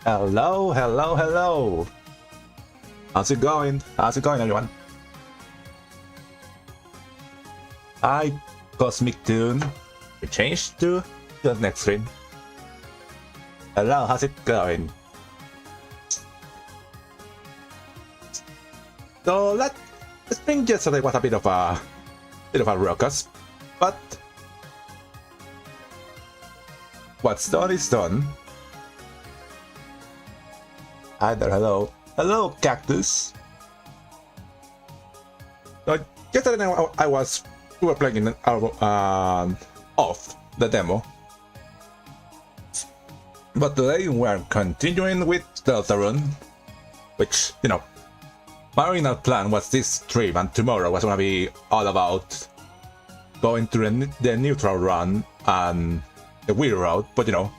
Hello, hello, hello! How's it going? How's it going, everyone? Hi, Cosmic Tune. We changed to the next stream. Hello, how's it going? So the spring yesterday was a bit of a ruckus, but what's done is done. Hi there, hello. Hello, Cactus. So yesterday we were playing off the demo. But today we're continuing with Deltarune, which, you know, my original plan was this stream and tomorrow was gonna be all about going through the neutral run and the wheel route, but you know,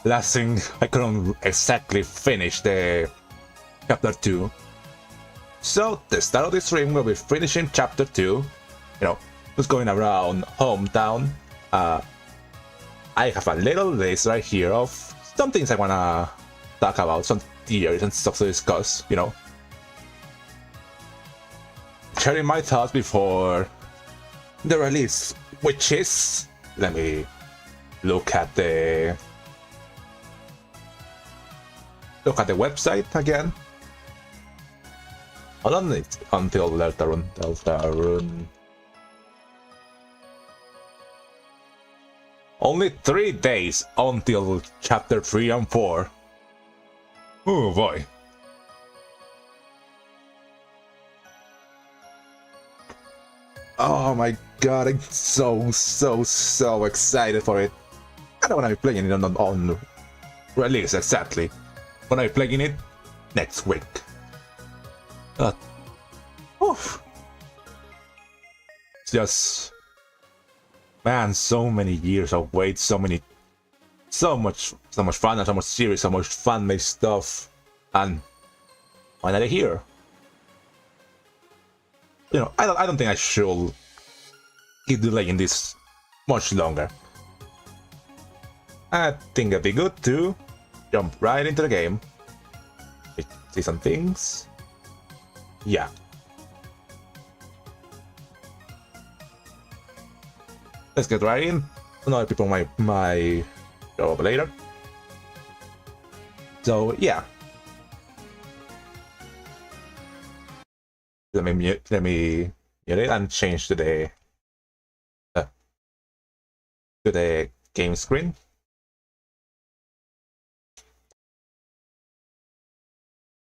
last thing I couldn't exactly finish the chapter 2. So the start of the stream will be finishing chapter 2, you know, just going around hometown. I have a little list right here of some things I wanna talk about, some theories and stuff to discuss, you know. Sharing my thoughts before the release, which is, let me look at the website again. Hold on, it's until Deltarune. Only 3 days until chapter 3 and 4. Oh boy. Oh my god, I'm so excited for it. I don't want to be playing it on release exactly. When I'm playing it next week. Oof. It's just, man, so many years of wait, so much fun and so much serious, so much fan-made stuff, and finally here. You know, I don't think I should keep delaying this much longer. I think it'd be good to jump right into the game. See some things. Yeah. Let's get right in. Another people might show up later. So yeah. Let me mute it and change to the game screen.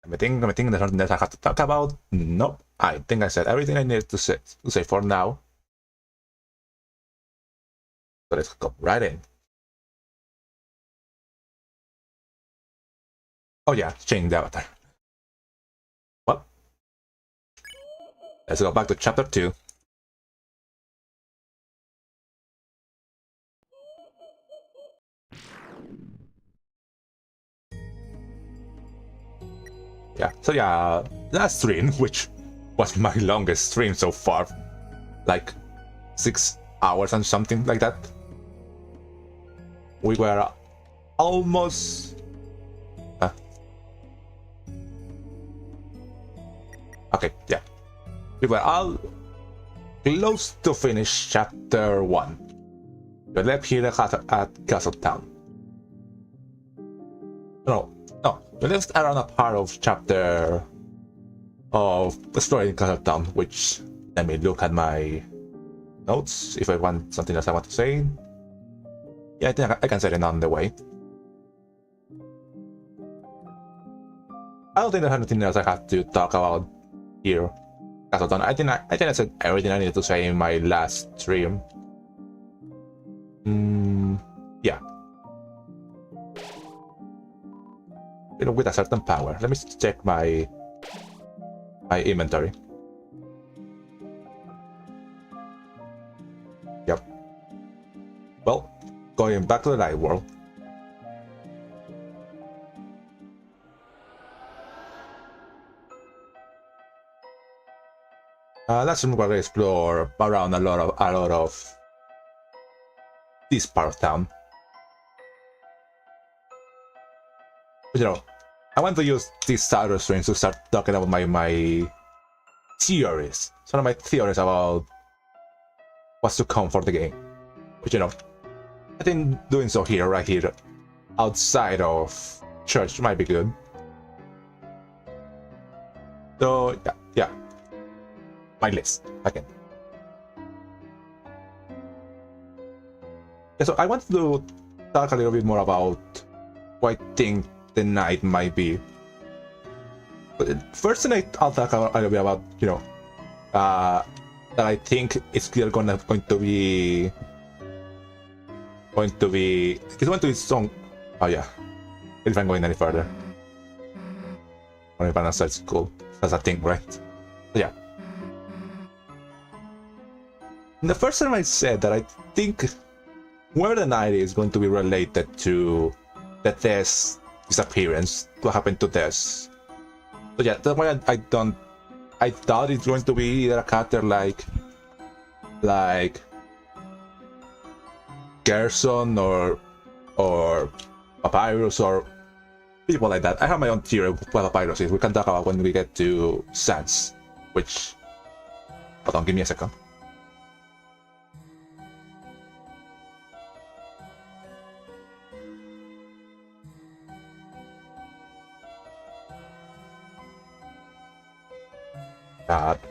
I think there's something that I have to talk about. Nope. I think I said everything I needed to say for now. So let's go right in. Oh yeah, change the avatar. Well, let's go back to chapter 2. Yeah, so yeah, last stream, which was my longest stream so far, like 6 hours and something like that. We were almost... Okay, yeah. We were all close to finish chapter 1. We left here at Castle Town. No, we left around a part of chapter of the story in Castle Town, which, let me look at my notes if I want something else I want to say. Yeah, I think I can say it on the way. I don't think there's anything else I have to talk about here. Castle Town. I think I said everything I needed to say in my last stream. Yeah. You know, with a certain power. Let me check my inventory. Yep. Well, going back to the light world. Let's explore around a lot of this part of town. But, you know, I want to use these Saturday streams to start talking about my theories. Some of my theories about what's to come for the game. But, you know, I think doing so here, right here, outside of church might be good. So, yeah. My list, again. Yeah, so I want to talk a little bit more about what I think the night might be. But first thing I'll talk a little bit about, you know, that I think it's still going to be some. Oh yeah, if I'm going any further, or if I'm outside school, that's a thing, right? So yeah. The first time I said that I think where the night is going to be related to the Tess disappearance, what happened to Tess. So yeah, that's why I thought it's going to be either a character like Gerson or Papyrus or people like that. I have my own theory of what Papyrus is. We can talk about when we get to Sans, which... Hold on, give me a second.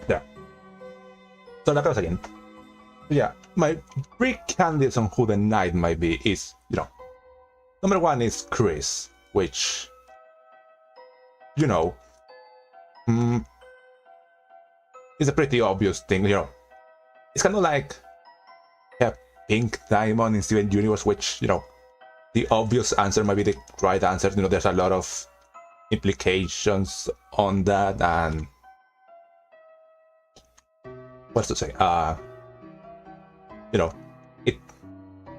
There. So that goes again. Yeah, my three candidates on who the knight might be is, you know, number one is Chris, which, you know, is a pretty obvious thing, you know. It's kind of like a pink diamond in Steven Universe, which, you know, the obvious answer might be the right answer. You know, there's a lot of implications on that, and what's to say? You know, there's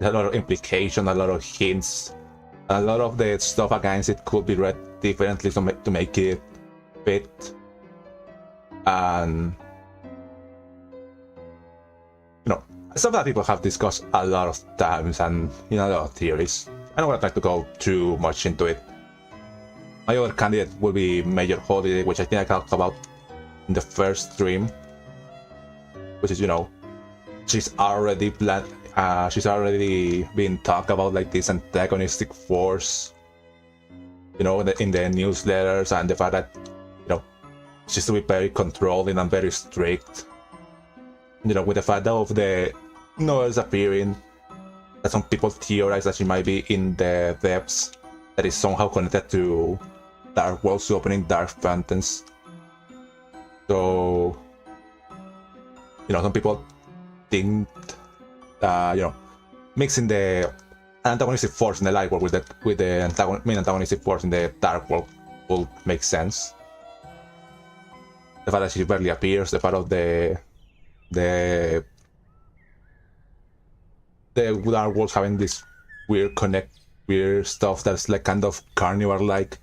a lot of implication, a lot of hints, a lot of the stuff against it could be read differently to make it fit. And you know, stuff that people have discussed a lot of times and in a lot of theories. I don't want to try to go too much into it. My other candidate will be Major Holiday, which I think I talked about in the first stream, which is, you know, she's already been talked about like this antagonistic force, you know, in the newsletters, and the fact that, you know, she's to be very controlling and very strict. You know, with the fact of the novels appearing, that some people theorize that she might be in the depths, that is somehow connected to Dark World's opening Dark Fountains. So, you know, some people think, you know, mixing the antagonistic force in the light world with the main antagonistic force in the dark world will make sense. The fact that she barely appears, the fact of the dark worlds having this weird stuff that's like kind of carnival-like,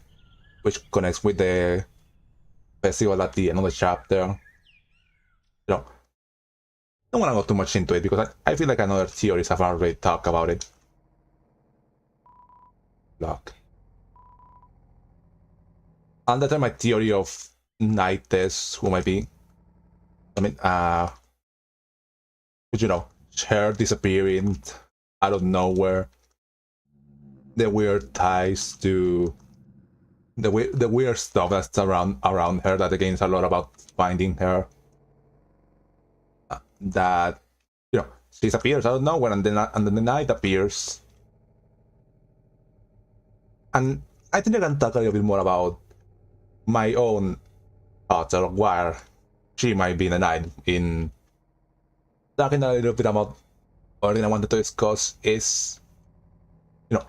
which connects with the festival at the end of the chapter. You know, I don't want to go too much into it because I feel like another theories have already talked about it. Look. And that's my theory of Nightess, who might be. I mean, you know, her disappearing out of nowhere. The weird ties to the weird stuff that's around her, that again is a lot about finding her. That, you know, she disappears out of nowhere, and then the night appears. And I think I can talk a little bit more about my own thoughts of where she might be in the night. In talking a little bit about what I wanted to discuss is, you know,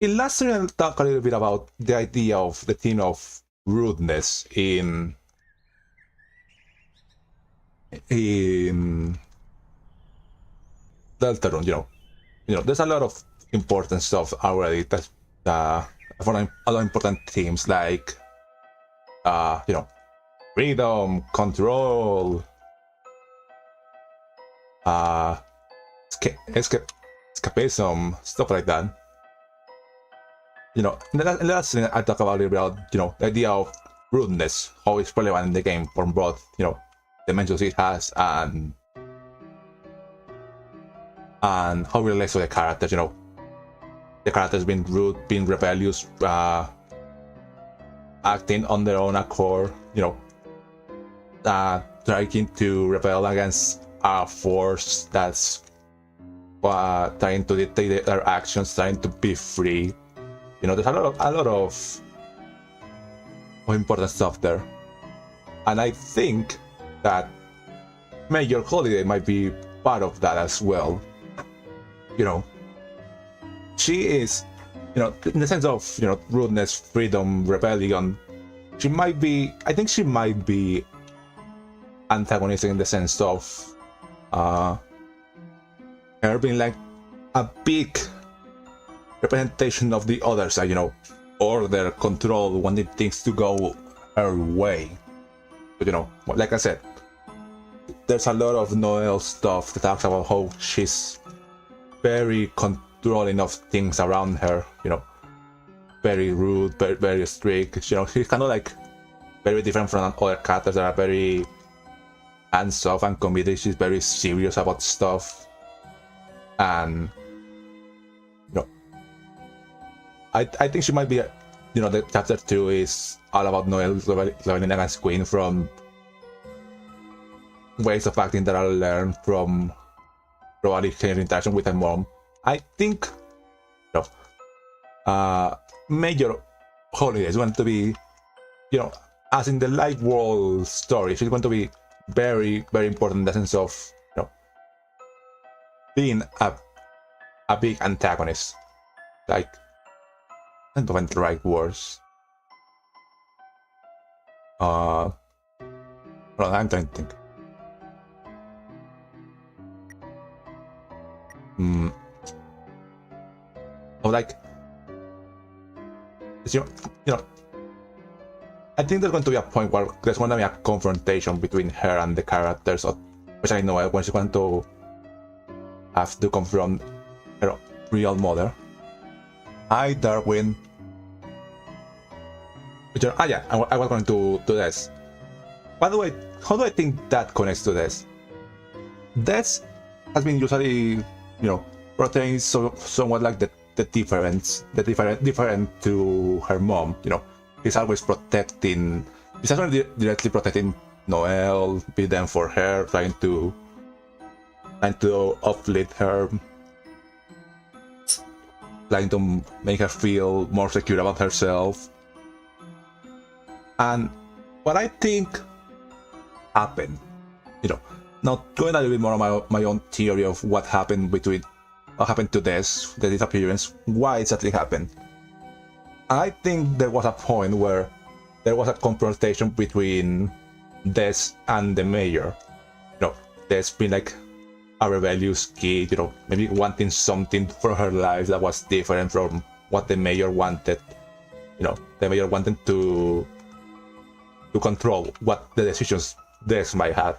in last stream I talked a little bit about the idea of the theme of rudeness in Deltarune. You know, there's a lot of important stuff already. That's for a lot of important themes like, you know, freedom, control, escapism, stuff like that. you know, in the last thing I talk about the idea of rudeness, how it's relevant in the game from both, dimensions it has and how it relates to the characters, the characters being rude, being rebellious, acting on their own accord, trying to rebel against a force that's trying to dictate their actions, trying to be free. There's a lot of important stuff there, and I think that Major Holiday might be part of that as well. She is, in the sense of rudeness, freedom, rebellion. I think she might be antagonistic in the sense of her being like a big representation of the other side, order, control, wanting things to go her way. But like I said, there's a lot of Noelle stuff that talks about how she's very controlling of things around her, very rude, very, very strict. She's kind of like very different from other characters that are very hands-off and committed. She's very serious about stuff, and I think she might be, the chapter 2 is all about Noelle learning against Queen from ways of acting that are learned from probably her interaction with her mom. I think Major Holiday is going to be, as in the light world story, she's going to be very, very important in the sense of, being a big antagonist. Like, I don't find the right words. Hold on, I'm trying to think. Or like, I think there's going to be a point where there's going to be a confrontation between her and the characters, especially Noelle, when she's going to have to confront her real mother. Hi, Darwin. I was going to do this. By the way, how do I think that connects to this? This has been usually, portraying somewhat like the different to her mom. He's always protecting. He's actually directly protecting Noelle, be them for her, trying to uplift her, trying to make her feel more secure about herself. And what I think happened, now going a little bit more on my own theory of what happened to this, the disappearance, why exactly happened. I think there was a point where there was a confrontation between Des and the mayor. Des being like a rebellious kid, maybe wanting something for her life that was different from what the mayor wanted. The mayor wanted to control what the decisions Des might have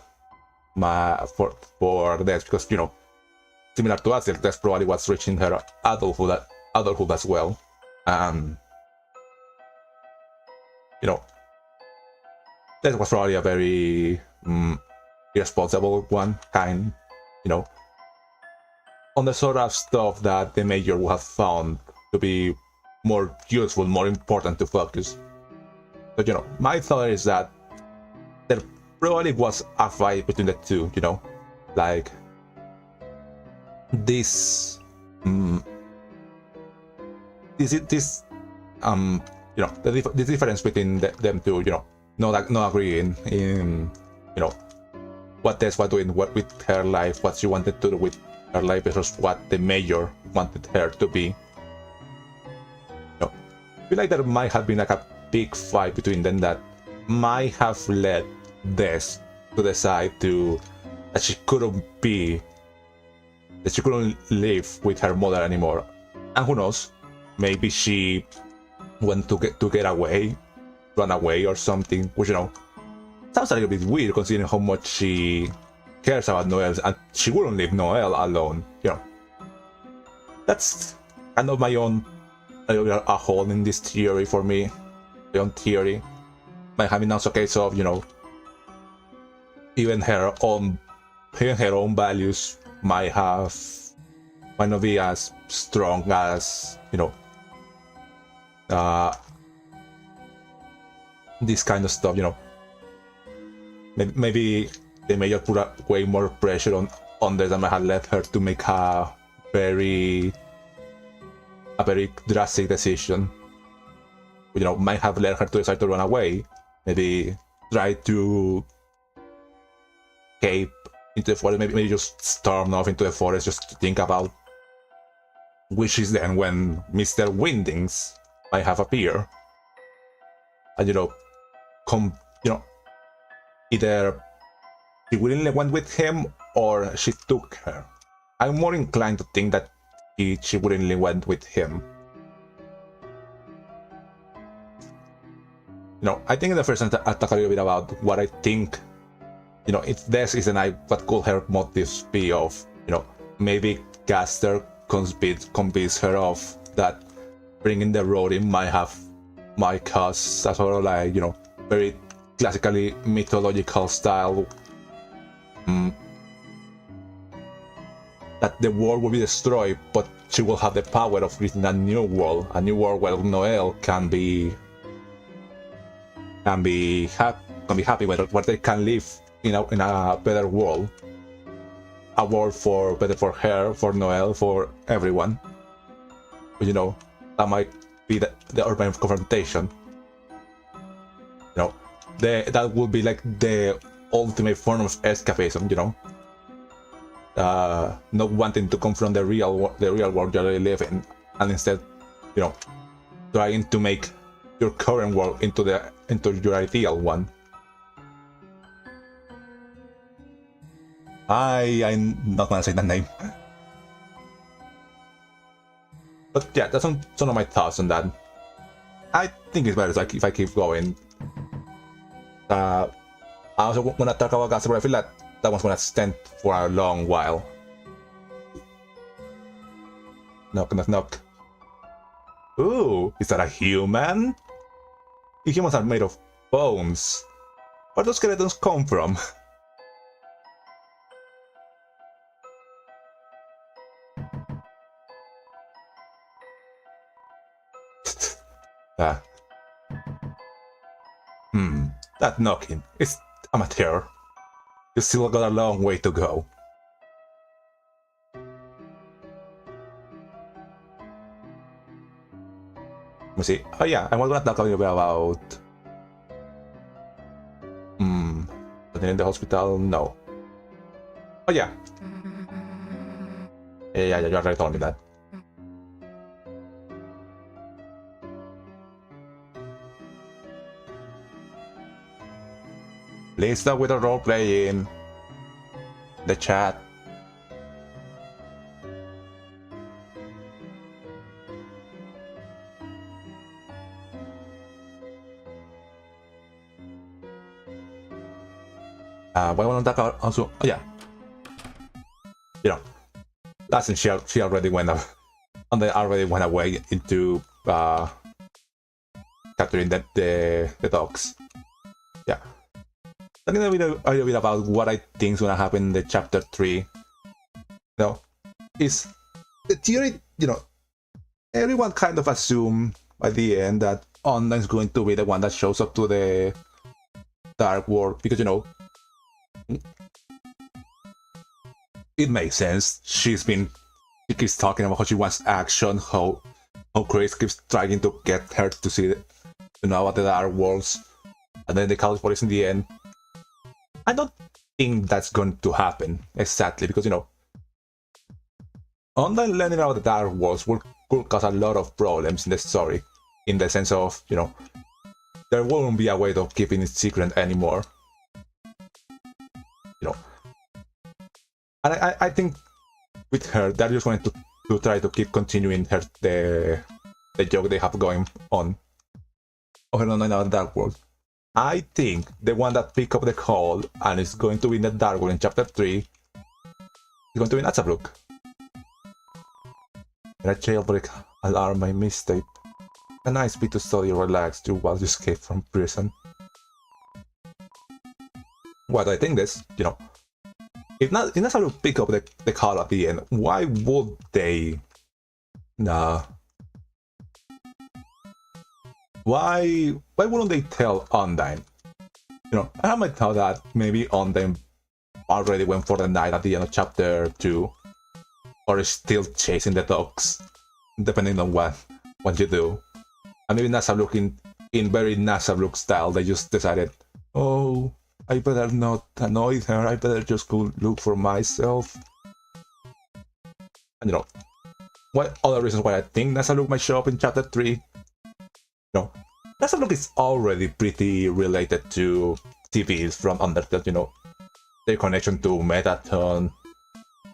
for Des, because similar to us, that's probably what's reaching her adulthood as well. That was probably a very irresponsible one, on the sort of stuff that the major would have found to be more useful, more important to focus. But my thought is that there probably was a fight between the two, like this the difference between them two, not agreeing in what Des was doing with her life, what she wanted to do with her life versus what the mayor wanted her to be. I feel like there might have been like a big fight between them that might have led Des to decide that she couldn't live with her mother anymore. And who knows, maybe she went to get away, run away or something, which sounds a little bit weird considering how much she cares about Noelle, and she wouldn't leave Noelle alone. That's kind of my own a hole in this theory for me. My own theory. Like having also a case of, you know, even her own values might not be as strong as, you know, this kind of stuff, you know. Maybe they may just put way more pressure on this and might have led her to make a very drastic decision. You know, might have led her to decide to run away. Maybe try to escape into the forest. Maybe just storm off into the forest just to think about, which is then when Mr. Windings might have appeared. And you know, either she willingly went with him or she took her. I'm more inclined to think that she willingly went with him. You know, I think in the first time I talk a little bit about what I think, you know, if this is what could her motives be of, you know, maybe Gaster convince her of that bringing the road in might cause a sort of like, you know, very classically mythological style, that the world will be destroyed, but she will have the power of creating a new world where Noel can be happy with, where they can live in a better world, a world better for her, for Noel, for everyone. But, you know, that might be the urban confrontation. You know, that would be like the ultimate form of escapism. You know, not wanting to confront the real world you really live in, and instead, you know, trying to make your current world into your ideal one. I'm not gonna say that name. But yeah, that's some of my thoughts on that. I think it's better like if I keep going. I also wanna talk about Gaster, but I feel like that one's gonna extend for a long while. Knock, knock, knock. Ooh, is that a human? Humans are made of bones. Where do skeletons come from? That knocking, it's amateur. You still got a long way to go. Let me see. Oh yeah, I was gonna talk a little bit about... Something in the hospital? No. Oh yeah. Yeah, you already told me that. Please stop with the role playing. The chat. What I want to talk about also, oh yeah, you know, last she already went up, and they already went away into capturing the dogs. Yeah. Talking a little bit about what I think is gonna happen in the chapter 3. You know, is the theory, you know, everyone kind of assume by the end that Onna is going to be the one that shows up to the Dark World, because, you know, it makes sense. She keeps talking about how she wants action, how Chris keeps trying to get her to know about the Dark Worlds, and then the college police in the end. I don't think that's going to happen exactly, because, you know, online learning about the Dark Worlds could cause a lot of problems in the story, in the sense of, you know, there won't be a way of keeping it secret anymore. You know, and I think with her, they're just going to try to keep continuing the joke they have going on. Oh, no, the Dark World. I think the one that pick up the call and is going to be in the Dark World in chapter 3 is going to be Napstablook. A jailbreak alarm by mistake. A nice bit to study, relax to while you escape from prison. What I think is, you know, if NASA will pick up the call at the end, why would they? Why wouldn't they tell Undyne? You know, I might thought that maybe Undyne already went for the night at the end of chapter 2, or is still chasing the dogs, depending on what you do. And maybe Napstablook in very Napstablook style, they just decided, oh, I better not annoy her, I better just go look for myself. And you know, what other reasons why I think Napstablook might show up in chapter 3? You know, Napstablook is already pretty related to TVs from Undertale, you know, their connection to Mettaton,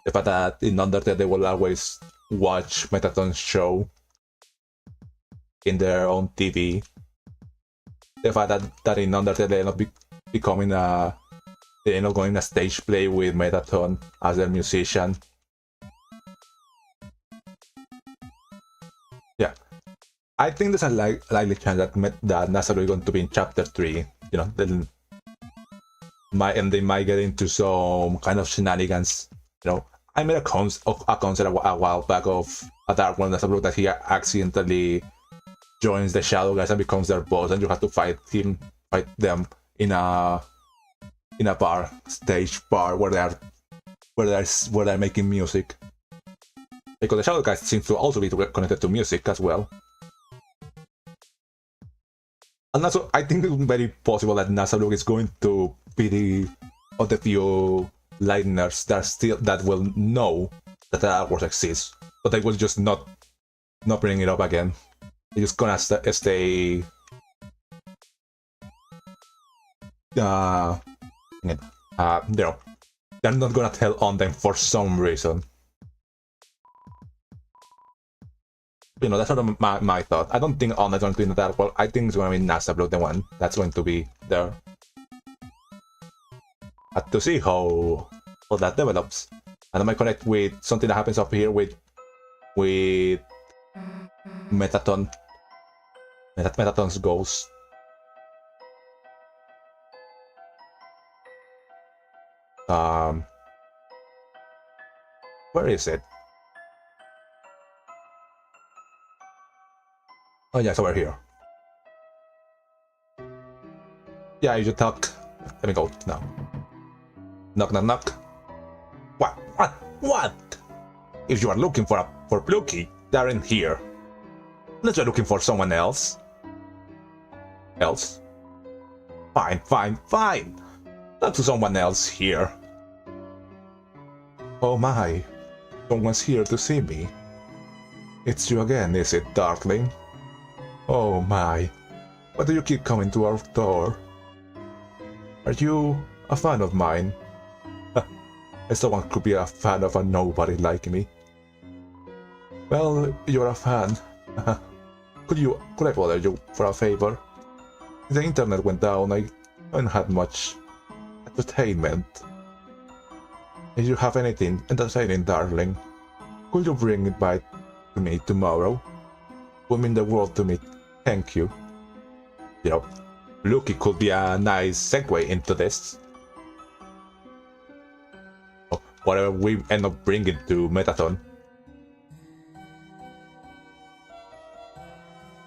the fact that in Undertale they will always watch Mettaton's show in their own TV, the fact that in Undertale they end up becoming they end up going a stage play with Mettaton as their musician. Yeah, I think there's a likely chance that Napstablook is going to be in chapter 3. You know, they might get into some kind of shenanigans. You know, I made a concept a while back of a Dark One Napstablook that he accidentally joins the Shadow Guys and becomes their boss, and you have to fight them in a stage bar where they're making music. Because the Shadow Guys seem to also be connected to music as well. And also, I think it's very possible that Napstablook is going to be of the few lighteners that will know that the Dark Wars exists, but they will just not bring it up again. They're just gonna stay. You know, they're not gonna tell on them for some reason. You know, that's sort of my thought. I don't think Online's going to be in the Dark World. I think it's going to be Napstablook, the one that's going to be there. Have to see how that develops. And I might connect with something that happens up here with Mettaton. Mettaton's ghost. Where is it? Oh yeah, it's over here. Yeah, you should talk. Let me go now. Knock, knock, knock. What? If you are looking for Blukey, they aren't here. Unless you're looking for someone else. Fine. Talk to someone else here. Oh my, someone's here to see me. It's you again, is it, darling? Oh my, why do you keep coming to our door? Are you a fan of mine? Someone could be a fan of a nobody like me. Well, you're a fan. Could I bother you for a favor? The internet went down, I haven't had much entertainment. If you have anything entertaining, darling, could you bring it by to me tomorrow? Would mean the world to me. Thank you. You know, Blukey could be a nice segue into this. Whatever we end up bringing to Mettaton.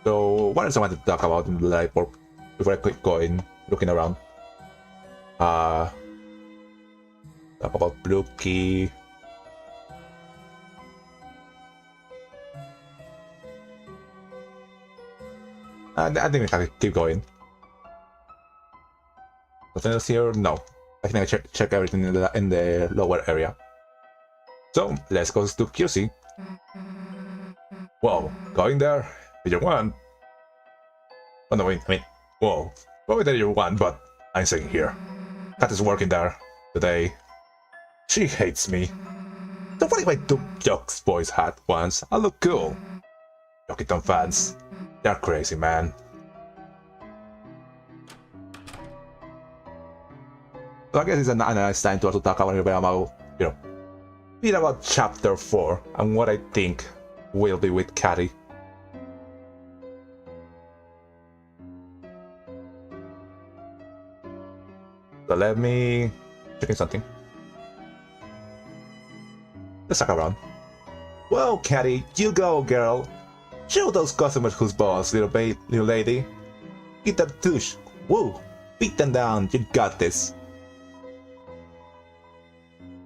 So, what else I want to talk about in the live work before I keep going, looking around? Talk about Blukey. I think we can keep going. Nothing else here? No. I think I check everything in the lower area. So, let's go to QC. Whoa, going there? If you want. Oh no, wait, whoa. Go with you want, but I'm staying here. Cat is working there today. She hates me. So what if I took Jock's boy's hat once? I look cool. Yokiton fans. They're crazy, man. So I guess it's a nice time to also talk about, you know, a bit about chapter 4 and what I think will be with Catti. So let me check in something. Let's talk around. Well, Catti, you go, girl. Show those customers who's boss, little lady. Get that douche. Woo! Beat them down. You got this.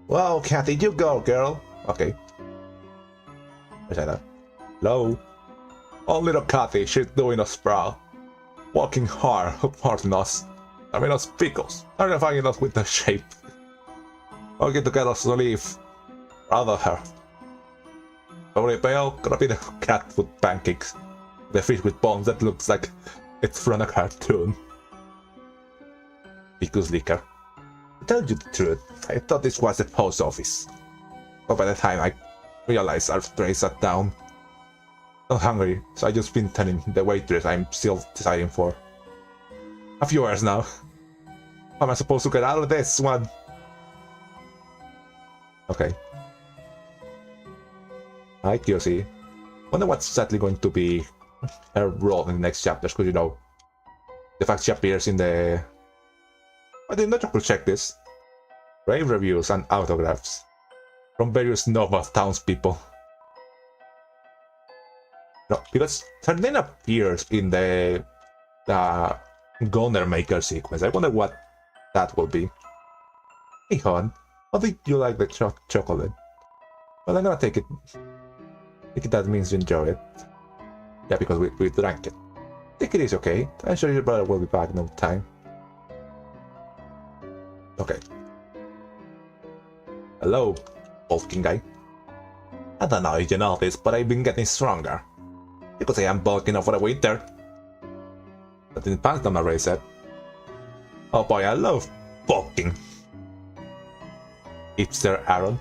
Well, Catti, you go, girl. Okay. Where's that? Hello. Oh, little Catti, she's doing us proud. Working hard, pardon us. I mean, us pickles. Terrifying us with the shape. Working to get us to leave. Rather her. Sorry, Bale, gonna be the cat with pancakes. The fish with bones that looks like it's from a cartoon. Pickles liquor. To tell you the truth, I thought this was the post office. But by the time I realized our tray sat down, I'm hungry, so I just been telling the waitress I'm still deciding for. A few hours now. How am I supposed to get out of this one? Okay. Hi, Susie. Wonder what's exactly going to be her role in the next chapters, because you know, the fact she appears in the... I did not triple check this. Rave reviews and autographs from various noble townspeople. No, because her name appears in the Gunner Maker sequence. I wonder what that will be. Hey hon, how did you like the chocolate? Well, I'm gonna take it. Take it that means you enjoy it. Yeah, because we drank it. Take it easy, okay? I'm sure your brother will be back in no time. Okay. Hello, bulking guy. I don't know if you noticed, but I've been getting stronger. Because I am bulking up for the winter. But in the past, I'm already said. Oh boy, I love bulking. Hipster Aaron.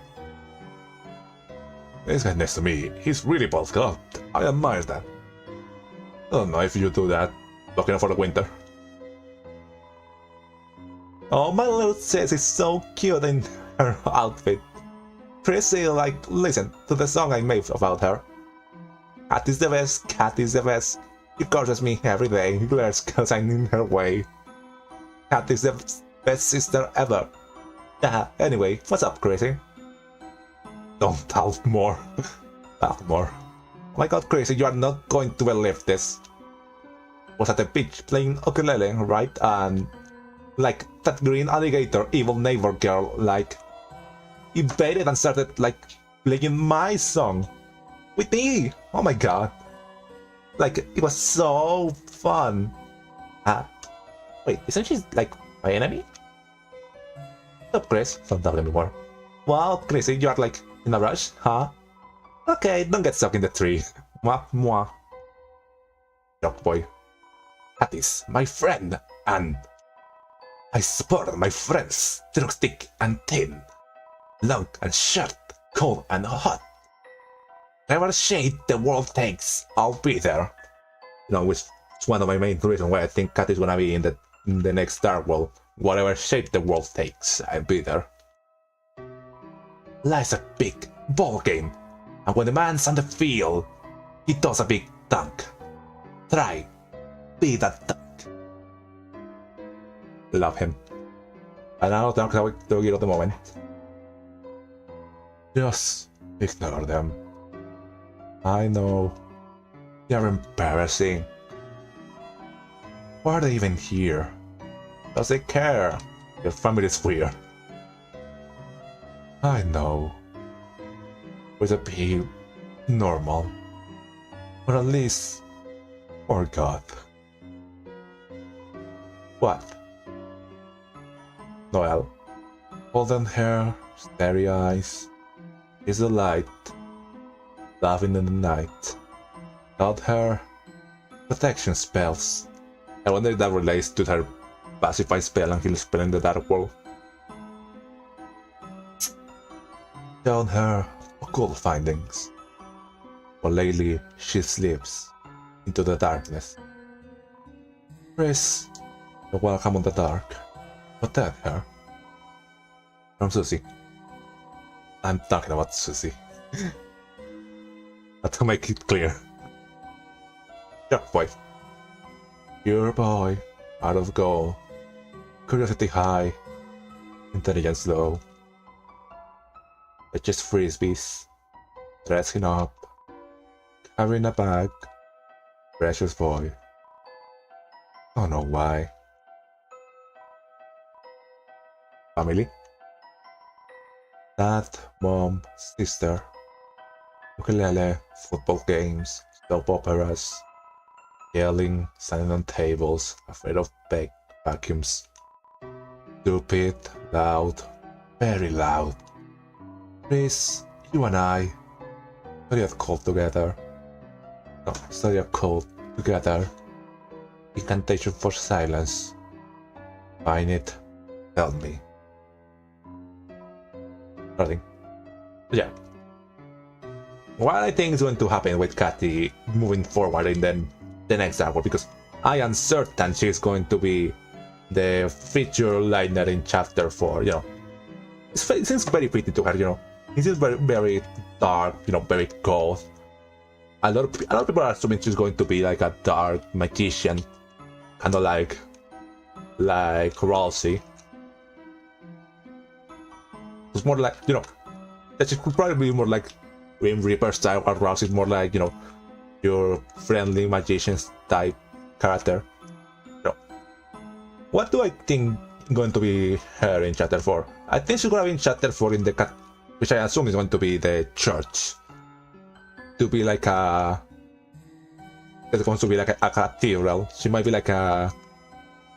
This guy next to me, he's really bulked up. I admire that. I don't know if you do that, bulking up for the winter. Oh, my little sis is so cute in her outfit. Chrissy, like, listen to the song I made about her. Catti's the best, Catti's the best. She curses me every day, glares cause I'm in her way. Catti's the best sister ever. Anyway, what's up, Chrissy? Don't talk more. Talk more. Oh my god, Chrissy, you are not going to believe this. Was at the beach playing ukulele, right? And like that green alligator evil neighbor girl, like invaded and started like playing my song with me. Oh my god. Like it was so fun. Wait, isn't she like my enemy? Stop, Chris. Don't tell anymore. Wow, Chrissy, you are like in a rush, huh? Okay, don't get stuck in the tree. Mwah, mwah. Dog boy. Catti's my friend, and I support my friends through thick and thin, long and short, cold and hot. Whatever shade the world takes, I'll be there. You know, which is one of my main reasons why I think Catti's gonna be in the next Dark World. Whatever shape the world takes, I'll be there. Life's a big ball game, and when the man's on the field, he does a big dunk. Try, be that dunk. Love him. And I don't know how to do it at the moment. Just ignore them. I know. They're embarrassing. Why are they even here? Does they care? Your family's weird. I know. We should be normal. Or at least for God. What? Noel. Golden hair, starry eyes. Is the light. Laughing in the night. Without her. Protection spells. I wonder if that relates to her pacify spell and heal spell in the Dark World. Shown her occult findings. But lately she slips into the darkness. Chris, the welcome on the dark. Protect her. From Susie. I'm talking about Susie. But to make it clear. Sharp boy. Pure boy, out of gold. Curiosity high, Intelligence low. But just frisbees. Dressing up. Carrying a bag. Precious boy. Don't know why. Family. Dad, mom, sister. Ukulele, football games, soap operas. Yelling, standing on tables, afraid of vacuums. Stupid, loud, very loud. Chris, you and I study at cold together. No, study at cold together. Incantation for silence. Find it, tell me. Nothing. Yeah. What I think is going to happen with Catti moving forward in the next arc, because I am certain she's going to be the feature liner in chapter 4, you know. It seems very pretty to her, you know. It seems very, very dark, you know, very cold. A lot of people are assuming she's going to be like a dark magician, kind of like Rousey. It's more like, you know, that she could probably be more like Grim Reaper style, or Rousey is more like, you know, your friendly magician type character. So, what do I think going to be her in chapter 4? I think she's gonna be in chapter 4 in the which I assume is going to be the church. To be like a... It's going to be like a cathedral. She might be like a...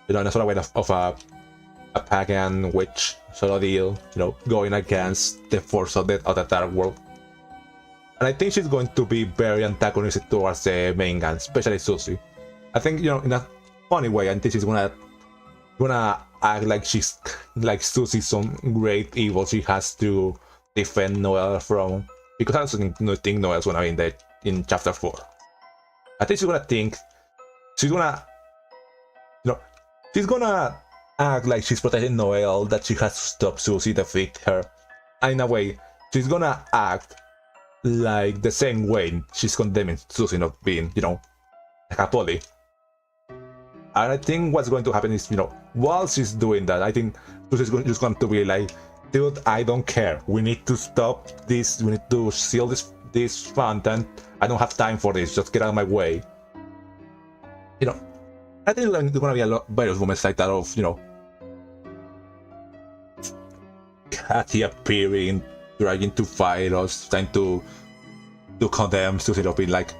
You know, in a sort of way of a pagan witch sort of deal. You know, going against the force of the dark world. And I think she's going to be very antagonistic towards the main gang, especially Susie. I think, you know, in a funny way, I think she's gonna act like she's like Susie's some great evil she has to defend Noel from, because I also think Noel's gonna be in chapter 4. I think she's gonna act like she's protecting Noel, that she has to stop Susie, defeat her. And in a way, she's gonna act like the same way she's condemning Susie not being, you know, like a bully. And I think what's going to happen is, you know, while she's doing that, I think Susie's just going to be like, dude, I don't care. We need to stop this. We need to seal this fountain. I don't have time for this. Just get out of my way. You know, I think there's going to be a lot various moments like that of, you know, Catti appearing, trying to fight us, trying to condemn Susie, being like,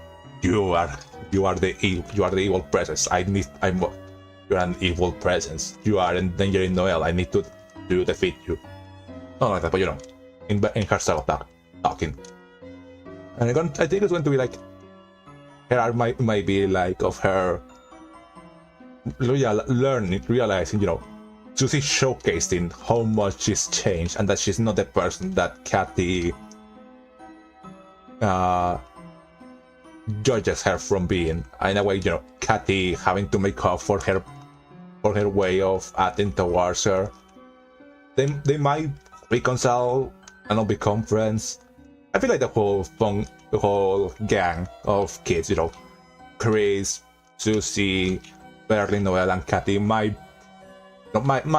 you are the evil presence. You're an evil presence. You are endangering Noel. I need to defeat you. Not like that, but you know, in her style of talking. And I think it's going to be like, her art might be like of her realizing, you know, Susie showcasing how much she's changed and that she's not the person that Catti judges her from being. In a way, you know, Catti having to make up for her way of acting towards her. They might reconcile and not become friends. I feel like the whole gang of kids, you know, Chris, Susie, Berdly, Noel, and Catti might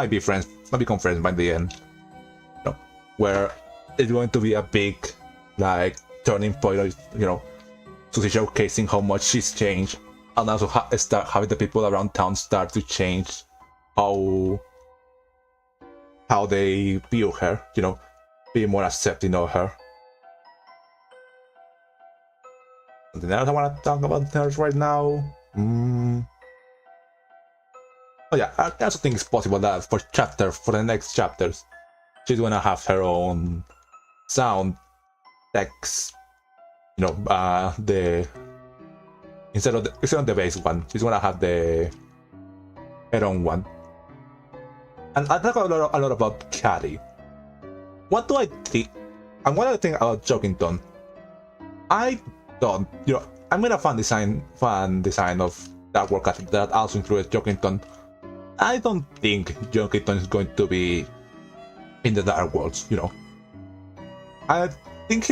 be friends, might become friends by the end. You know, where it's going to be a big, like, turning point, you know, Susie showcasing how much she's changed, and also start having the people around town start to change how they view her, you know, be more accepting of her. Something else I want to talk about her right now. Oh yeah, I also think it's possible that for the next chapters, she's gonna have her own sound text. You know, instead of the base one, she's gonna have her own one. And I talk a lot about Catti. What do I think? And what I think about Jokington? I don't, you know, I'm a fan design of Dark World Catti that also includes Jokington. I don't think Jokington is going to be in the Dark Worlds, you know. I think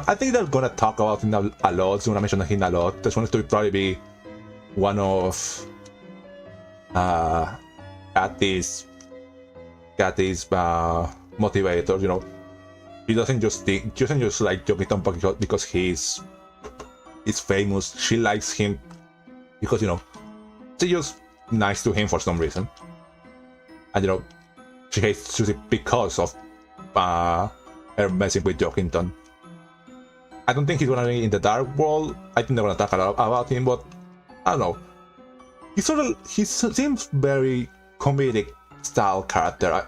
I think they're gonna talk about him a lot, they're gonna mention him a lot. That's going to probably be one of Catti's Catti's motivator, you know. She doesn't just like Jokiton because he's famous. She likes him because, you know, she's just nice to him for some reason. And, you know, she hates Susie because of her messing with Jokington. I don't think he's gonna be in the Dark World. I think they're gonna talk a lot about him, but I don't know. He seems very comedic style character.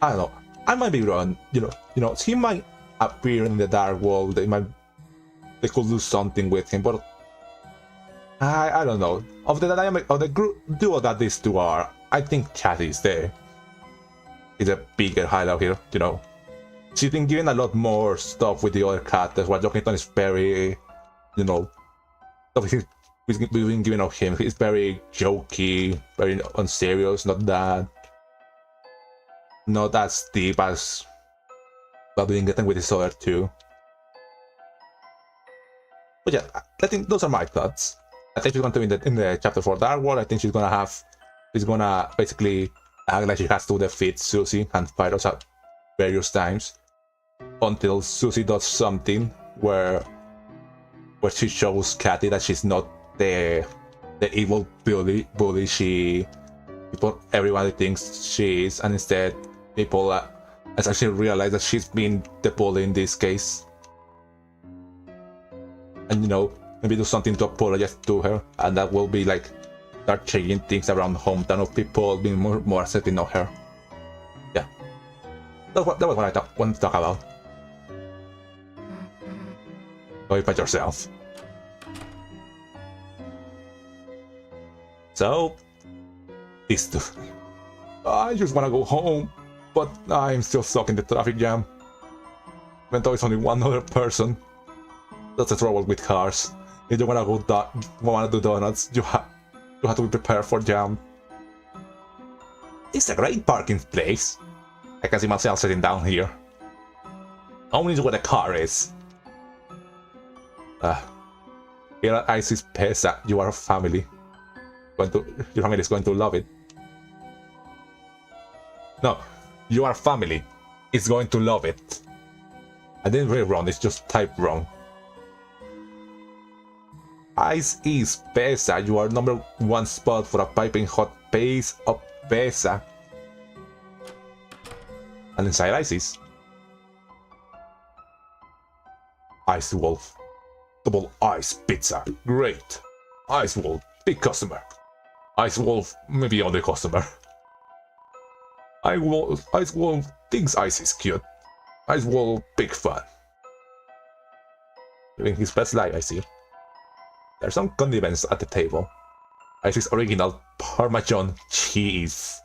I don't know. I might be wrong. You know, he might appear in the Dark World. They could do something with him, but I don't know. Of the dynamic of the group duo that these two are, I think Catti is a bigger highlight here. You know, she's been given a lot more stuff with the other characters. While Jokington is very, you know, we've been giving of him. He's very jokey, very unserious, not that deep as what we've been getting with his other two. But yeah, I think those are my thoughts. I think she's going to be in the chapter 4 Dark World. I think she's gonna basically act like she has to defeat Susie and fight us at various times until Susie does something where she shows Catti that she's not the evil bully everybody thinks she is, and instead people actually realize that she's been the bully in this case. And, you know, maybe do something to apologize to her, and that will be like start changing things around the hometown of people being more accepting of her. Yeah, that was what I want to talk about. Go fight yourself. So, these two. I just wanna go home, but I'm still stuck in the traffic jam. Even though it's only one other person. That's the trouble with cars. If you wanna do donuts, you have to be prepared for jam. It's a great parking place. I can see myself sitting down here. Only where the car is. Here at ICE-E Pesa, you are a family. Your family is going to love it. No, your family is going to love it. I didn't read wrong, it's just typed wrong. ICE-E Pesa, you are #1 spot for a piping hot pace of Pesa. And inside ICE-E, Ice Wolf. Double ice pizza, great. Ice Wolf, big customer. Ice Wolf, maybe only customer. Ice Wolf thinks Ice is cute. Ice Wolf, big fan. Living his best life, I see. There's some condiments at the table. Ice's original Parmesan cheese.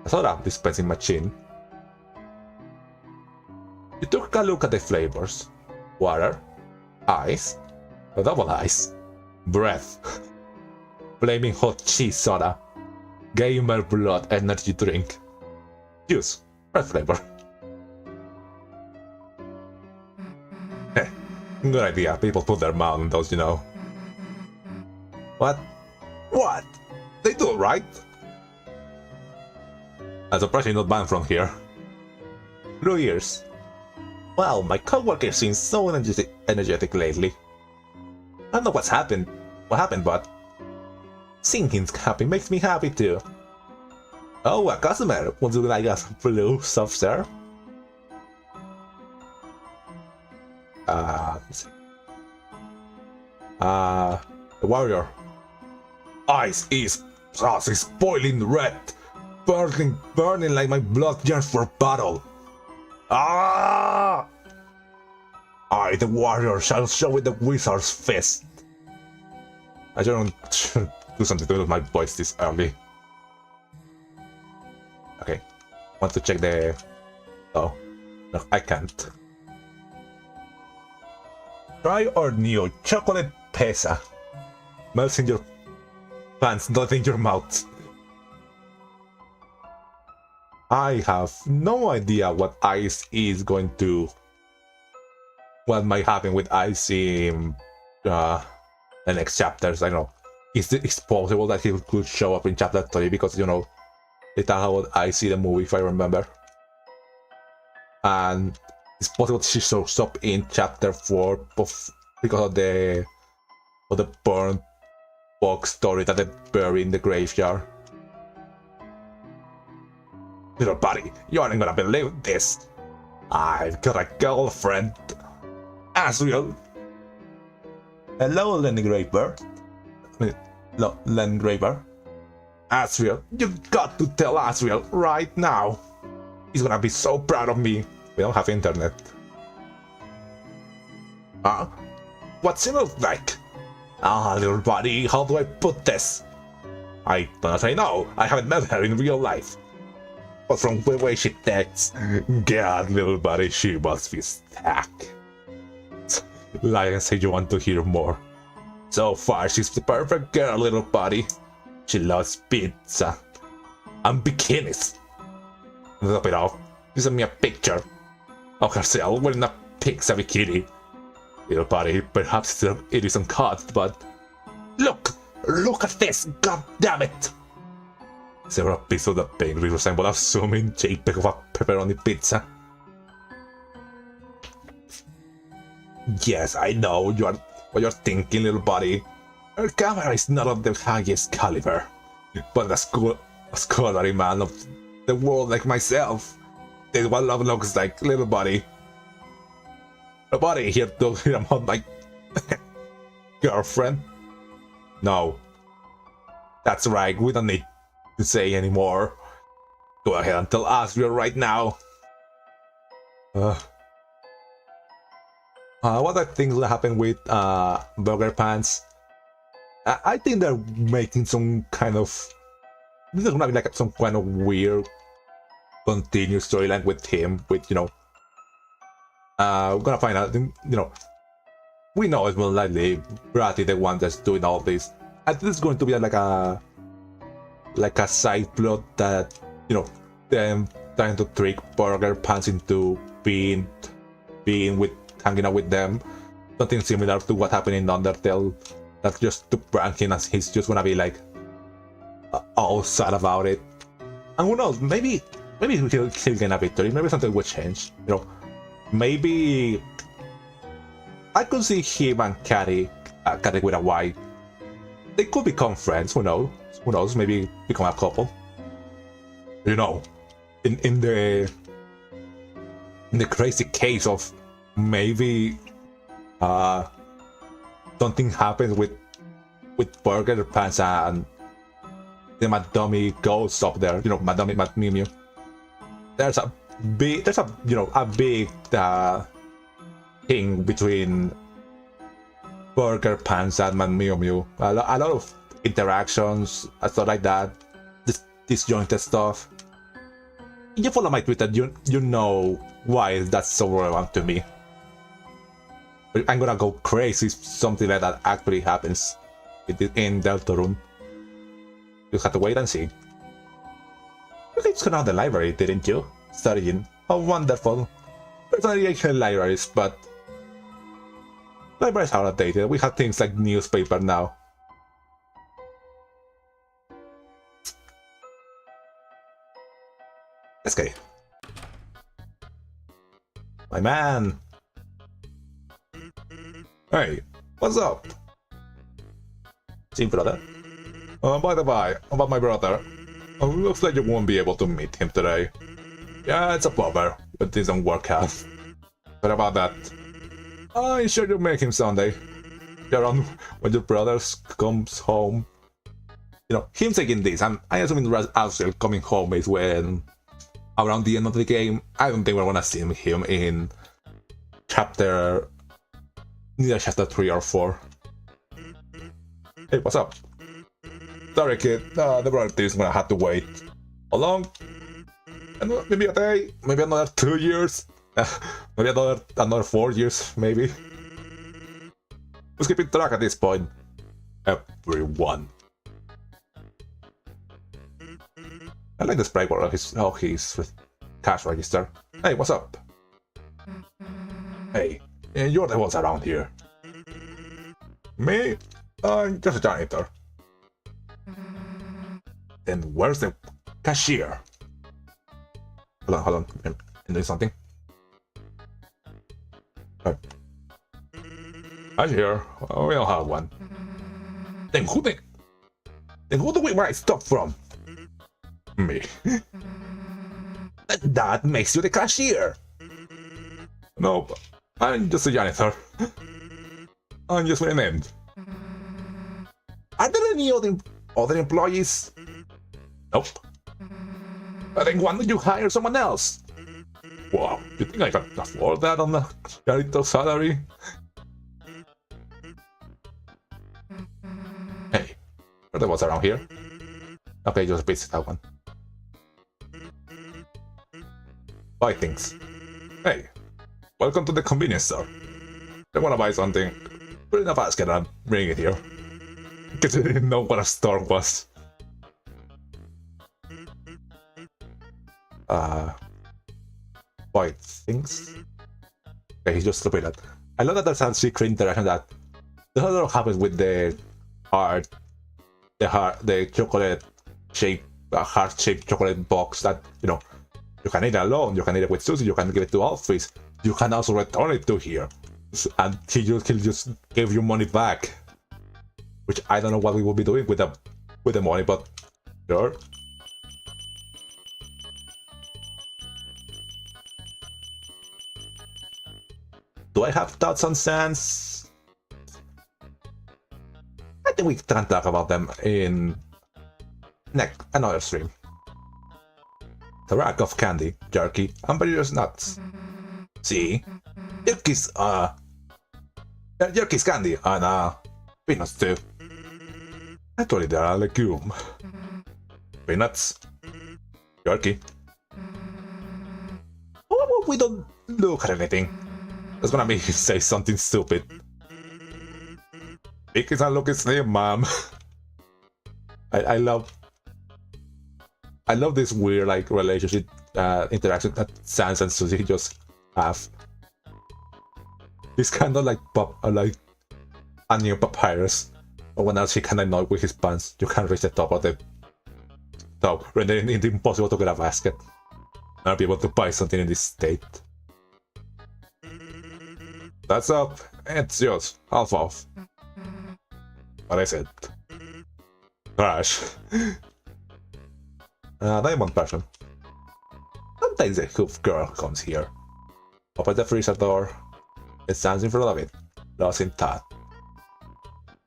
A soda dispensing machine. You took a look at the flavors. Water, ice, double ice, breath, flaming hot cheese soda, gamer blood energy drink, juice, red flavor. Good idea, people put their mouth on those, you know. What? What? They do, right? I'm surprised you're not banned from here. Blue ears. Wow, my coworker seems so energetic lately. I don't know what happened, but seeing him happy makes me happy too. Oh, a customer! Would you like a blue soft serve? Let's see. The warrior. Sauce is boiling red, burning like my blood yearns for battle. Ah! I, the warrior, shall show with the wizard's fist. I don't do something to do with my voice this early. Okay, want to check the... Oh, no, I can't. Try our new chocolate pesa. Melts in your pants, not in your mouth. I have no idea what ICE-E is going to... What might happen with ICE-E in the next chapters, I don't know. it's possible that he could show up in chapter 3 because, you know, they talk about ICE the movie, if I remember. And it's possible she shows up in chapter 4 because of the burnt box story that they bury in the graveyard. Little buddy, you aren't gonna believe this. I've got a girlfriend. Asgore. Hello, Landgraver. Landgraver. Asgore, you got to tell Asgore right now. He's gonna be so proud of me. We don't have internet. Huh? What's it look like? Ah, little buddy, how do I put this? I don't know. I haven't met her in real life. But from the way she texts, God, little buddy, she must be stacked. Lion said you want to hear more. So far, she's the perfect girl, little buddy. She loves pizza and bikinis. Top it off, you sent me a picture of herself wearing a pizza bikini. Little buddy, perhaps it isn't cut, but look at this, god damn it! Several pieces of the paint resemble a zooming JPEG of a pepperoni pizza. Yes, I know what you're thinking, little buddy. Her camera is not of the highest caliber, but a scholarly man of the world like myself. This is what love looks like, little buddy. Nobody here to hear about my girlfriend. No. That's right, we don't need to say anymore. Go ahead and tell Asgore right now. What I think will happen with Burger Pants? I think they're making some kind of... This is gonna be like some kind of weird continuous storyline with him, with, you know... we're gonna find out, you know... We know it's more likely Berdly the one that's doing all this. I think it's going to be like a side plot that, you know, them trying to trick Burger Pants into being with, hanging out with them. Something similar to what happened in Undertale. That's just to prank him, as he's just gonna be like all sad about it. And who knows, maybe he'll gain a victory, maybe something will change, you know. Maybe I could see him and Catti with a Y. They could become friends, who knows? Who knows, maybe become a couple. You know, in the crazy case of maybe something happens with Burger Pants and the Madummy ghost up there, you know, Madummy, Mad Mew Mew. There's a big thing between Burger Pants and Mad Mew Mew. A lot of interactions, stuff like that. Disjointed stuff. If you follow my Twitter, you know why that's so relevant to me. I'm gonna go crazy if something like that actually happens in Deltarune. You have to wait and see. You just got out of the library, didn't you? Studying. How wonderful. Personally, I hate libraries, but libraries are outdated. We have things like newspaper now. Let's go. My man. Hey, what's up? See, brother? By the by, about my brother. Looks like you won't be able to meet him today. Yeah, it's a bummer, but it doesn't work out. What about that? I'm sure you'll make him someday. Around when your brother comes home. You know, him taking this, and I assuming Asgore coming home is when, around the end of the game, I don't think we're gonna see him in neither chapter 3 or 4. Hey, what's up? Sorry kid, the brother is gonna have to wait. How long? Maybe a day, maybe another 2 years, maybe another 4 years, maybe. Who's keeping track at this point? Everyone. I like the sprite board of his cash register. Hey, what's up? Hey, you're the ones around here. Me? I'm just a janitor. Then where's the cashier? Hold on. I'm doing something. Cashier? Oh, we don't have one. Then who do we buy stuff from? Me. That makes you the cashier. Nope. I'm just a janitor. I'm just my name. Are there any other employees? Nope. Then why don't you hire someone else? Wow, you think I can afford that on the janitor salary? Hey, are there was around here? Okay, just visit that one. Buy things. Hey, welcome to the convenience store. I wanna buy something. Put it in a basket and bring it here. Because I didn't know what a store was. Buy things? Okay, he's just looking at. I love that there's a secret interaction that doesn't happen with the chocolate shape, heart-shaped chocolate box that, you know, you can eat it alone, you can eat it with Susie, you can give it to Alphys, you can also return it to here. And he'll just give you money back. Which I don't know what we will be doing with the money, but sure. Do I have thoughts on Sans? I think we can talk about them in another stream. The rack of candy, jerky, and various nuts. See? Jerky's candy and peanuts too. Actually, they are a legume. Peanuts, jerky. Oh, we don't look at anything. That's gonna make you say something stupid. Because I look slim, mom. I love this weird like relationship interaction that Sans and Susie just have. He's kind of like a new papyrus. But when else he can annoy with his pants, you can't reach the top of the top, rendering it impossible to get a basket. Not be able to buy something in this state. That's up. It's yours. Half off. What I said. Trash. Diamond person. Sometimes a hoof girl comes here. Opens the freezer door. It stands in front of it. Lost in thought.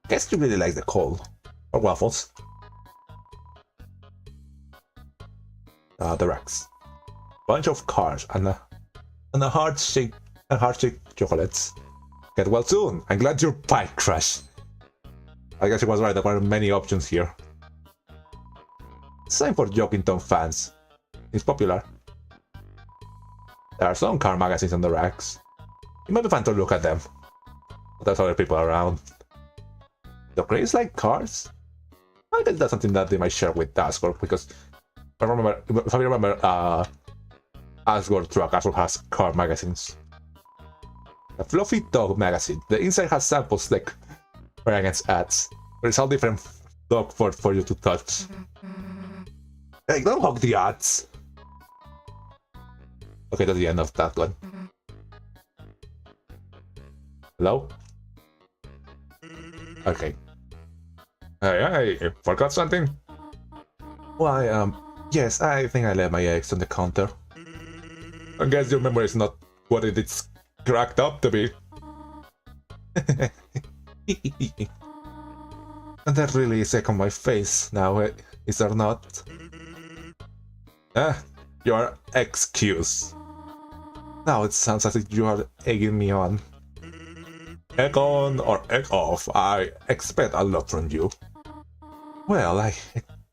Guess you really like the cold. Or waffles. The racks. Bunch of cars and a heart-shaped chocolates. Get well soon. I'm glad your bike crashed. I guess it was right, there were many options here. Same for Jokington fans. It's popular. There are some car magazines on the racks. It might be fun to look at them. But there's other people around. The craze like cars? I guess that's something that they might share with Asgore, because if I remember, Asgore truck also has car magazines. A fluffy dog magazine. The inside has samples like against ads, but it's all different dog for you to touch. Hey, don't hug the ads. Okay, that's the end of that one. Hello? Okay. Hey, I forgot something? Why, yes, I think I left my eggs on the counter. I guess your memory is not what it's cracked up to be. And that really is on my face now, is there not? Your excuse. Now it sounds as if you are egging me on. Egg on or egg off, I expect a lot from you. Well, I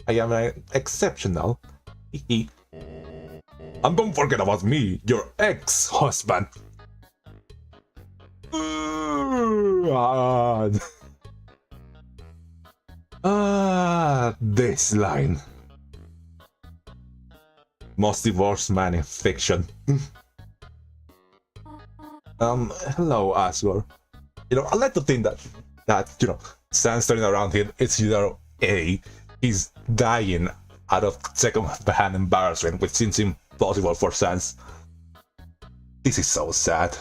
am exceptional. And don't forget about me, your ex-husband. This line. Most divorced man in fiction. Hello, Asgore. You know, I like to think that you know, Sans turning around here, it's either A, he's dying out of second-hand embarrassment, which seems impossible for Sans. This is so sad.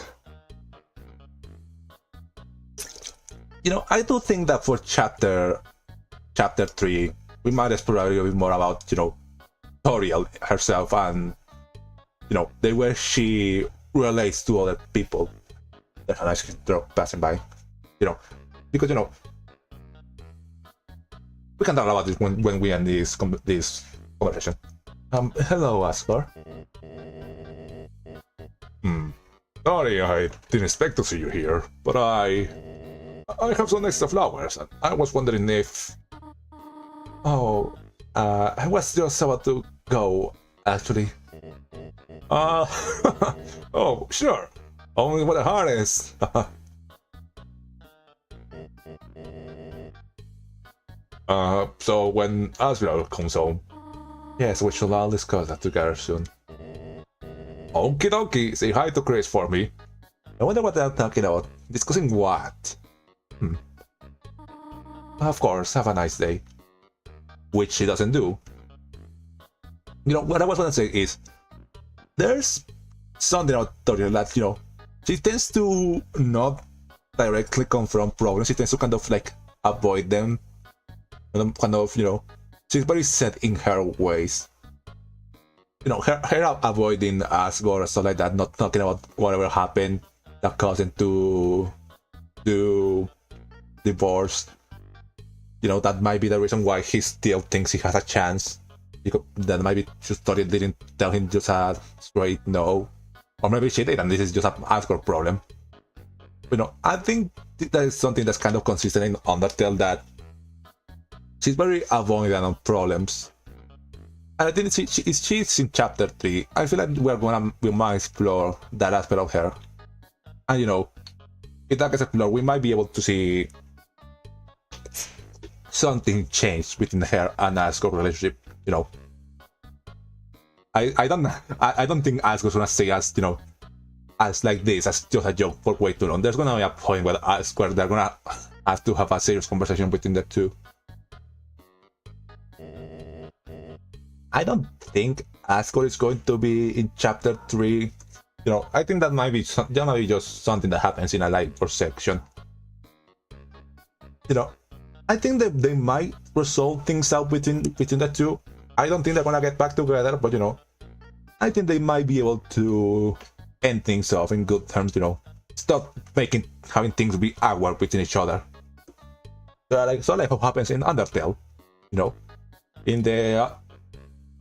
You know, I do think that for chapter 3, we might explore a little bit more about, you know, Toriel herself and, you know, the way she relates to other people. There's a nice drop passing by, you know, because, you know, we can talk about this when we end this conversation. Hello, Asgore. Sorry, I didn't expect to see you here, but I have some extra flowers, and I was wondering if... Oh, I was just about to go, actually. Oh, sure. Only with a harness. So when Asgore comes home... Yes, we should all discuss that together soon. Okie dokie, say hi to Chris for me. I wonder what they're talking about. Discussing what? Of course, have a nice day. Which she doesn't do. You know, what I was gonna say is, there's something about Toriel that, you know, she tends to not directly confront problems, she tends to kind of like avoid them. Kind of, you know, she's very set in her ways. You know, her avoiding Asgore and stuff like that, not talking about whatever happened that caused him to divorce. You know, that might be the reason why he still thinks he has a chance. That might be just Toriel didn't tell him just a straight no. Or maybe she did and this is just an Asgore problem. You know, I think that is something that's kind of consistent in Undertale, that she's very avoidant of problems. And I think she's in chapter 3. I feel like we might explore that aspect of her. And you know, if that gets explored, we might be able to see something change between her and Asgore relationship. You know, I don't think Asgore's gonna stay as, you know, as like this, as just a joke for way too long. There's gonna be a point where Asgore, they're gonna have to have a serious conversation between the two. I don't think Asgore is going to be in chapter 3. You know, I think that might be just something that happens in a later section. You know, I think that they might resolve things out between the two. I don't think they're gonna get back together, but you know, I think they might be able to end things off in good terms. You know, stop having things be awkward between each other. So like what happens in Undertale. You know, in the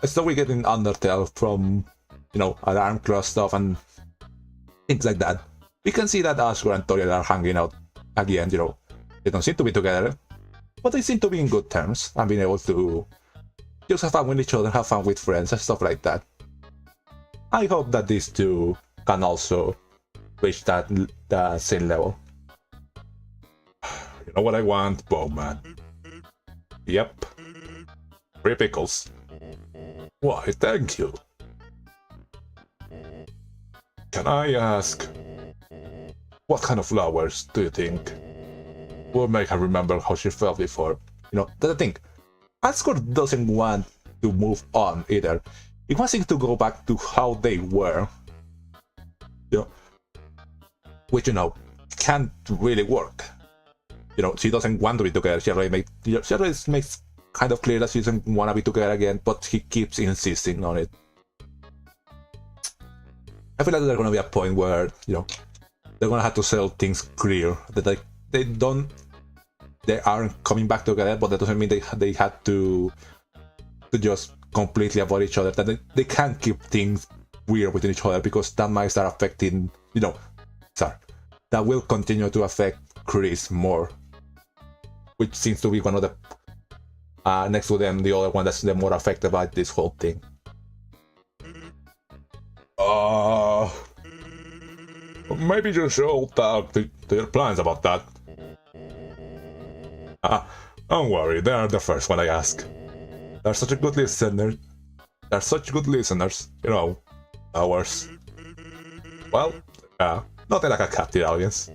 stuff we get in Undertale from, you know, alarm clock stuff and things like that. We can see that Asgore and Toriel are hanging out again. You know, they don't seem to be together, but they seem to be in good terms and being able to just have fun with each other, have fun with friends and stuff like that. I hope that these two can also reach that same level. You know what I want, Bowman? Yep. 3 pickles. Why, thank you. Can I ask, what kind of flowers do you think will make her remember how she felt before? You know, that's the thing. Asgore doesn't want to move on either. He wants to go back to how they were. You know, which, you know, can't really work. You know, she doesn't want to be together. She already makes kind of clear that she doesn't want to be together again, but he keeps insisting on it. I feel like there's going to be a point where, you know, they're going to have to settle things clear. That they aren't coming back together, but that doesn't mean they had to just completely avoid each other. That they can't keep things weird within each other, because that might start affecting, you know, that will continue to affect Chris more, which seems to be one of the next to them, the other one that's the more affected by this whole thing. Maybe you should talk to your plans about that. Don't worry, they are the first one I ask. They're such a good listener. They're such good listeners, you know, ours. Well, nothing like a captive audience.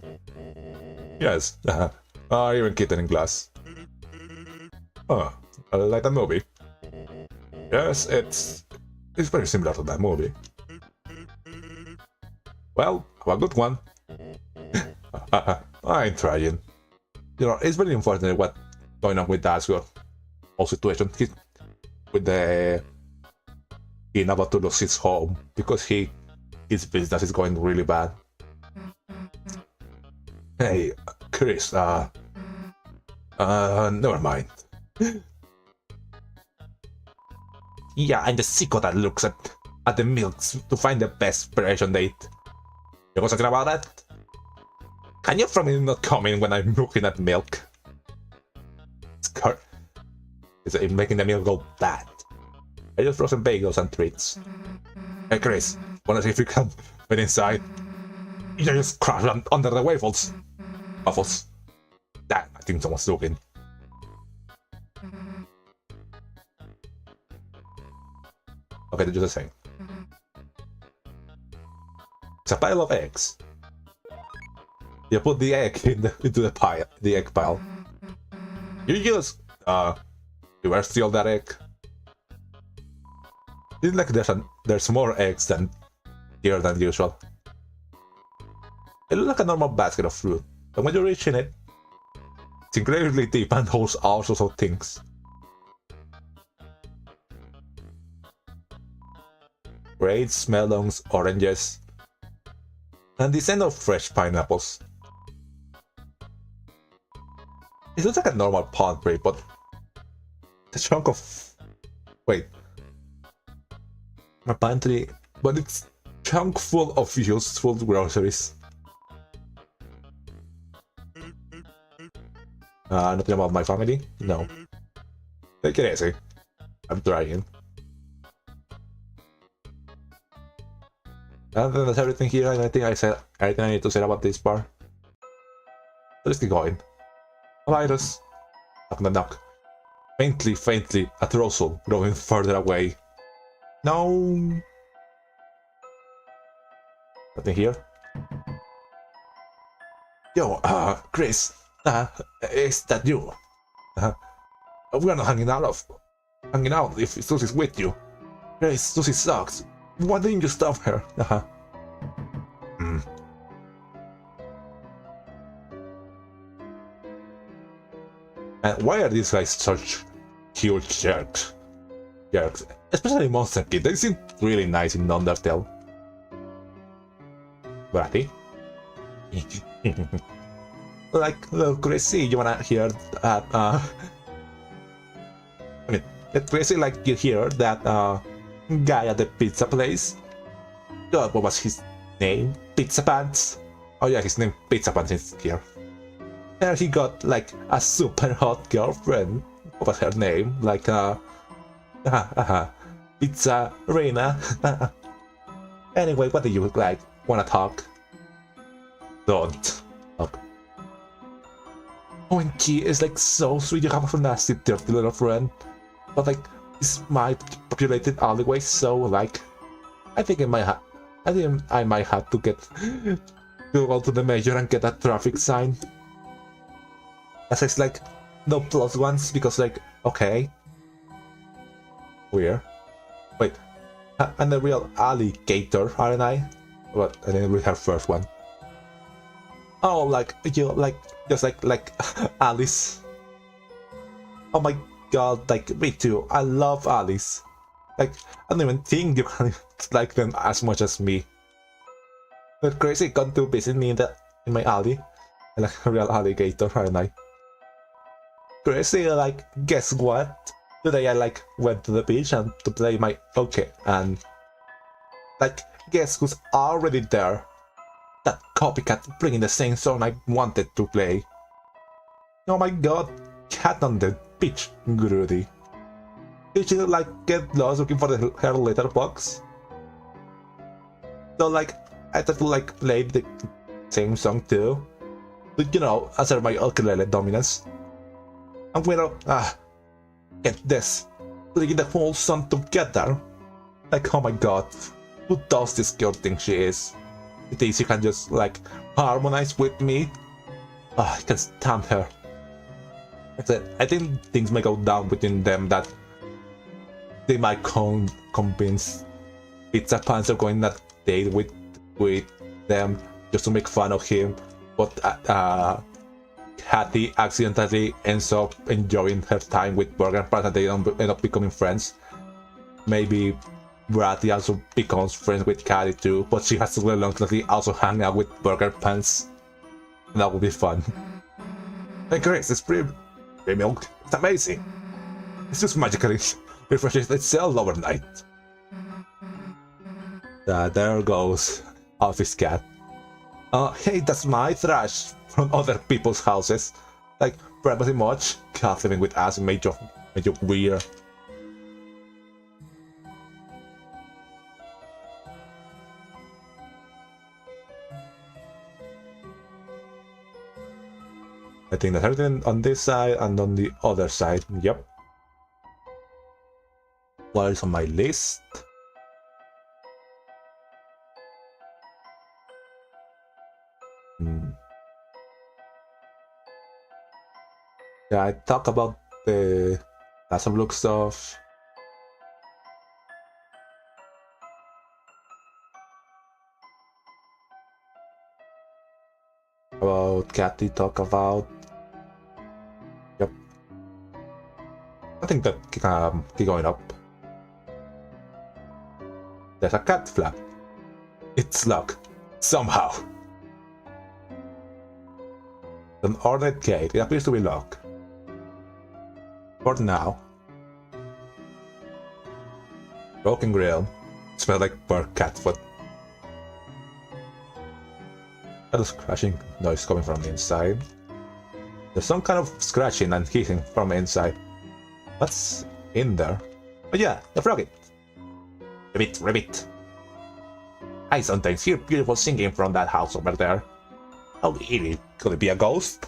Yes, even kitten in glass. Like a movie. Yes, it's very similar to that movie. Well, a good one. I'm trying. You know, it's very unfortunate what's going on with the Asgore whole situation. He about to lose his home because his business is going really bad. Hey, Chris, never mind. Yeah, I'm the sicko that looks at the milks to find the best preparation date. You know something about that? Can you from me not comment when I'm looking at milk? It's making the milk go bad. I just frozen bagels and treats. Hey Chris, wanna see if you can fit inside? You just crash under the waffles. Waffles. Damn, I think someone's looking. Okay, they're just the same. It's a pile of eggs. You put the egg into the pile, the egg pile. You just you were steal that egg. It's like there's more eggs than here than usual. It looks like a normal basket of fruit, but when you reach in it, it's incredibly deep and holds all sorts of things. Grapes, melons, oranges, and this end of fresh pineapples. It looks like a normal palm tree, but the chunk of a pantry, but it's chunk full of useful groceries. Nothing about my family? No. Take it easy. I'm trying. And then that's everything here, and I think I said everything I need to say about this part. So let's keep going. A virus. Knock on the knock. Faintly, a rustle growing further away. No. Nothing here. Yo, Chris. Is that you? We're not hanging out if Susie's with you. Chris, Susie sucks. Why didn't you stop her? And why are these guys such huge jerks? Especially Monster Kid, they seem really nice in Undertale. Berdly? Like, look, Chrissy, you wanna hear that, I mean, Chrissy, like, you hear that, guy at the pizza place? God, what was his name? Pizzapants? Oh yeah, his name Pizzapants is here. And he got, like, a super hot girlfriend. What was her name? Like, Pizza Reina. Anyway, what do you like? Wanna talk? Don't. Talk. Oh, and Key is like so sweet. You have a nasty, dirty little friend. But like, it's my populated alleyway, so like, I think I might have to go to the major and get a traffic sign. As it's like no plus ones because like, okay. Weird. Wait, I'm the real alligator, aren't I? But I didn't read her first one. Oh, like you, like just like Alice. Oh my god, like me too. I love Alice. Like I don't even think you can like them as much as me. But Crazy come to visit me in my alley. I'm like a real alligator, aren't I? Crazy, like guess what? Today I like went to the beach and to play my okay, and like guess who's already there? That copycat bringing the same song I wanted to play. Oh my god, cat on the beach, Grudy. Did you like get lost looking for her letterbox? So like I thought to like play the same song too. But you know, assert my ukulele dominance. I'm gonna get this, playing the whole song together. Like oh my god, who does this girl think she is? She thinks she can just like harmonize with me. I can stand her. I think things may go down between them that they might convince Pizzapants of going on a date with them just to make fun of him, but Catti accidentally ends up enjoying her time with Burger Pants and they end up becoming friends. Maybe Berdly also becomes friends with Catti too, but she has to reluctantly also hang out with Burger Pants. That would be fun. Hey Chris, it's pre-milk. It's amazing. It's just magically refreshes itself overnight. There goes Office Cat. Hey, that's my trash from other people's houses. Like, pretty much, cat living with us made you weird. I think that's everything on this side and on the other side. Yep. What is on my list? Yeah, I talked about the Napstablook stuff. About Catti, talk about. Yep. I think that keep going up. There's a cat flap. It's locked. Somehow. An ornate gate. It appears to be locked. For now. Broken grill. Smells like burnt cat foot. That is crashing noise coming from the inside. There's some kind of scratching and hissing from the inside. What's in there? Oh yeah, the froggy. Ribbit. I sometimes hear beautiful singing from that house over there. How eerie. Could it be a ghost?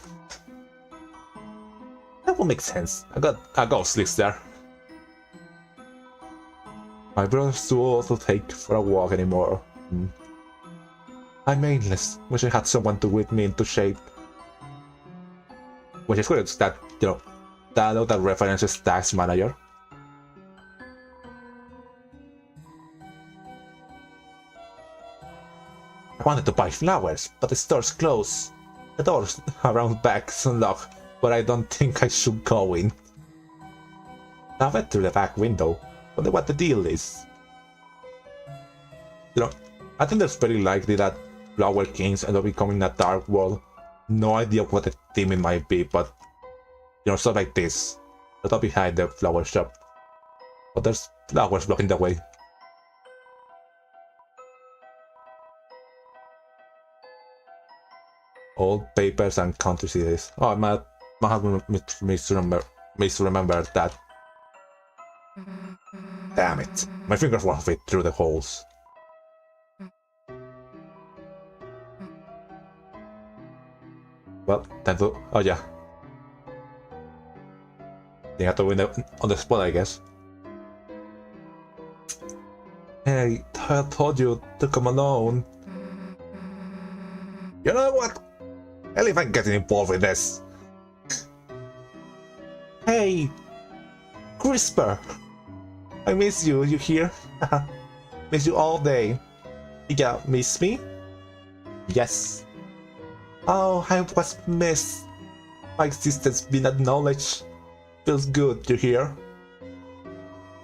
That would make sense. I got a ghost lives there. My brother's too old to take for a walk anymore. I'm aimless. Wish I had someone to whip me into shape. Which is good that, you know, that references Tax Manager. I wanted to buy flowers, but the store's closed. The doors around back is unlocked, but I don't think I should go in. I went through the back window. Wonder what the deal is. You know, I think it's very likely that Flower Kings end up becoming a dark world. No idea what the theme it might be, but you know, stuff like this. The top behind the flower shop. But there's flowers blocking the way. Old papers and country cities. Oh, my husband misremembered that. Damn it. My fingers won't fit through the holes. Well, time to... Oh yeah. They have to win on the spot, I guess. Hey, I told you to come alone. You know what? Hell if I'm getting involved with this. Hey, Crisper. I miss you. You here? Miss you all day. Yeah, miss me? Yes. Oh, I was missed. My existence being acknowledged. Feels good, you hear?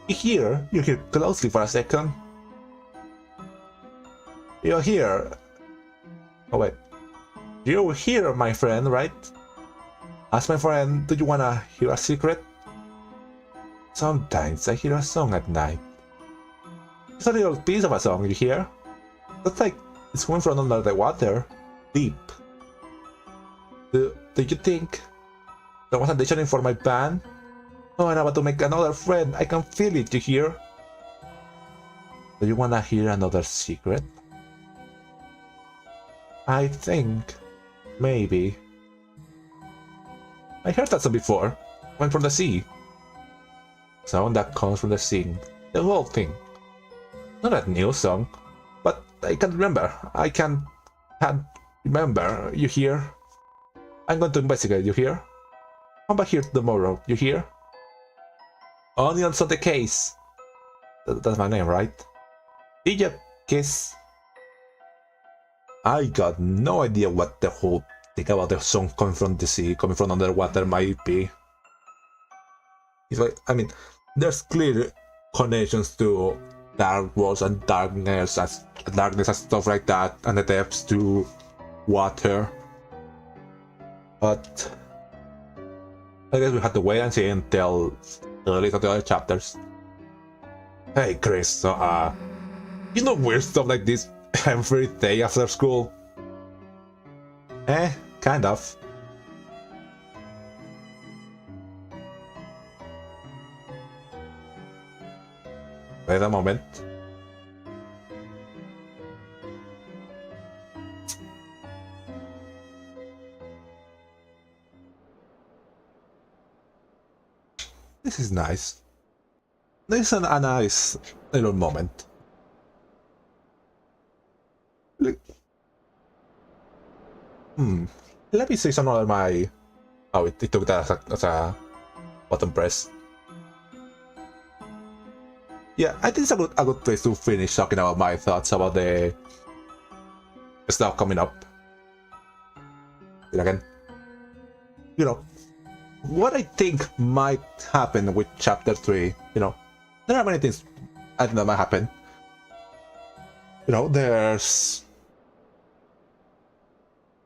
You hear? You hear closely for a second. You're here. Oh wait. You're here, my friend, right? Ask my friend, do you wanna hear a secret? Sometimes I hear a song at night. It's a little piece of a song, you hear? That's like it's coming from under the water. Deep. Do you think there was auditioning for my band? Oh, I'm about to make another friend. I can feel it, you hear? Do you wanna hear another secret? I think maybe. I heard that song before. Went from the sea. Sound that comes from the sea. The whole thing. Not a new song, but I can't remember. I can't remember. You hear? I'm going to investigate, you hear? Come back here tomorrow, you hear? Onions on the case. That's my name, right? Egypt Kiss. I got no idea what the whole thing about the song coming from the sea, coming from underwater might be. I mean, there's clear connections to dark worlds and darkness and stuff like that, and the depths to water. But I guess we have to wait and see until the release of the other chapters. Hey Chris, so you know weird stuff like this every day after school? Kind of. Wait a moment. This is nice. This is a nice little moment. Let me see some of my... Oh, it took that as a button press. Yeah, I think it's a good place to finish talking about my thoughts about the stuff coming up. And again, you know, what I think might happen with chapter 3, you know, there are many things I think that might happen. You know,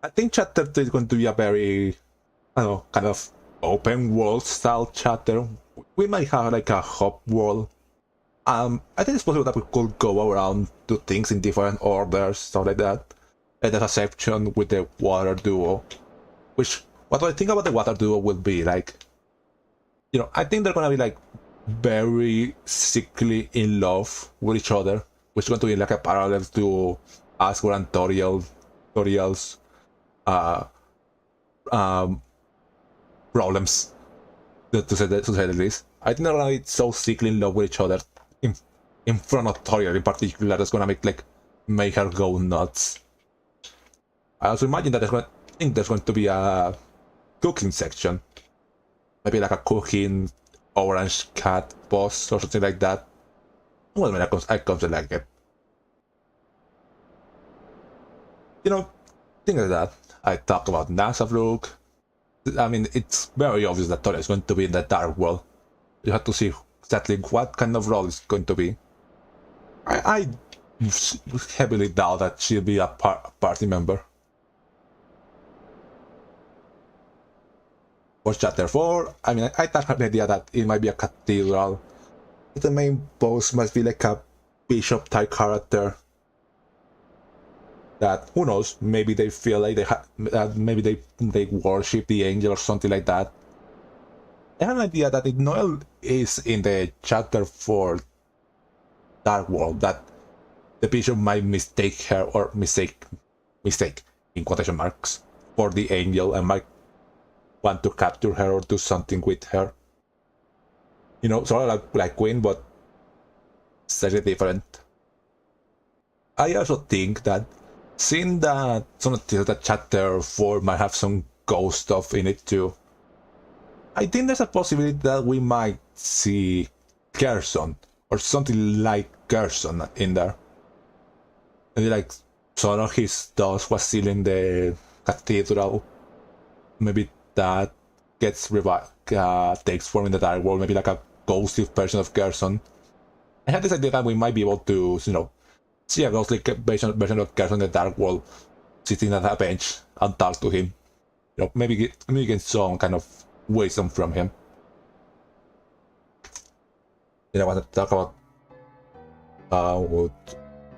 I think chapter 3 is going to be a very, I don't know, kind of open world style chapter. We might have like a hub world. I think it's possible that we could go around to things in different orders, stuff like that. And there's a section with the water duo, which, what I think about the water duo will be like, you know, I think they're gonna be like very sickly in love with each other, which is going to be like a parallel to Asgore and Toriel's problems, to say the least. I think they're gonna be so sickly in love with each other in front of Toriel in particular, that's gonna make her go nuts. I also imagine that there's going to be a cooking section, maybe like a cooking orange cat boss or something like that. Well, I mean, I come to like it. You know, things like that. I talk about Napstablook. I mean, it's very obvious that Toriel is going to be in the dark world. You have to see exactly what kind of role it's going to be. I heavily doubt that she'll be a party member. For chapter 4, I mean, I thought the idea that it might be a cathedral. The main boss must be like a bishop type character. That, who knows, maybe they feel like maybe they worship the angel or something like that. I have an idea that if Noel is in the chapter 4 Dark World, that the bishop might mistake her, or mistake in quotation marks, for the angel and might want to capture her or do something with her. You know, sort of like Queen, but slightly different. I also think that seeing that that chapter 4 might have some ghost stuff in it too, I think there's a possibility that we might see Gerson or something like Gerson in there. Maybe like some of his stuff was still in the cathedral. Maybe that gets revived, takes form in the dark world. Maybe like a ghostly version of Gerson. I had this idea that we might be able to, you know, see a ghostly version of Gerson in the dark world, sitting at a bench and talk to him. You know, maybe get some kind of wisdom from him. Then I want to talk about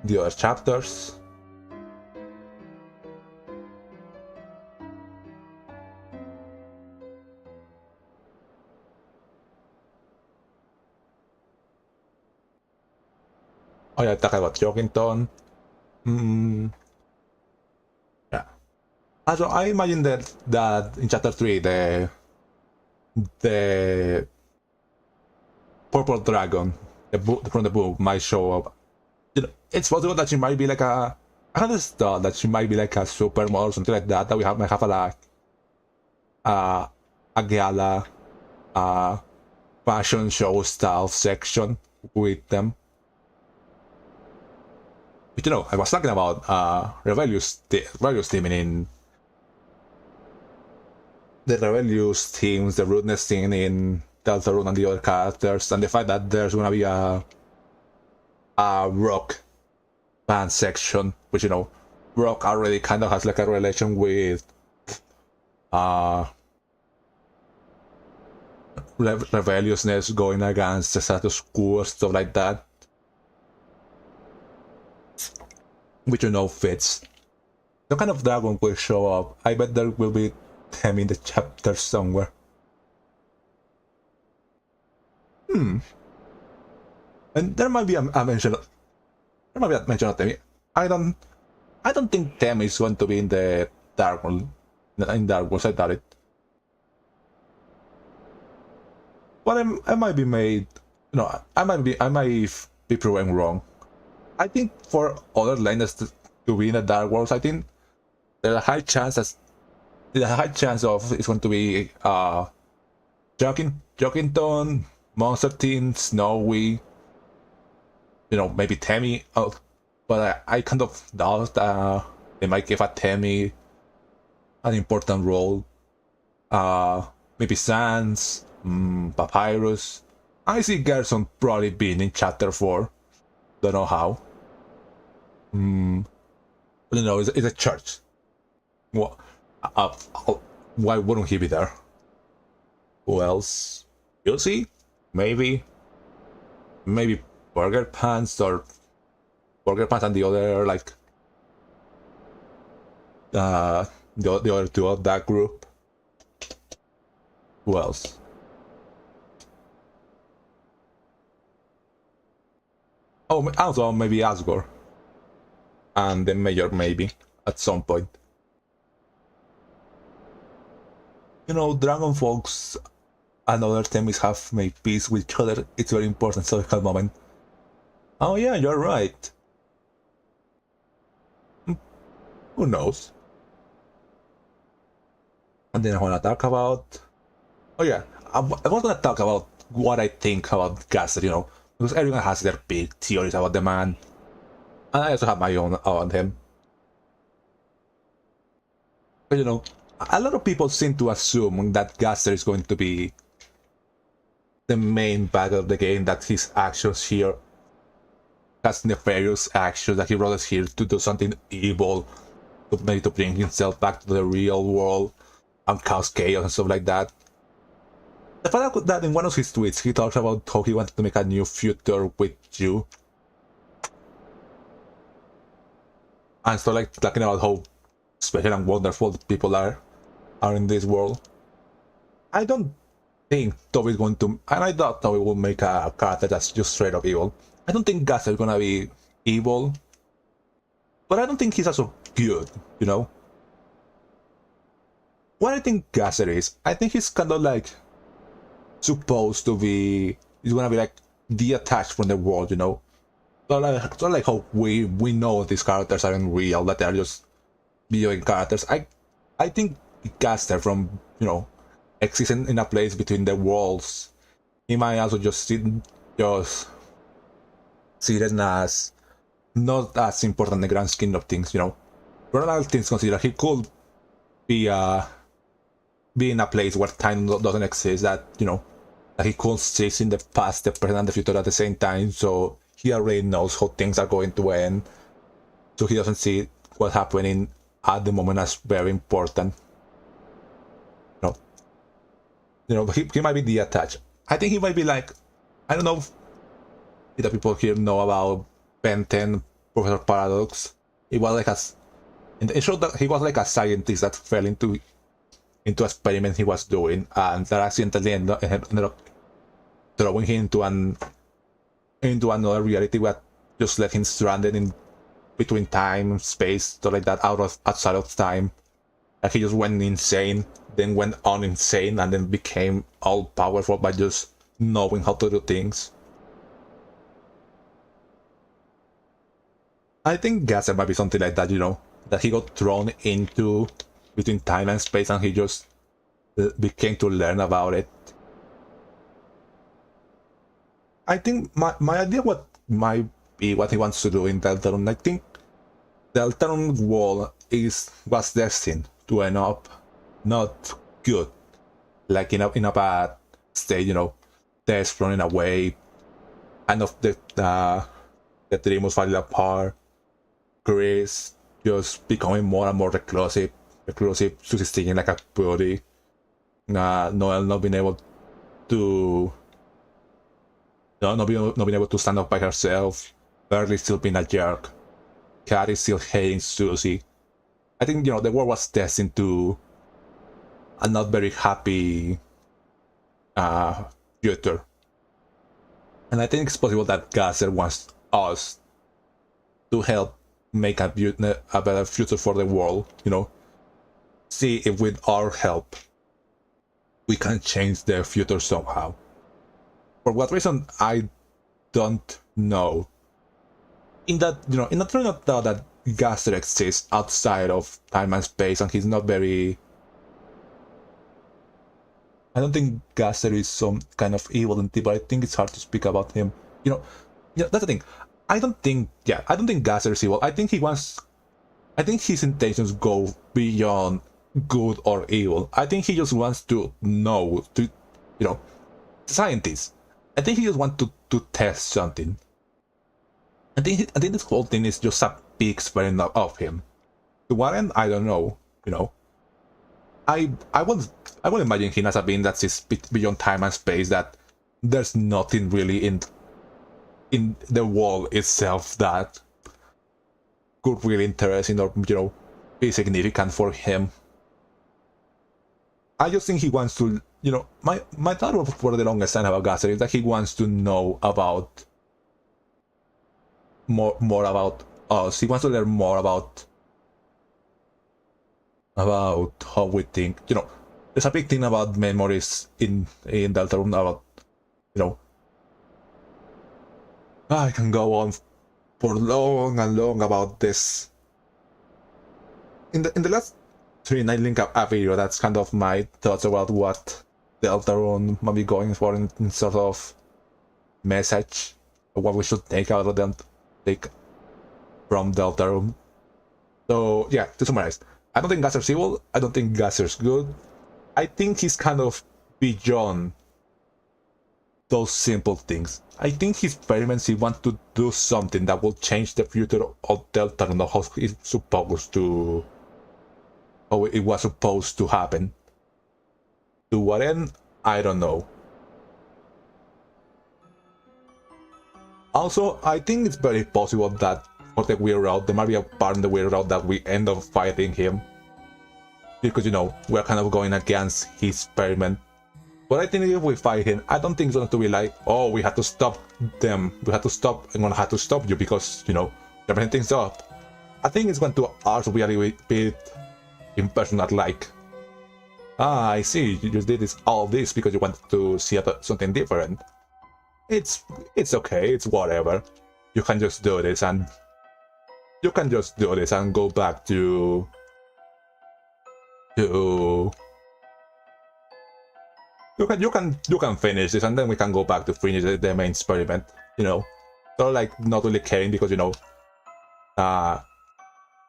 the other chapters. Oh yeah, talk about Jokington. Yeah. Also, I imagine that in chapter 3 the purple dragon from the book might show up. You know, it's possible that she might be like I understand that she might be like a supermodel or something like that. That we might have a gala, fashion show style section with them. But you know, I was talking about rebellious teaming in the rebellious teams, the rudeness thing in Deltarune and the other characters, and the fact that there's gonna be a rock band section, which, you know, rock already kind of has like a relation with rebelliousness, going against the status quo, stuff like that, which, you know, fits. Some kind of dragon will show up. I bet there will be them in the chapter somewhere. And there might be a mention. There might be a mention of Temi. I don't think Temi is going to be in the Dark World. In Dark World, I doubt it. But I might be made. You know, I might be proven wrong. I think for other lands to be in the Dark Worlds, I think there's a high chance of it's going to be Jockington, Monster Team, Snowy, you know, maybe Temi, but I kind of doubt they might give a Temi an important role. Maybe Sans, Papyrus. I see Gerson probably being in chapter 4. Don't know how. But you know, it's a church. What? Why wouldn't he be there? Who else? Susie? Maybe Burger Pants and the other, like the other two of that group. Who else? Oh, also maybe Asgore and the Mayor, maybe at some point. You know, Dragon Folks and other Themis have made peace with each other. It's very important historical moment. Oh yeah, you're right. Who knows? And then I want to talk about... Oh yeah, I was going to talk about what I think about Gaster, you know, because everyone has their big theories about the man. And I also have my own on him. But you know, a lot of people seem to assume that Gaster is going to be the main bad of the game, that his actions here has nefarious actions, that he brought us here to do something evil, maybe to bring himself back to the real world and cause chaos and stuff like that. The fact that in one of his tweets he talks about how he wanted to make a new future with you. And so like talking about how special and wonderful people are in this world. I don't think Toby is going to, and I thought Toby will make a character that's just straight up evil. I don't think Gaster is gonna be evil, but I don't think he's also good, you know? What I think Gaster is, I think he's kind of like supposed to be, he's gonna be like detached from the world, you know? So like how we know these characters aren't real, that they're just video game characters. I think Gaster, from, you know, existing in a place between the worlds, he might also just see it as not as important in the grand scheme of things, you know. For all things considered, he could be in a place where time doesn't exist, that, you know, that he could see in the past, the present, and the future at the same time, so he already knows how things are going to end, so he doesn't see what's happening at the moment as very important. You know, he might be detached. I think he might be like, I don't know if the people here know about Ben 10, Professor Paradox. He was like it showed that he was like a scientist that fell into experiment he was doing, and that accidentally ended up throwing him into another reality that just left him stranded in between time, space, stuff like that, outside of time. Like he just went insane, then went on insane, and then became all powerful by just knowing how to do things. I think Gaster might be something like that, you know, that he got thrown into between time and space, and he just became to learn about it. I think my idea what might be what he wants to do in Deltarune. I think Deltarune wall was destined to end up not good, like in a bad state, you know, Tess running away, kind of the dream was falling apart, Chris just becoming more and more reclusive, Susie sticking like a body, Noelle not being able to, not being able to stand up by herself, Berdly still being a jerk, Catti still hating Susie. I think, you know, the world was destined to a not very happy future. And I think it's possible that Gaster wants us to help make a better future for the world, you know. See if with our help we can change the future somehow. For what reason, I don't know. In that, you know, in the train of thought that Gaster exists outside of time and space, and he's not very... I don't think Gaster is some kind of evil entity, but I think it's hard to speak about him. You know, that's the thing. I don't think Gaster is evil. I think his intentions go beyond good or evil. I think he just wants to know, you know, scientists. I think he just wants to test something. I think this whole thing is just a big experiment of him. To what end, I don't know, you know. I would imagine him as a being that is beyond time and space, that there's nothing really in the world itself that could really interesting or, you know, be significant for him. I just think he wants to, you know, my thought for the longest time about Gaster is that he wants to know about more about us. He wants to learn more about how we think. You know, there's a big thing about memories in Deltarune about, you know, I can go on for long and long about this. In the last stream, I link up a video that's kind of my thoughts about what Deltarune might be going for in sort of message, or what we should take out of them, take from Deltarune. So yeah, to summarize, I don't think Gaster's evil, I don't think Gaster's good. I think he's kind of beyond those simple things. I think his experiments, he wants to do something that will change the future of Deltarune, or how it's supposed to, how it was supposed to happen. To what end, I don't know. Also, I think it's very possible that for the weird route, there might be a part in the weird route that we end up fighting him. Because, you know, we're kind of going against his experiment. But I think if we fight him, I don't think it's going to be like, oh, we have to stop them. We have to stop, I'm going to have to stop you because, you know, everything things up. I think it's going to also be a little bit impersonal, like, I see, you just did all this because you wanted to see something different. It's okay, it's whatever. You can just do this and go back to you can finish this, and then we can go back to finish the main experiment, you know. So like not really caring because, you know,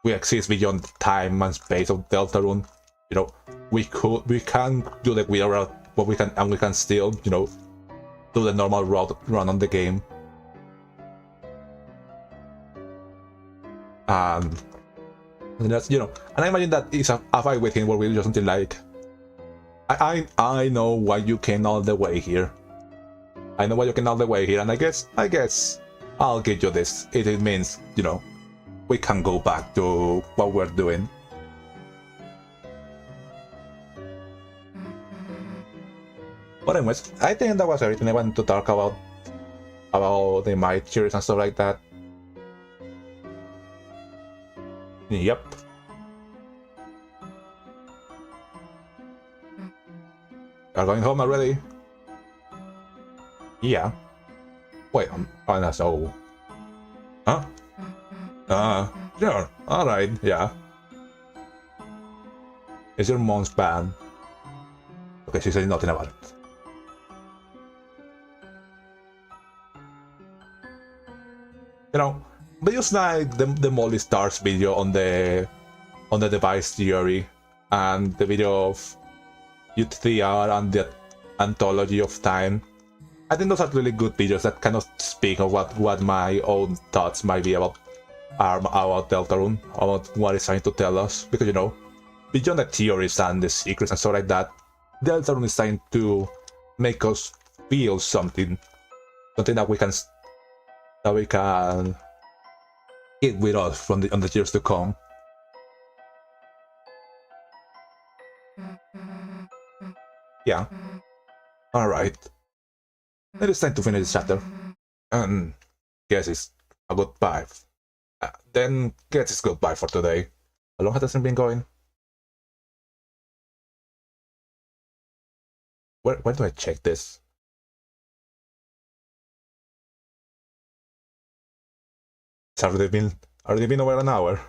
we exist beyond time and space of Deltarune. You know, we can do the weird route, but we can still, you know, do the normal route run on the game. And that's, you know, and I imagine that it's a fight with him where we do something like, I know why you came all the way here. I know why you came all the way here, and I guess I'll give you this. It means, you know, we can go back to what we're doing. But anyways, I think that was everything I wanted to talk about the my theories and stuff like that. Yep. Are going home already? Yeah. Wait, oh, that's all. Huh? Sure. Alright, yeah. Is your mom's bad? Okay, she said nothing about it. You know, videos like the Molly Stars video on the device theory and the video of UTR and the Anthology of Time. I think those are really good videos that kind of speak of what my own thoughts might be about Deltarune, about what it's trying to tell us. Because, you know, beyond the theories and the secrets and stuff like that, Deltarune is trying to make us feel something that we can get with us on the years to come. Yeah. Alright. It is time to finish this chapter. And guess it's a goodbye. Then guess it's goodbye for today. How long has this been going? Where do I check this? It's already been over an hour.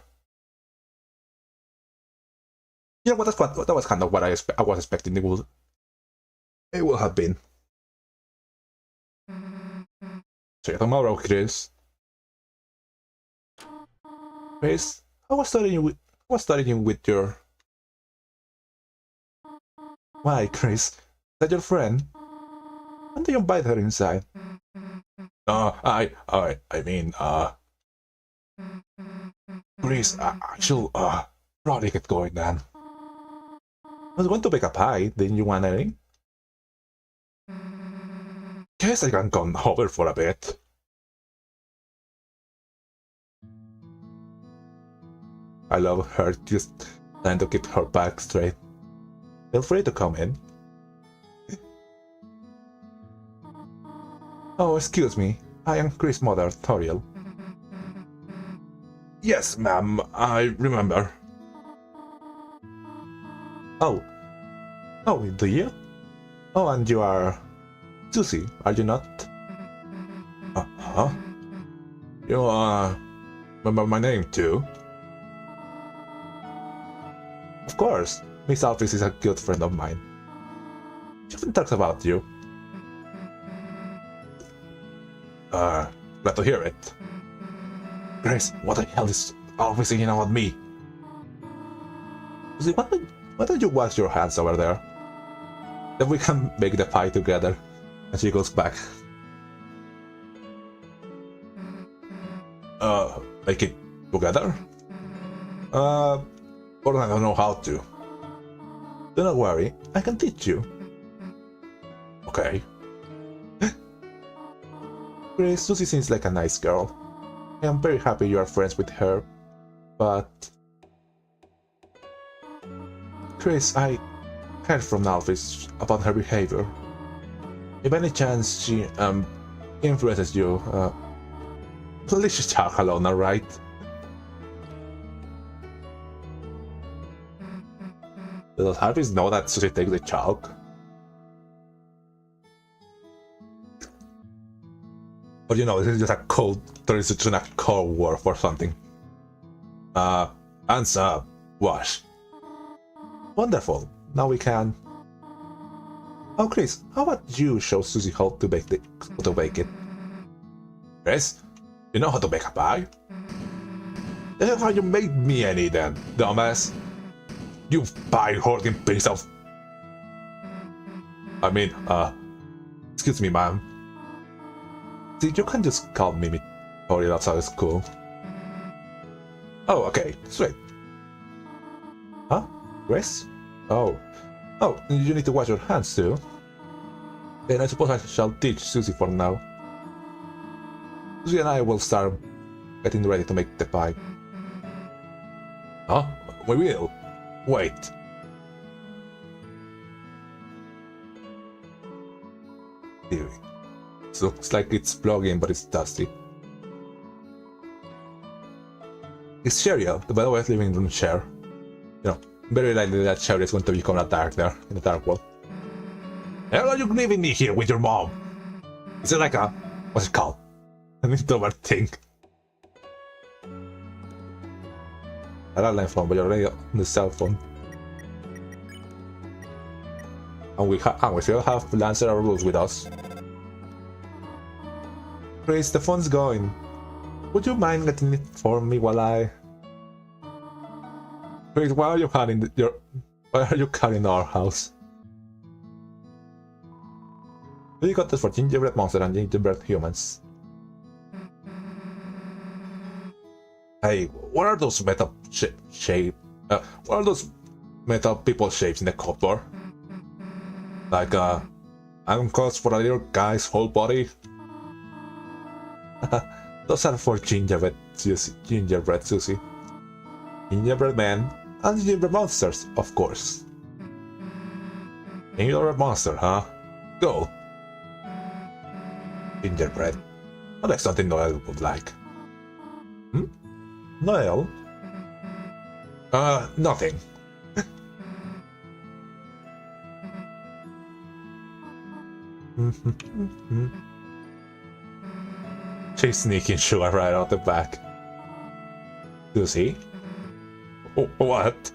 Yeah, well, that was kind of what I was expecting it will have been. See you tomorrow, Chris. Chris, I was studying with your... Why, Chris? Is that your friend? Why don't you invite her inside? I mean, Chris, she'll, probably get going then. I was going to bake a pie, didn't you want any? Guess I can come over for a bit. I love her just trying to keep her back straight. Feel free to come in. Oh, excuse me. I am Chris' mother, Toriel. Yes, ma'am, I remember. Oh, do you? Oh, and you are... Susie, are you not? You, remember my name too? Of course, Miss Alphys is a good friend of mine. She often talks about you. Glad to hear it. Grace, what the hell is Alphys thinking about me? Susie, why don't you wash your hands over there? Then we can make the pie together. And she goes back. Make it together? Or I don't know how to. Do not worry, I can teach you. Okay. Grace, Susie seems like a nice girl. I am very happy you are friends with her, but... Chris, I heard from Alphys about her behavior. If any chance she, influences you, please just talk alone, alright? Does Alphys know that Susie takes the chalk? Or you know, this is just a code, there is just a code word for something. Hands up, wash. Wonderful, now we can... Oh, Chris, how about you show Susie how to bake it? Chris, you know how to bake a pie? That's how you made me any then, dumbass. You pie-hoarding piece of... I mean, excuse me, ma'am. See, you can just call me Toriel outside of school. Oh, okay, sweet. Huh? Chris? Oh, you need to wash your hands too. Then I suppose I shall teach Susie for now. Susie and I will start getting ready to make the pie. Huh? We will. Wait. It looks like it's plugging, but it's dusty. It's Toriel, the by the way, living room chair. You know, very likely that Toriel is going to become a dark there, in the dark world. How are you leaving me here with your mom? Is it like a... what's it called? An introvert thing. A landline phone, but you're already on the cell phone. And we still have Lancer or Rules with us. Chris, the phone's going. Would you mind getting it for me while I... Wait, why are you carrying why are you carrying our house? We got this for gingerbread monster and gingerbread humans. Hey, what are those metal what are those metal people shapes in the cupboard? Like anchors for a little guy's whole body? Those are for gingerbread Susie. Gingerbread man and gingerbread monsters, of course. Gingerbread monster, huh? Go! Gingerbread. Oh, that's something Noel would like. Hmm? Noel? Nothing. She's sneaking sugar right out the back. Susie? Oh, what?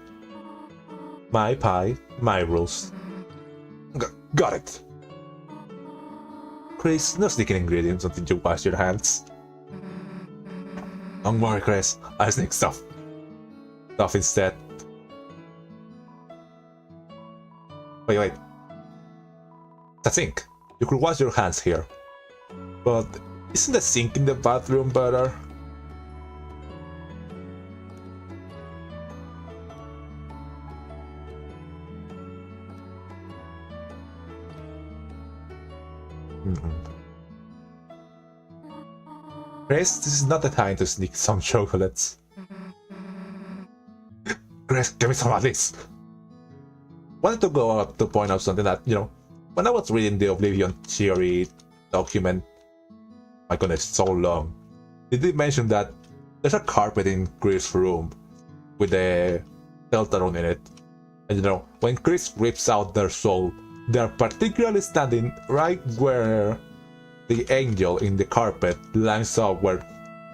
My pie, my rules. Got it. Chris, no sneaking ingredients until you wash your hands. Don't worry, Chris. I sneak stuff instead. Wait. The sink. You could wash your hands here. But isn't the sink in the bathroom better? Grace, this is not the time to sneak some chocolates. Grace, give me some of this. Wanted to go up to point out something that, when I was reading the Oblivion Theory document, my goodness, it's so long. They did mention that there's a carpet in Chris' room with the Deltarune in it. And when Chris rips out their soul, they're particularly standing right where the angel in the carpet lines up where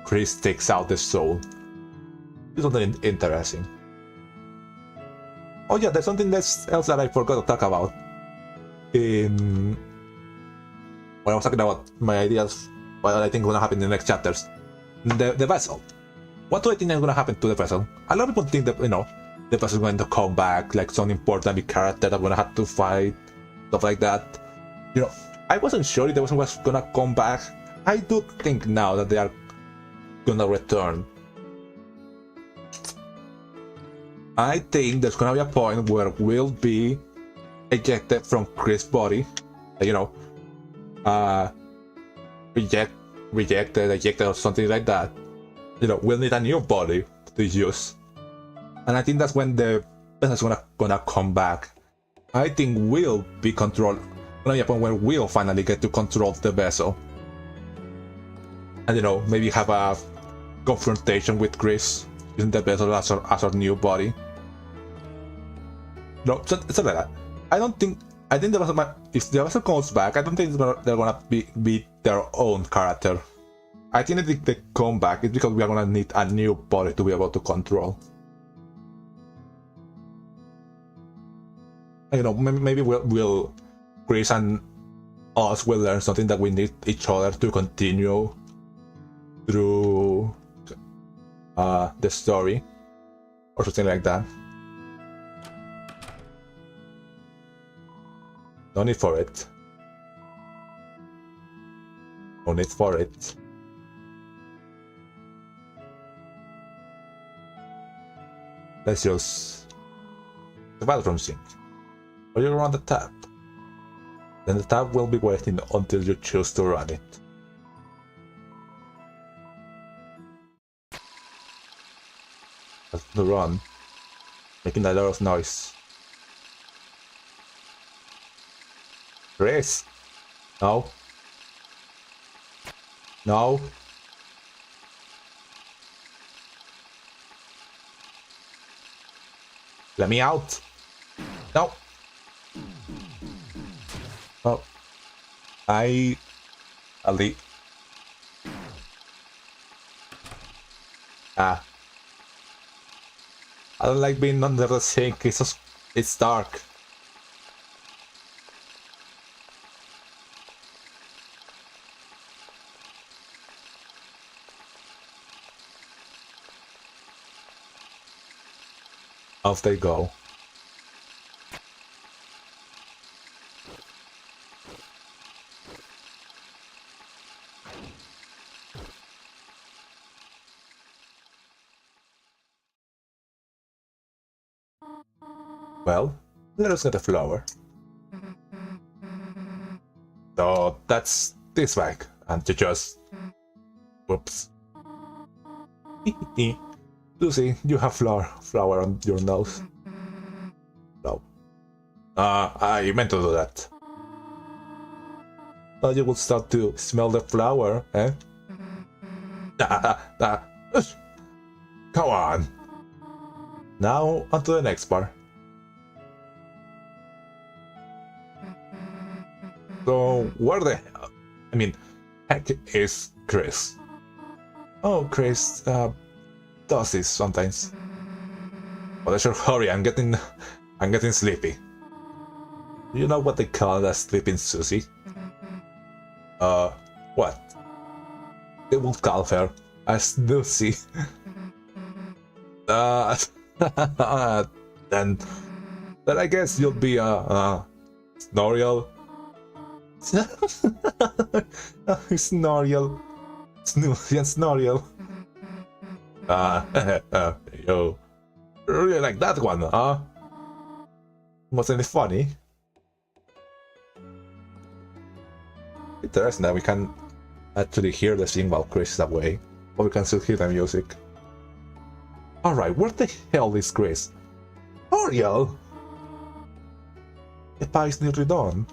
Chris takes out the soul. It's something interesting. Oh yeah, there's something else that I forgot to talk about. When I was talking about my ideas, what I think is gonna happen in the next chapters. The vessel. What do I think is gonna happen to the vessel? A lot of people think that, the vessel is going to come back, like some important big character that we're gonna have to fight, stuff like that. I wasn't sure if the vessel was gonna come back. I do think now that they are gonna return. I think there's gonna be a point where we'll be ejected from Chris' body, ejected or something like that. We'll need a new body to use, and I think that's when the business is gonna come back. I think we'll be controlled. Gonna be a point where we'll finally get to control the vessel, and maybe have a confrontation with Chris using the vessel as our new body. No, something like that. I think the vessel if the vessel comes back, I don't think they're gonna be their own character. I think if they come back, it's because we are gonna need a new body to be able to control. Maybe we'll Chris and us will learn something that we need each other to continue through the story, or something like that. No need for it. No need for it. Let's use the bathroom sink. Or you run the tap. Then the tap will be waiting until you choose to run it. That's the run, making a lot of noise. Chris! No. No. Let me out. No. Oh. Ali. I don't like being under the sink. It's dark. Off they go. Well, let us get a flower. So that's this bag, and you just... Whoops. Susie, you have flower on your nose. No. I meant to do that. Now you will start to smell the flower, eh? Come on. Now on to the next part. So where the hell? I mean, heck is Chris? Oh, Chris does this sometimes. But I should hurry. I'm getting sleepy. Do you know what they call a sleeping Susie? What? They will call her a Susie. Then I guess you'll be a Toriel. Toriel. Toriel. You really like that one, huh? Wasn't it funny? Interesting that we can actually hear the scene while Chris is away, but we can still hear the music. Alright, where the hell is Chris? Toriel! The pie is nearly done.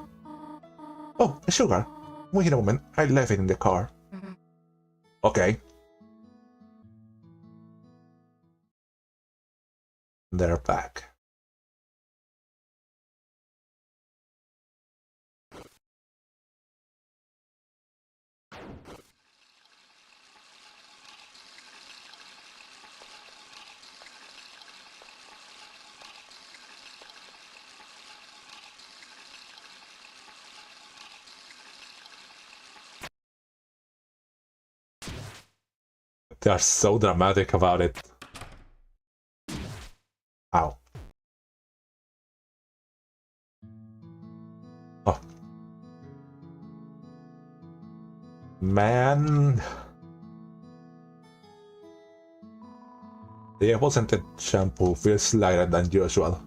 Oh, the sugar. Wait a moment, I left it in the car. Okay. They're back. They are so dramatic about it. Ow. Oh. Man. The apple-scented shampoo feels lighter than usual.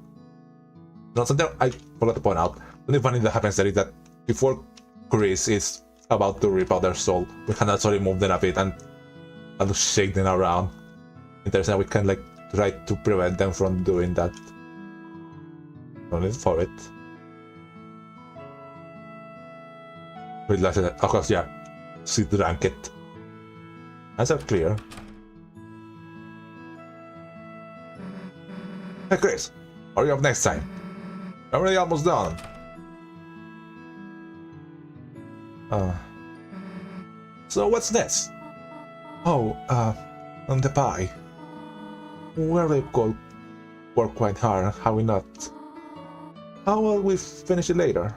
Not something I forgot to point out. The only funny that happens there is that before Chris is about to rip out their soul, we can actually move them a bit and shake them around. Interesting, we can like try to prevent them from doing that. Only for it. Wait, let's of course, yeah. She drank it. That's not clear. Hey Chris, hurry up next time. We're already almost done. So what's next? Oh, on the pie. We're really could work quite hard, have we not? How will we finish it later?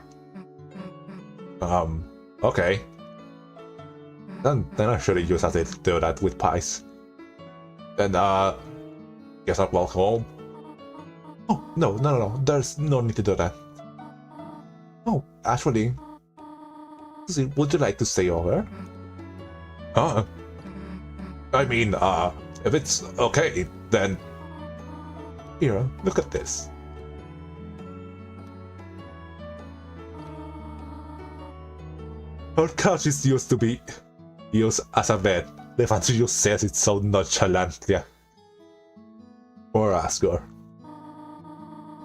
Okay. Then I should use as to do that with pies. Then, guess I'll walk home. Oh, no, there's no need to do that. Oh, actually, Susie, would you like to stay over? I mean, if it's okay, then... Here, look at this. Our couch is used to be used as a bed. The fancy just says it so nonchalantly. Poor Asgore.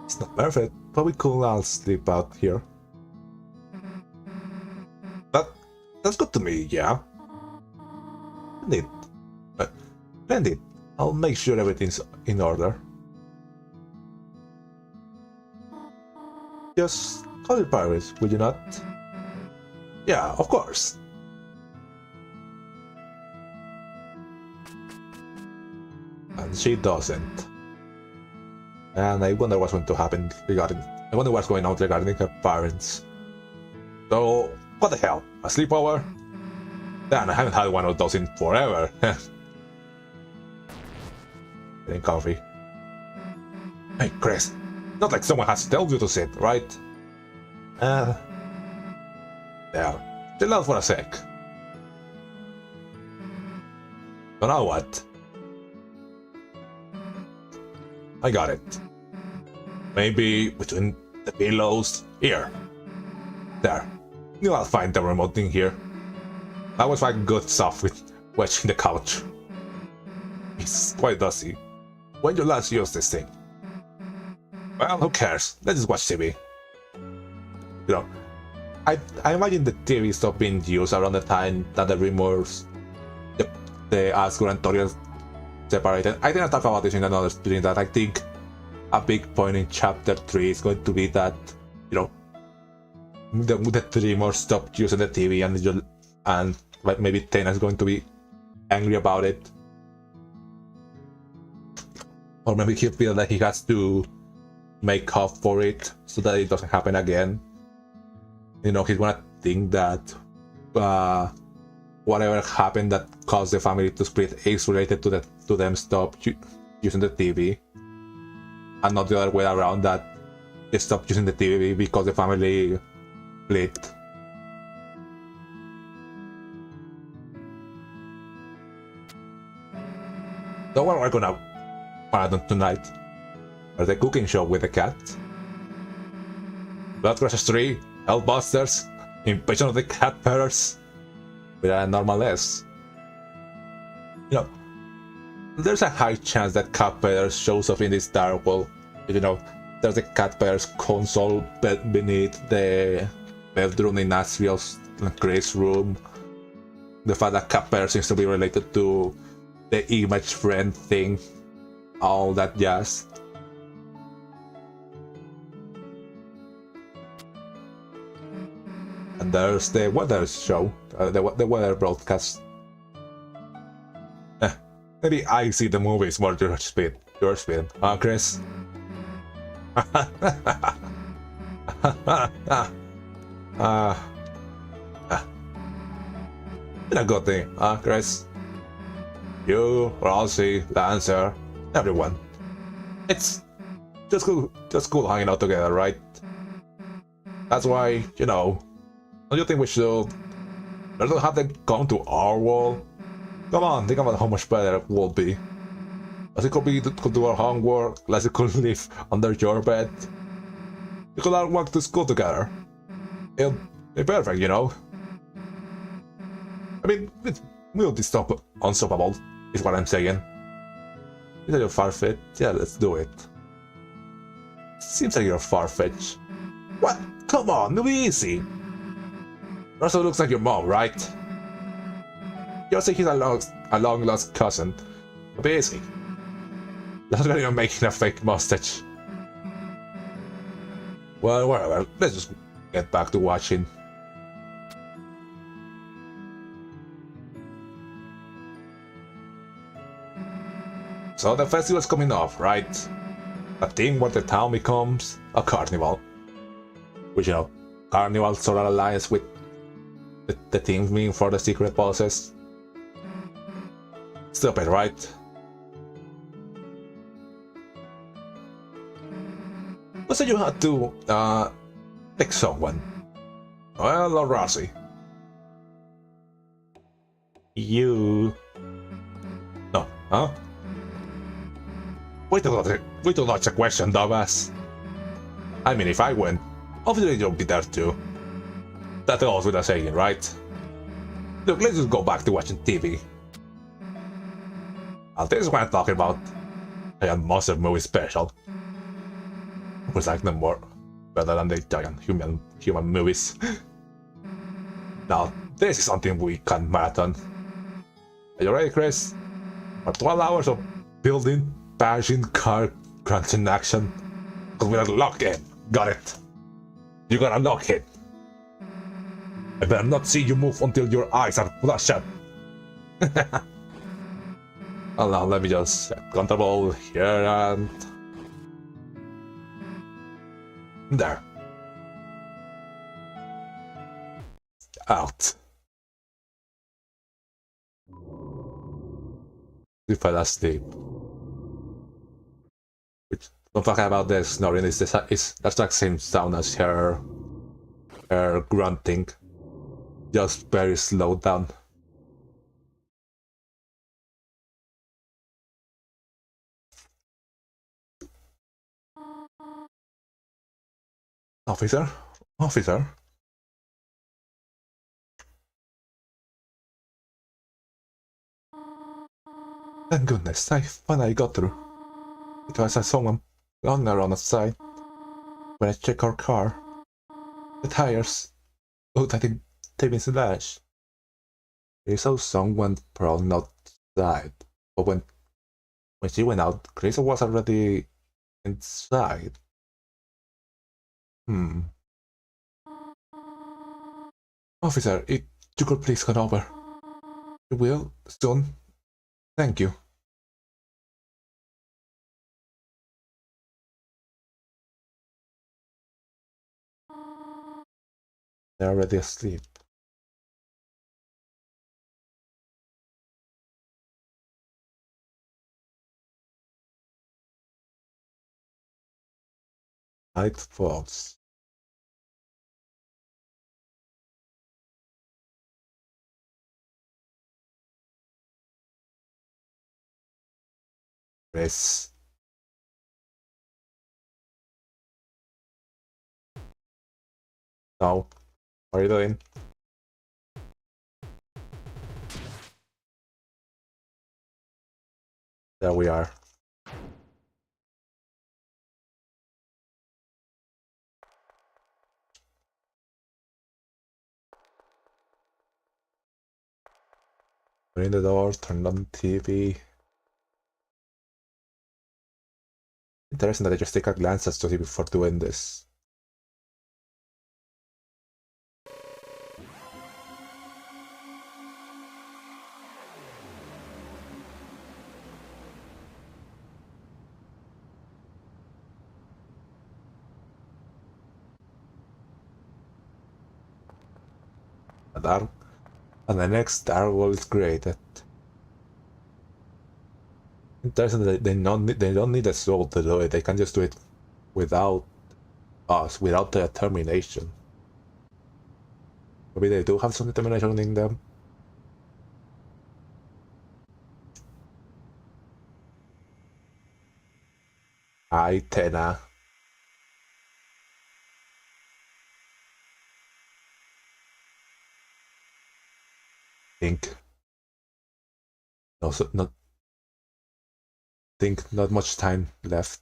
It's not perfect, but we could all sleep out here. That's good to me, yeah. Indeed. Splendid. I'll make sure everything's in order. Just call it Paris, will you not? Yeah, of course. And she doesn't. And I wonder what's going to happen regarding... I wonder what's going on regarding her parents. So, what the hell? A sleepover? Damn, I haven't had one of those in forever. Getting coffee. Hey, Chris. Not like someone has told you to sit, right? There. Chill out for a sec. So now what? I got it. Maybe between the pillows. Here. There. I'll find the remote in here. That was like good stuff with wedging the couch. It's quite dusty. When you last used this thing? Well, who cares? Let's just watch TV. You know, I imagine the TV stopped being used around the time that the rumors, the Asgore and Toriel separated. I didn't talk about this in another stream, that I think a big point in chapter 3 is going to be that, you know, the dreamers stopped using the TV and like maybe Tena is going to be angry about it. Or maybe he feels like he has to make up for it so that it doesn't happen again. You know, he's gonna think that whatever happened that caused the family to split is related to them stop using the TV, and not the other way around, that they stopped using the TV because the family split. So what we're gonna marathon tonight? Or the cooking show with the cat? Blood Crushers 3, Hellbusters, Invasion of the Cat Bearers, with a normal S. You know, there's a high chance that Cat Bearers shows up in this dark world. You know, there's a Cat Bearers console beneath the bedroom in Asriel's Grace room. The fact that Cat Bear seems to be related to the image friend thing, all that jazz. And there's the weather show, the weather broadcast. Maybe I see the movies more your speed, huh, Chris? It's a good thing, huh, Chris? You, Rosie, Lancer, everyone. It's just cool hanging out together, right? That's why, you know, don't you think we should let them have them come to our world? Come on, think about how much better it will be. Less it could do our homework, less it could live under your bed. We could all walk to school together. It'll be perfect, you know? I mean, we'll be unstoppable, is what I'm saying. Is that your far-fetched? Yeah, let's do it. Seems like you're far-fetched. What? Come on, it'll be easy. Also looks like your mom, right? You say he's a long-lost cousin. It'll be easy. That's not even making a fake mustache. Well, whatever. Let's just get back to watching. So the festival's coming up, right? A thing where the town becomes a carnival. Which, you know, carnival sort of aligns with the theme being for the secret bosses. Stupid, right? But so you had to, pick someone. Well, or Rosie. You... No, huh? Wait till that's a question, dumbass. I mean, if I win, obviously you'll be there too. That goes without saying, right? Look, let's just go back to watching TV. This is what I'm talking about. A monster movie special. Was like them more better than the giant human movies. Now, this is something we can marathon. Are you ready, Chris? For 12 hours of building, bashing, car crunching action. Cause we're locked in. Got it. You gotta lock it. I better not see you move until your eyes are bloodshot. Well, now let me just get comfortable here and... there. Out. We fell asleep. Don't forget about the snoring. That's the same sound as her grunting, just very slowed down. Officer? Officer? Thank goodness, I finally got through. It was someone lying around outside. When I checked our car, the tires looked like they've been slashed. They saw someone prone outside, but when she went out, Chris was already inside. Officer, if you could please come over. You will? Soon? Thank you. They're already asleep. Night falls. Chris. No. What are you doing? There we are. Open the door, turn on TV. Interesting that I just take a glance at Susie before doing this. And the next Aaaaall is created. Interesting that they don't need a soul to do it. They can just do it without us, without the determination. Maybe they do have some determination in them. Hi, Tena. Not much time left.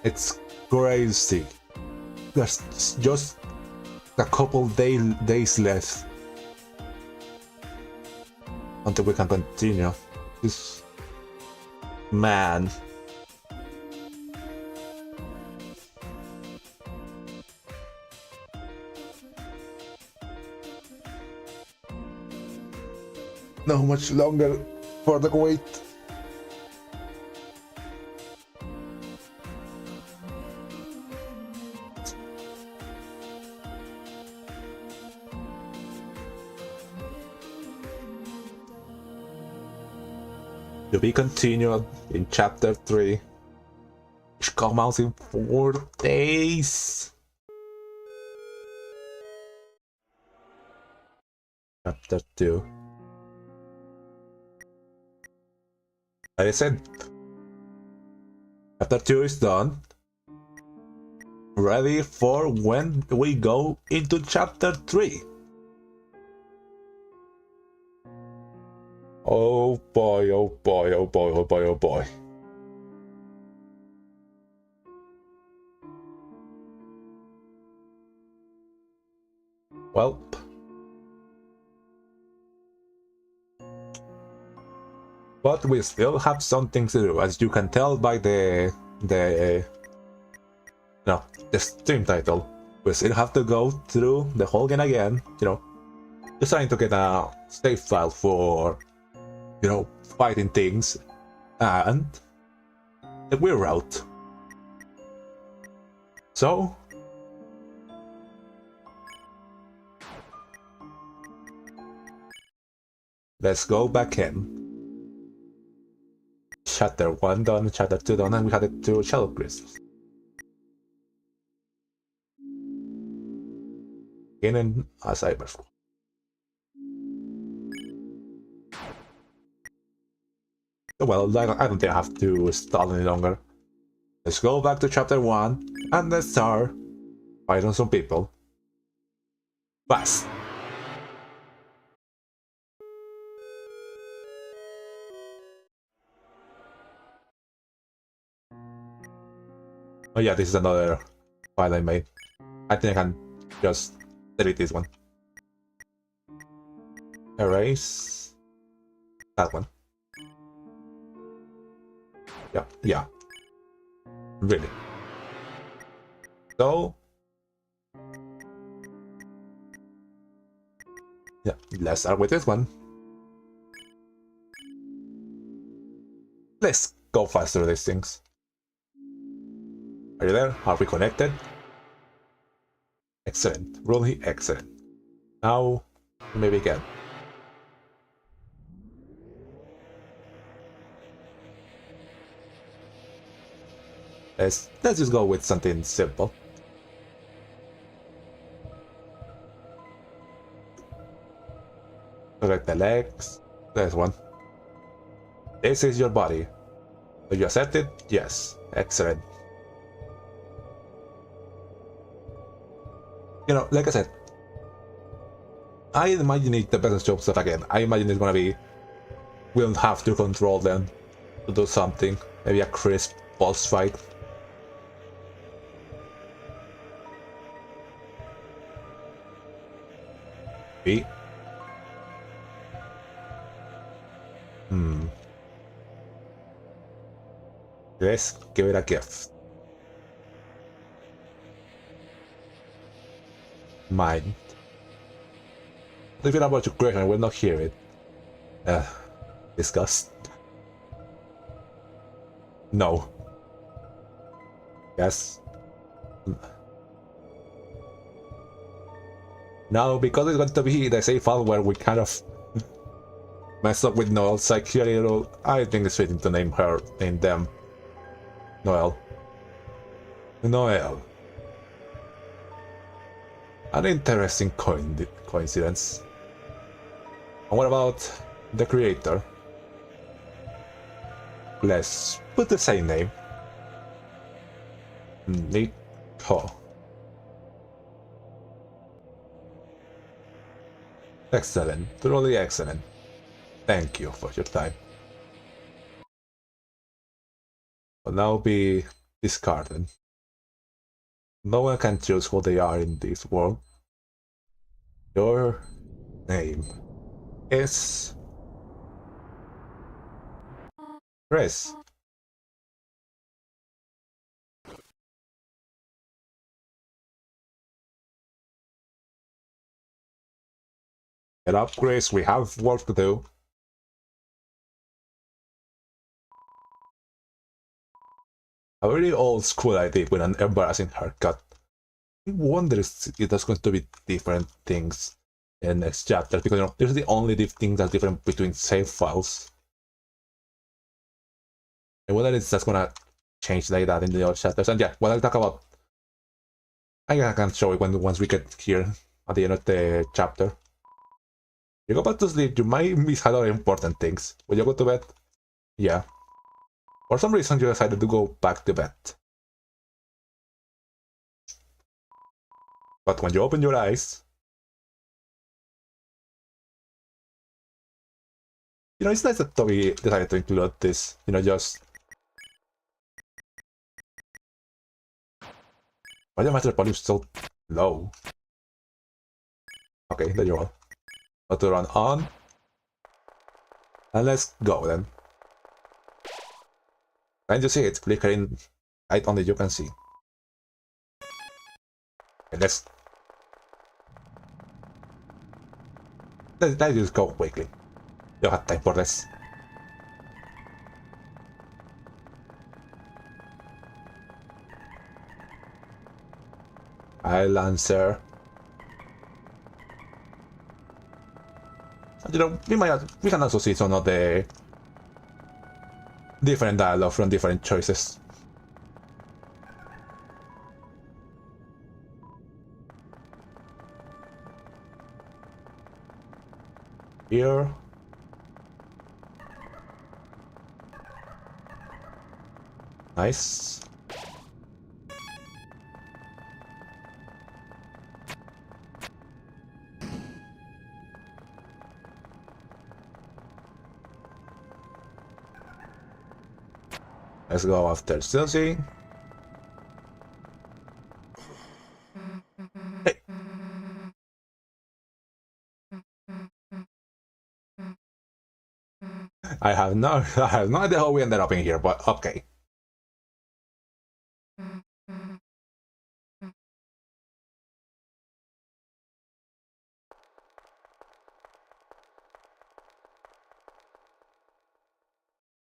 It's crazy. There's just a couple days left until we can continue. This man. Not much longer for the wait. To be continued in chapter 3, which comes out in 4 days. Chapter 2. Like I said, chapter 2 is done. Ready for when we go into chapter 3. Oh boy, oh boy, oh boy, oh boy, oh boy. Well. But we still have something to do, as you can tell by the stream title. We still have to go through the whole game again, just trying to get a save file for, fighting things, and the we're out. So, let's go back in. Chapter 1 done, chapter 2 done, and we had it to shadow crystals. In a cyber. Well, I don't think I have to stall any longer. Let's go back to chapter 1 and let's start fighting some people. Fast! Oh yeah, this is another file I made. I think I can just delete this one. Erase that one. Yeah. Really. So, yeah, let's start with this one. Let's go faster with these things. Are you there? Are we connected? Excellent. Really excellent. Now, maybe again. Let's just go with something simple. Select the legs. There's one. This is your body. Do you accept it? Yes. Excellent. You know, like I said, I imagine it the best job stuff again. I imagine it's gonna be we don't have to control them to do something. Maybe a crisp boss fight. B. Let's give it a gift. Mind. If you're about to question, I will not hear it. Disgust. No. Yes. No, because it's going to be the same file where we kind of mess up with Noel's psyche. I think it's fitting to name them Noel. Noel. An interesting coincidence. And what about the creator? Let's put the same name. Nico. Excellent, truly excellent. Thank you for your time. Will now be discarded. No one can choose who they are in this world. Your name is Chris. Get up, Chris, we have work to do. A very old school idea with an embarrassing haircut. I wonder if there's going to be different things in next chapter, because you know, this is the only thing that's different between save files. And whether it's just gonna change like that in the other chapters. And yeah, what I'll talk about, I can show it once we get here at the end of the chapter. You go back to sleep, you might miss other important things. Will you go to bed? Yeah. For some reason you decided to go back to bed. But when you open your eyes, you know, it's nice that Toby decided to include this, you know, just... Why the master volume so low? Okay, there you are. Auto run on. And let's go then. Can you see it flickering light only you can see? Okay, let's just go quickly. You don't have time for this. I'll answer. You know, we can also see some of the different dialogue from different choices. Here. Nice. Let's go after Susie. Hey. I have no idea how we ended up in here, but okay.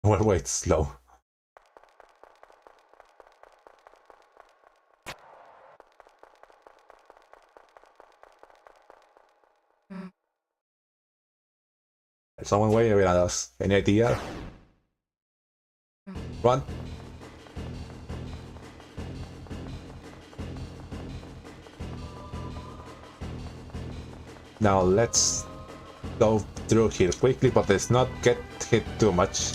Well, wait, slow. There's someone waiting at us. Any idea? Run. Now let's go through here quickly, but let's not get hit too much.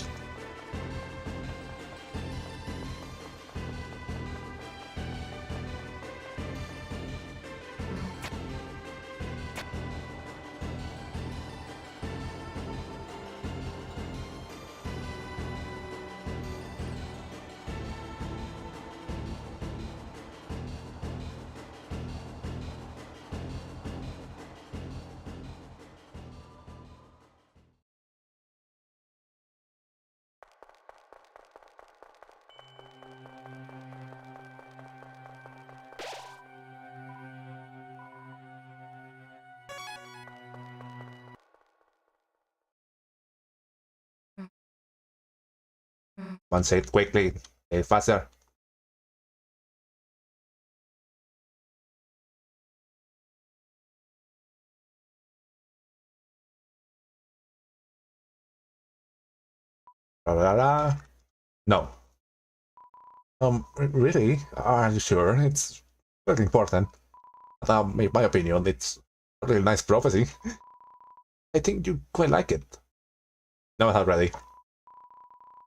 One say it quickly, say it faster. No. Really? Are you sure? It's very important. In my opinion, it's a really nice prophecy. I think you quite like it. No, not ready.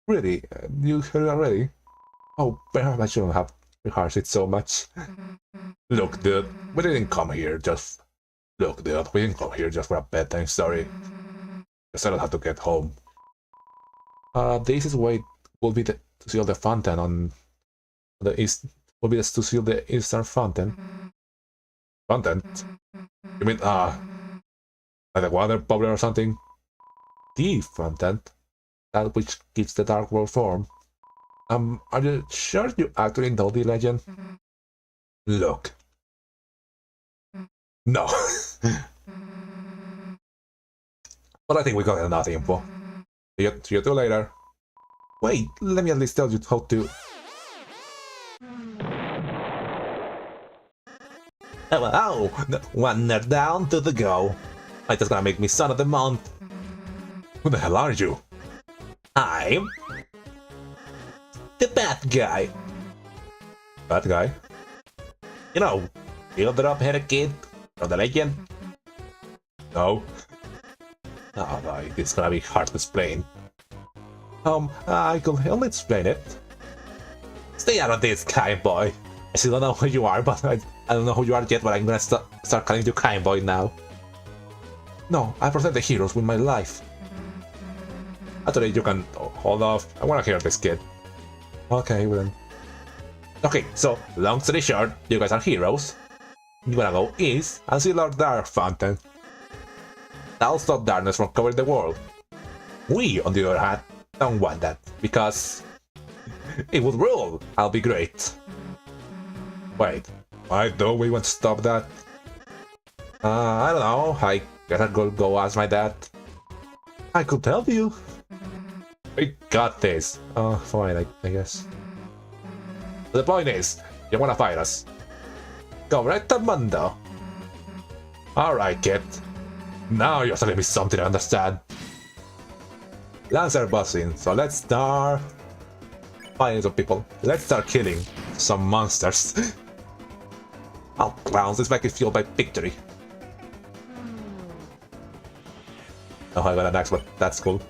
Really? You heard already? Oh, perhaps I shouldn't have rehearsed it so much. Look, dude, we didn't come here just... Look, dude, we didn't come here just for a bedtime story. Because I don't have to get home. The easiest way will be to seal the fountain on the east. Will be to seal the eastern fountain. Fountain? You mean like the water bubbler or something? The fountain, that which gives the dark world form. Are you sure you actually know the legend? Look. No. But I think we got enough info. See you two later. Wait, let me at least tell you how to... Oh, one nerd down, two to go. I just gonna make me son of the month. Who the hell are you? I'm... the bad guy. Bad guy? You know, the drop-headed kid from the legend? No. Oh no, it's gonna be hard to explain. I could only explain it. Stay out of this, kind boy. I still don't know who you are, but I don't know who you are yet, but I'm gonna start calling you kind boy now. No, I protect the heroes with my life. Actually, you can hold off. I wanna hear this kid. Okay, well then. Okay, so, long story short, you guys are heroes. You wanna go east and seal our dark fountain. That'll stop darkness from covering the world. We, on the other hand, don't want that, because it would rule. I'll be great. Wait, I thought we want to stop that. I don't know, I guess I'll go ask my dad. I could tell you. We got this. Fine, I guess. The point is, you wanna fight us. Correcto mundo. Alright, kid. Now you're telling me something I understand. Lancer bossing, so let's start fighting some people. Let's start killing some monsters. Oh, clowns, this make it feel by victory. Oh, I got an axe, but that's cool.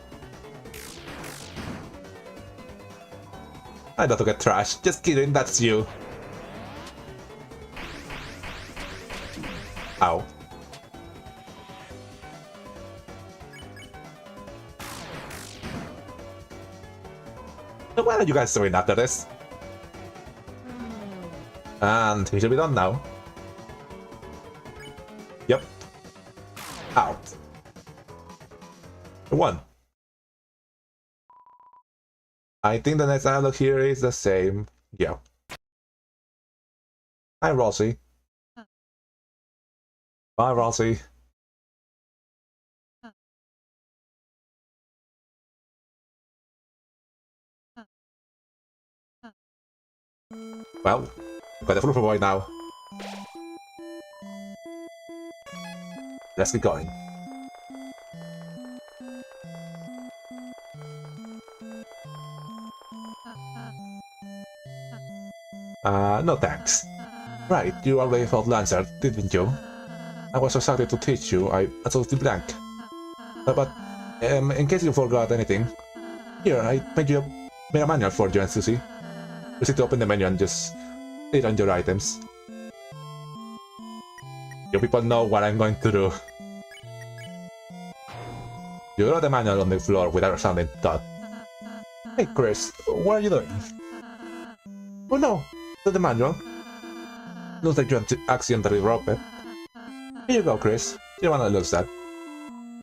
I don't get trash. Just kidding, that's you. Ow. So what are you guys doing after this? And he should be done now. Yep. Out. One. I think the next dialogue here is the same. Yeah. Hi, Rossi. Bye, Rossi. Well, got the flipper boy now. Let's get going. No thanks. Right, you already fought Lancer, didn't you? I was excited to teach you, I absolutely blank. But, in case you forgot anything, here, I made a manual for you and Susie. You need to open the menu and just read on your items. You people know what I'm going to do. You throw the manual on the floor without sounding thought. Hey Chris, what are you doing? Oh no, not the manual. Looks like you accidentally broke it. Here you go, Chris. You don't wanna lose that.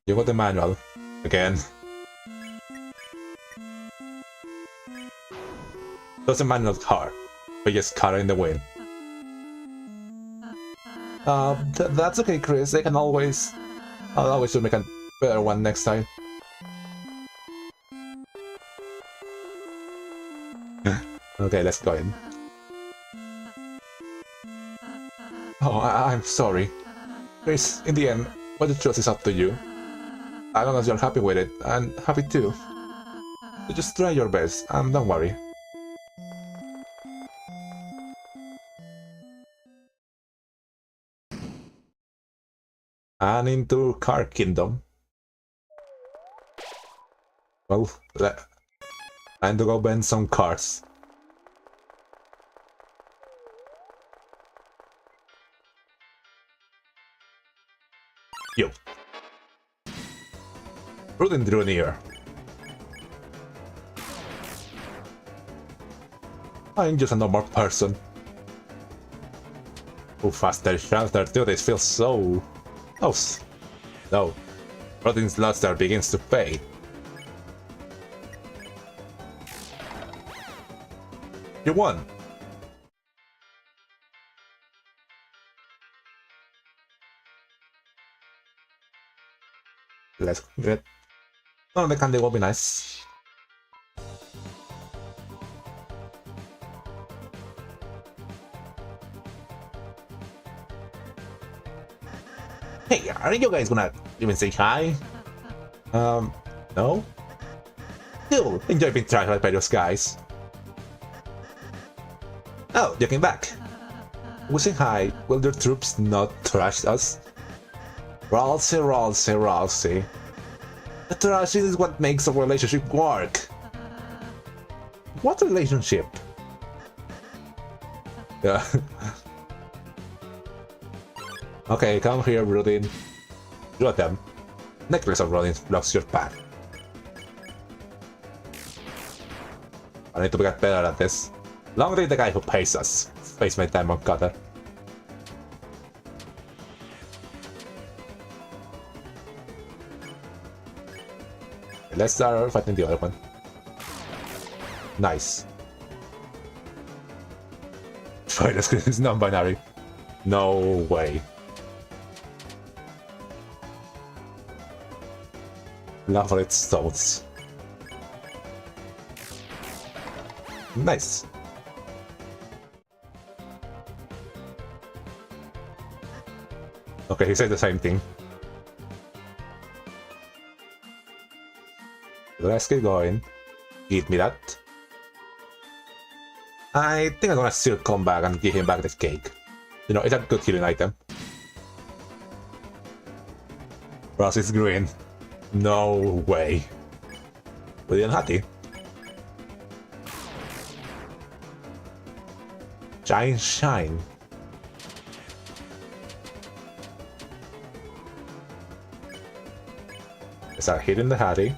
You got the manual. Again. Doesn't manual hard, but just cut in the wind. That's okay, Chris. I'll always make a better one next time. Okay, let's go in. Oh, I'm sorry. Chris, in the end, what you chose is up to you. As long as you're happy with it, I'm happy too. So just try your best, and don't worry. And into Car Kingdom. Well, time to go bend some cars. Yo. Rudin drew near. I'm just a normal person. Who faster shelter do this feels so... Oh, no. Rudin's luster begins to fade. You won! Let's get... Oh, the candy will be nice. Hey, are you guys gonna even say hi? No? Cool, enjoy being trashed by those guys. Oh, you came back. We say hi, will your troops not trash us? Ralsei, Ralsei, Ralsei. The trashing is what makes a relationship work. What relationship? Yeah. Okay, come here, Rudin. Draw them. Necklace of Rudin blocks your path. I need to get better at this. Long live the guy who pays us. Face my diamond cutter. Let's start fighting the other one. Nice. Fighter screen is non-binary. No way. Love its stones. Nice. Okay, he said the same thing. Let's get going. Give me that. I think I'm gonna still come back and give him back the cake. You know, it's a good healing item. Ross is green. No way. William Hattie. Shine, shine. Let's start hitting the Hattie.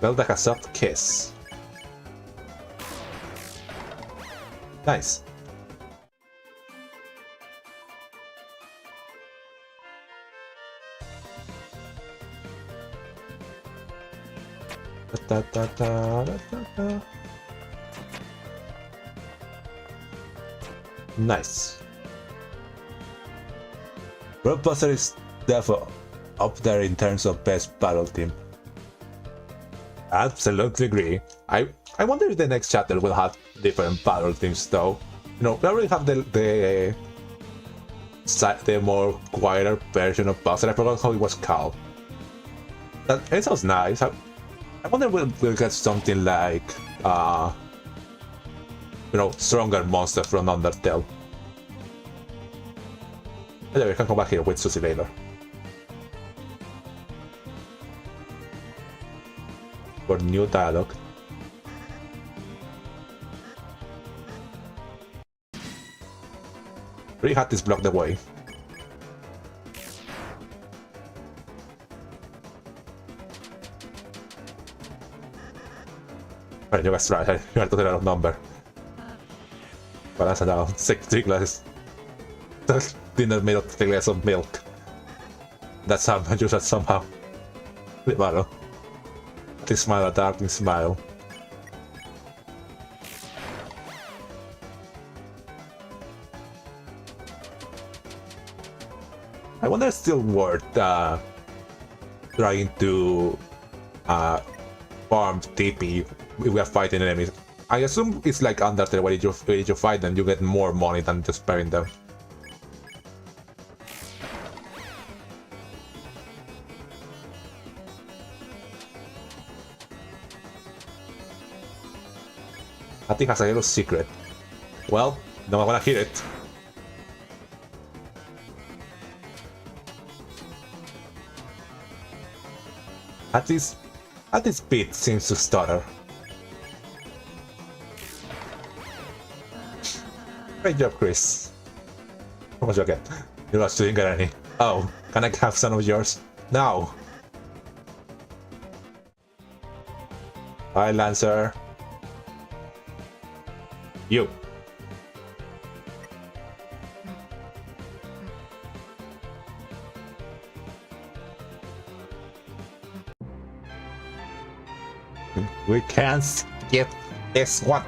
Felt like a soft kiss. Nice. Da, da, da, da, da, da. Nice. Roadbuster is therefore up there in terms of best battle team. Absolutely agree. I wonder if the next chapter will have different battle teams though. You know, we already have the more quieter version of Buster. I forgot how it was called. It sounds nice. I wonder if we'll get something like you know, stronger monster from Undertale. Anyway, we can come back here with Susie later. For new dialogue. Three Hatties block the way. Right, you guys try. You are totally out of number. But that's now 3 glasses. Dinner made of 3 glasses of milk. That's how I use that somehow. Well, darkling smile, a darkling smile. I wonder if it's still worth trying to farm TP if we are fighting enemies. I assume it's like Undertale, where if you fight them, you get more money than just sparing them. I think has a little secret. Well, no, I wanna hear it. At this beat seems to stutter. Great job, Chris. How much do I get? You actually didn't get any. Oh, can I have some of yours? No! Hi, Lancer. You. We can't skip this one.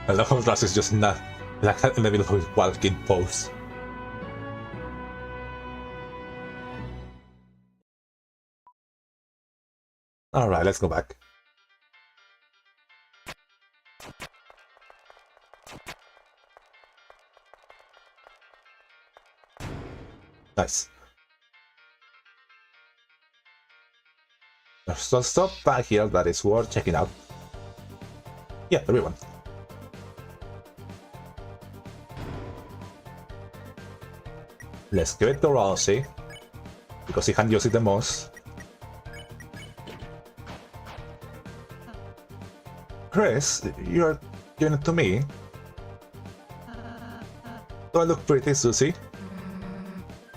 I love how Russ is just not like in the middle of his walking pose. Alright, let's go back. Nice. There's some stuff back here that is worth checking out. Yeah, everyone. Let's give it to Rossi, because he can use it the most. Chris, you're giving it to me? Do I look pretty, Susie?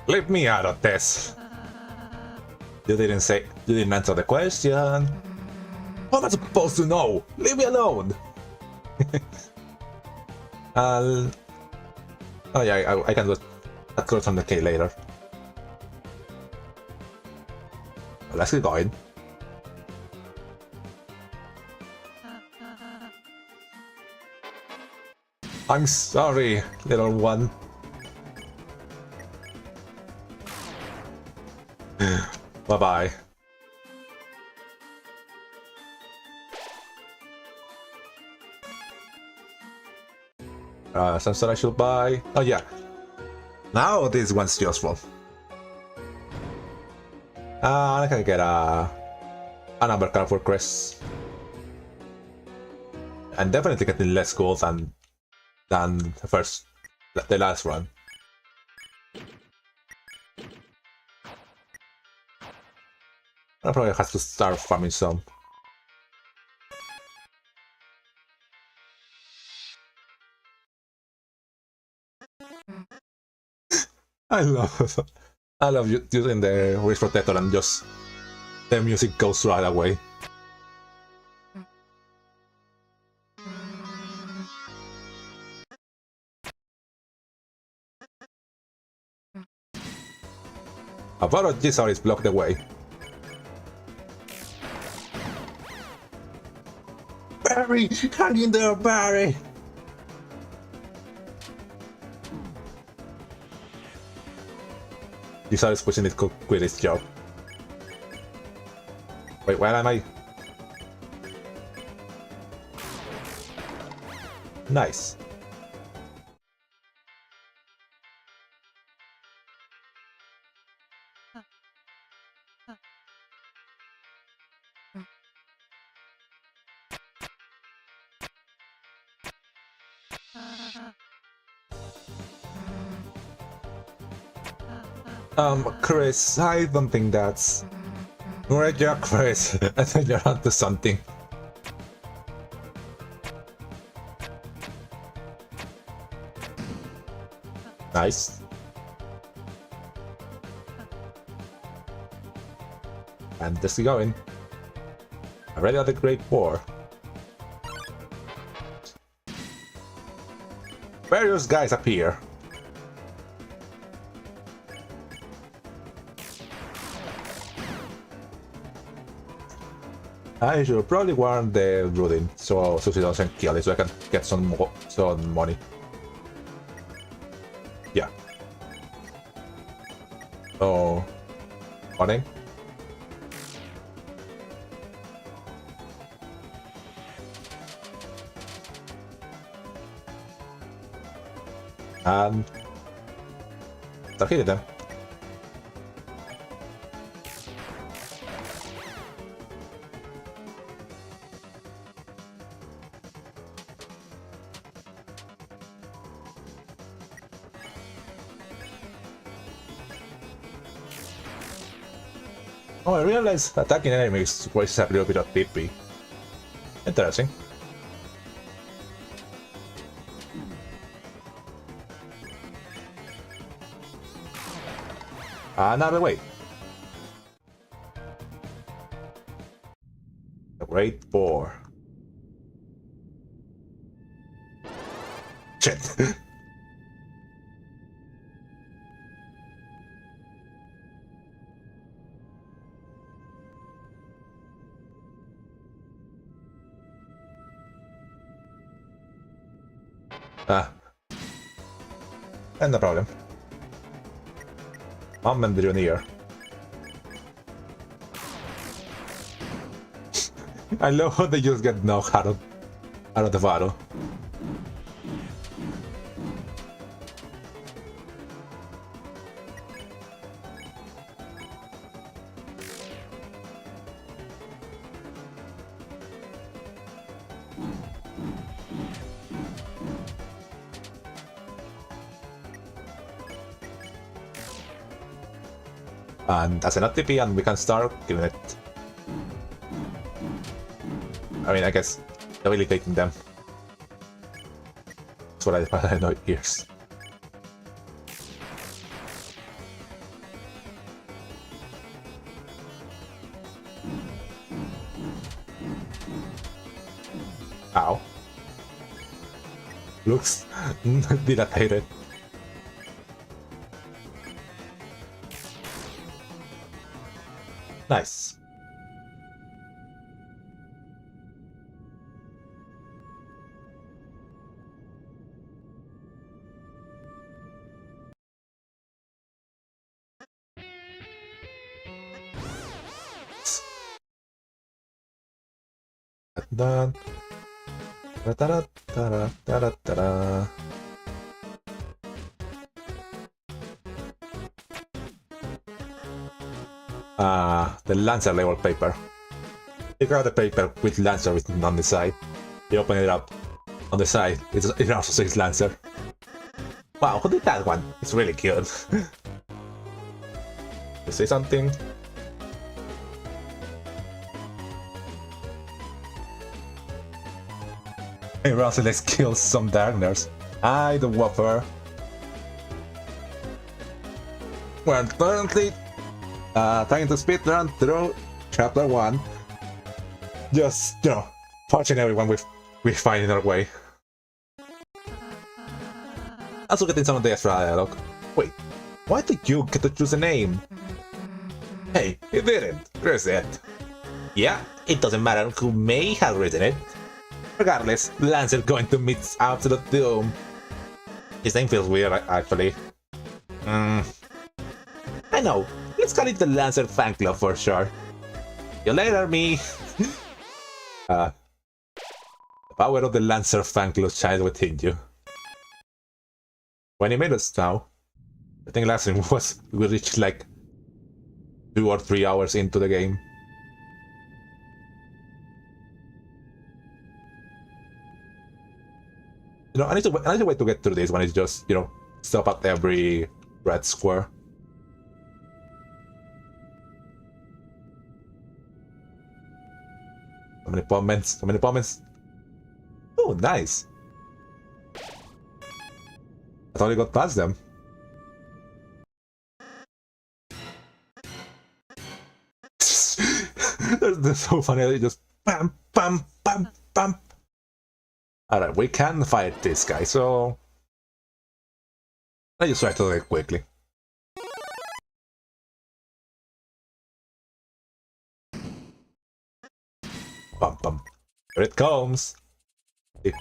Leave me out of this! You didn't answer the question. How am I supposed to know? Leave me alone! Oh yeah, I can do that close on the K later. Let's get going. I'm sorry, little one. Bye-bye. Something I should buy. Oh yeah. Now this one's useful. I can get a number card for Chris. And definitely getting less gold than the last run. I probably have to start farming some. I love using the wrist protector and just the music goes right away. A lot of Gizar is blocked away. Barry! Hang in there, Barry! Gizar is pushing it to quit its job. Wait, where am I? Nice. Chris, I don't think that's... Right, yeah, Chris. I think you're onto something. Nice. And this is going. Already at the Great War. Various guys appear. I should probably warn the Rudin so Susie doesn't kill it so I can get some money. Yeah. Oh, morning. And start hitting them. Oh, I realized attacking enemies wastes a little bit of PP. Interesting. Another way. The Great Boar. Shit. And no problem. Mom and Junior. I love how they just get knocked out of the battle. And that's an TP and we can start killing it. I mean, I guess debilitating them. That's what I know ears. Ow. Looks dilated. Nice. dun. Da-da-da-da-da-da-da-da. The Lancer level paper. You grab the paper with Lancer written on the side. You open it up. On the side, it also says Lancer. Wow, who did that one? It's really cute. You say something? Hey Rossi, let's kill some Darkners. Hi, the Whopper. We're currently trying to speedrun through Chapter 1. Just, you know, punching everyone we find in our way. Also getting some of the extra dialogue. Wait, why did you get to choose a name? Hey, he didn't. Reset. Yeah, it doesn't matter who may have written it. Regardless, Lancer going to meet absolute doom. His name feels weird, actually. I know. Let's call it the Lancer Fan Club for sure. See you later, me. The power of the Lancer Fan Club shines within you. 20 minutes now. I think last time we reached like 2 or 3 hours into the game. You know, I need a way to get through this when it's just, you know, stop at every red square. So many comments, so many comments. Oh, nice. I thought you got past them. They're so funny, they just bam, bam, bam, bam. Alright, we can fight this guy, so I just try to do it quickly. Bum bum. Here it comes.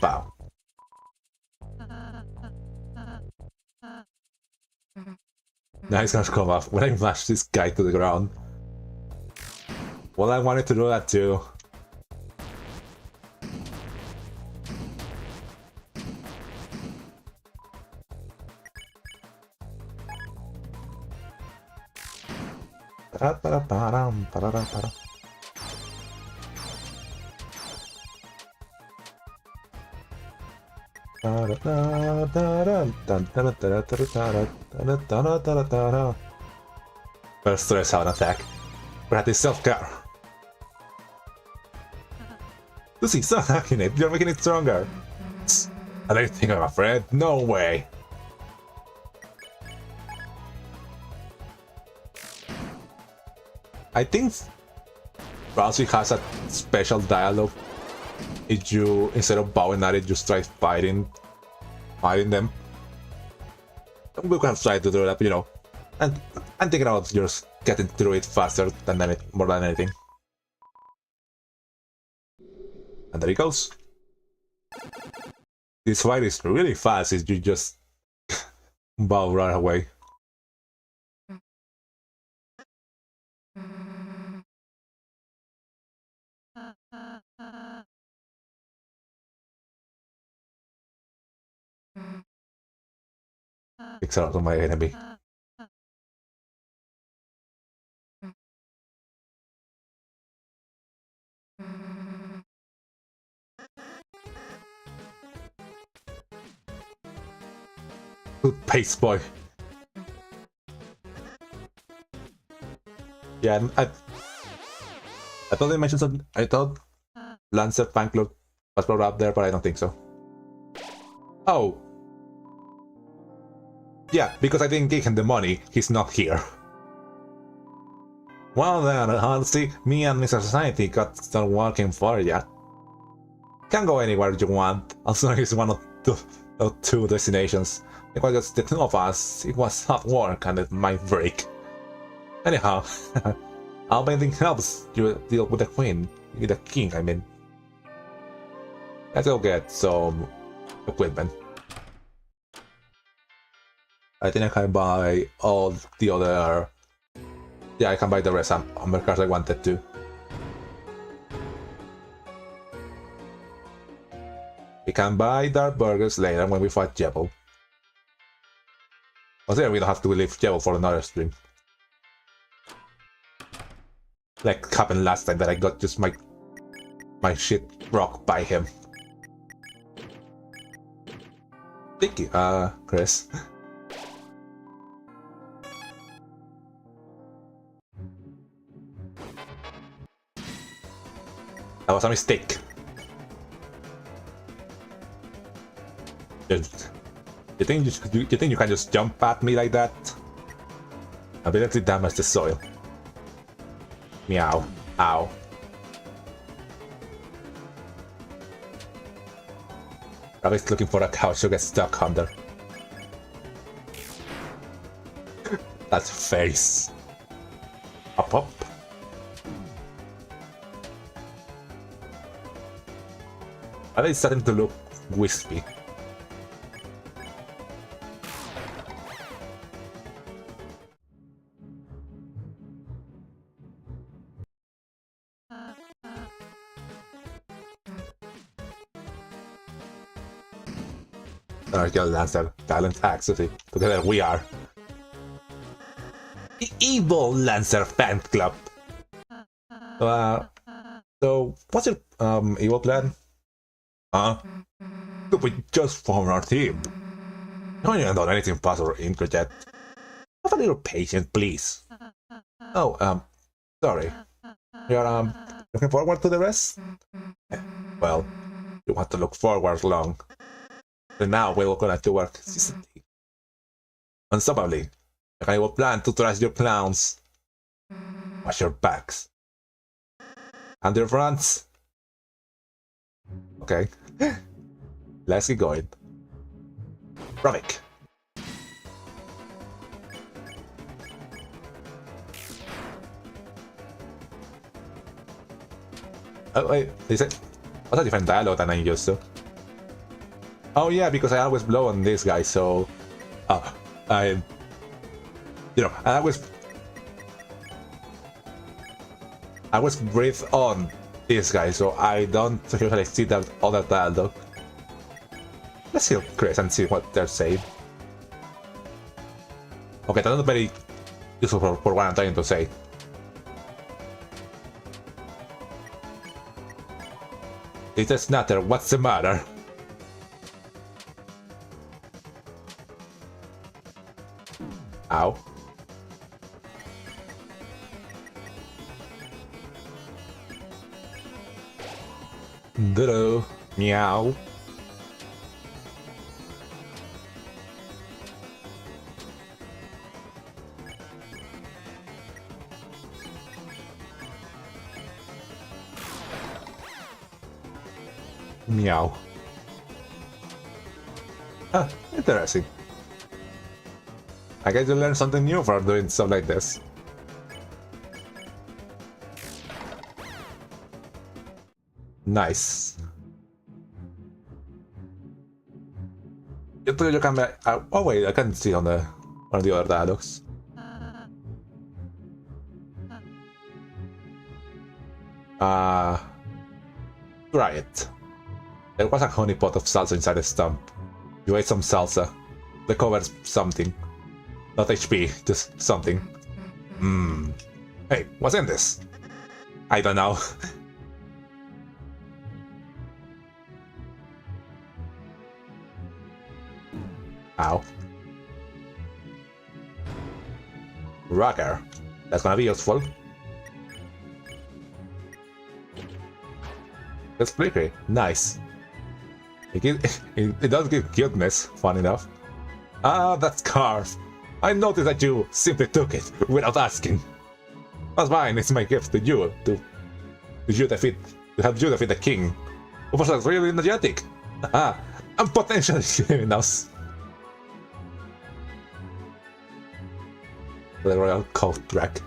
Pow. Now he's gonna come off when I mash this guy to the ground. Well, I wanted to do that too. First stress have an attack. Practice self-care. Susie, stop hacking it. You're making it stronger. I don't think I'm afraid. No way. I think Rousey has a special dialogue. If you, instead of bowing at it, just try fighting them. We can try to do that, you know. And I'm thinking about just getting through it faster than more than anything. And there he goes. This fight is really fast if you just bow right away. Takes out of my enemy. Good pace, boy. Yeah, I thought they mentioned something. I thought Lancer Fan Club was brought up there, but I don't think so. Oh. Yeah, because I didn't give him the money, he's not here. Well then, honestly, me and Mr. Society got started working for ya. Can go anywhere you want, as long as one of the two destinations. It was just the two of us, it was hard work and it might break. Anyhow, I'll anything helps you deal with the queen, with the king, I mean. Let's go get some equipment. I think I can buy all the other... Yeah, I can buy the rest of the cars I wanted to. We can buy dark burgers later when we fight JEVIL. But then we don't have to leave JEVIL for another stream. Like happened last time that I got just my shit rocked by him. Thank you, Chris. That was a mistake. You think you can just jump at me like that? Ability damage the soil. Meow. Ow. Rabbit's looking for a couch to get stuck under. That face. Up, up. Are they starting to look wispy? Toriel Lancer, Talent Susie. Together we are the Evil Lancer Fan Club. So what's your evil plan? We just formed our team. No, you haven't done anything possible or injured yet. Have a little patience, please. Oh, sorry. You're looking forward to the rest? Well, you want to look forward long. And now we're gonna have to work consistently. Unstoppably. I will plan to trash your clowns. Watch your backs. And your fronts. Okay. Let's get going. Ravik. Oh wait, what's a different dialogue than I'm used to? Oh yeah, because I always blow on this guy, so I always breathe on this guy, so I don't usually see that other dialogue. Let's hear Chris and see what they're saying. Okay, that's not very useful for what I'm trying to say. It's a snatter, what's the matter? Ow. Ditto. Meow. Meow. Ah, interesting. I guess you learn something new from doing stuff like this. Nice. You can. Oh wait, I can see on the other dialogues. Try it. There was a honey pot of salsa inside the stump. You ate some salsa. They covered something. Not HP, just something. Hey, what's in this? I don't know. Ow. Rocker. That's gonna be useful. That's pretty nice. It does give cuteness, fun enough. Ah, that scarf. I noticed that you simply took it without asking. That's fine, it's my gift to you, to help you defeat the king. Of course, that's really energetic. I'm potentially criminals. The royal coat rack.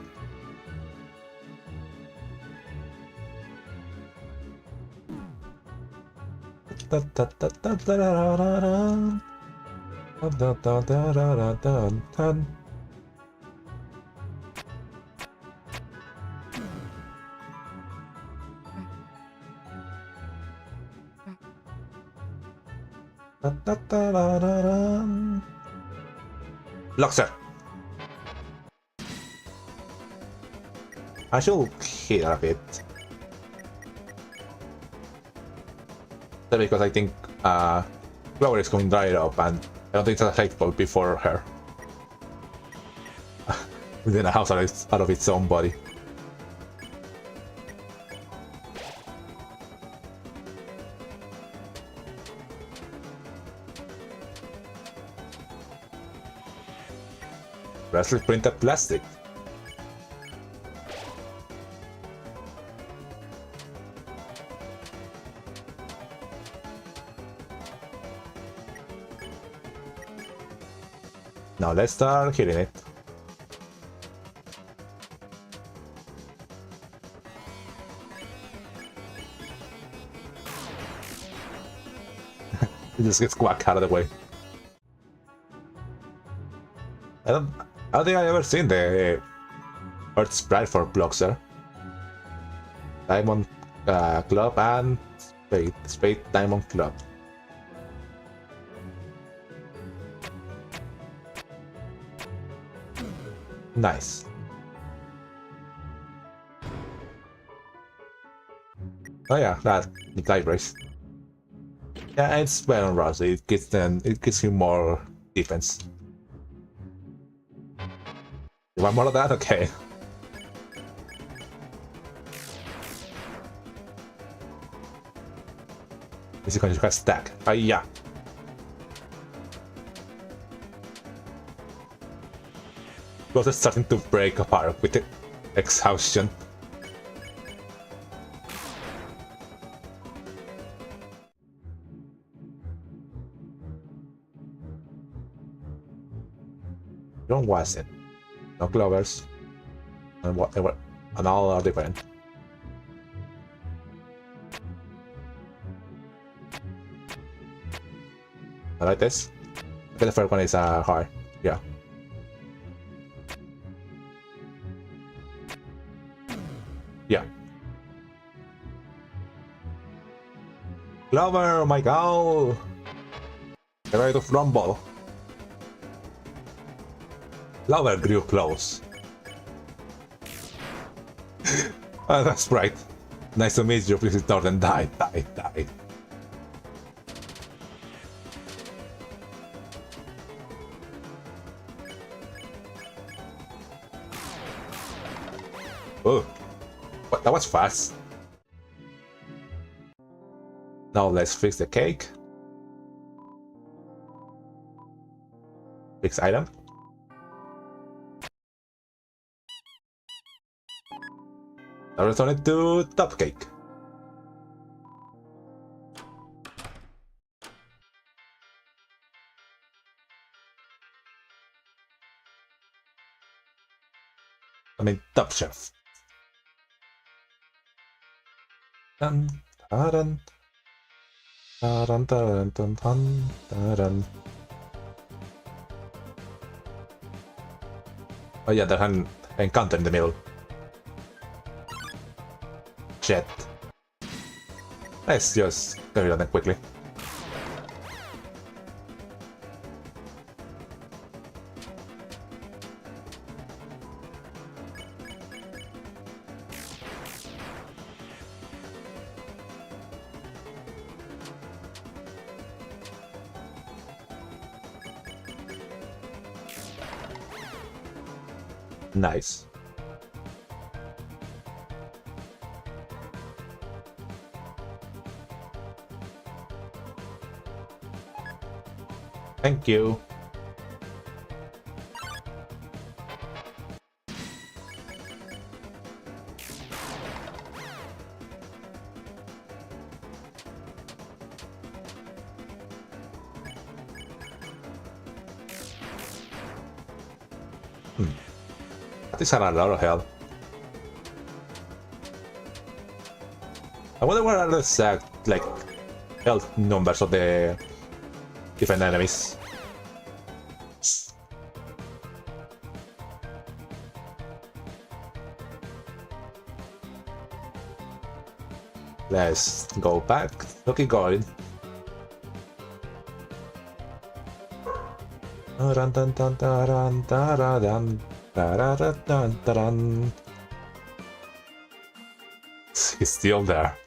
Luxer. I should hit her a bit. Because I think Clover is going dry up and I don't think it's a hateful before her. Within a house out of its own body. Freshly printed plastic. Now let's start hitting it. It just gets whacked out of the way. I don't think I've ever seen the Earth sprite for Bloxer. Diamond Club and Spade Diamond Club. Nice. Oh yeah, that the libraries. Yeah, it's better on Rousey. It gives you more defense. You want more of that? Okay. Is it going to stack? Oh yeah. Because it's starting to break apart with the exhaustion. Don't was it. No clovers. And whatever. And all are different. I like this. Okay, the first one is hard. Yeah. Yeah. Clover, my gal! Get ready to rumble. Clover grew close. Oh, that's right. Nice to meet you, please start and die. Oh, what? That was fast. Now let's fix the cake. Fix item. Now return it to top cake. I mean top chef. Dun, dun, dun, dun, dun, dun, dun, dun. Oh yeah, there's an encounter in the middle. Jet. Let's just carry on quickly. Nice. Thank you. These are a lot of health. I wonder what are the exact like health numbers of the different enemies. Let's go back. Okay, going. Dun, dun, dun, dun, dun, dun, dun, dun, dun. He's still there.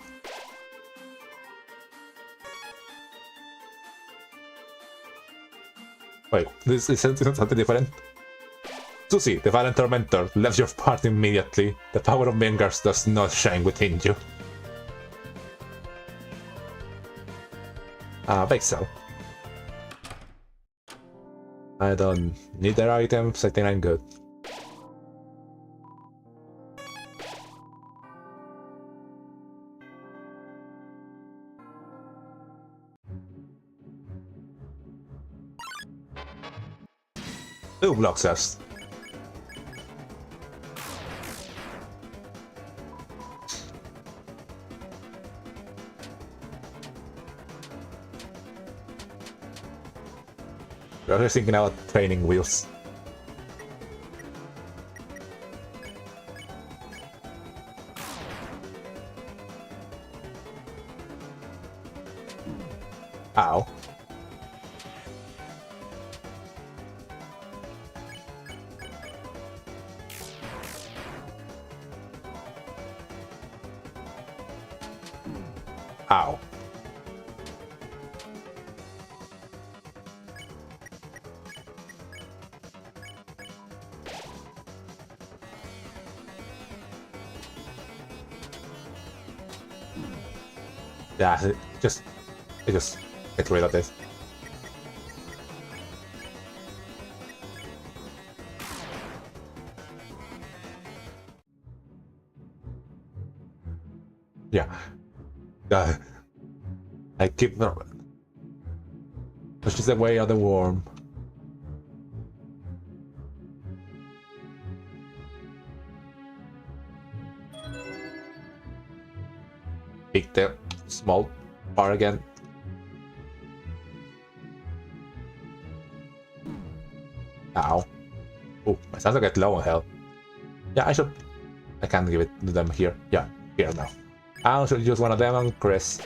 Wait, this is something different? Susie, the violent tormentor, left your party immediately. The power of Mengars does not shine within you. Bake so. I don't need their items, I think I'm good. Two blocks first. We're just thinking about training wheels. Ow. Ow. Yeah, just get rid of this. Yeah. I keep push this away of the worm. Pick the small part again. Ow. Oh, my sons get low on health. Yeah, I can't give it to them here. Yeah, here now. I should use one of them on Chris.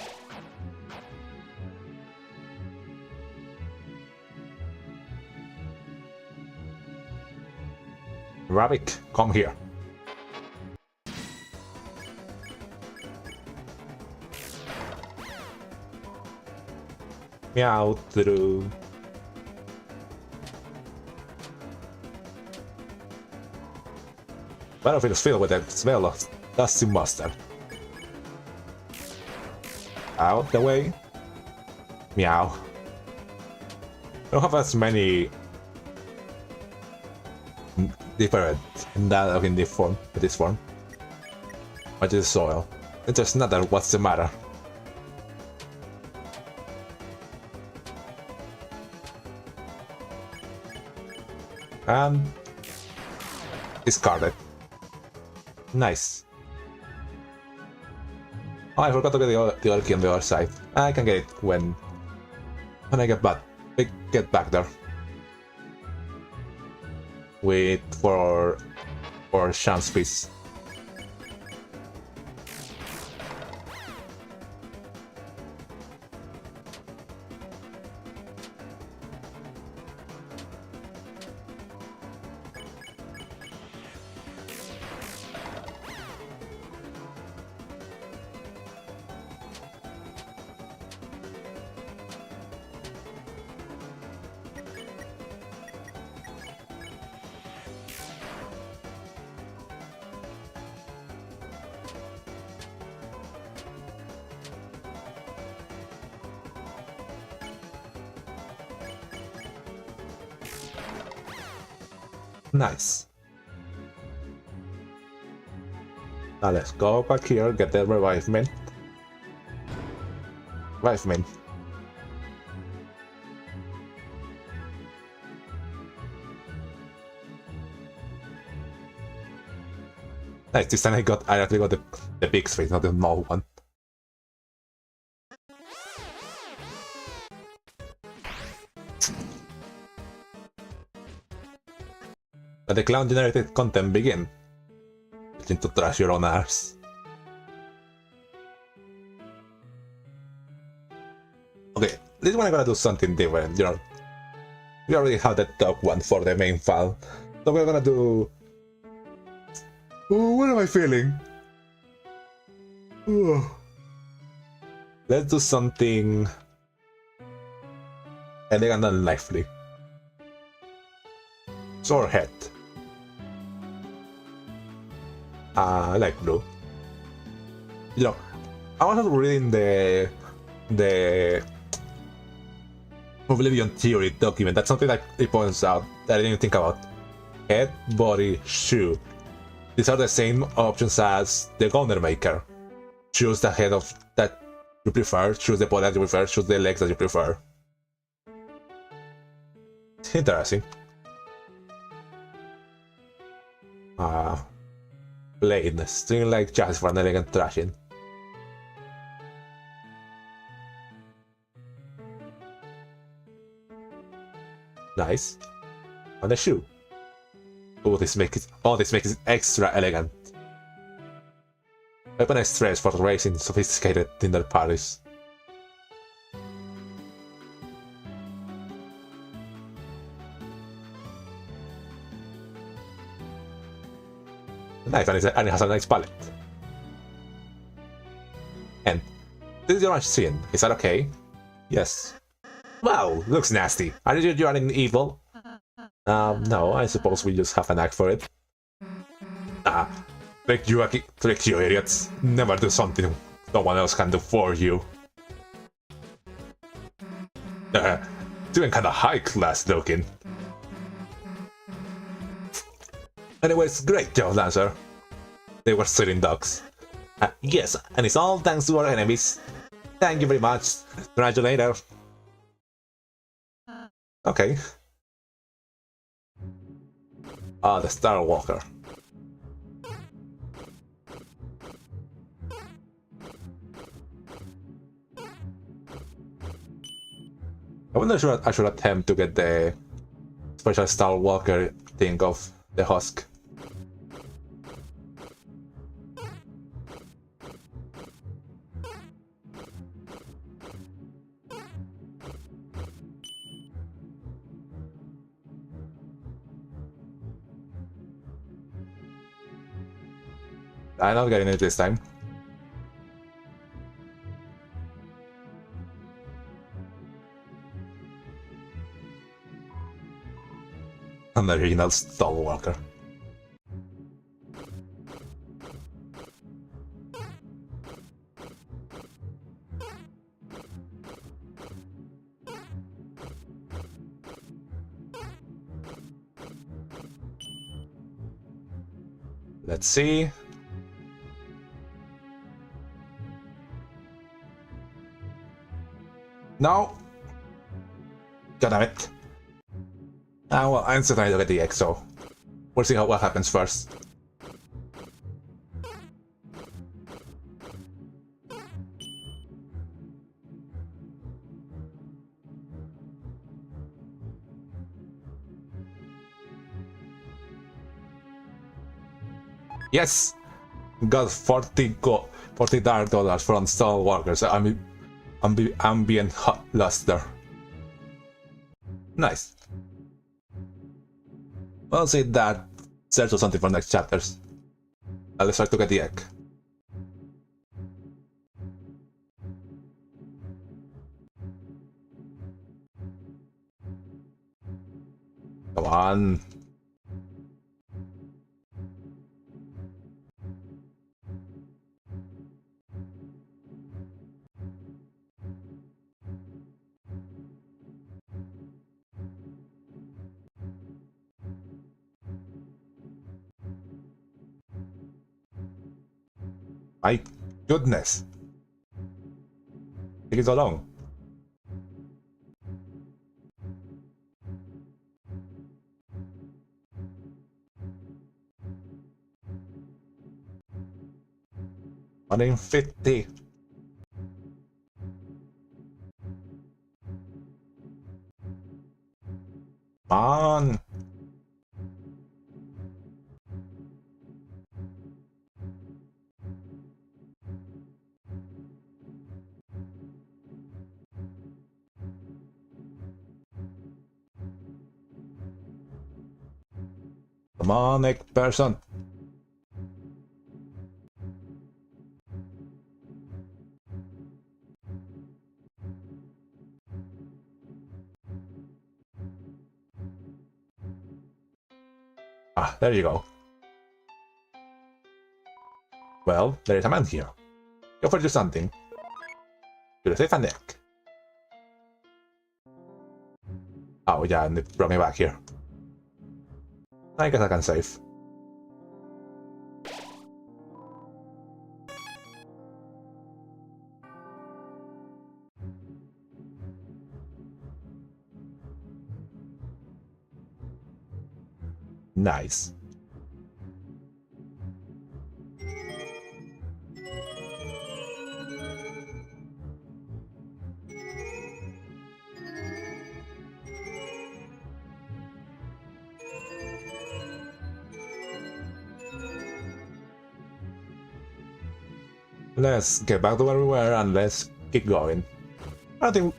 Rabbit, come here. Meow through. Battlefield is filled with the smell of dusty mustard. Out the way. Meow. I don't have as many different in that in this form. What is soil? It's just not that what's the matter. And discarded. Nice. Oh, I forgot to get the other key on the other side. I can get it when I get back there. Wait for chance piece. Nice. Now let's go back here, get the revivement. Revivement. Nice, this time I actually got the big swing, not the small one. Let the clown-generated content begin. Begin to trash your own arse. Okay, this one I'm gonna do something different, you know. We already have the top one for the main file. So we're gonna do... Oh, what am I feeling? Oh. Let's do something elegant and lively. Sword head. I like blue. You know, I was reading the Oblivion Theory document. That's something that it points out that I didn't think about. Head, body, shoe. These are the same options as the Gunner Maker. Choose the head of that you prefer, choose the body that you prefer, choose the legs that you prefer. Interesting. Blade, string like chassis for an elegant thrashing. Nice. And the shoe. Oh, this makes it extra elegant. Weaponized stress for racing sophisticated dinner parties. Nice, and it has a nice palette. And this is your machine. Is that okay? Yes. Wow, looks nasty. Are you running evil? No, I suppose we just have a knack for it. Trick you idiots. Never do something someone else can do for you. Doing kinda high class looking. Anyways, great job, Lancer. They were sitting ducks. Yes, and it's all thanks to our enemies. Thank you very much. Try you later. Okay. The Star Walker. I wonder if I should attempt to get the special Star Walker thing of the husk. I'm not getting it this time. An original Stalwalker. Let's see. No! God damn it. Well, I'm still trying to get the egg, so we'll see what happens first. Yes! Got $40 from Stalwalkers. Ambient luster. Nice. I'll say that search or something for next chapters. Let's try to get the egg. Come on. My goodness. Take it so long. $150. On. Come on, egg person. Ah, there you go. Well, there is a man here. He offered you something. You receive an egg. Oh yeah, and it brought me back here. I guess I can save. Nice. Let's get back to where we were and let's keep going. I don't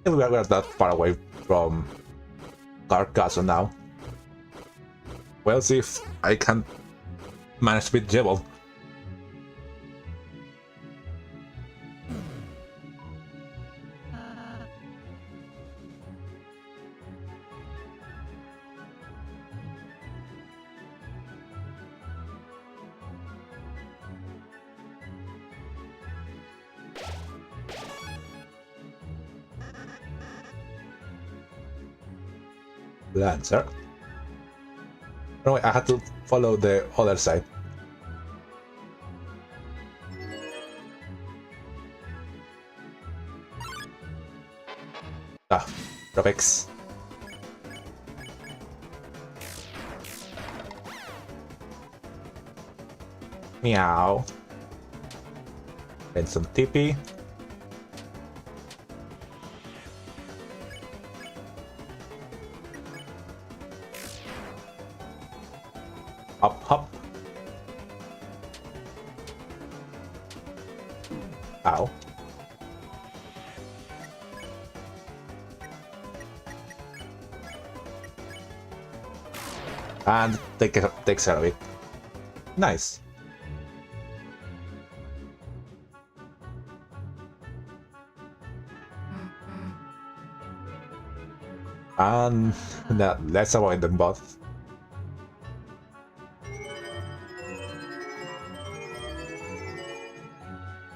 think we are that far away from Carcassonne now. We'll see if I can manage to beat JEVIL. Lancer. No, I had to follow the other side. Ah, drop X. Meow. And some TP. Hop, hop. Ow. And take care of it. Nice. And let's avoid them both.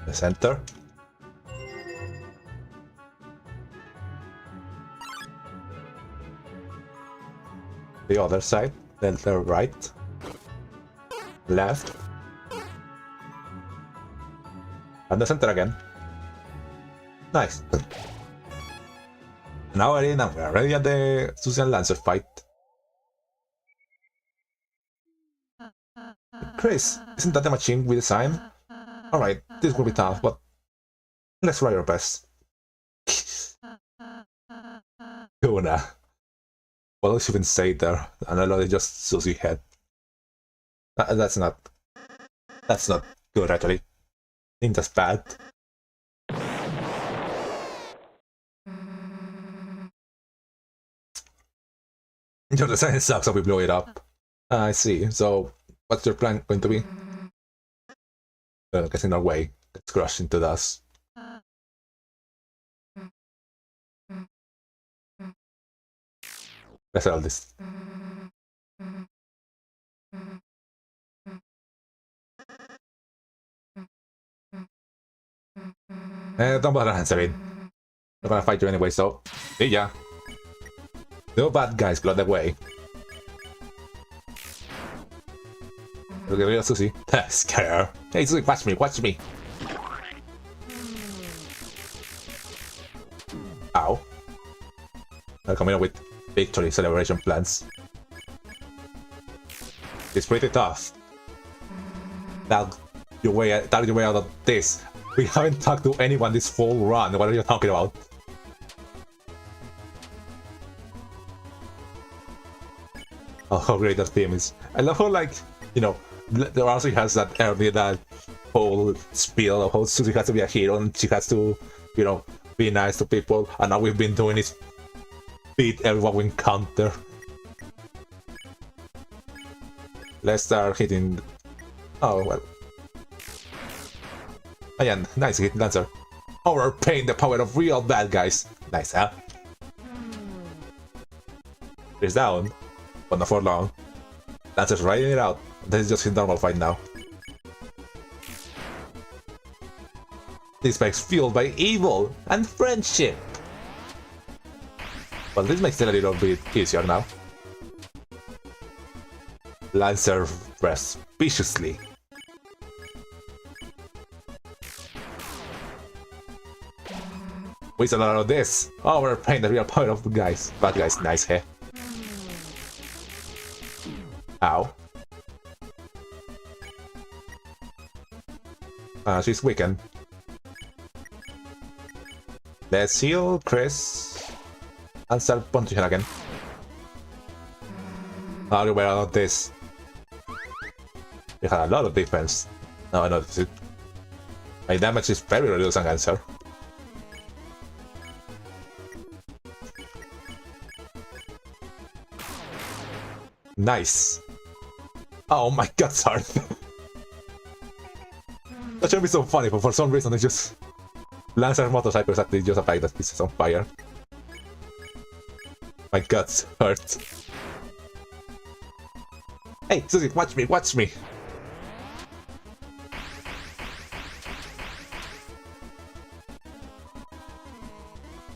The center. The other side, then the right, left, and the center again. Nice. Now we're in and we're ready at the Susie and Lancer fight. Chris, isn't that the machine we designed? Alright, this will be tough, but let's try our best. Tuna. What else you can say there? And I love it, just Susie head. That's not good actually. I think that's bad. Your design sucks, so we blow it up. I see. So, what's your plan going to be? Gets in our way. Gets crushed into dust. Let's sell this. Don't bother answering. I'm gonna fight you anyway, so see ya. No bad guys block the way. Look at real Susie. Scare her. Hey Susie, watch me, watch me. Ow. They're coming up with victory celebration plans. It's pretty tough. Tell your way out of this. We haven't talked to anyone this whole run. What are you talking about? Oh, how great that theme is. I love how, like, you know, there also has that early, that whole spiel of how Susie has to be a hero and she has to, you know, be nice to people, and all we've been doing is beat everyone we encounter. Let's start hitting... Oh, well. Ayan, nice hit, Lancer. Overpaying the power of real bad guys. Nice, huh? He's down, but not for long. Lancer's riding it out. This is just his normal fight now. This spike's fueled by evil and friendship. Well, this makes it a little bit easier now. Lancer rests viciously. We saw a lot of this. Oh, we're playing the real power of the guys. Bad guys, nice, hey? Ow. She's weakened. Let's heal Chris and start punching her again. How do we wear out this? We had a lot of defense. Now I notice it. My damage is very reduced against her. Nice. Oh my god, sorry. That should be so funny, but for some reason it's just... Lancer motorcycles actually just a bike that is on fire. My guts hurt. Hey, Susie, watch me, watch me!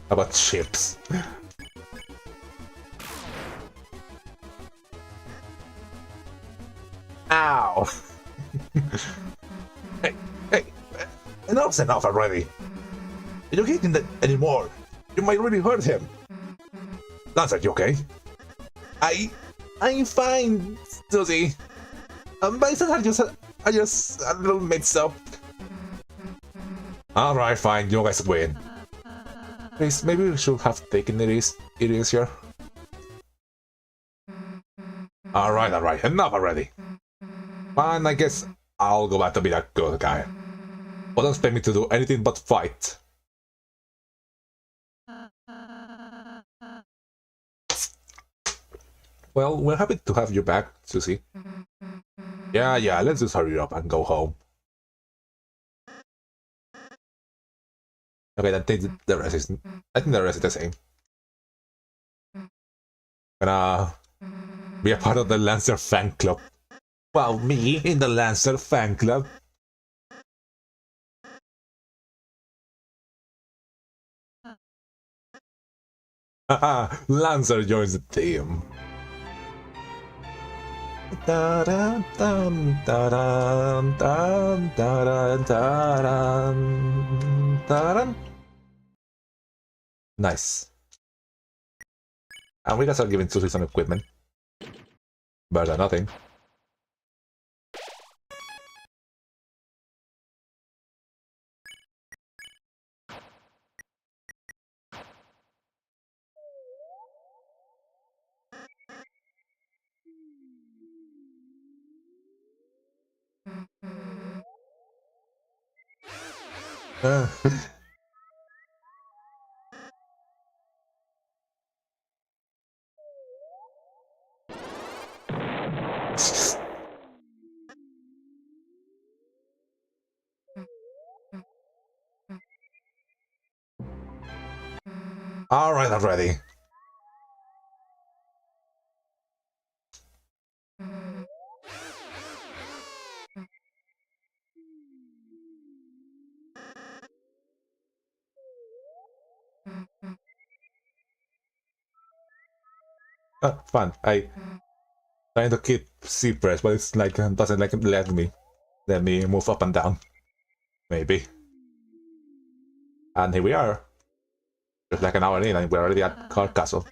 How about ships? Ow! Hey, enough's enough already. If you hit him anymore, you might really hurt him. Lancer, you okay? I'm fine, Susie. My sons are just a little mixed up. Alright, fine, you guys win. Please, maybe we should have taken it easier. Alright, enough already. Fine, I guess I'll go back to be that good guy. But don't expect me to do anything but fight. Well, we're happy to have you back, Susie. Yeah, let's just hurry up and go home. Okay, I think the rest is the same. Gonna be a part of the Lancer fan club. Well, me in the Lancer fan club. Haha, Lancer joins the team. Nice. And we gotta start giving Susie some equipment. Better than nothing. Alright, I'm ready. Fun. I trying to keep C press, but it's like doesn't like let me move up and down. Maybe. And here we are. Just like an hour in, and we're already at Card Castle.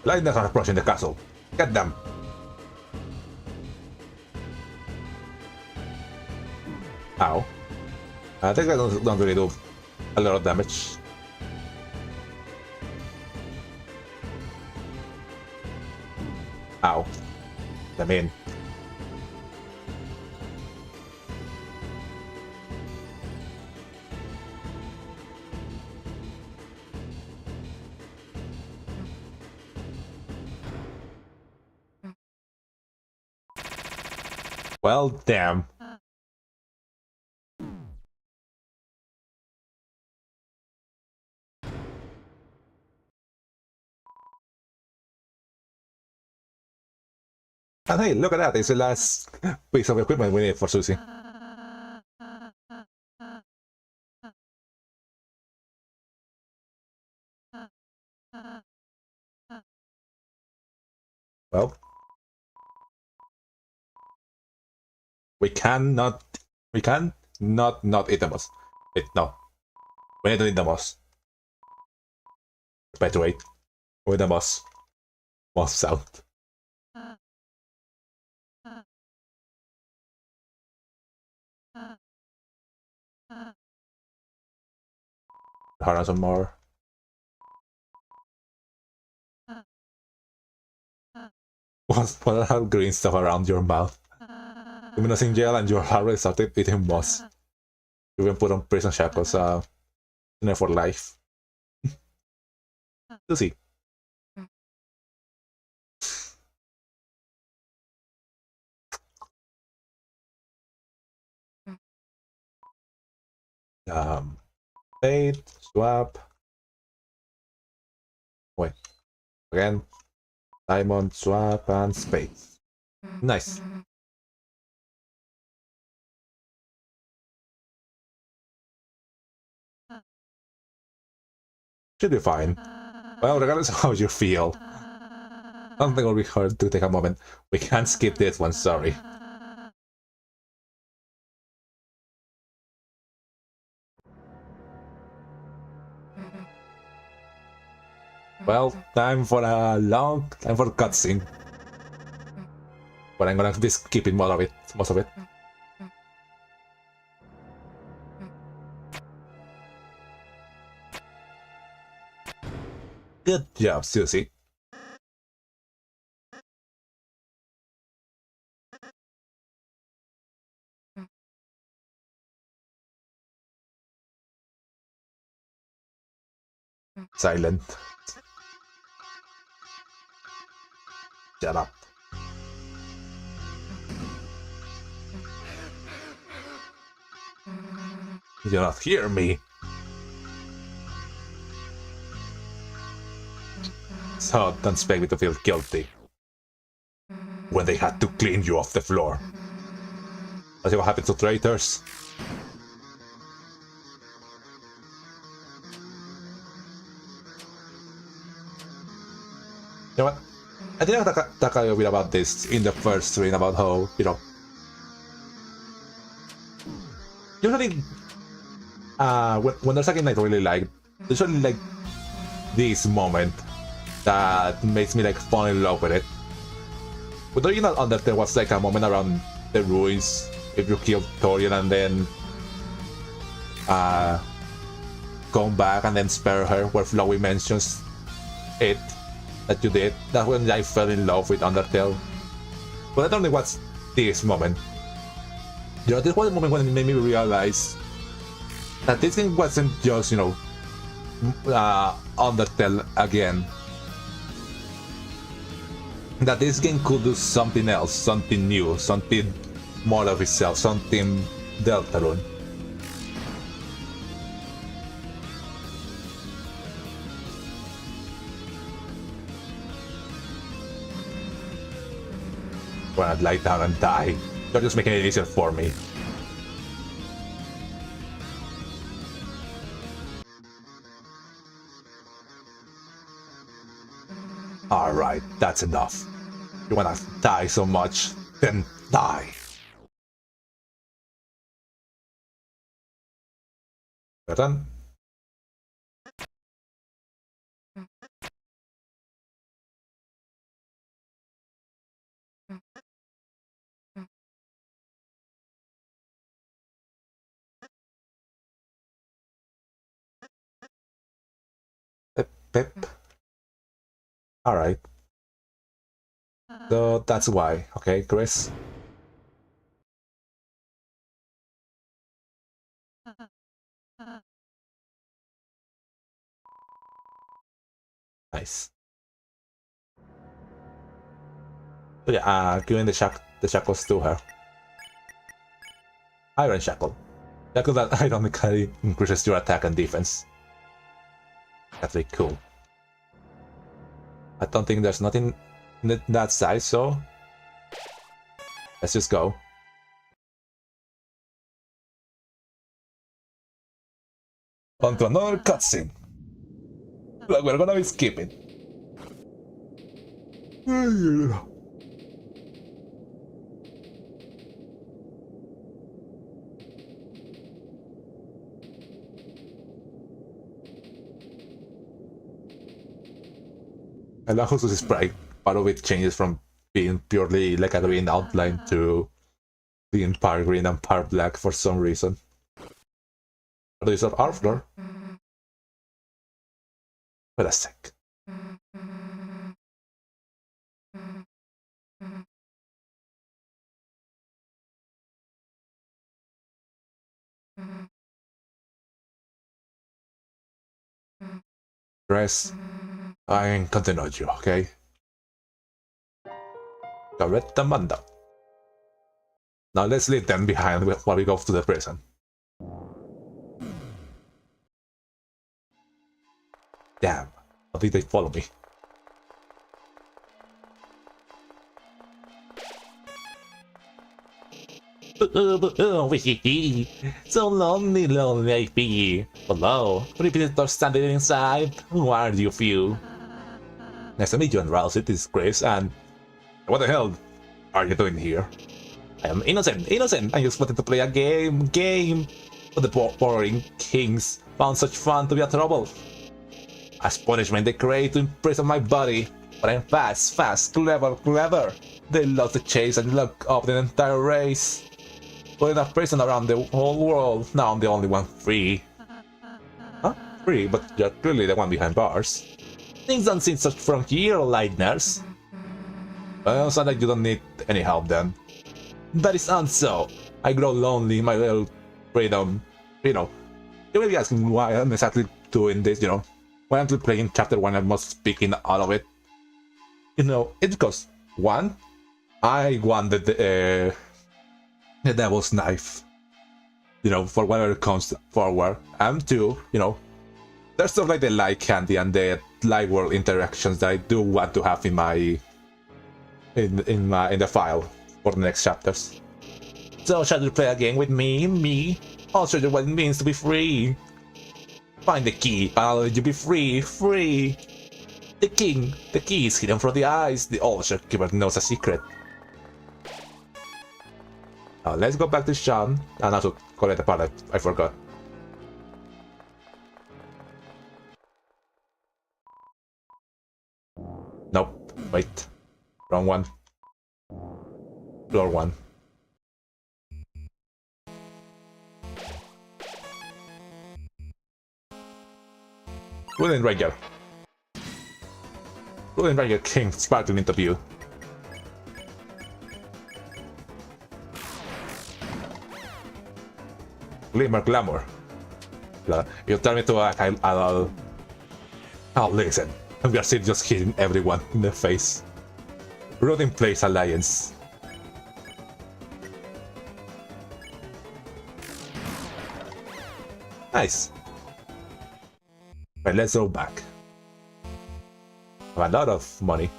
Lightners are approaching the castle. Get them! Ow. I think I don't really do a lot of damage. I mean, well, damn. And hey, look at that, it's the last piece of equipment we need for Susie. Well, we cannot not eat the moss. Wait, no. We need to eat the moss. By the way, with the moss. Moss out. Hold on some more. What are green stuff around your mouth? You've been in jail and you already started eating moss. You've been put on prison shackles, for life. Susie. Fade, swap. Wait. Again. Diamond, swap, and space. Nice. Should be fine. Well, regardless of how you feel, I don't think it'll be hard to take a moment. We can't skip this one, sorry. Well, time for cutscene. But I'm gonna be skipping most of it. Good job, Susie. Silent. Shut up. You do not hear me. So don't expect me to feel guilty when they had to clean you off the floor. That's what happened to traitors. You know what? I didn't talk a little bit about this in the first stream about how, usually, when there's a game I really like, usually like this moment that makes me like fall in love with it. With the original Undertale was like a moment around the ruins, if you killed Toriel and then come back and then spare her, where Flowey mentions it, that you did. That's when I fell in love with Undertale. But I don't think what's this moment. This was the moment when it made me realize that this game wasn't just, Undertale again. That this game could do something else, something new, something more of itself, something Deltarune. When I'd lie down and die, you're just making it easier for me. Alright, that's enough. You wanna die so much, then die. We're done. Pip, pip. Alright. So that's why. Okay, Chris. Nice. So yeah, giving the shackles to her. Iron shackle. Shackle that ironically increases your attack and defense. That's really cool. I don't think there's nothing in that side, so let's just go. On to another cutscene. Like we're gonna be skipping. I love how Susie's sprite, part of it changes from being purely like a green outline to being part green and part black for some reason. What do you have Arflor? Wait a sec. Dress, I continue you, okay? Correct Amanda. Now let's leave them behind while we go to the prison. Damn, how did they follow me? So lonely, lonely I be. Hello, visitors standing inside. Who are you few? Nice to meet you, Rousey. This is Chris, and what the hell are you doing here? I am innocent. I just wanted to play a game. But the boring kings found such fun to be a trouble. As punishment, they create to imprison my body. But I'm fast, clever. They love the chase and lock up the entire race. Putting a prison around the whole world. Now I'm the only one free. Huh? Free? But you're clearly the one behind bars. Things don't seem such from here, listeners. Well, sounds like you don't need any help then. That is so. I grow lonely in my little freedom. You may be asking why I'm exactly doing this, Why I'm playing chapter 1 and most speaking out of it. It's because, one, I wanted the Devil's Knife. For whatever comes forward. And two, there's stuff like the light candy and the light world interactions that I do want to have in the file for the next chapters. So shall you play a game with me? I'll show you what it means to be free. Find the key, I'll let you be free. The key is hidden from the eyes. The old shopkeeper knows a secret. Now let's go back to Sean and also collect the pallet. I forgot. Nope, wait. Wrong one. Floor 1. Golden Ranger. Golden Ranger came sparkling into view. Glimmer Glamour. You tell me to act, I'll listen. We are still just hitting everyone in the face. Rodin plays Alliance. Nice. Right, let's go back. Have a lot of money.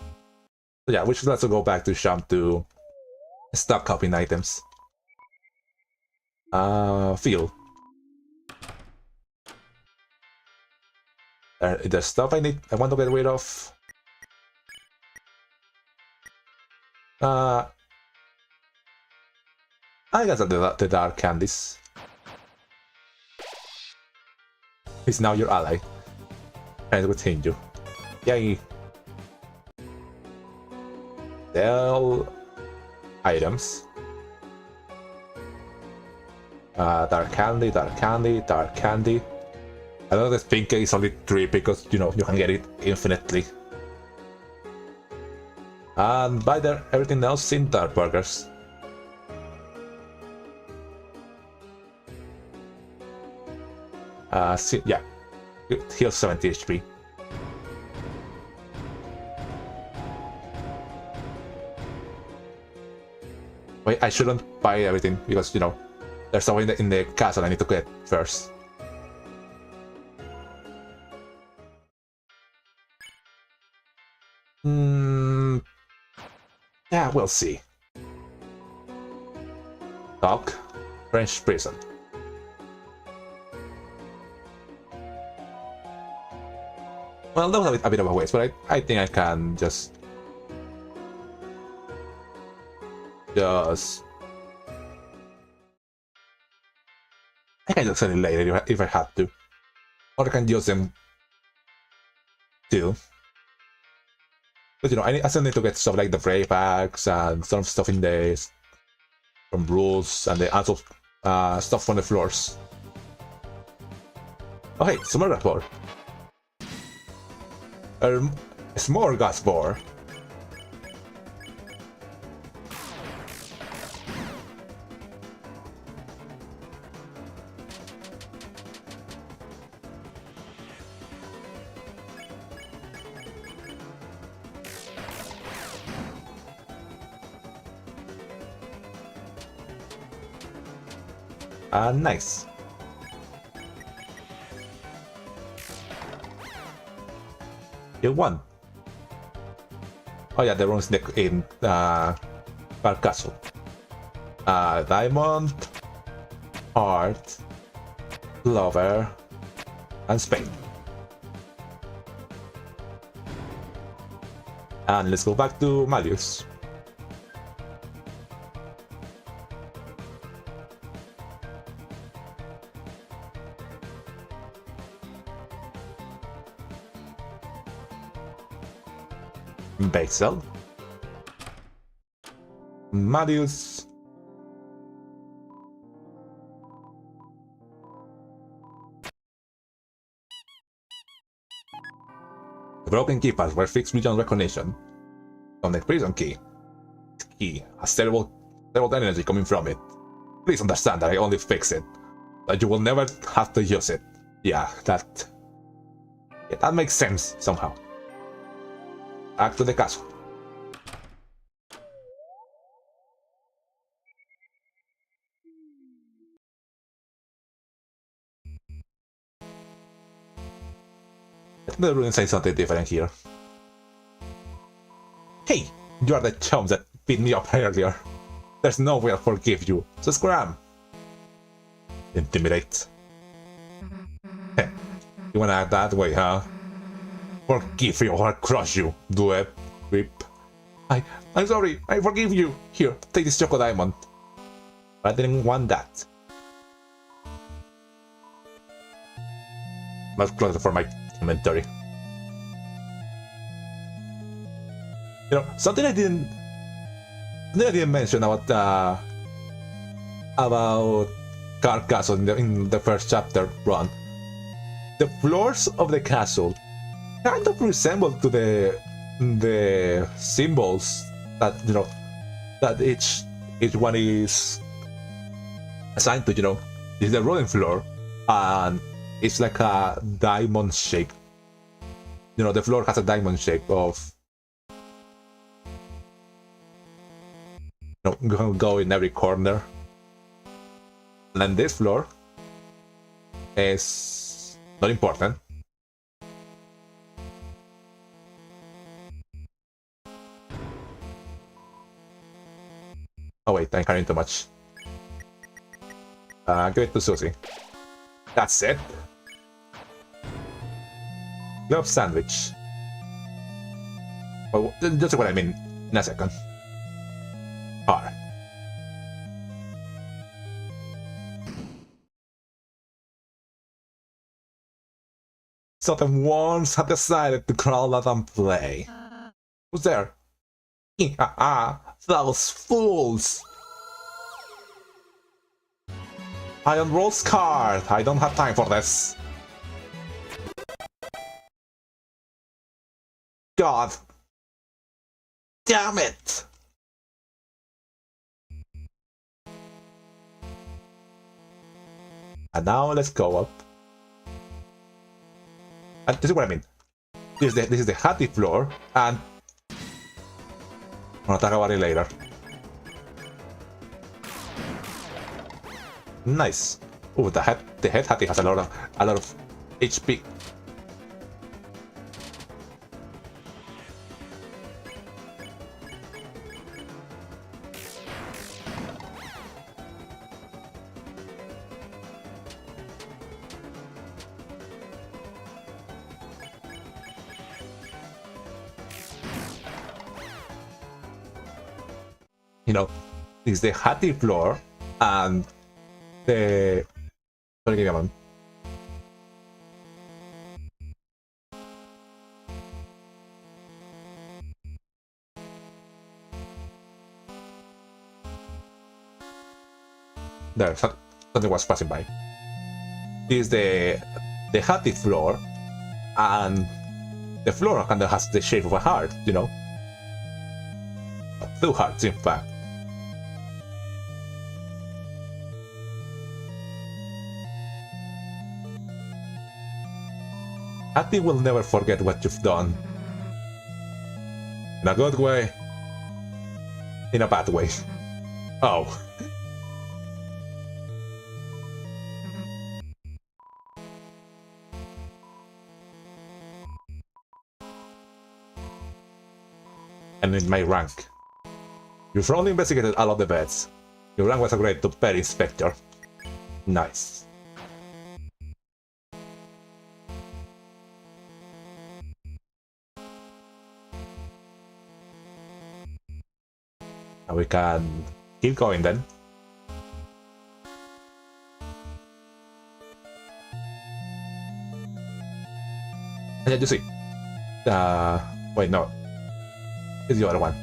So yeah, we should also go back to shop to stock copying items. Fuel. There's stuff I want to get rid of. I guess the dark candies. He's now your ally. And within you. Yay. Sell items. Dark candy. I know the pink is only 3 because, you can get it infinitely. And buy there everything else in Dark Burgers. See, yeah, it heals 70 HP. Wait, I shouldn't buy everything because, you know, there's something in the castle I need to get first. Yeah, we'll see. Dock, French prison. Well, that was a bit of a waste, but I think I can just I can just send it later if I had to. Or I can use them too. But you know, I still need to get stuff like the brave axe and some stuff in the from rules and the also stuff from the floors. Oh hey, smorgasbord. A smorgasbord. Nice. You won. Oh yeah, the runes in Park Castle. Diamond, heart, clover, and spade. And let's go back to Malleus. Basil, Malleus, the broken key password fixed beyond recognition. On the prison key has terrible energy coming from it. Please understand that I only fix it, that you will never have to use it. Yeah, that makes sense somehow. Back to the castle. Let the rune say something different here. Hey, you are the chump that beat me up earlier. There's no way I'll forgive you, so scram. Intimidate. Heh, you wanna act that way, huh? Forgive you or I'll crush you, do it, whip. I'm sorry, I forgive you. Here, take this Choco Diamond. But I didn't want that. Much closer for my inventory. You know, something I didn't mention about Card Castle in the first chapter run. The floors of the castle kind of resemble to the symbols that, you know, that each one is assigned to. You know, this is the rolling floor, and it's like a diamond shape. You know, the floor has a diamond shape of, you know, go in every corner. And then this floor is not important. Oh wait, I'm carrying too much. Give it to Susie. That's it. Glove sandwich. Oh, just what I mean in a second. R. So the worms have decided to crawl out and play. Who's there? Those fools! I unroll card. I don't have time for this. God. Damn it! And now let's go up. And this is what I mean. This is the Catti floor, and I'll talk about it later. Nice. Oh, the head Catti has a lot of HP. You know, this is the Catti floor, and the... Sorry, give me a moment. There, something was passing by. This is the Catti floor, and the floor kind of has the shape of a heart, you know? 2 hearts, in fact. Catti will never forget what you've done. In a good way. In a bad way. Oh. And in my rank. You thoroughly investigated all of the beds. Your rank was upgraded to Pet Inspector. Nice. Now we can keep going then. And yeah, you see. Wait, no. It's the other one.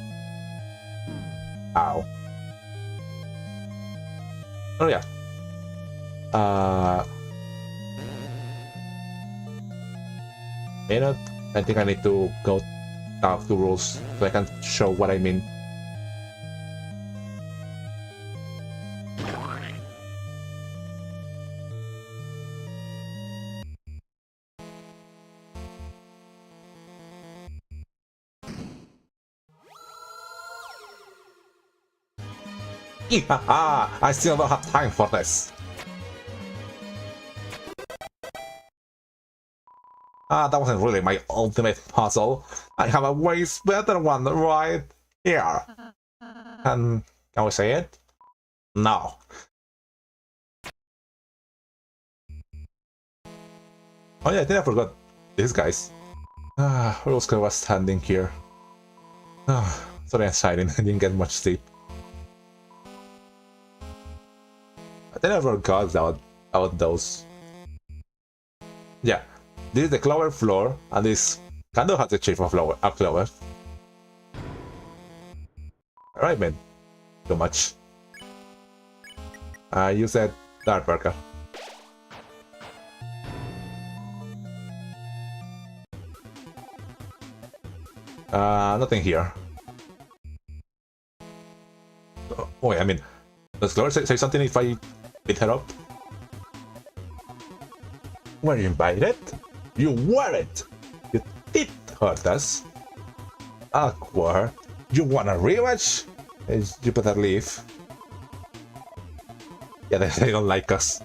Ow. Oh yeah. Minute. I think I need to go down to rules so I can show what I mean. I still don't have time for this. That wasn't really my ultimate puzzle. I have a way better one right here. Can we say it? No. Oh yeah, I think I forgot these guys. Oscar was standing here. Sorry I'm silent, I didn't get much sleep. I never got out those. Yeah, this is the clover floor, and this kind of has the shape of a clover. Alright, man. Too much. You said Dark Burger. Nothing here. Oh, wait, I mean, does Clover say something if I beat her up? Were you invited? You weren't! You did hurt us. Asgore, you want a rematch? You better leave. Yeah, they don't like us.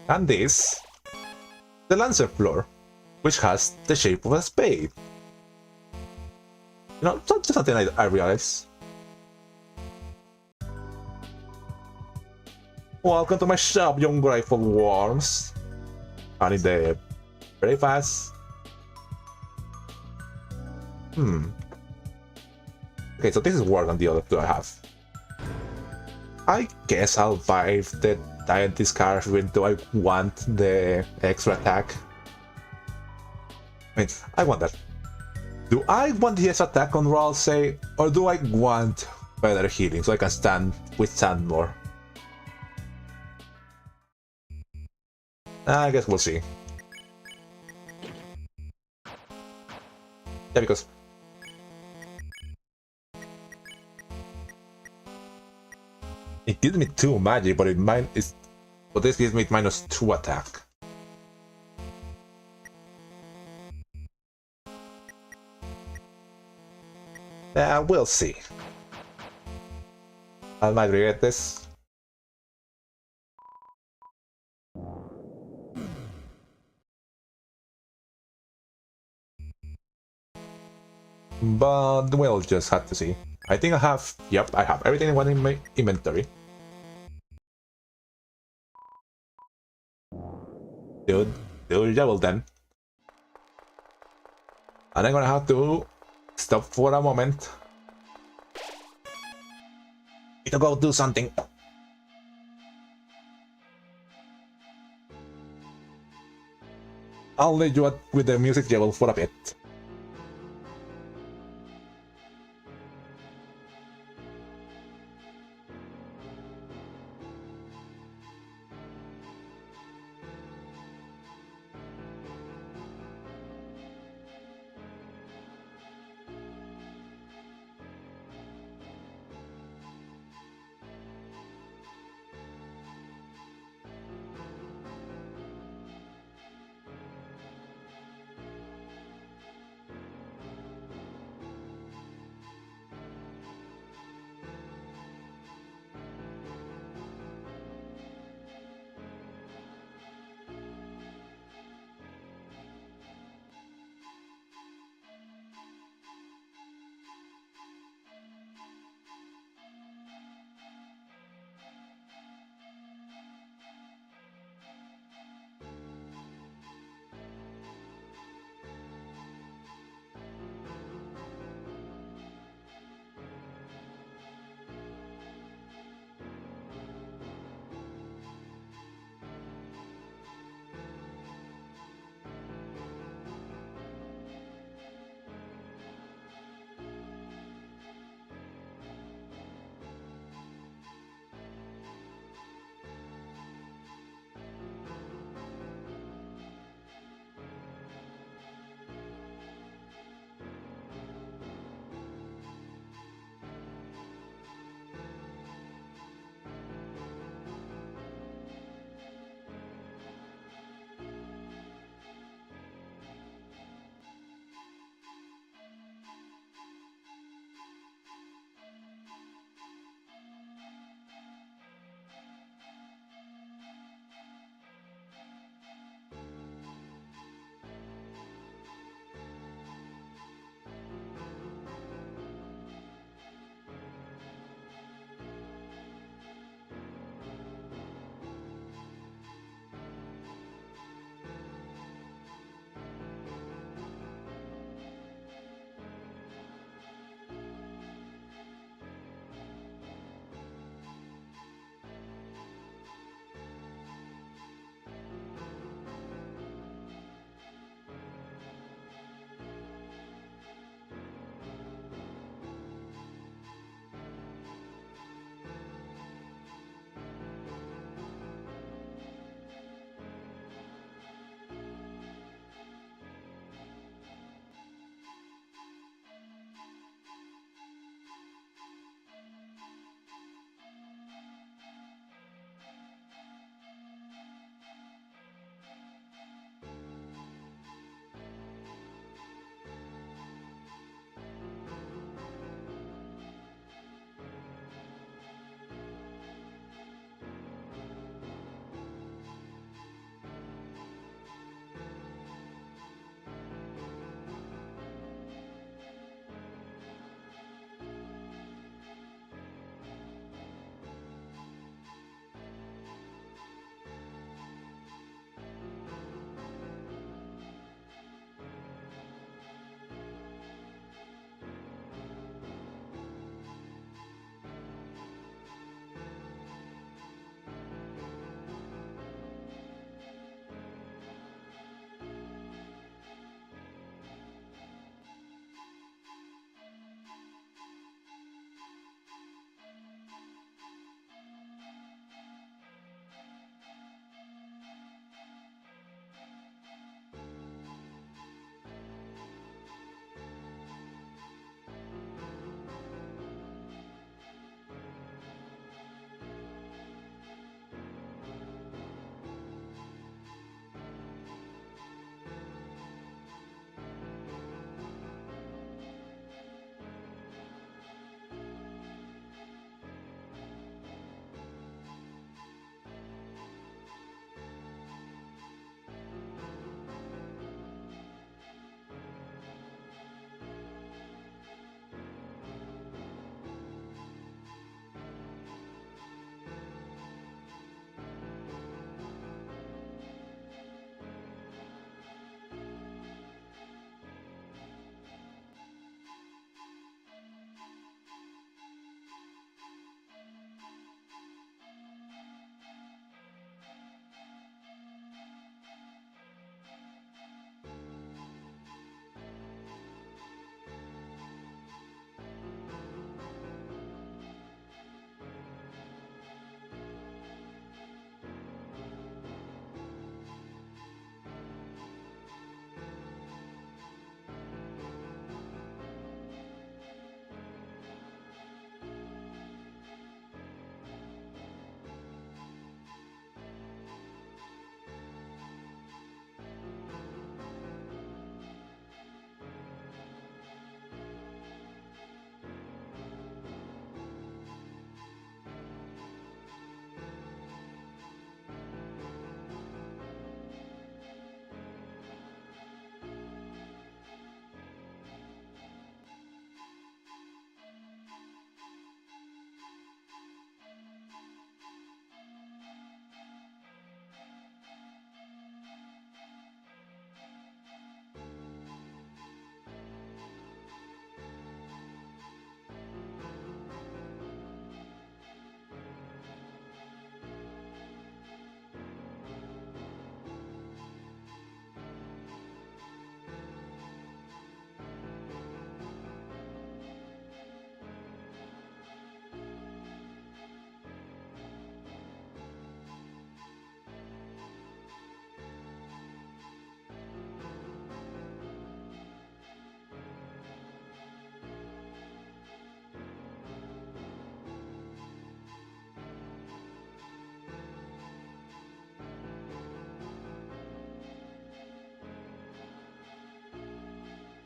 And this, the Lancer floor, which has the shape of a spade. You know, just something I realize. Welcome to my shop, young grateful worms. I need the very fast. Okay, so this is worse than the other two I have. I guess I'll buy the Giant Discard even though I want the extra attack. I mean, I want that. Do I want the extra attack on roll, say, or do I want better healing so I can withstand more? I guess we'll see. Yeah, because it gives me 2 magic, but but this gives me -2 attack. Yeah, we'll see. I might regret this. But we'll just have to see. I think I have... Yep, I have everything I want in my inventory. Do JEVIL then. And I'm gonna have to stop for a moment. Need to go do something. I'll leave you with the music JEVIL for a bit.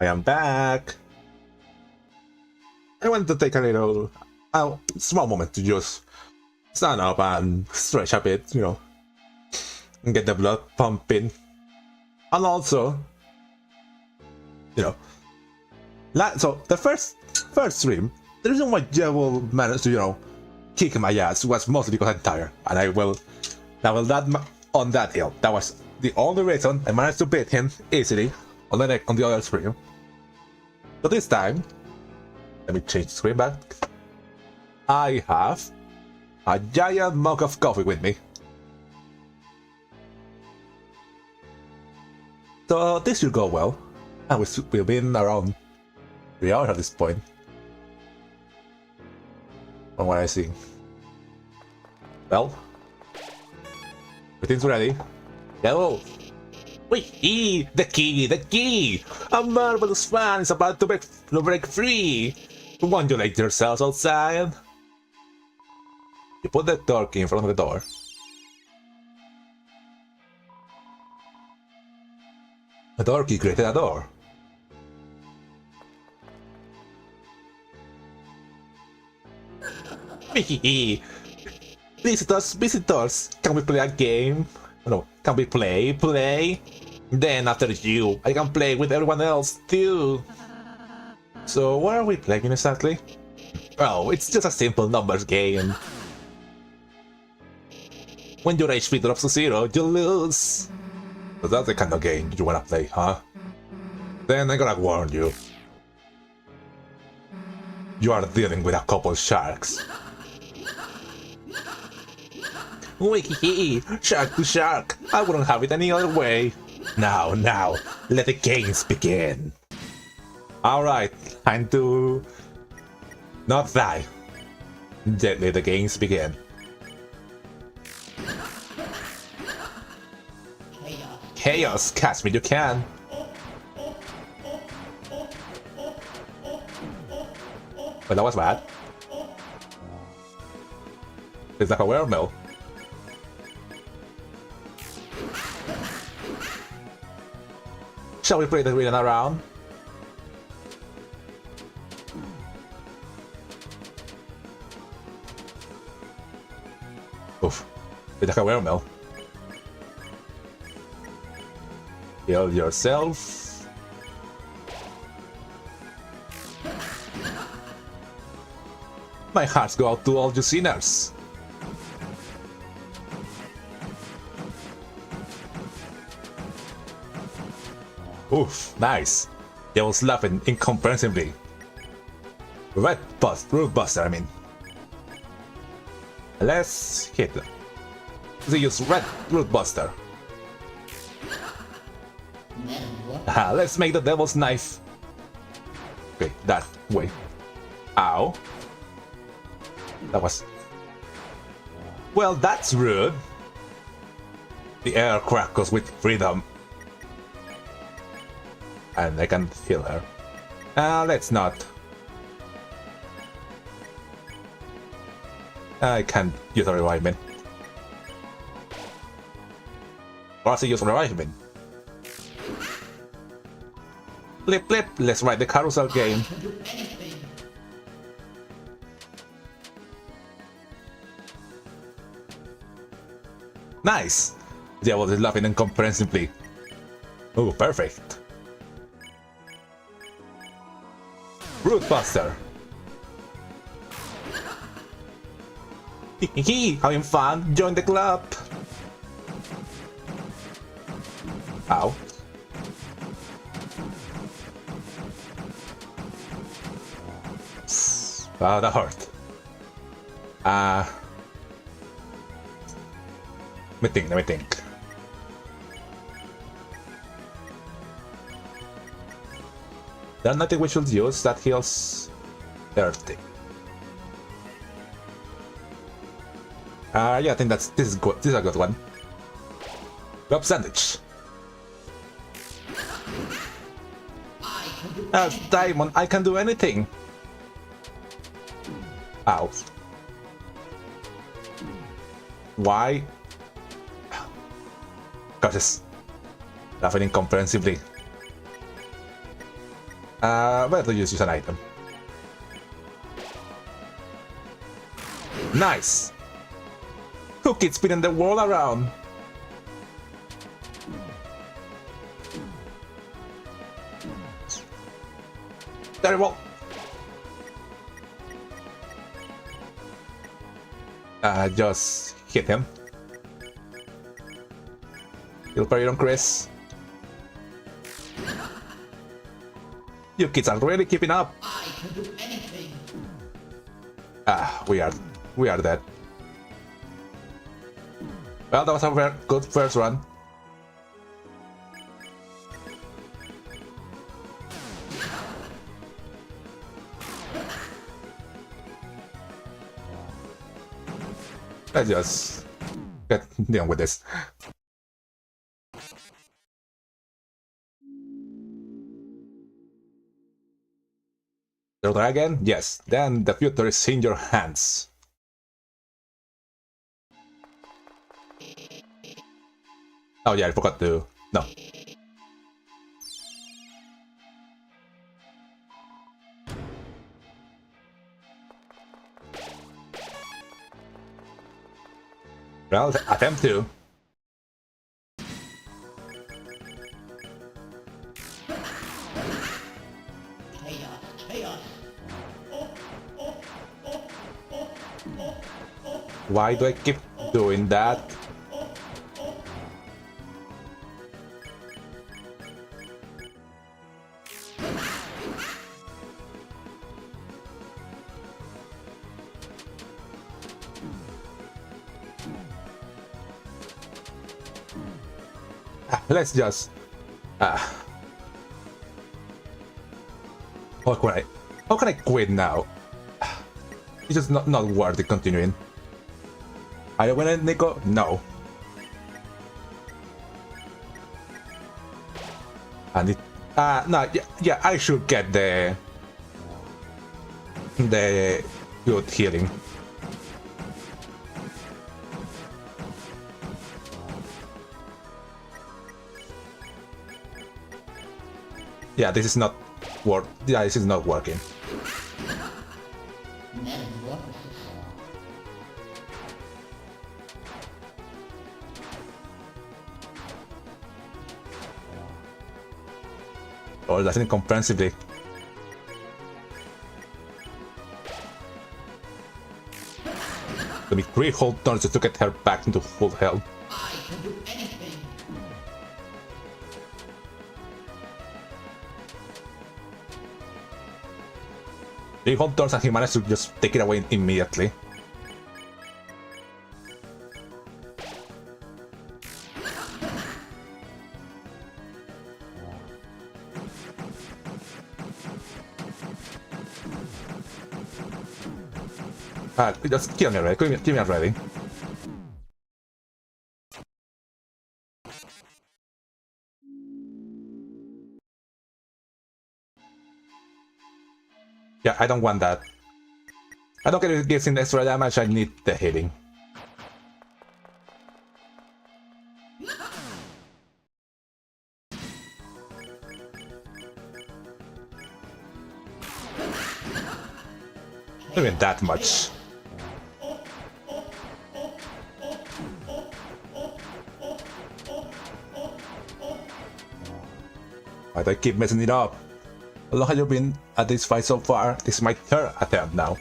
I am back. I wanted to take a little, small moment to just stand up and stretch a bit, you know, and get the blood pumping. And also, you know, so the first stream, the reason why JEVIL managed to, you know, kick my ass was mostly because I'm tired, and I will on that hill. That was the only reason I managed to beat him easily on the other stream. But this time, let me change the screen back. I have a giant mug of coffee with me. So this should go well. And we've been around 3 hours at this point. From what I see. Well, everything's ready. Hello! Wee! The key! A marvelous fan is about to break free! Won't you like yourselves outside? You put the door key in front of the door. The door key created a door. Visitors, can we play a game? No, can we play? Then after you, I can play with everyone else too. So what are we playing exactly? Oh, it's just a simple numbers game. When your HP drops to 0, you lose. So that's the kind of game you wanna play, huh? Then I gotta warn you. You are dealing with a couple sharks. Wee, shark to shark. I wouldn't have it any other way. Now, let the games begin. Alright, time to not die. Let the games begin. Chaos, catch me you can. But that was bad. It's like a werewolf. Shall we play the wheel around? Oof. It's like a werewolf. Heal yourself. My hearts go out to all you sinners. Oof, nice. I was laughing incomprehensibly. Root Buster, I mean. Let's hit them. Let's use Root Buster. Let's make the Devil's Knife. Okay, that way. Ow. That was... Well, that's rude. The air crackles with freedom. And I can heal her. Let's not. I can't use a revivement. Or else I use a revivement. Flip, let's ride the carousel game. Nice! Devil is laughing incomprehensibly. Oh, perfect. Root Buster. Hee, having fun? Join the club. Ow. Oh, that hurt. Let me think. There's nothing we should use that heals everything. Yeah, I think this is good. This is a good one. Grab sandwich. Diamond, I can do anything. Ow. Why? Gosh, laughing incomprehensibly. Better to use an item. Nice! Who keeps spinning the world around? Terrible! Just hit him. He'll parry on Chris. You kids are really keeping up. I can do anything. We are dead. Well, that was a very good first run. Let's just get dealing with this. The dragon? Yes, then the future is in your hands. Oh yeah, I forgot to... No. Well, attempt to. Chaos. Why do I keep doing that? Let's just... How can I quit now? It's just not worth it continuing. Are you winning, Nico? No. And it... no, yeah, I should get the good healing. Yeah, this is not this is not working. Oh, that's incomprehensibly. It'll be 3 whole turns to get her back into full health. I can do anything. Three whole turns and he managed to just take it away immediately. Just kill me already, kill me already. Yeah, I don't want that. I don't care if it gives him extra damage, I need the healing. Not even that much. Why do I keep messing it up? How long have you been at this fight so far? This is my 3rd attempt now.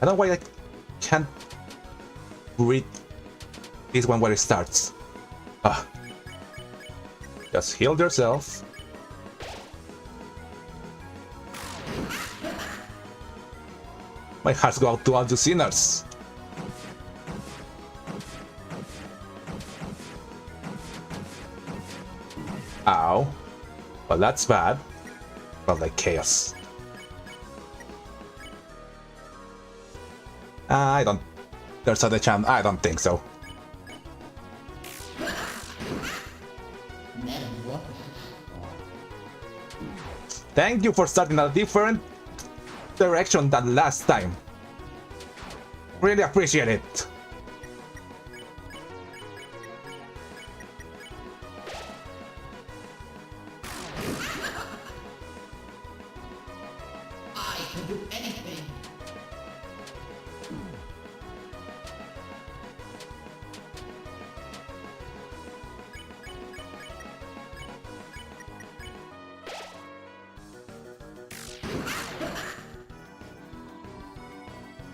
I don't know why I can't read this one where it starts. Just heal yourself. My hearts go out to all the sinners. Ow. Well, that's bad. Well, like chaos. I don't... There's a chance. I don't think so. Thank you for starting a different direction than last time. Really appreciate it. I can do anything.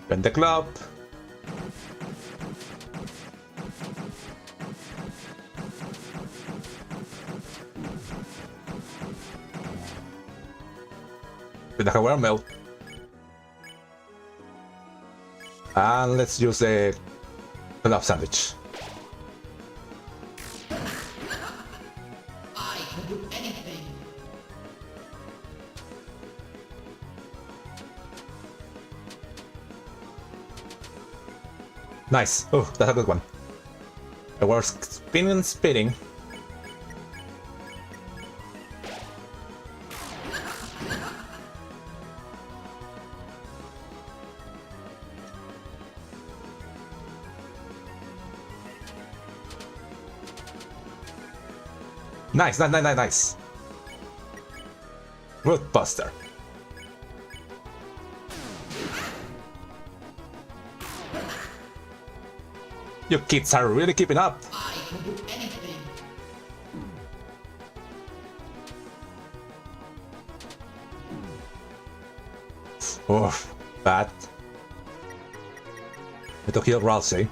Bend the club. With the power melt. And let's use the club sandwich. I can do anything. Nice. Oh, that's a good one. I was spinning and spinning. Nice, nice, nice, nice, nice. Root Buster. You kids are really keeping up. I can do anything. Oh, bad. Need to kill Ralsei.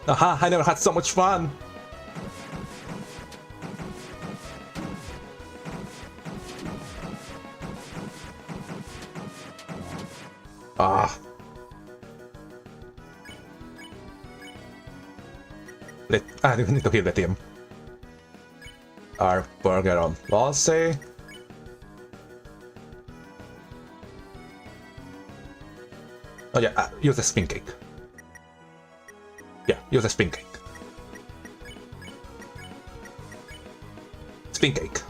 Aha, I never had so much fun. Ah. I need to kill the team. Our burger on Ralsei. Oh yeah, use the spin cake. Yeah, use a spin cake. Spin cake.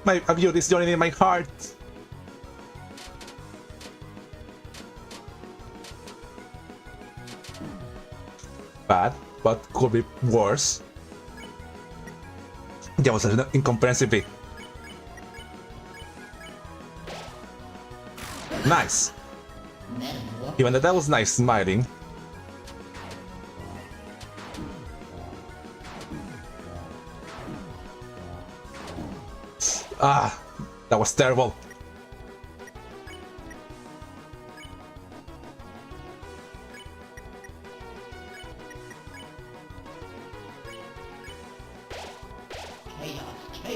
I view this journey in my heart. Bad, but could be worse. That was an incomprehensible. Nice. Even that was nice smiling. Ah, that was terrible.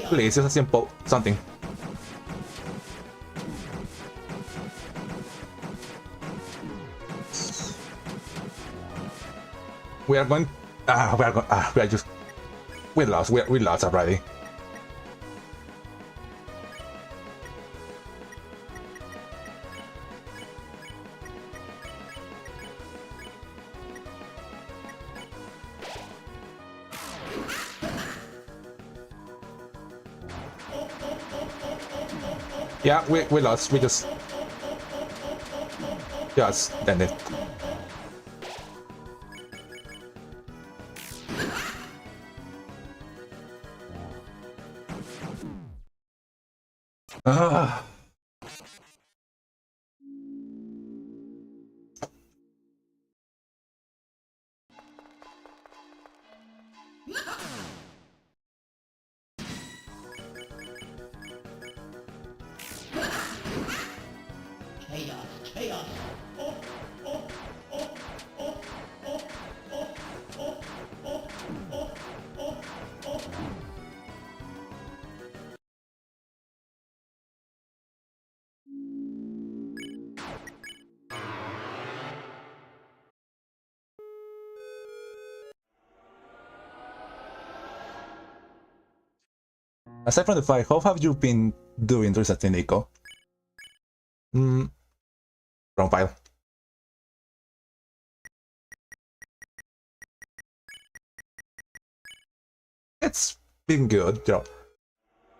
Please, just a simple something. We are going. We are just. We lost. We lost already. Yeah, we lost. We just ended. Ah. Chaos. Aside from the fight, how have you been doing recently, Nico? Wrong file. it's been good, you know. So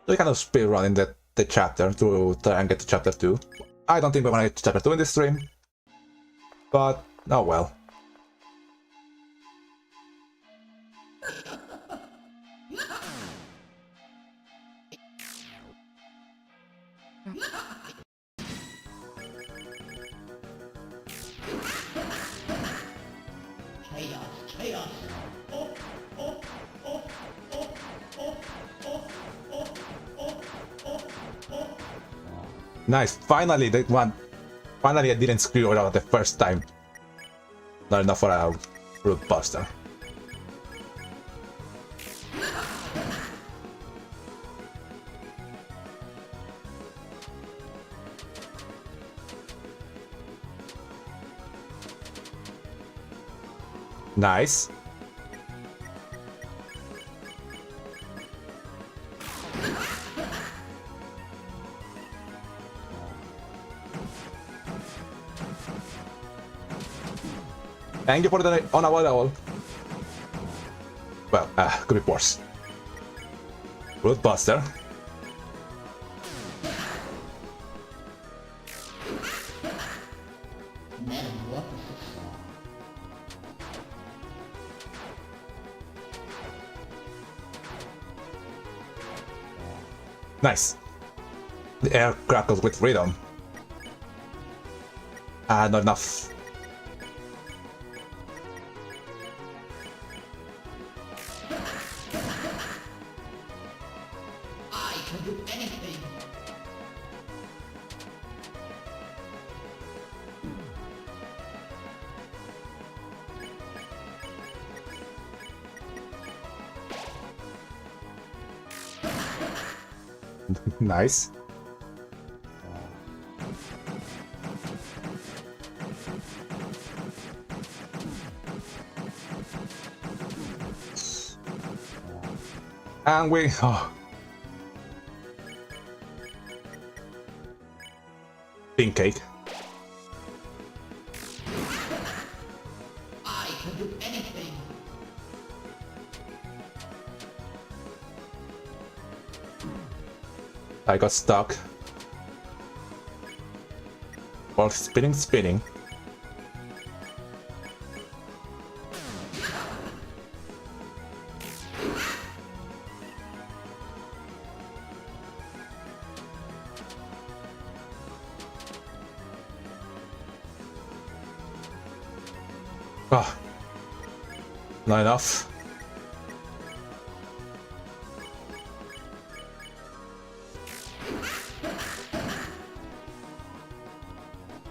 we kind of speed running the chapter to try and get to chapter 2. I don't think we're gonna get to chapter 2 in this stream, but oh well. Chaos. Nice, finally that one. Finally I didn't screw it out the first time. Not enough for a root buster. Nice. Thank you for the unavoidable. Well, could be worse. Root buster. Nice. The air crackles with freedom. Not enough. I can do anything. Nice. And we... Oh. Pink cake. I can do anything. I got stuck. While spinning. Ah, not enough.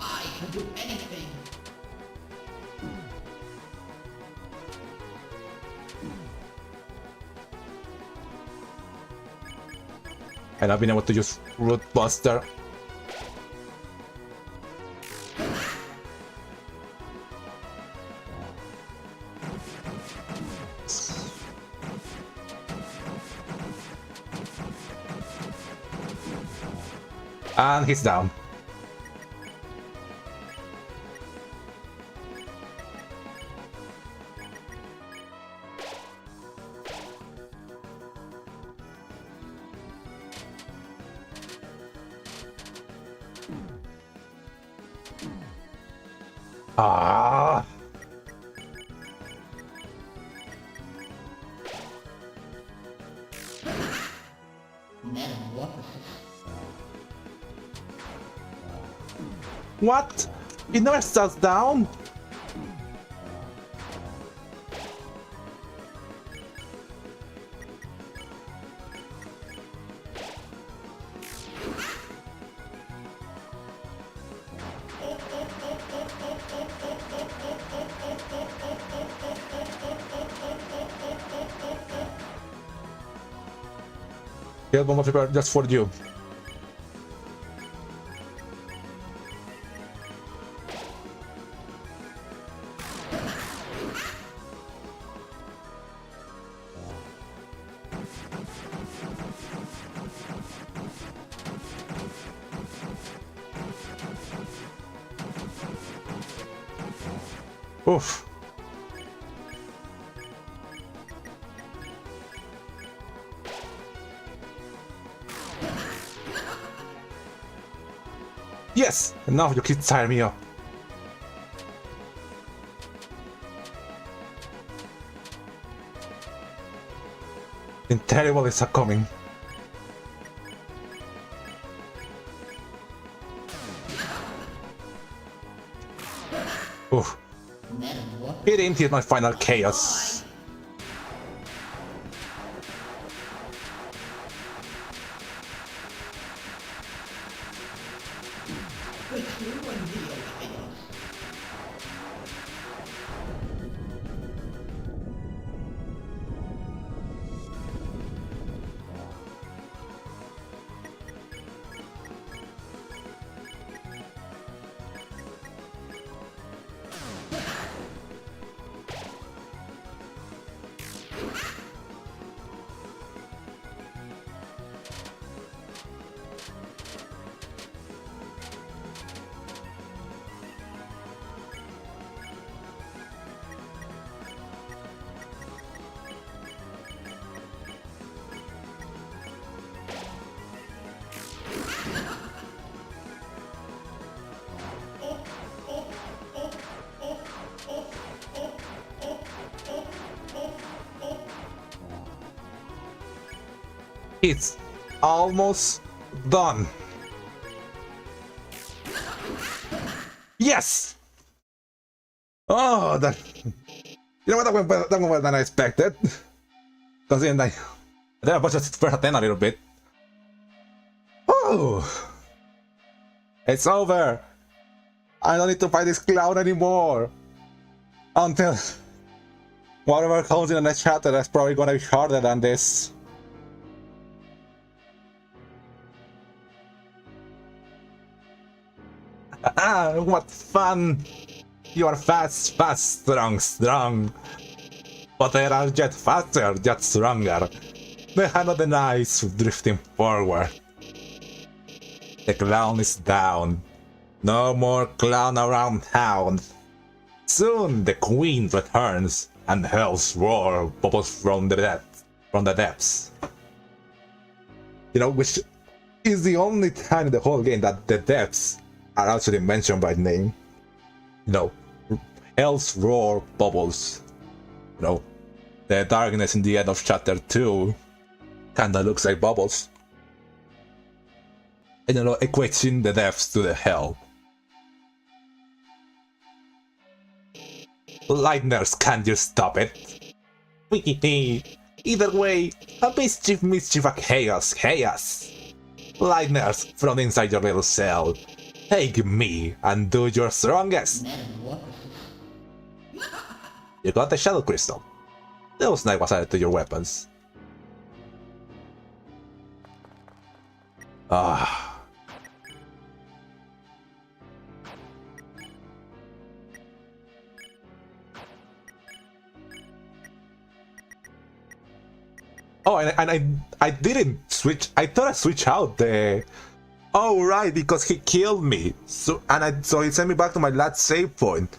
I can do anything. And I've been able to use Root Buster. And he's down. Ah. What? It never starts down? Here's one more prepare just for you. Oof. Yes! Now you keep tiring me up. Something terrible is coming. Oof. It didn't hit my final chaos. It's almost done. Yes! Oh, that... You know what, that went better than I expected. Because then I budgeted for a 10 a little bit. Oh! It's over! I don't need to fight this clown anymore! Until... whatever comes in the next chapter, that's probably gonna be harder than this. Ah, what fun! You are fast, strong. But they are yet faster, yet stronger. They handle the ice drifting forward. The clown is down. No more clown around town. Soon the queen returns, and hell's roar bubbles from the depths. You know, which is the only time in the whole game that the depths are actually mentioned by name. You know, hell's roar bubbles. You know, the darkness in the end of chapter 2 kinda looks like bubbles. And you know, equating the depths to the hell. Lightners, can you stop it? Either way, a mischief, a chaos. Lightners from inside your little cell. Take me and do your strongest. You got the shadow crystal. DevilsKnife was added to your weapons. Ah. Oh, and I didn't switch. I thought I switched out the. Oh right, because he killed me. So so he sent me back to my last save point.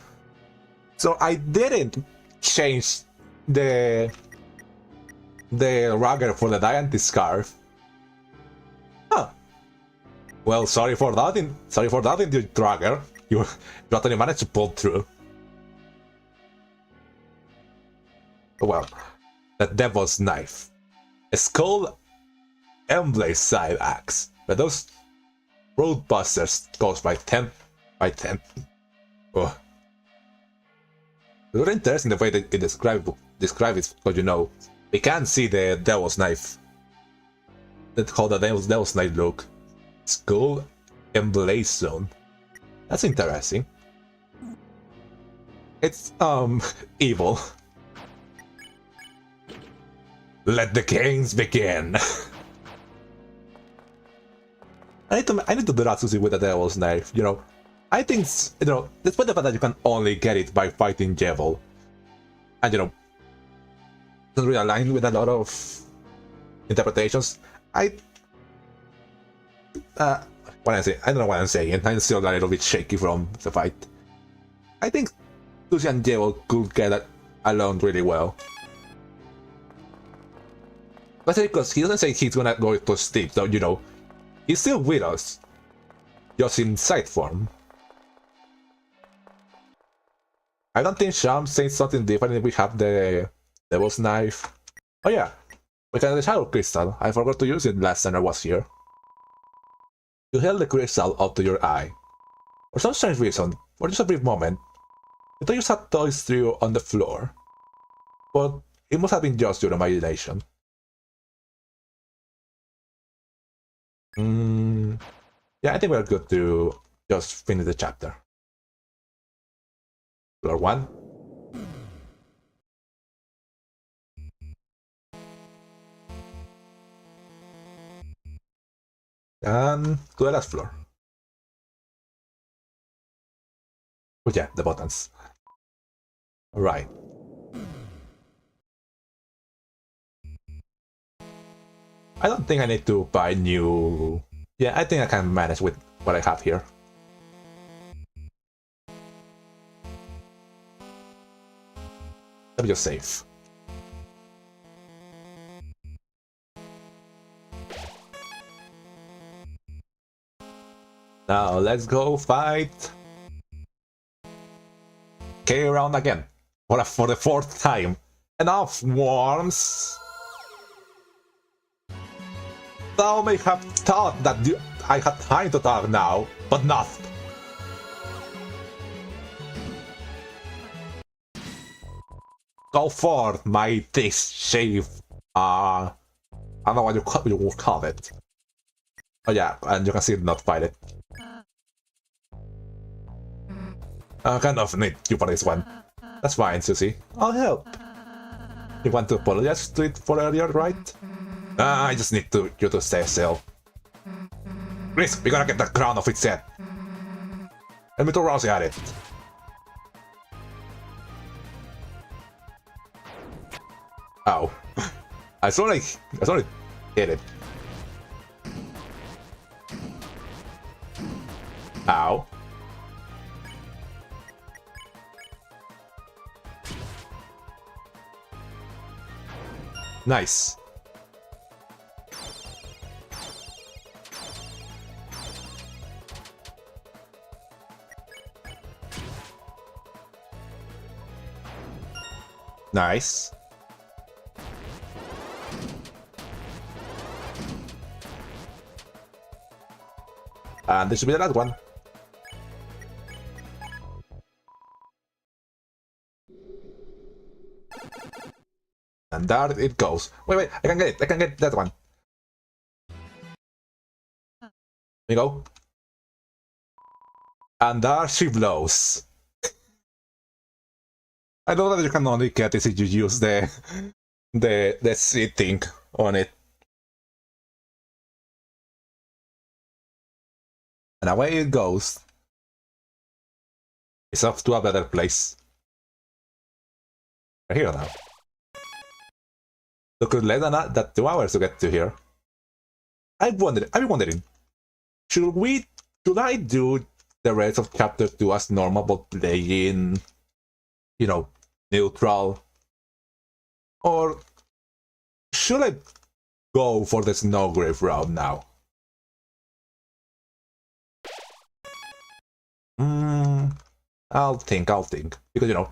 So I didn't change the ragger for the Diamond scarf. Huh. Well, sorry for that. Sorry for that, you dragger. You actually managed to pull through. Well, the DevilsKnife. A skull emblazed side axe. But those roadbusters goes by 10 by 10. Oh. It's very interesting the way they describe it, because you know we can't see the DevilsKnife. That's called the DevilsKnife look. Skull emblazed zone. That's interesting. It's evil. Let the games begin. I need to do that, Susie, with the DevilsKnife. You know, I think, you know, despite the fact that you can only get it by fighting JEVIL, and you know, doesn't really align with a lot of interpretations. What I'm saying, I don't know what I'm saying. I'm still a little bit shaky from the fight. I think Susie and JEVIL could get along really well. Especially because he doesn't say he's gonna go to sleep, so you know, he's still with us. just in side form. I don't think Sham says something different if we have the DevilsKnife. Oh yeah, we can have the Shadow Crystal. I forgot to use it last time I was here. You held the crystal up to your eye. For some strange reason, for just a brief moment, you thought you saw toys through on the floor. But it must have been just your imagination. Yeah, I think we're good to just finish the chapter. Floor 1. And to the last floor. Oh yeah, the buttons. Alright. I don't think I need to buy new... Yeah, I think I can manage with what I have here. Let me just save. Now let's go fight K round again for the 4th time. Enough, worms! Thou may have thought that I had time to talk now, but not. Go forth, my this shave. I don't know what you will call it. Oh yeah, and you can see it not fight it. I kind of need you for this one. That's fine, Susie. I'll help. You want to apologize to it for earlier, right? I just need you to stay still. Please, we gotta get the crown off its head. Let me throw Rousey at it. Ow. I saw it hit it. Ow. Nice. Nice. And this should be the last one. And there it goes. Wait, I can get it. I can get that one. There you go. And there she blows. I know that you can only get this if you use the seed thing on it. And away it goes. It's off to a better place. We're here now. Took us less than that 2 hours to get to here. I've been wondering, should I do the rest of chapter 2 as normal but playing, you know, neutral? Or should I go for the Snowgrave route now? I'll think. Because, you know,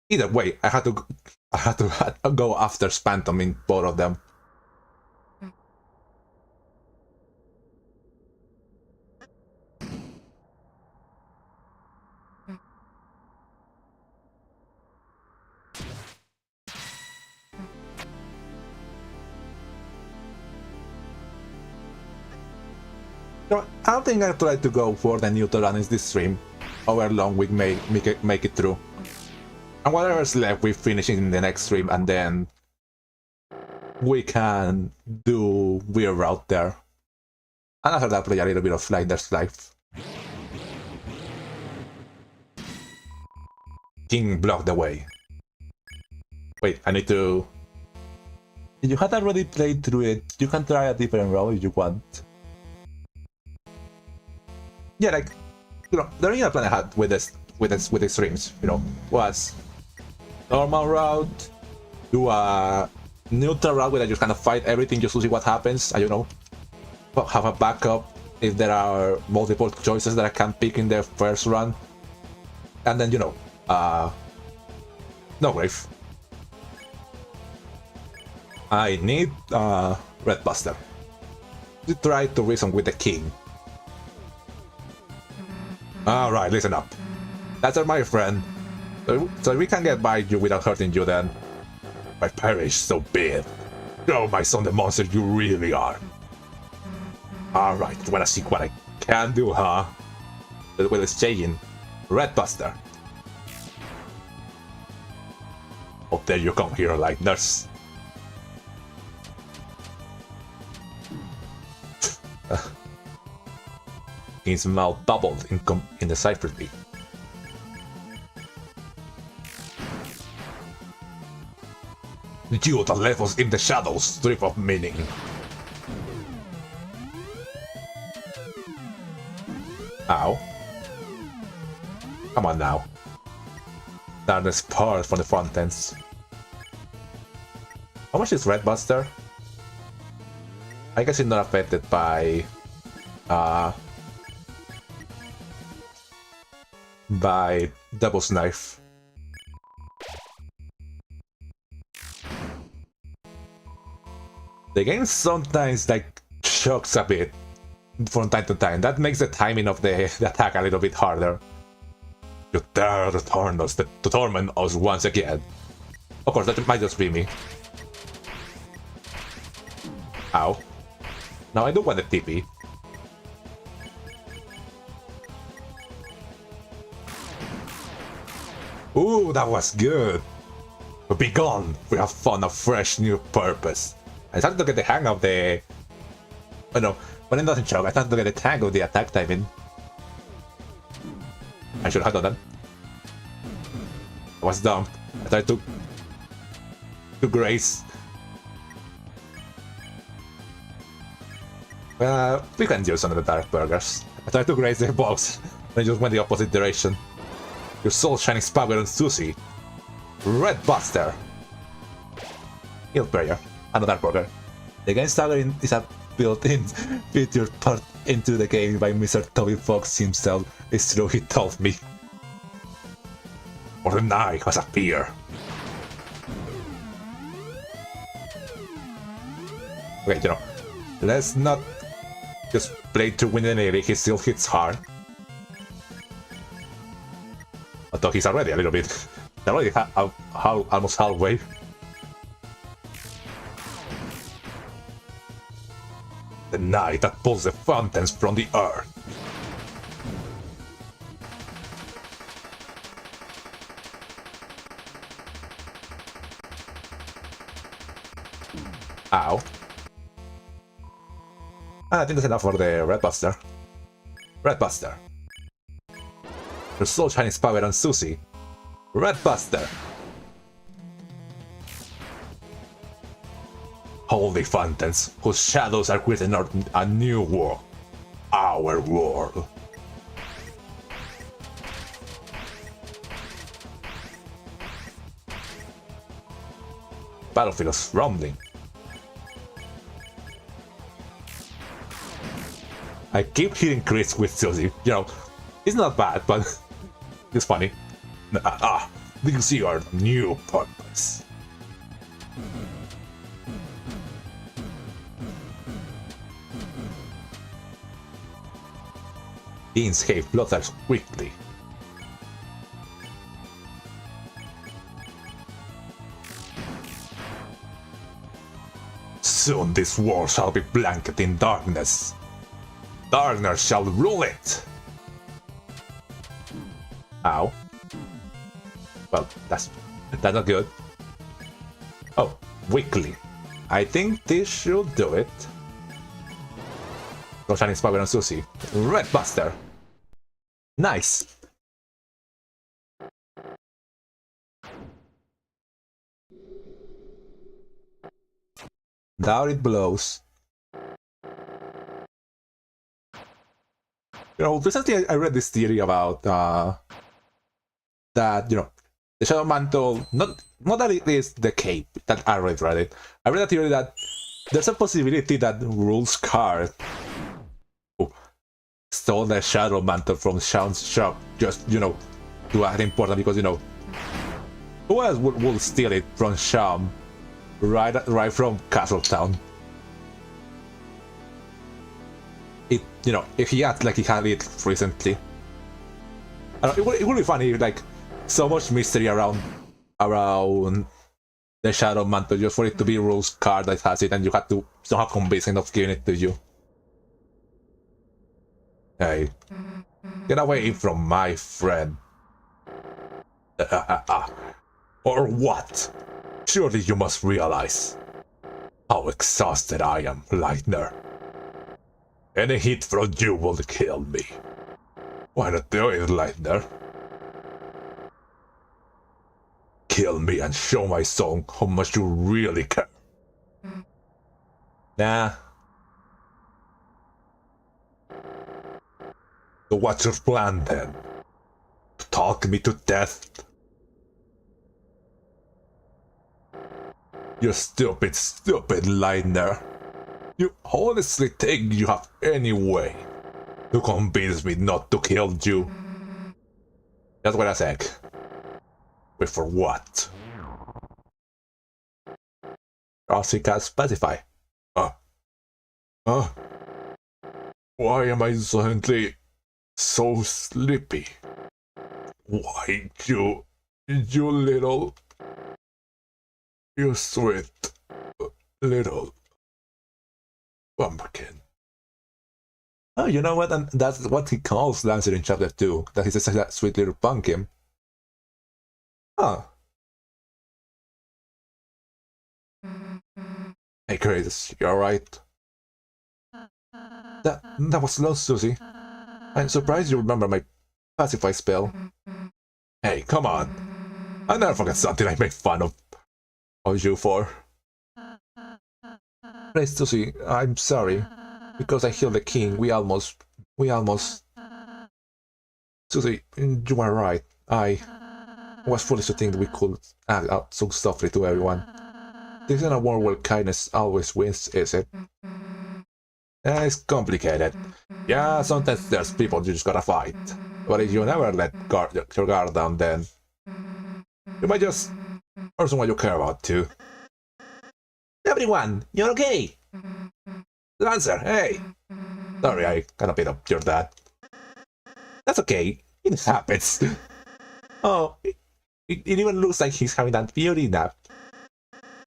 either way, I had to go after Spantom in both of them. So I don't think I try to go for the neutral run in this stream. However long we make it through. And whatever's left, we finish in the next stream, and then we can do weird route there. And after that, play a little bit of Flinder's Life. King blocked the way. Wait, I need to... If you had already played through it, you can try a different route if you want. Yeah, like, you know, the original plan I had with the streams, you know, was normal route, do a neutral route where I just kind of fight everything just to see what happens, and, you know, have a backup if there are multiple choices that I can pick in the first run. And then, you know, no grave. I need Red Buster to try to reason with the king. Alright, listen up. That's my friend. So we can get by you without hurting you then. My parish so big. Oh my son, the monster you really are. Alright, you wanna see what I can do, huh? Well, it's changing. Red Buster. Oh, there you come here, like nurse. His mouth bubbled indecipherably. You that left us in the shadows, strip of meaning. Ow. Come on now. Darkness pours from the fountains. How much is Red Buster? I guess it's not affected by DevilsKnife. The game sometimes like shocks a bit from time to time. That makes the timing of the attack a little bit harder. You dare to torment us once again. Of course, that might just be me. Ow. Now I do want the TP. Ooh, that was good. Be gone. We have found a fresh new purpose. I started to get the hang of the... Oh no, when it doesn't choke, I started to get the hang of the attack timing. I should have done that. I was dumb. I tried to grace. We can use some of the dark burgers. I tried to graze the box, and I just went the opposite direction. Your soul shining power on Susie. Red Buster. Heal prayer. Another burger. The game starter is a built-in feature put into the game by Mr. Toby Fox himself. It's true, he told me. Or the night has appeared. Okay, you know, let's not just play to win the enemy, he still hits hard. Although he's already a little bit, already almost halfway. The night that pulls the fountains from the earth. Ow. I think that's enough for the Red Buster. Red Buster. Your soul shining power on Susie. Red Buster. Holy fountains, whose shadows are creating a new world. Our world. Battlefield is rumbling. I keep hitting crits with Susie. You know, it's not bad, but it's funny. Do you see our new purpose? Beans have flutters quickly. Soon this world shall be blanketed in darkness. Darkness shall rule it! Ow. Well, that's not good. Oh, weakly. I think this should do it. Go shining power on Susie. Red Buster. Nice. Down it blows. You know, recently I read this theory about that, you know, the Shadow Mantle, not that it is the cape, that I read it. I read a theory that there's a possibility that Rule's card stole the shadow mantle from Sean's shop just, you know, to act important because, you know, who else would steal it from Sean right from Castletown? It, you know, if he acts like he had it recently. It would be funny if, like, so much mystery around the shadow mantle just for it to be Rule's card that has it and you had to somehow convince him of giving it to you. Hey, get away from my friend. Or what? Surely you must realize how exhausted I am, Lightner. Any hit from you will kill me. Why not do it, Lightner? Kill me and show my son how much you really care. Nah. So what's your plan then? To talk me to death? You stupid, stupid Lightner. You honestly think you have any way to convince me not to kill you? That's what I said. Wait for what? Rossi can't specify. Why am I suddenly so sleepy? Why you little... You sweet little pumpkin. Oh, you know what? And that's what he calls Lancer in chapter 2. That he's just that sweet little pumpkin. Huh. Hey, Chris, you alright? That was lost, Susie. I'm surprised you remember my pacify spell. Hey, come on. I'll never forget something I made fun of you for. Please, Susie, I'm sorry. Because I healed the king, we almost... Susie, you are right. I was foolish to think that we could act out so softly to everyone. This isn't a world where kindness always wins, is it? It's complicated. Yeah, sometimes there's people you just gotta fight. But if you never let your guard down, then you might just hurt someone you care about too. Everyone, you're okay? Lancer, hey! Sorry, I kinda beat up your dad. That's okay, it happens. Oh, it even looks like he's having that beauty nap.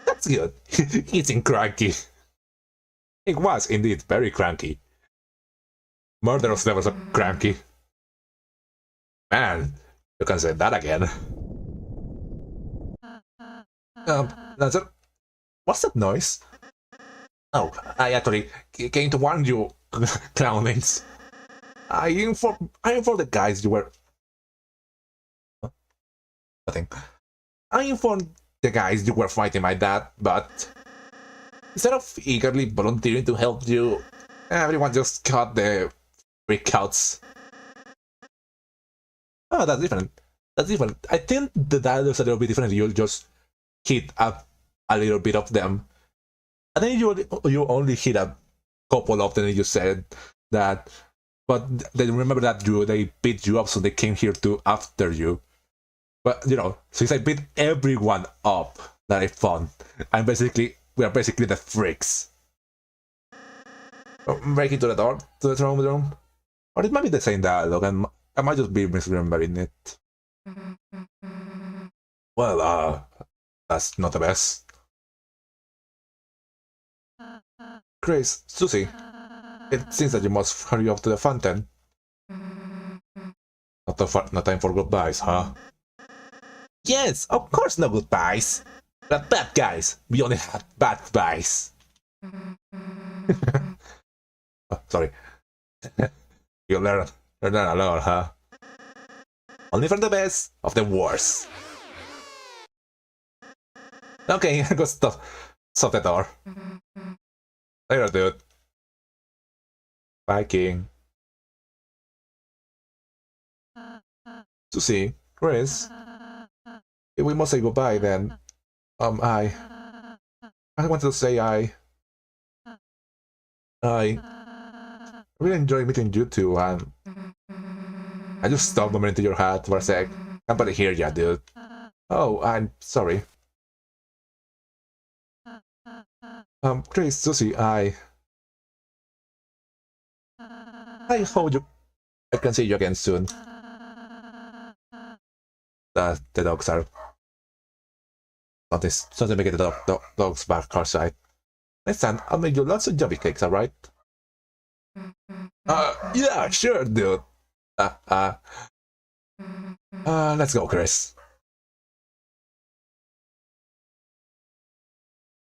That's good. He's in cranky. It was indeed very cranky. Murderous levels of cranky. Man, you can say that again. Lancer, what's that noise? Oh, I actually came to warn you, clownings. I informed the guys you were... Nothing. I informed the guys you were fighting my dad, but instead of eagerly volunteering to help you, everyone just got the freakouts. Oh, that's different. That's different. I think the dialogue's a little bit different. You'll just hit up a little bit of them. I think you only hit a couple of them and you said that, but then remember that they beat you up, so they came here to after you. But you know, since I beat everyone up that I found, we are basically the freaks. Break into the door to the throne room, or it might be the same dialogue, and I might just be misremembering it. Well, that's not the best. Grace, Susie, it seems that you must hurry off to the fountain. Not time for goodbyes, huh? Yes, of course no goodbyes. We're bad guys. We only have bad guys. Oh, sorry. You learn a lot, huh? Only for the best of the worst. Okay, go stop the door. Later, dude. Bye, King. Susie, Chris, if we must say goodbye, then I wanted to say I really enjoy meeting you too, and I just stopped moment into your hat for a sec. Can't barely hear ya, dude. Oh, I'm sorry. Chris, Susie, I hope I can see you again soon. The dogs are something making the dogs back outside. Next time, I'll make you lots of jobby cakes, alright? Yeah, sure, dude. Let's go, Chris.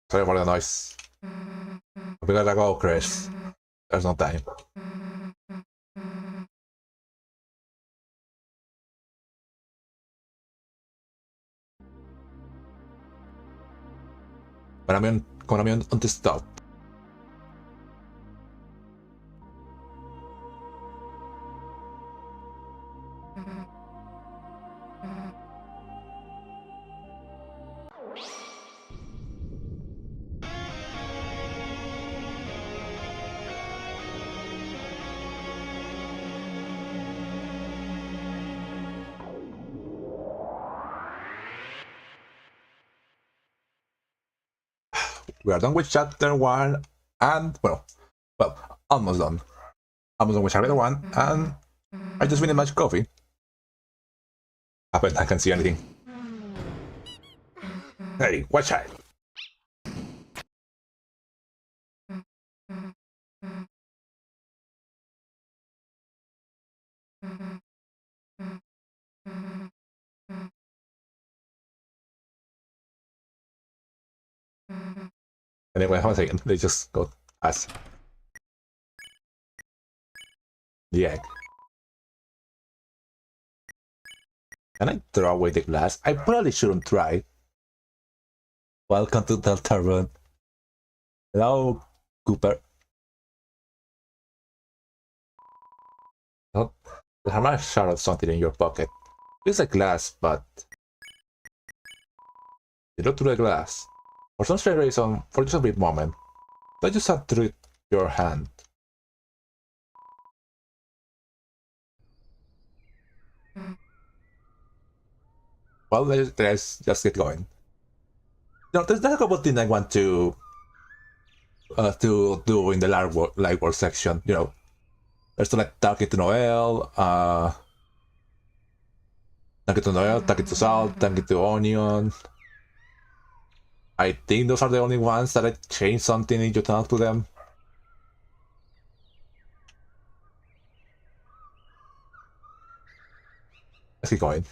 Sorry for the noise. We gotta go, Chris. There's no time. When I'm on this stop. We are done with chapter 1, and well, almost done. Almost done with chapter 1, and I just finished much coffee. I bet I can see anything. Hey, watch out! Anyway, hold on a second. They just got us the egg. Can I throw away the glass? I probably shouldn't try. Welcome to Deltarune. Hello, Cooper. Oh, there's a nice shard of something in your pocket. It's like glass, but you don't throw the glass. For some strange reason, for just a brief moment, I just had to your hand. Well, let's just get going. You know, there's a couple of things I want to do in the live work section. You know, there's like talking to Noel, talking to Salt, talking to Onion. I think those are the only ones that I changed something and you talk to them. Let's keep going.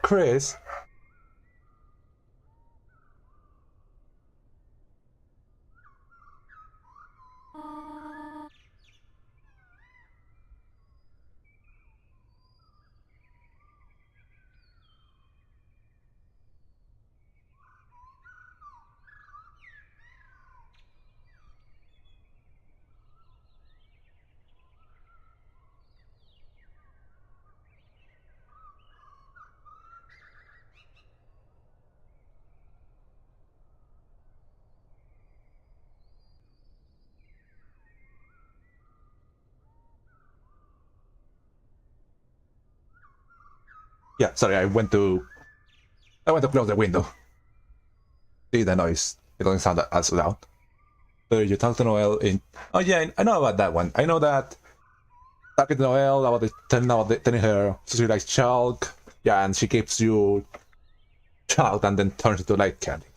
Chris? Yeah, sorry, I went to close the window. See the noise. It doesn't sound as loud. So you talk to Noel in... Oh yeah, I know about that one. I know that talking to Noel about telling her Susie likes chalk. Yeah, and she gives you chalk and then turns it to light candy.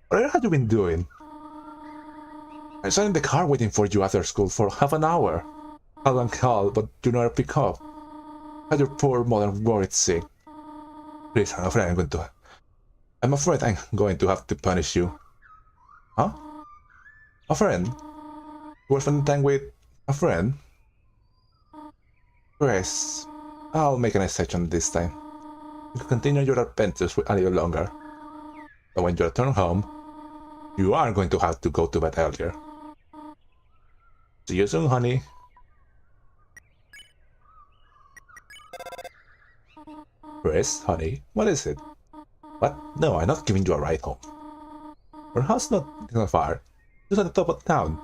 What have you been doing? I sat in the car waiting for you after school for half an hour. Call and call, but you never pick up. Had your poor mother worried sick. Please, I'm afraid I'm going to have to punish you. Huh? A friend? You were spending time with a friend? Chris, I'll make an exception this time. You can continue your adventures a little longer. But when you return home, you are going to have to go to bed earlier. See you soon, honey. Chris, honey, what is it? What? No, I'm not giving you a ride home. Our house not on fire. Just at the top of town.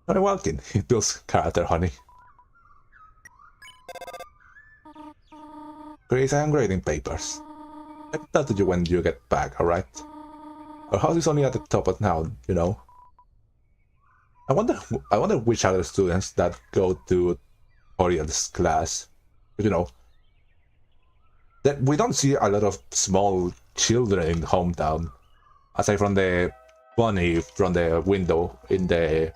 Very walking. It builds character, honey. Grace, I am grading papers. I can talk to you when you get back, alright? Our house is only at the top of town, you know. I wonder which other students that go to Toriel's class. You know, that we don't see a lot of small children in the hometown, aside from the bunny from the window in the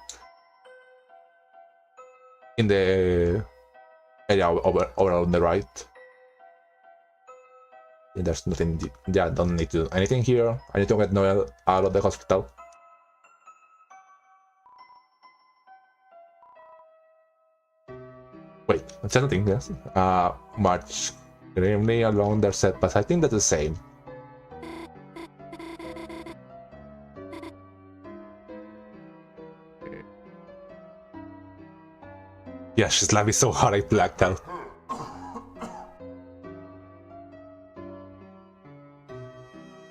area over on the right. And there's nothing. Yeah, don't need to do anything here. I need to get Noel out of the hospital. Wait, that's nothing. Yes. March grimly along their set, but I think that's the same. Yeah, she's laughing so hard I blacked out.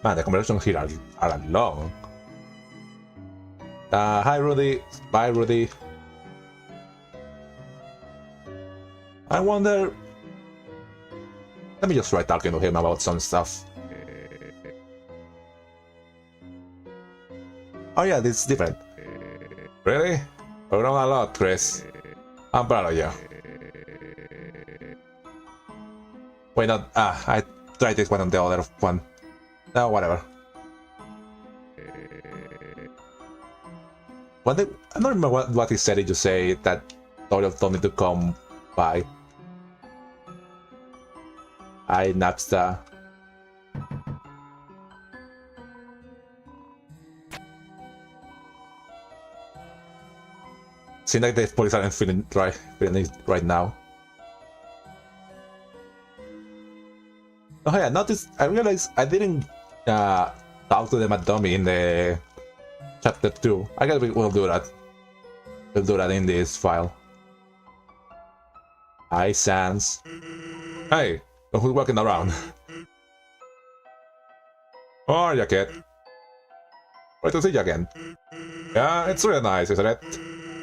Man, the conversations here are long. Hi Rudy. Bye Rudy. I wonder... Let me just try talking to him about some stuff. Oh yeah, this is different. Really? We've grown a lot, Chris. I'm proud of you. Wait, not... I tried this one on the other one. No, whatever. I don't remember what he said. Did you say that Toriel told me to come by? Hi, Napsta. Seems like the police aren't feeling it right now. Oh yeah, notice I realized I didn't talk to them at Dummy in the chapter 2. I guess we'll do that. We'll do that in this file. Hi, Sans. Hey, who's walking around? How are you, kid? Great to see you again. Yeah, it's really nice, isn't it?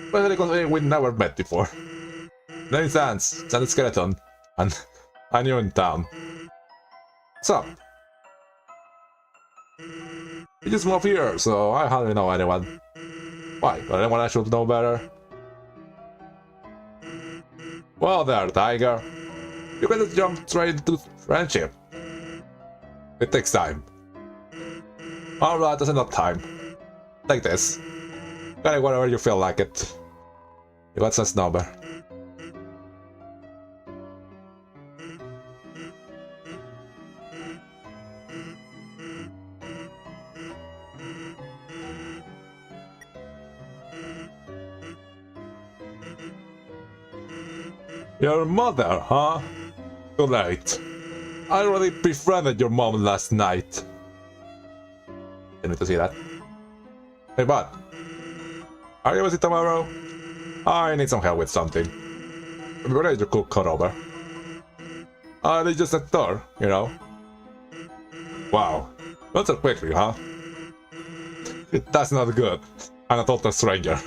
Especially because we never met before. Name's Sans, Sans the Skeleton, and I'm new in town. What's up? You just moved here, so I hardly know anyone. Why? But anyone I should know better? Well there, Tiger. You better jump straight into friendship. It takes time. Alright, that's enough time. Take this. Get it whenever you feel like it. You got Sans number. Your mother, huh? Too late. I already befriended your mom last night. You need to see that. Hey, bud. Are you busy tomorrow? I need some help with something. Be ready to cook cut over. They just at the door, you know. Wow. Not so quickly, huh? That's not good. I'm a total stranger.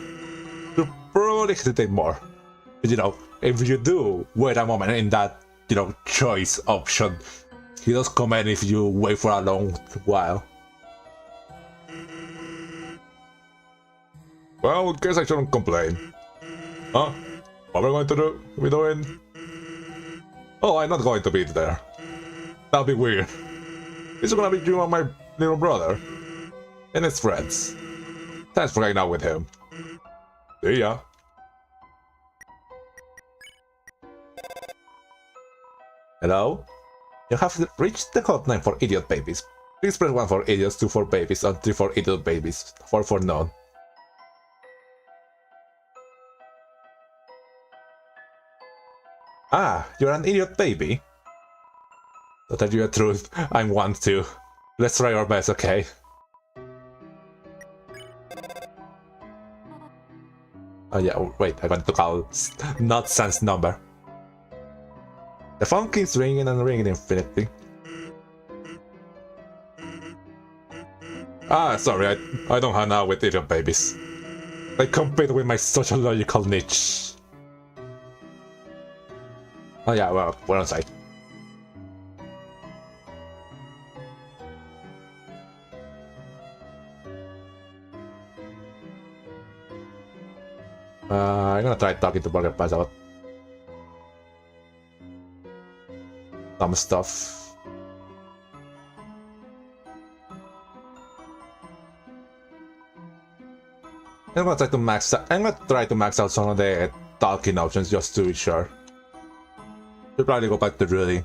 You probably hesitate more. But you know, if you do wait a moment in that, you know, choice option, he does comment if you wait for a long while. Well, guess I shouldn't complain. Huh? What are we going to be doing? Oh, I'm not going to be there. That'll be weird. It's gonna be you and my little brother. And his friends. Thanks for hanging out with him. See ya. Hello? You have reached the hotline for idiot babies. Please press 1 for idiots, 2 for babies, and 3 for idiot babies, 4 for none. Ah, you're an idiot baby? To tell you the truth, I'm one too. Let's try our best, okay? Oh yeah, wait, I wanted to call not Sans number. The phone keeps ringing and ringing infinitely. Ah, sorry, I don't hang out with idiot babies. I compete with my sociological niche. Oh yeah, well, we're on site. I'm gonna try talking to Burger Pass about some stuff. I'm gonna try to max out some of the talking options just to be sure. We'll probably go back to Rudy.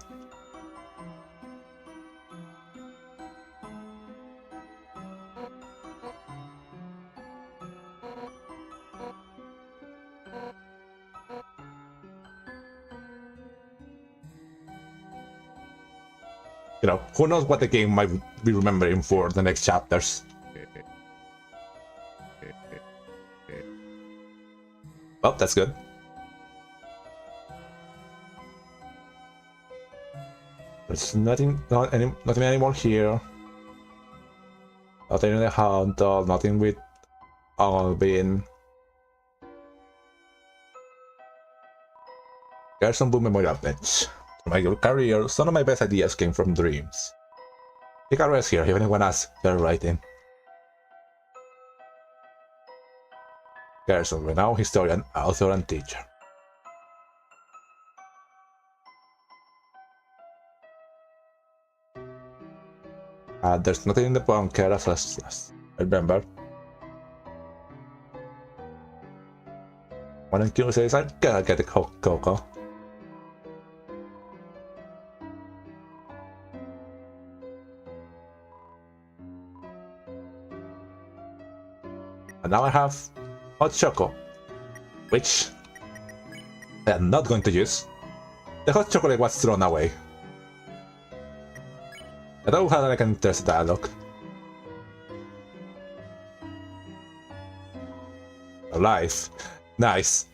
You know, who knows what the game might be remembering for the next chapters. Well, that's good. There's nothing anymore here. Nothing in the Hunter, nothing with Alvin. There's some Boom Memorial Bench. My career, some of my best ideas came from dreams. Take a rest here, if anyone asks, you're writing. There's a renowned historian, author, and teacher. There's nothing in the bunker as I remember. One of you says, I'm gonna get the cocoa. And now I have hot choco, which I'm not going to use. The hot chocolate was thrown away. I don't have like an interesting dialogue. Alive. Nice.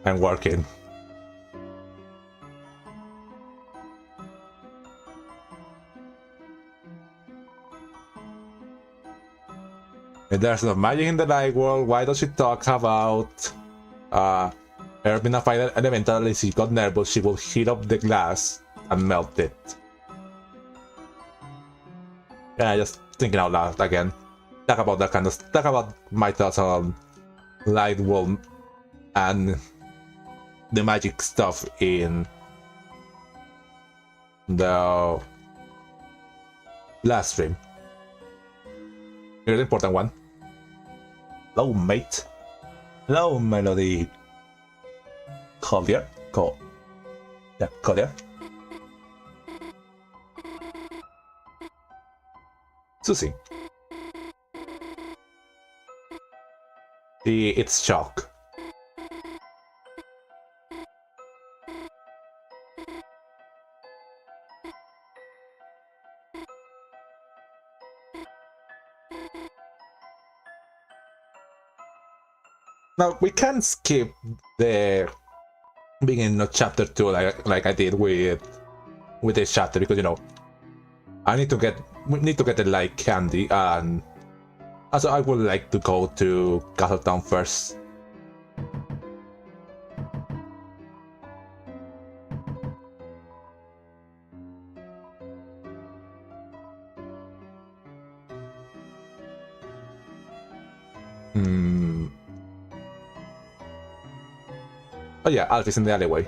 I'm working. If there's no magic in the night world, why does she talk about her being a fighter elemental? She got nervous, she will heat up the glass and melt it. Yeah, just thinking out loud again. Talk about that kind of talk about my thoughts on light world and the magic stuff in the last stream. Here's the important one. Hello, mate. Hello, Melody. Collier. Yeah, Collier. Susie. It's shock. Now we can skip the beginning of chapter 2 like I did with this chapter because you know we need to get the light candy and also I would like to go to Castletown first. Oh yeah, Alf is in the alleyway.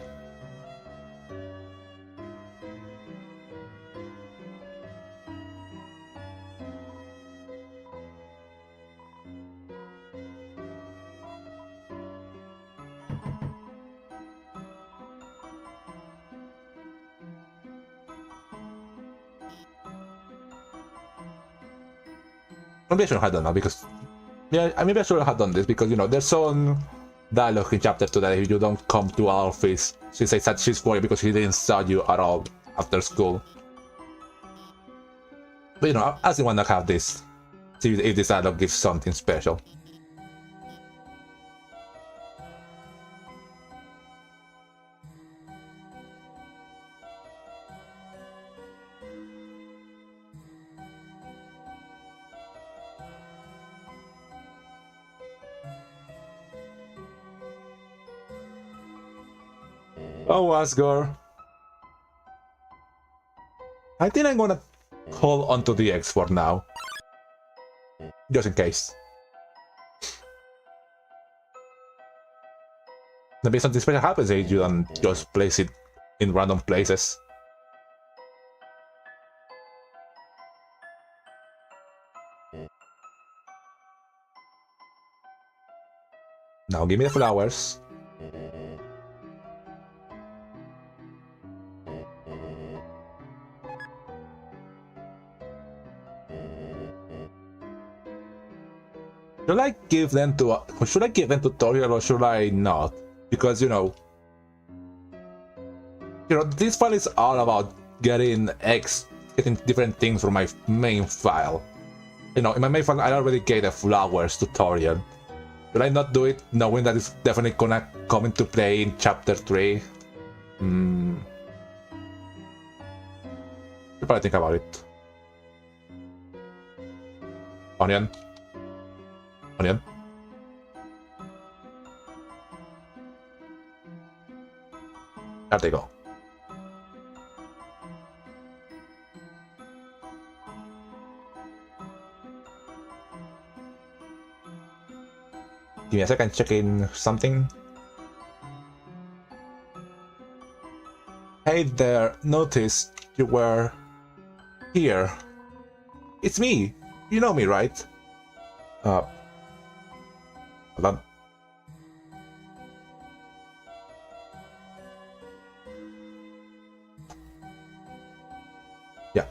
Maybe I should have done that because maybe I should have done this because you know there's some dialogue in chapter 2 that if you don't come to our office, she says that she's worried because she didn't saw you at all after school. But you know, I still want to have this. See if this dialogue gives something special. Oh, Asgore. I think I'm gonna hold on to the eggs for now. Just in case. Maybe something special happens if you don't just place it in random places. Now give me the flowers. Should I give them to Toriel or should I not? Because you know, this file is all about getting different things from my main file. You know, in my main file I already gave the flowers to Toriel. Should I not do it, knowing that it's definitely gonna come into play in chapter 3? Should probably think about it. Onion. Onion. There they go. Give me a second, checking something. Hey there, noticed you were here. It's me. You know me, right? Hold on. Yeah.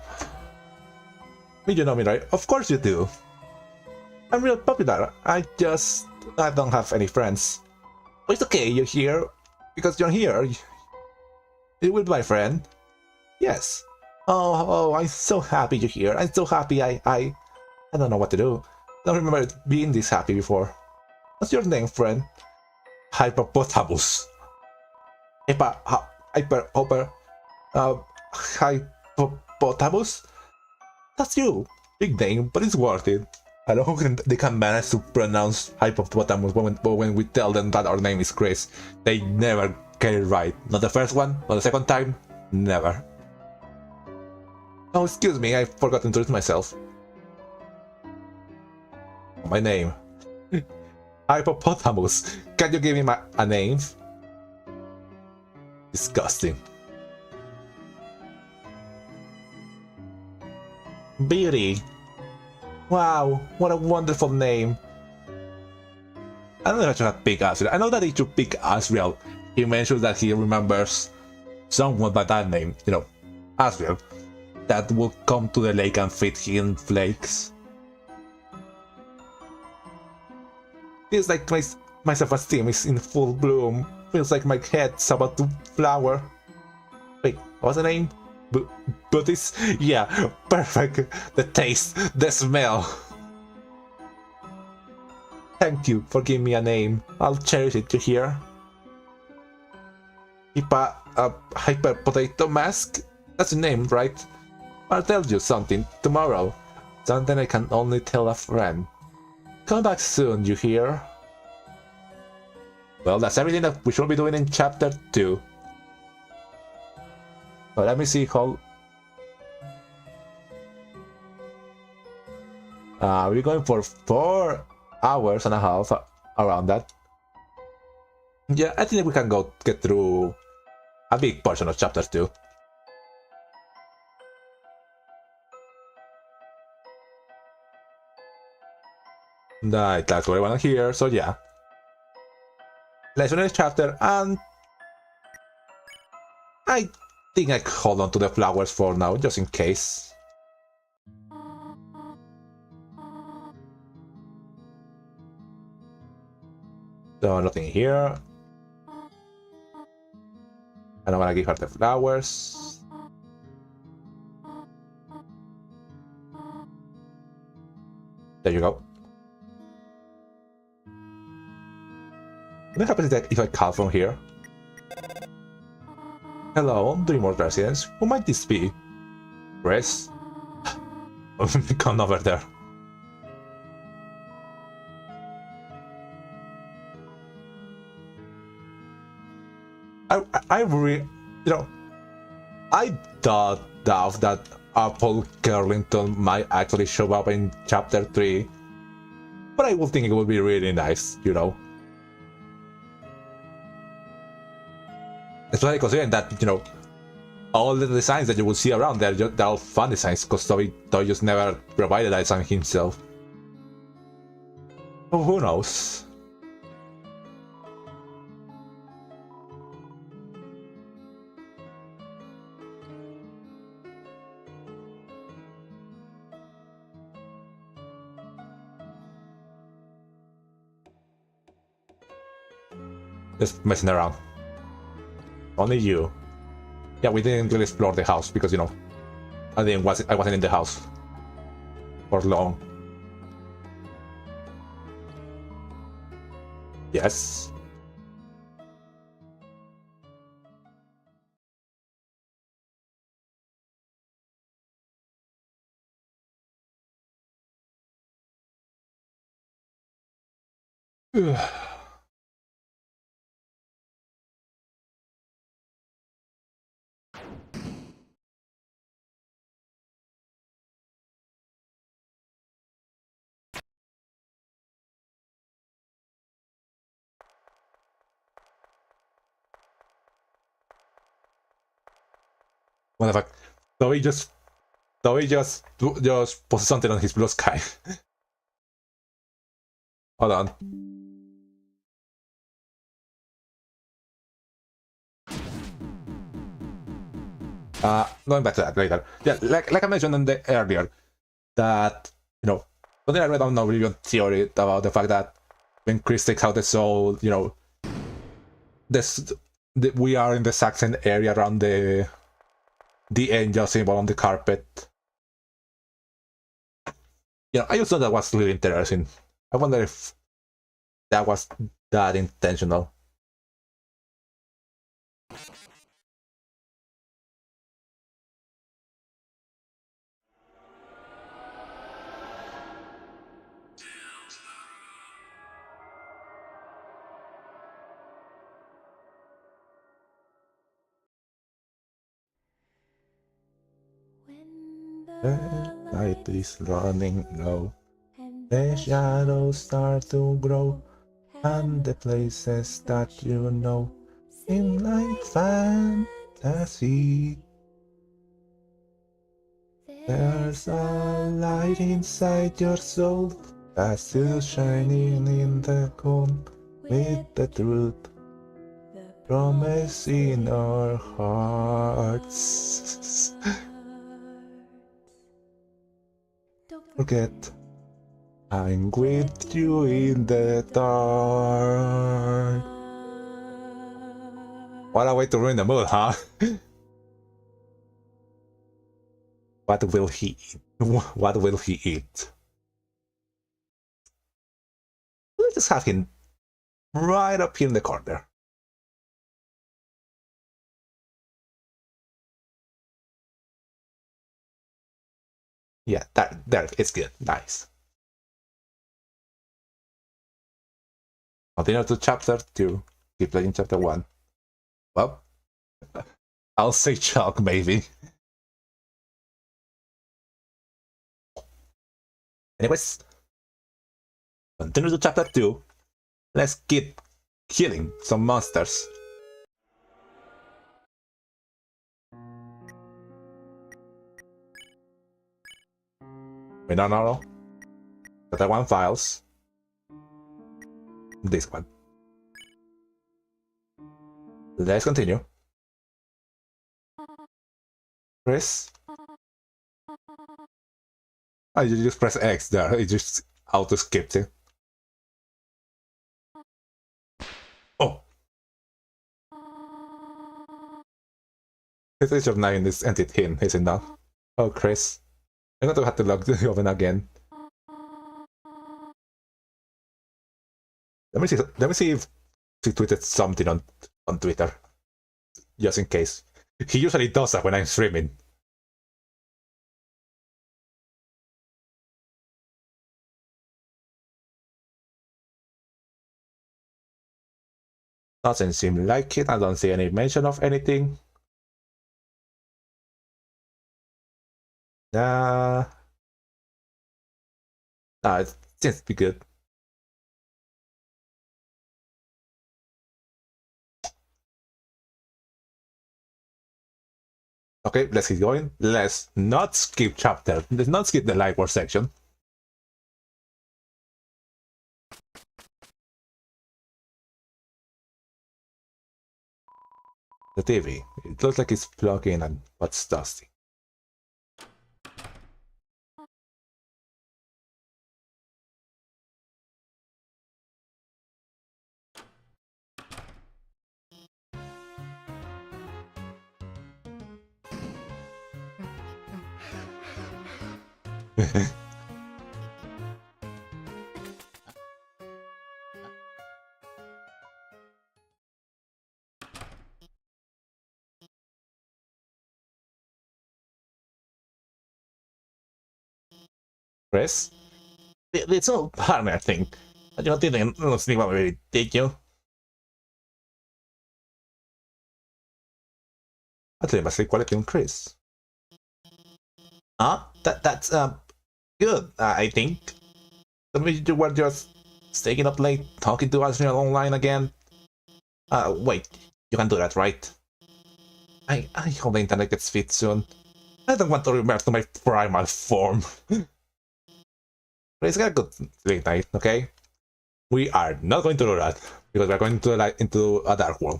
You know me, right? Of course you do. I'm real popular. I don't have any friends. But it's okay, you're here. Because you're here. You will be my friend. Yes. Oh, I'm so happy you're here. I'm so happy I don't know what to do. I don't remember being this happy before. What's your name, friend? Hippopotamus. Hippopotamus? That's you. Big name, but it's worth it. I don't think they can manage to pronounce hippopotamus, but when we tell them that our name is Chris, they never get it right. Not the first one, not the second time, never. Oh, excuse me, I forgot to introduce myself. My name. Hippopotamus. Can you give me a name? Disgusting. Beauty. Wow, what a wonderful name. I don't know if I should pick Asriel. I know that he should pick Asriel. He mentions that he remembers someone by that name, you know, Asriel, that will come to the lake and feed him flakes. Feels like my self-esteem is in full bloom. Feels like my head's about to flower. Wait, what's the name? Booties? Yeah, perfect. The taste, the smell. Thank you for giving me a name. I'll cherish it, you hear? Hyper Potato Mask? That's your name, right? I'll tell you something tomorrow. Something I can only tell a friend. Come back soon, you hear? Well, that's everything that we should be doing in chapter 2. But let me see how... we're going for 4 hours and a half, around that. Yeah, I think we can get through a big portion of chapter 2. That's what I want to hear, so yeah. Let's finish the chapter, and I think I hold on to the flowers for now, just in case. So nothing here. I don't want to give her the flowers. There you go. What happens if I call from here? Hello, Dreamworld residents. Who might this be? Chris? Come over there. I really, you know, I doubt that Apple Carlington might actually show up in Chapter 3, but I would think it would be really nice, you know. Especially considering that, you know, all the designs that you will see around there, they're all fun designs, because Toby just never provided that design himself. So who knows? Just messing around. Only you. Yeah, we didn't really explore the house because, you know, I wasn't in the house for long. Yes. What the fuck? Toby just posted something on his blue sky. Hold on. Going back to that later. Yeah, like I mentioned in the earlier, that, you know, something I read on Oblivion Theory about the fact that when Chris takes out the soul, you know, we are in the Saxon area around the angel symbol on the carpet. You know, I just thought that was really interesting. I wonder if that was that intentional. The night is running low, the shadows start to grow, and the places that you know seem like fantasy. There's a light inside your soul that's still shining in the cold, with the truth promise in our hearts. Forget, I'm with you in the dark. What a way to ruin the mood, huh? What will he eat? What will he eat? Let's just have him right up here in the corner. Yeah, there, it's good. Nice. Continue to chapter 2. Keep playing chapter 1. Well, I'll say chalk, maybe. Anyways, continue to chapter 2. Let's keep killing some monsters. Wait, no. Chapter 1 files. This one. Let's continue. Chris? Oh, you just press X there, it just auto-skipped it. Oh! This is your name is ended him, is it not? Oh, Chris. I'm going to have to log the oven again. Let me see if he tweeted something on Twitter. Just in case. He usually does that when I'm streaming. Doesn't seem like it. I don't see any mention of anything. It seems to be good. Okay, let's keep going. Let's not skip chapter. Let's not skip the live war section. The TV. It looks like it's plugged in, but it's dusty. Chris? It's all partner thing. I don't think sneak up really, did you? I think I sleep quality on Chris. That's good, I think. You were just staying up late, talking to us online again. Wait, you can do that, right? I hope the internet gets fit soon. I don't want to revert to my primal form. It's got a good sleep night, okay? We are not going to do that, because we're going to into a dark world.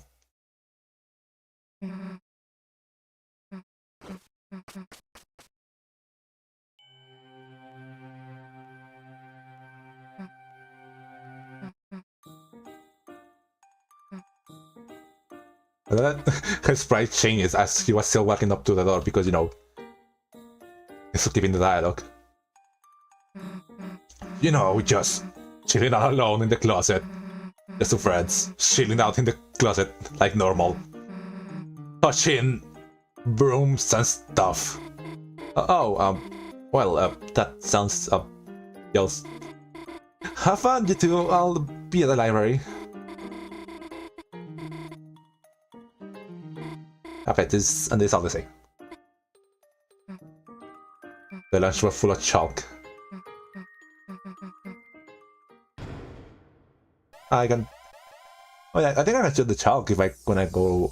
Her sprite changes as he was still walking up to the door because, you know, he's keeping the dialogue. You know, just chilling out alone in the closet. Just two friends, chilling out in the closet like normal. Touching brooms and stuff. That sounds, just... Have fun, you two, I'll be at the library. Okay, this and this all the same. The lunch was full of chalk. I can... Oh yeah, I think I can shoot the chalk when I go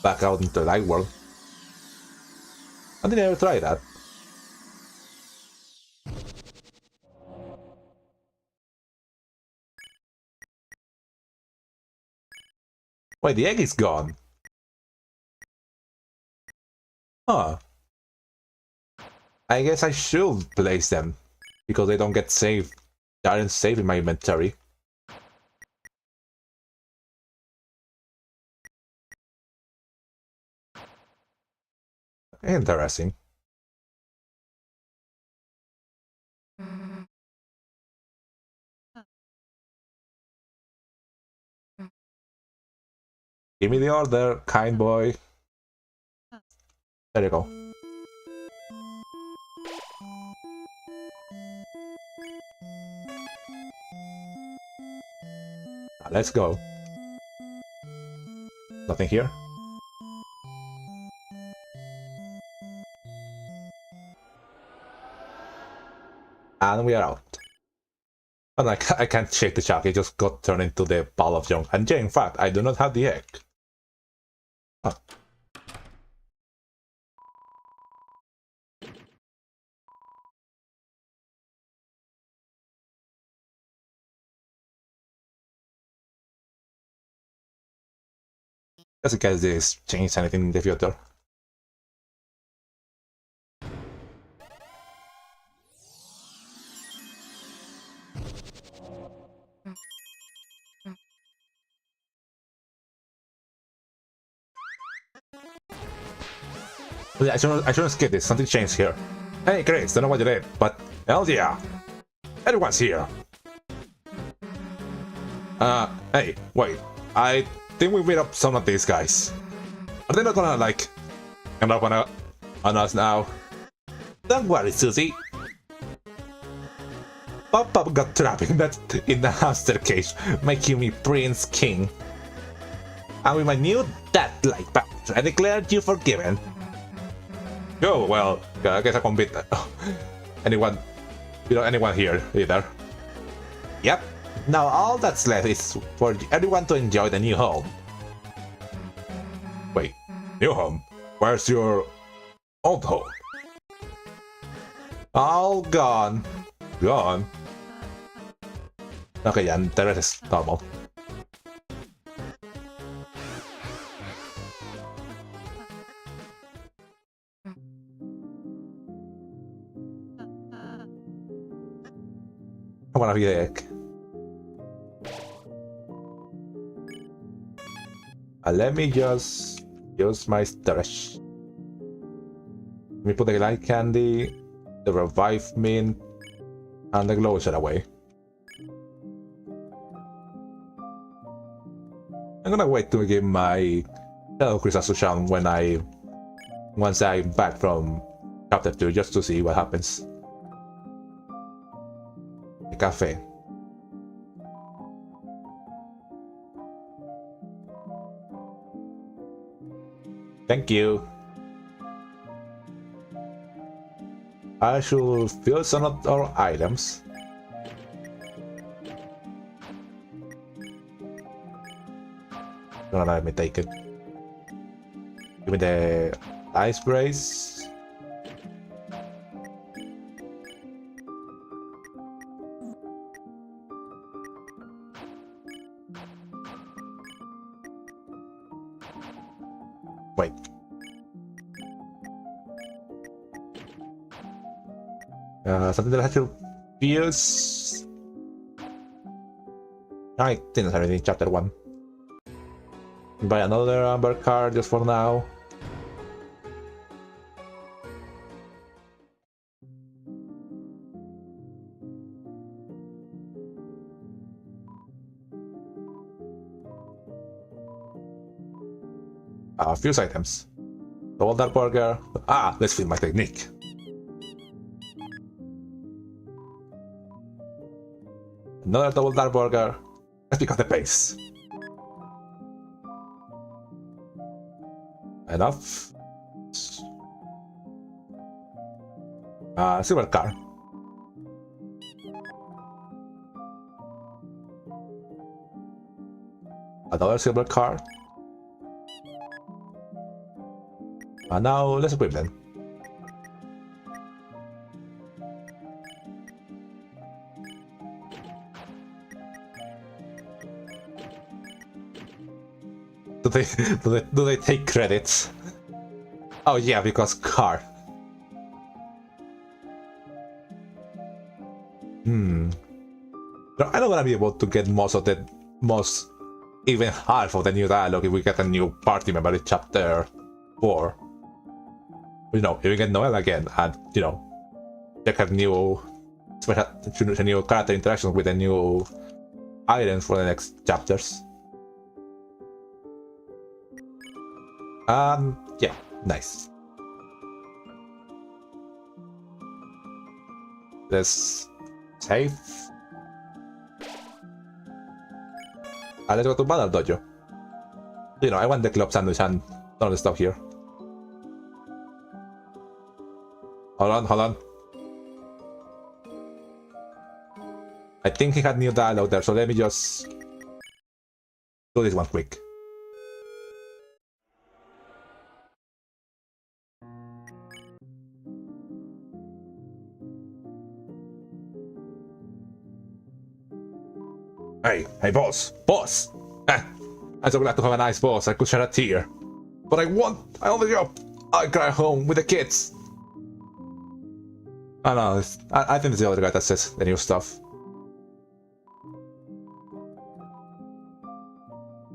back out into the light world. I didn't ever try that. Wait, the egg is gone. Huh. I guess I should place them, because they don't get saved. They aren't saved in my inventory. Interesting. Give me the order, kind boy. There you go. Let's go. Nothing here. And we are out. And I can't shake the shark, it just got turned into the ball of junk. And yeah, in fact, I do not have the egg. Huh. Just in case this changes anything in the future. I shouldn't skip this, something changed here. Hey Grace, don't know what you did, but hell yeah! Everyone's here! Hey, wait. I think we beat up some of these guys. Are they not gonna, like, come up on us now? Don't worry, Susie. Pop-Pop got trapped in the hamster cage, making me Prince King. And with my new death-like powers, I declare you forgiven. Oh, well, I guess I can beat anyone, anyone here either. Yep. Now all that's left is for everyone to enjoy the new home. Wait, new home? Where's your old home? All gone. Gone? Okay, and the rest is normal. I wanna be the egg. Let me just use my storage. Let me put the light candy, the revive mint, and the glow shot away. I'm gonna wait to give my Hello Crystals to Sean once I'm back from chapter 2 just to see what happens. The cafe. Thank you. I should fill some of our items. Don't let me take it. Give me the ice brace. Wait. Something that I have to fuse. I didn't have anything in chapter 1. Buy another amber card just for now. Fuse items. Double that burger. Let's feed my technique. Another double dark burger. Let's pick up the pace. Enough. Silver car. Another silver car. And now let's equip them. Do they take credits? Oh yeah, because car. No, I don't wanna be able to get even half of the new dialogue if we get a new party member in chapter 4. If we get Noel again and check her new character interactions with the new items for the next chapters. Yeah, nice. Let's save. And let's go to Battle Dojo. I want the club sandwich and all the stuff here. Hold on. I think he had new dialogue there, so let me just do this one quick. Hey, boss! I'm so glad to have a nice boss. I could shed a tear. But I want the job! I cry home with the kids! I know, I think it's the other guy that says the new stuff.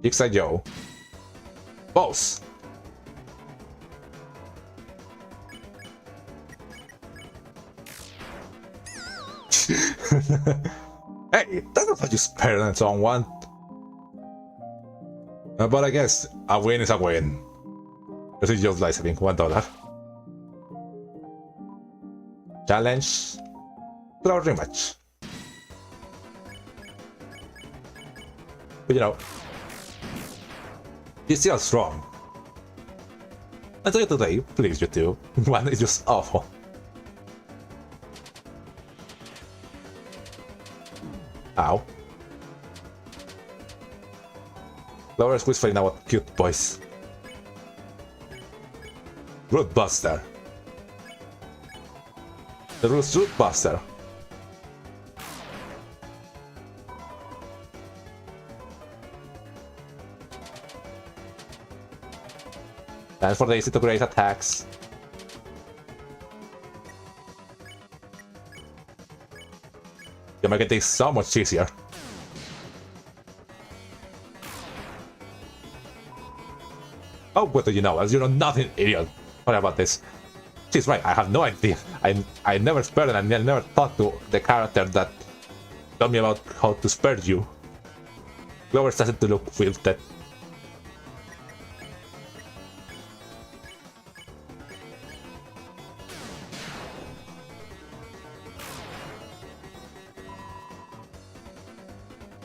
Jigsaw Joe. Boss! Hey, that's not what you spare on someone. But I guess a win is a win. This is just like saving $1. Challenge. Without rematch. But He's still strong. I tell you today, please you two. One is just awful. Ow. Laura's whispering now what cute boys. Root Buster. The Root Buster. And for the easy to great attacks. You make it so much easier. Oh, what do you know? As you know nothing, idiot. What about this? She's right, I have no idea. I never spared and I never thought to the character that told me about how to spare you. Clover started to look wilted.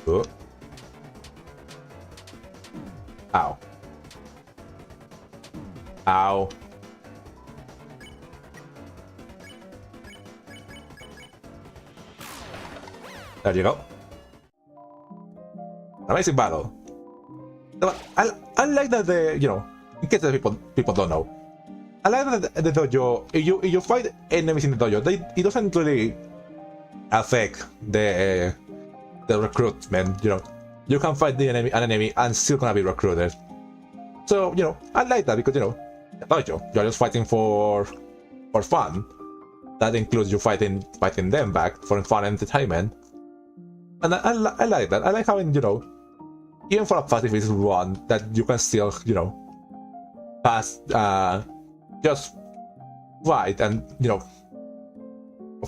Oh. Ow. Ow. There you go. Amazing battle. I like that in case the people don't know. I like that the dojo, if you fight enemies in the dojo, it doesn't really affect the recruitment, You can fight an enemy and still gonna be recruited. So, I like that because, dojo, you're just fighting for fun. That includes you fighting them back for fun and entertainment. And I like that. I like having, even for a pacifist run, that you can still, pass, just fight and,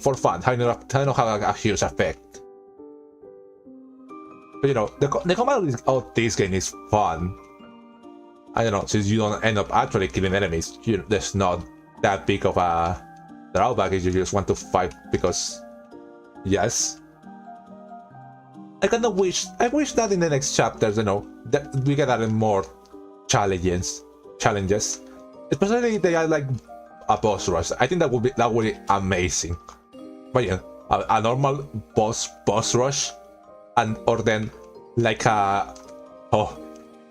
for fun, having have a huge effect. But, the combat of this game is fun. I don't know, since you don't end up actually killing enemies, there's not that big of a drawback if you just want to fight because, yes. I wish that in the next chapters, that we get added more challenges. Especially if they are like a boss rush. I think that would be amazing. But yeah, a normal boss rush, or then like a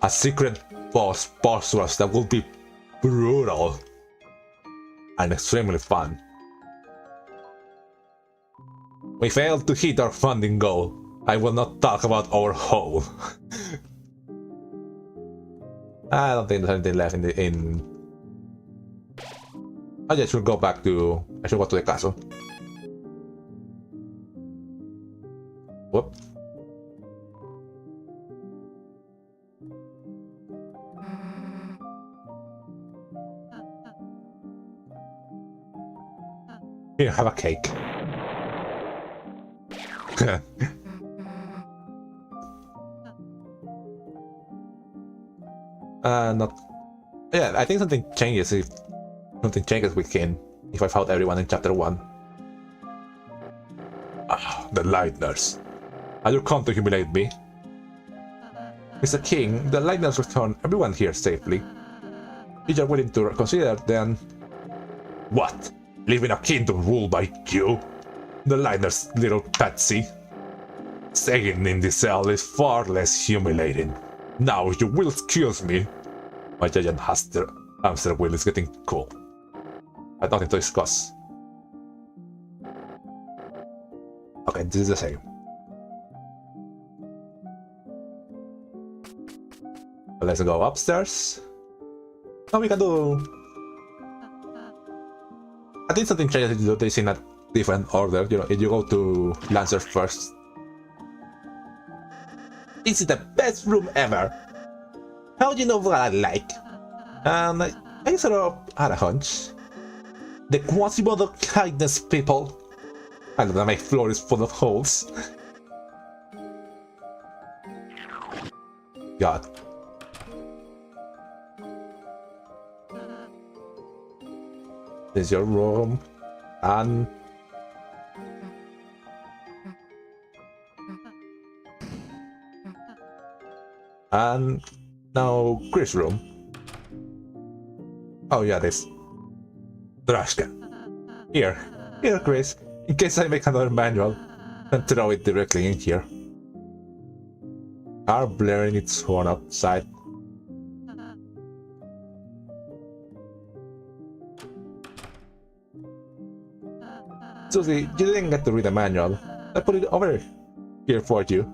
secret boss rush that will be brutal and extremely fun. We failed to hit our funding goal. I will not talk about our hole. I don't think there's anything left in. I just should go back to. I should go to the castle. Whoop. Here, have a cake. Not. Yeah, I think something changes with him. If I found everyone in chapter 1. Ah, the Lightners. Are you come to humiliate me? Mr. King, the Lightners returned everyone here safely. If you're willing to reconsider, then. What? Leaving a kingdom ruled by you? The Lightner's little patsy? Staying in this cell is far less humiliating. Now you will excuse me. My giant hamster wheel is getting cool. I have nothing to discuss. Okay, this is the same. Let's go upstairs. Now we can do. I think something changes to do this in a different order. If you go to Lancer first. This is the best room ever. How do you know what I like? I sort of had a hunch. The quasi-mother kindness people. I know that my floor is full of holes. God. This is your room. And Now, Chris' room. Oh yeah, this trash can. Here, Chris. In case I make another manual, and throw it directly in here. Car blaring its horn outside. Susie, you didn't get to read the manual. I put it over here for you.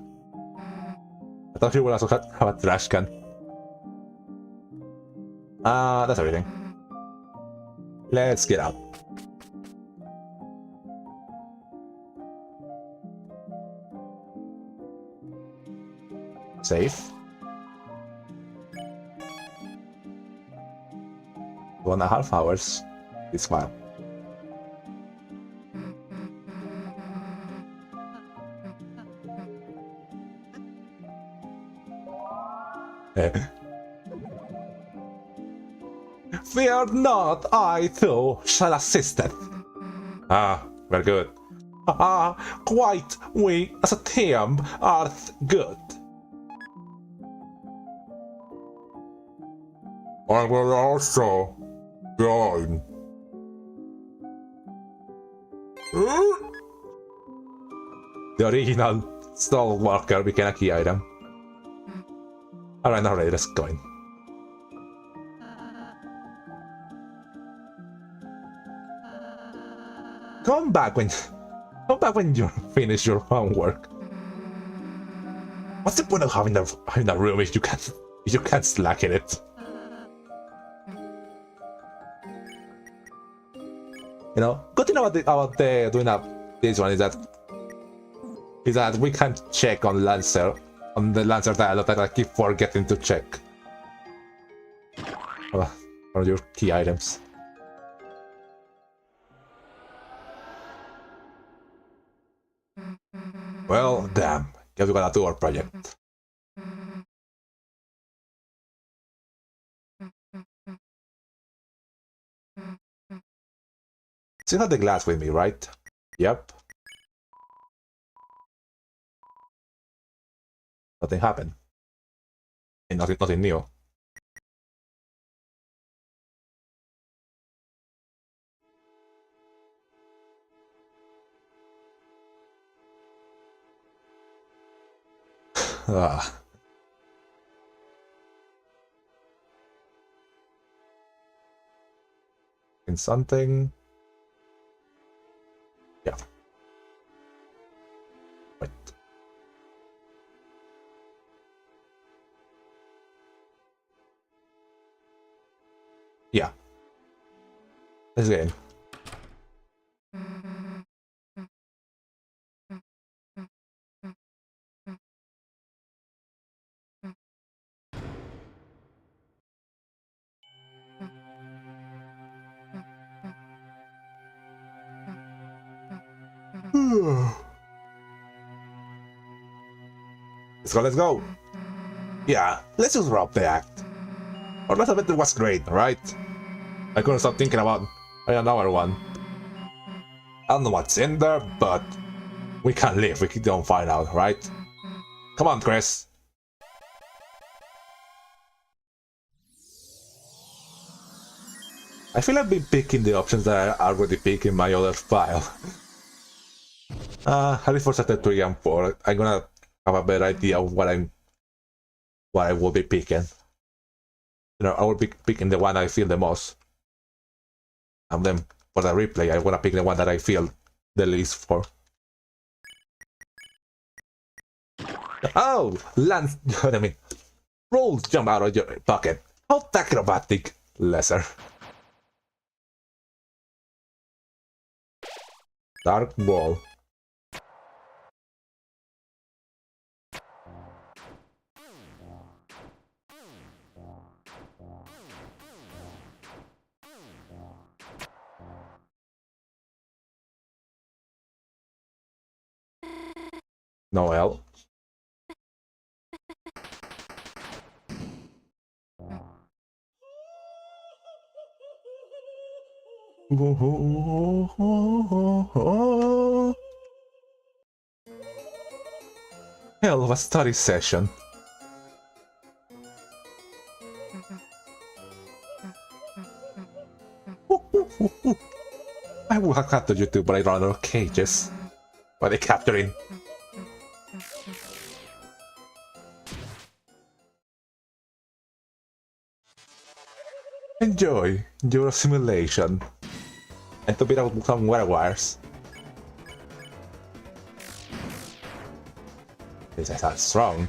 I thought you would also have a trash can. That's everything. Let's get out. Safe. 1.5 hours. It's fine. Fear not, I too shall assist them. Ah, very good. Quite we as a team are good. I will also join. The original stall walker became a key item. Alright, let's go in. Come back when you finish your homework. What's the point of having a room if you can't slack in it? You know, good thing about doing this one is that we can check on the Lancer dialogue that I keep forgetting to check. One of your key items. Well, damn. Guess we got a tour project. Still have the glass with me, right? Yep. Nothing happened. And nothing new. In something. Yeah. Right. Yeah. Let's get in. Let's go. Yeah, let's just wrap the act. Our last adventure was great, right? I couldn't stop thinking about another one. I don't know what's in there, but we can't leave, we don't find out, right? Come on, Chris. I feel I've been picking the options that I already picked in my other file. At least for Chapter 3 and 4, I'm gonna have a better idea of what I will be picking. You know, I will be picking the one I feel the most. And then for the replay, I wanna pick the one that I feel the least for. Oh! Lance, I mean, rolls jump out of your pocket. How acrobatic, lesser. Dark ball. Noel. Hell of a study session. would have captured you too, but I run out of cages. What are they capturing? Enjoy your simulation. And to beat out some werewolves. These guys are strong.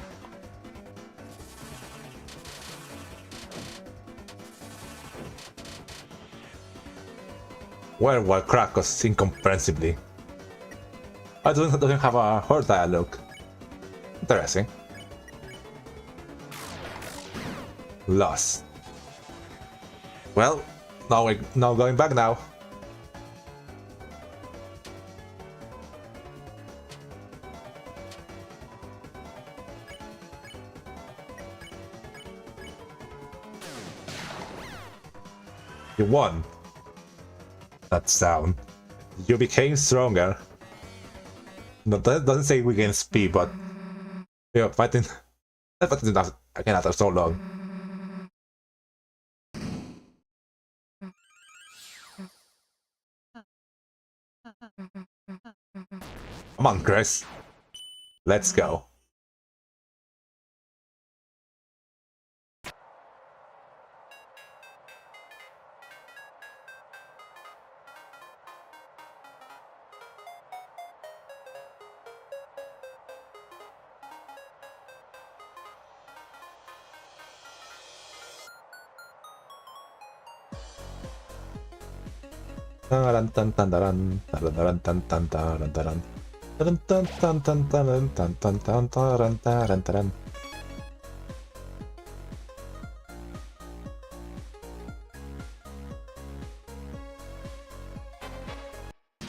Werewolf crack us incomprehensibly. I doesn't have a hard dialogue. Interesting. Lost. Well, now going back now. You won. That sound. You became stronger. No, that doesn't say we gain speed, but yeah, fighting. That fighting enough again after so long. Come on, Chris. Let's go.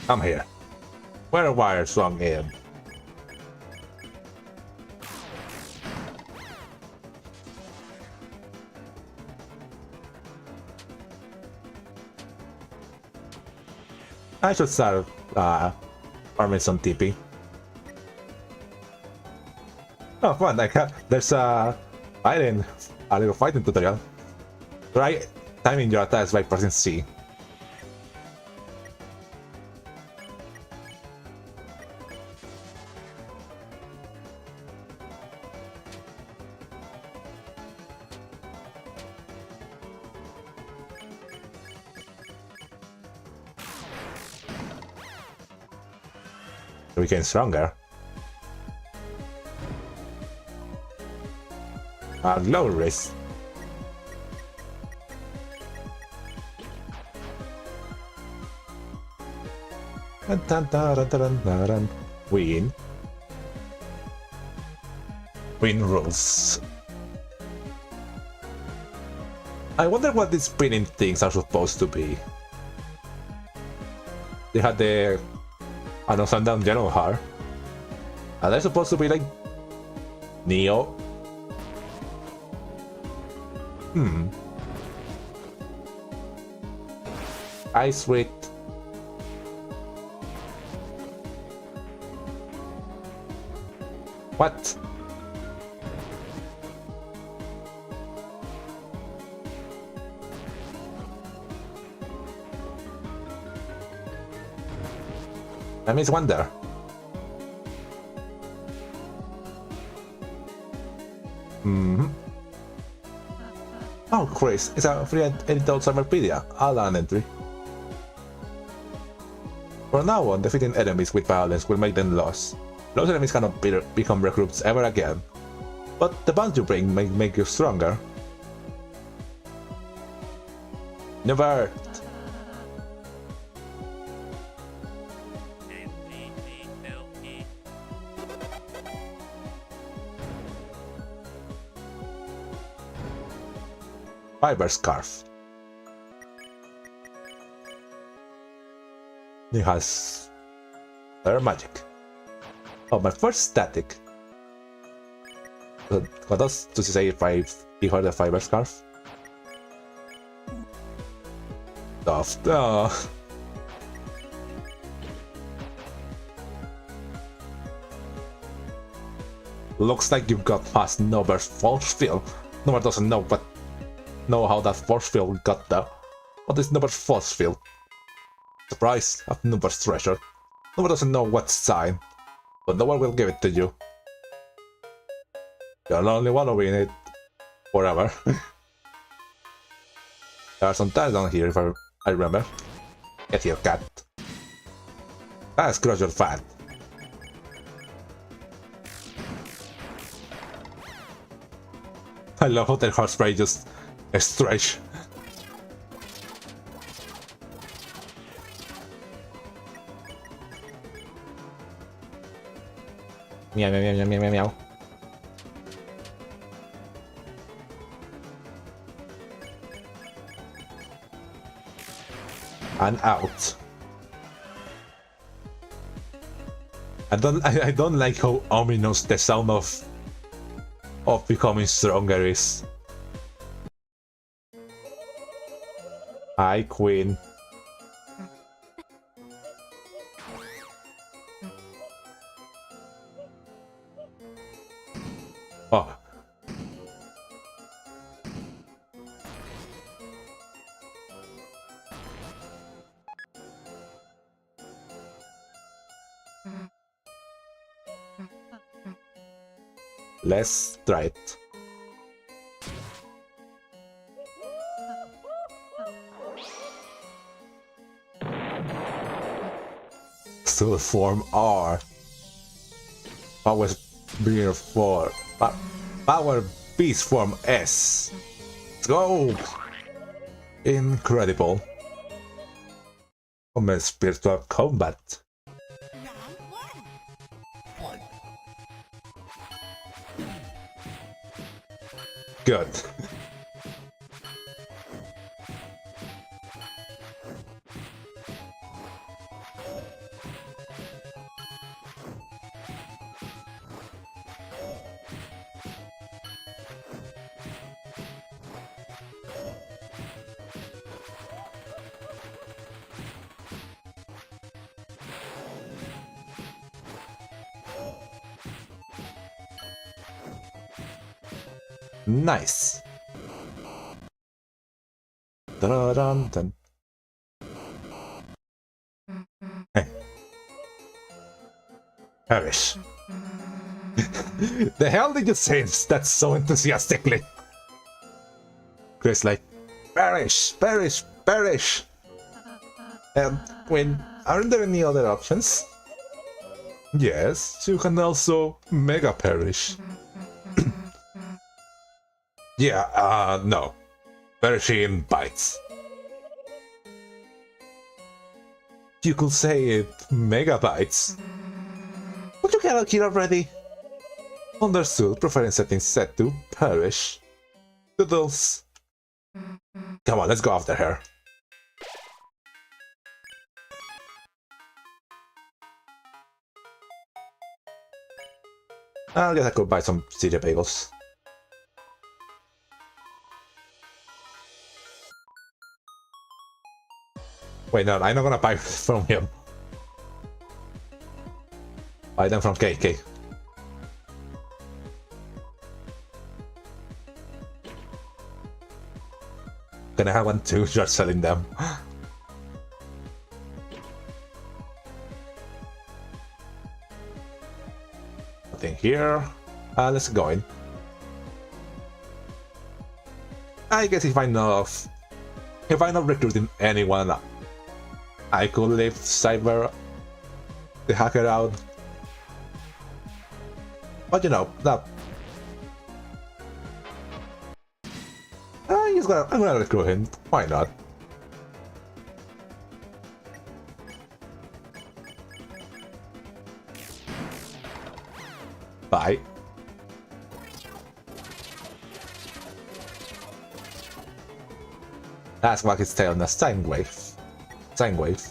I'm here. Where are wires swung in? I should start farming some TP. Oh, come on! There's a little fighting tutorial. Try timing your attacks by pressing C. We became stronger. Low risk. Win. Win rules. I wonder what these spinning things are supposed to be. They had the Sundown General Har. Are they supposed to be like Neo? Ice with what? That means wonder. Oh, Chris, it's a free edited Cyberpedia. I'll add an entry. From now on, defeating enemies with violence will make them lost. Lost enemies cannot become recruits ever again. But the bonds you bring may make you stronger. Never. Fiber Scarf. It has their magic. Oh, my first static. What does Susie say if I give her the Fiber Scarf? Soft. Oh. Looks like you've got past Nober's force field. Nober doesn't know, but know how that force field got there. What is Nober's force field? Surprise of Noober's treasure. Noober doesn't know what sign, but no one will give it to you. You're the only one who win it forever. There are some tiles down here if I remember. Get here, cat. Let's crush your fat. I love how their heart spray just stretch. Meow meow meow meow meow meow. And out. I don't like how ominous the sound of becoming stronger is. Hi, Queen. Oh. Let's try it. Still form R. Power Beer 4. Power Beast form S. Let's go! Incredible. Commence spiritual combat. Good. Nice. Dun, dun, dun. Hey. Perish. The hell did you say that so enthusiastically? Chris like, perish, perish, perish. When aren't there any other options? Yes, you can also mega perish. Yeah, no. Perishing bites. You could say it megabytes. Would you get a kill already? Understood, preference settings set to perish. Doodles. Come on, let's go after her. I guess I could buy some CJ bagels. Wait, no, I'm not gonna buy from him. Buy them from KK. Can I have one too? You're selling them. Nothing here. Let's go in. I guess if I'm not recruiting anyone, I could leave Cyber the hacker out. But you know, that I'm gonna recruit him. Why not? Bye. That's why it's tail on a sine wave. Sine wave.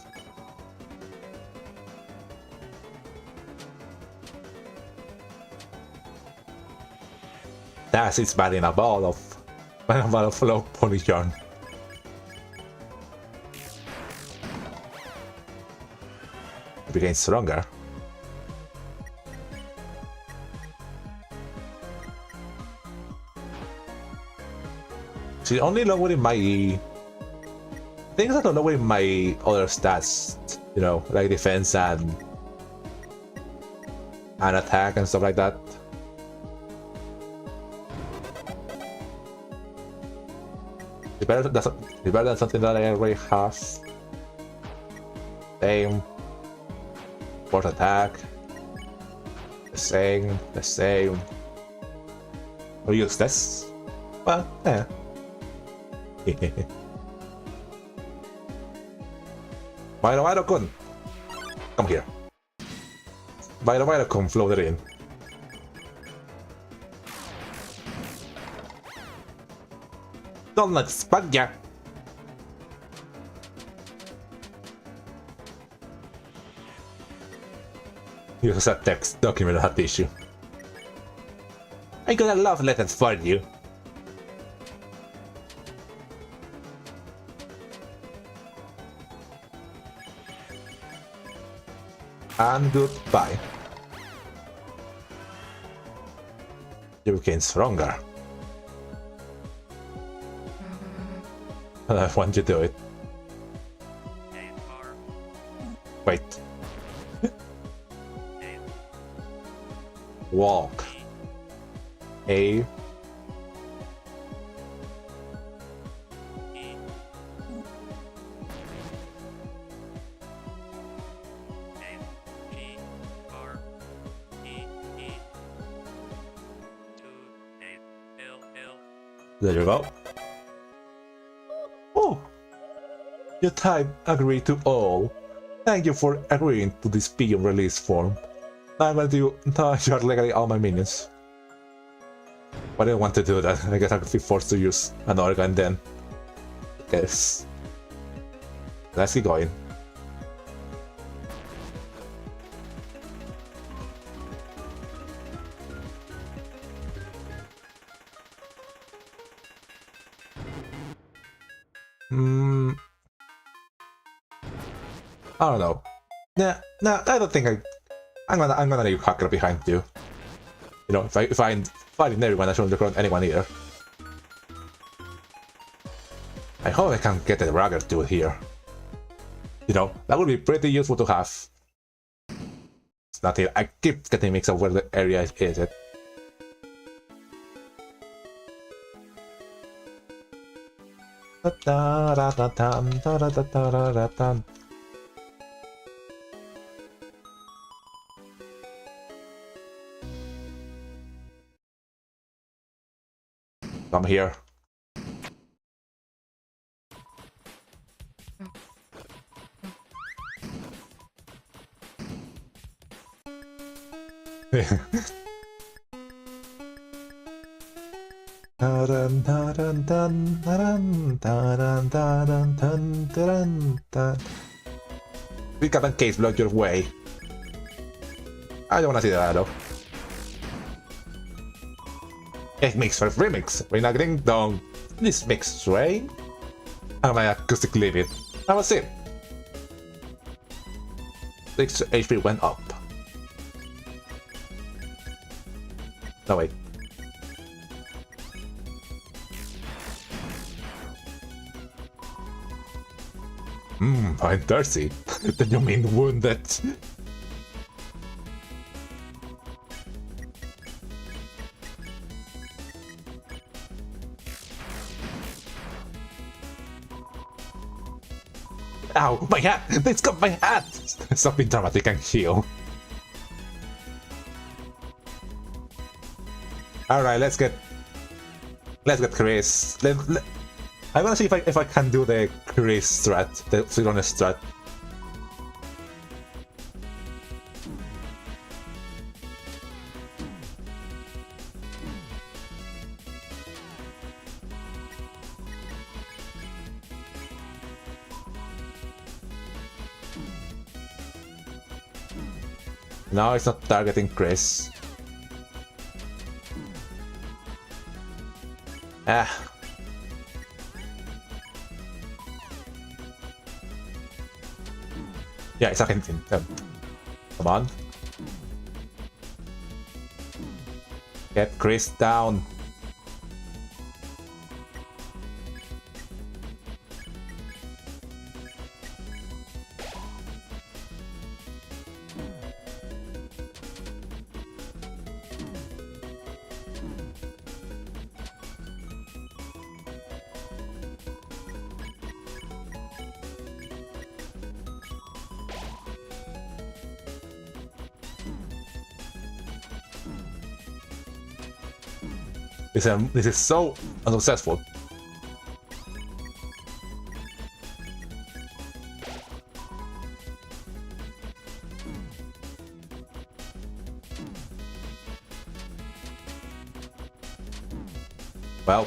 That's it's bad in a ball of low polygon. It became stronger. She's only lowering my things that are lowering my other stats, you know, like defense and attack and stuff like that. It's better than something that I already have. Same. Force attack. The same. Or useless. Well, yeah. Vairo-kun! Come here. Vairo-kun floated in. Don't let spag ya! Use a text document that issue. I got a love letter for you. And goodbye. You became stronger. I want you to do it. Wait. Walk. A. There you go. Oh! You type agree to all. Thank you for agreeing to this beyond release form. I'm going to charge legally all my minions. But I didn't want to do that. I guess I could be forced to use an organ then. Yes. Let's keep going. I don't know. Nah, I don't think I'm gonna leave Hacker behind you. You know, if I'm fighting everyone, I shouldn't recruit anyone either. I hope I can get a rugged dude here. You know, that would be pretty useful to have. It's not here. I keep getting mixed up where the area is it. Come here. We got a case block your way. I don't wanna see that though. It makes for remix. We're not getting down this mix, right? And my acoustic limit. That was it. 6 HP went up. No wait. I'm thirsty. Then you mean wounded? Ow, my hat! It's got my hat! Something dramatic and heal. Alright, let's get Chris. I wanna see if I can do the Chris strat, the synchronous strat. No, it's not targeting Chris. Ah. Yeah, it's not anything. Come on. Get Chris down. This is so unsuccessful. Well.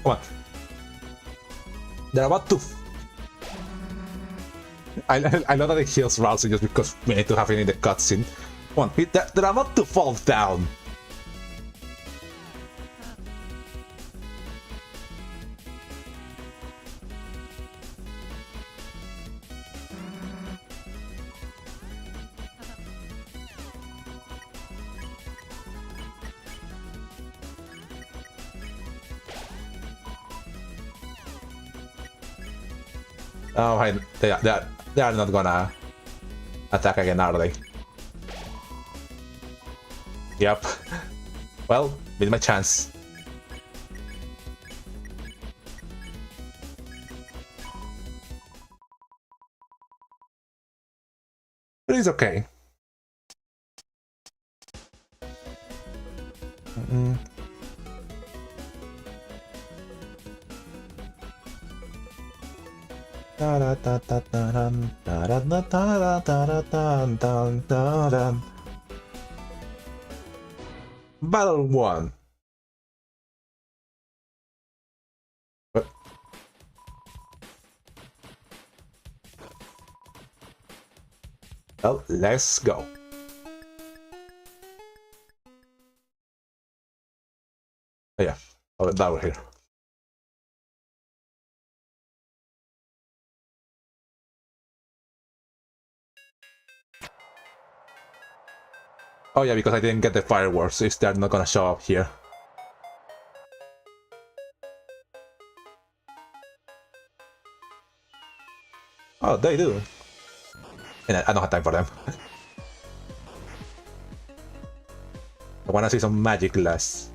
Come on. They're about to. I know that it heals Rousey just because we need to have it in the cutscene. Come on, they're about to fall down. Oh, they are not gonna attack again, are they? Yep. Well, with my chance. But it's okay. Battle 1. Well, let's go. Oh, yeah, that over here. Oh yeah, because I didn't get the fireworks, so they're not gonna show up here. Oh, they do. And I don't have time for them. I wanna see some magic glass.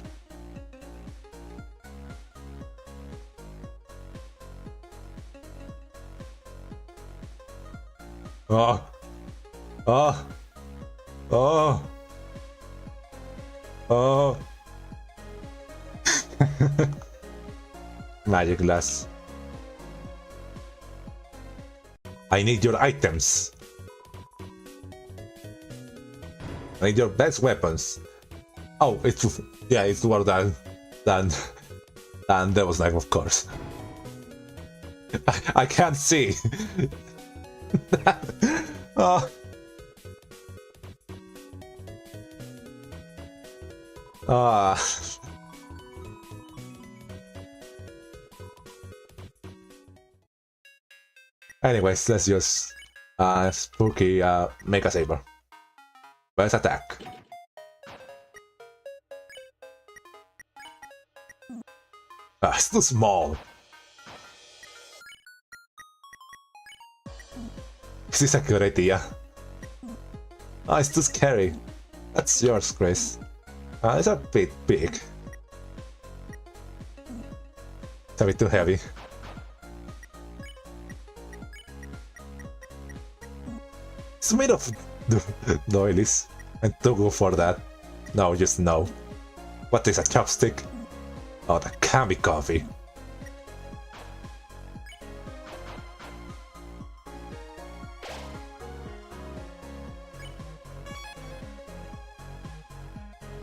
Oh. Oh. Oh. Oh. Magic glass. I need your items. I need your best weapons. Oh, it's yeah, it's more than DevilsKnife, of course. I can't see. Oh. Ah. Anyways, let's use Spooky Mega Saber. Let's attack. Ah, it's too small. Is this a good idea? Ah, it's too scary. That's yours, Chris. It's a bit big. It's a bit too heavy. It's made of doilies, and to go for that. No, just no. What is a chopstick? Oh, that can be coffee.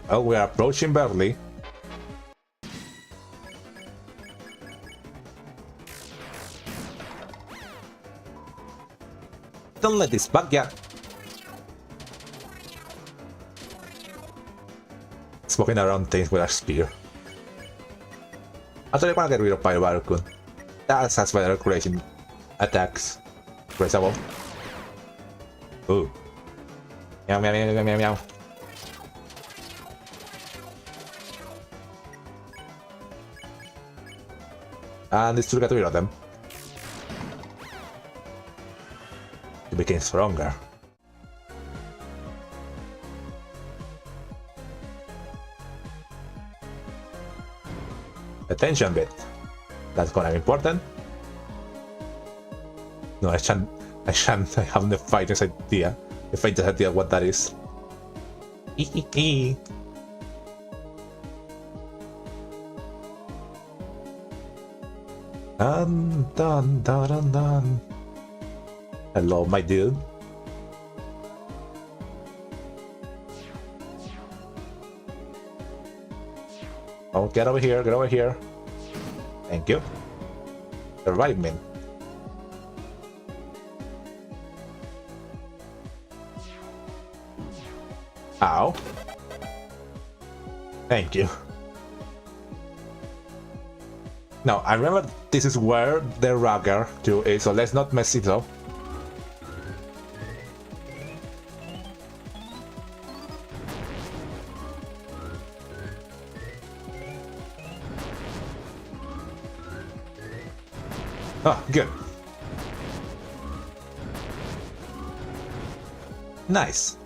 Well, we are approaching Berdly. Don't let this bug get. Smoking around things with a spear. Actually, I wanna get rid of Pyro-Barukun. That has better creation attacks. Traceable. Ooh. Meow meow meow meow meow meow. And it's to get rid of them. It became stronger. attention bit. That's gonna be important. No, I shan't. I have the faintest idea. The faintest idea what that is. Dun dun dun dun dun. Hello, my dude. Oh, get over here, get over here. Thank you. Revive me. Ow. Thank you. Now, I remember this is where the Rugger 2 is, so let's not mess it up. Oh, good. Nice.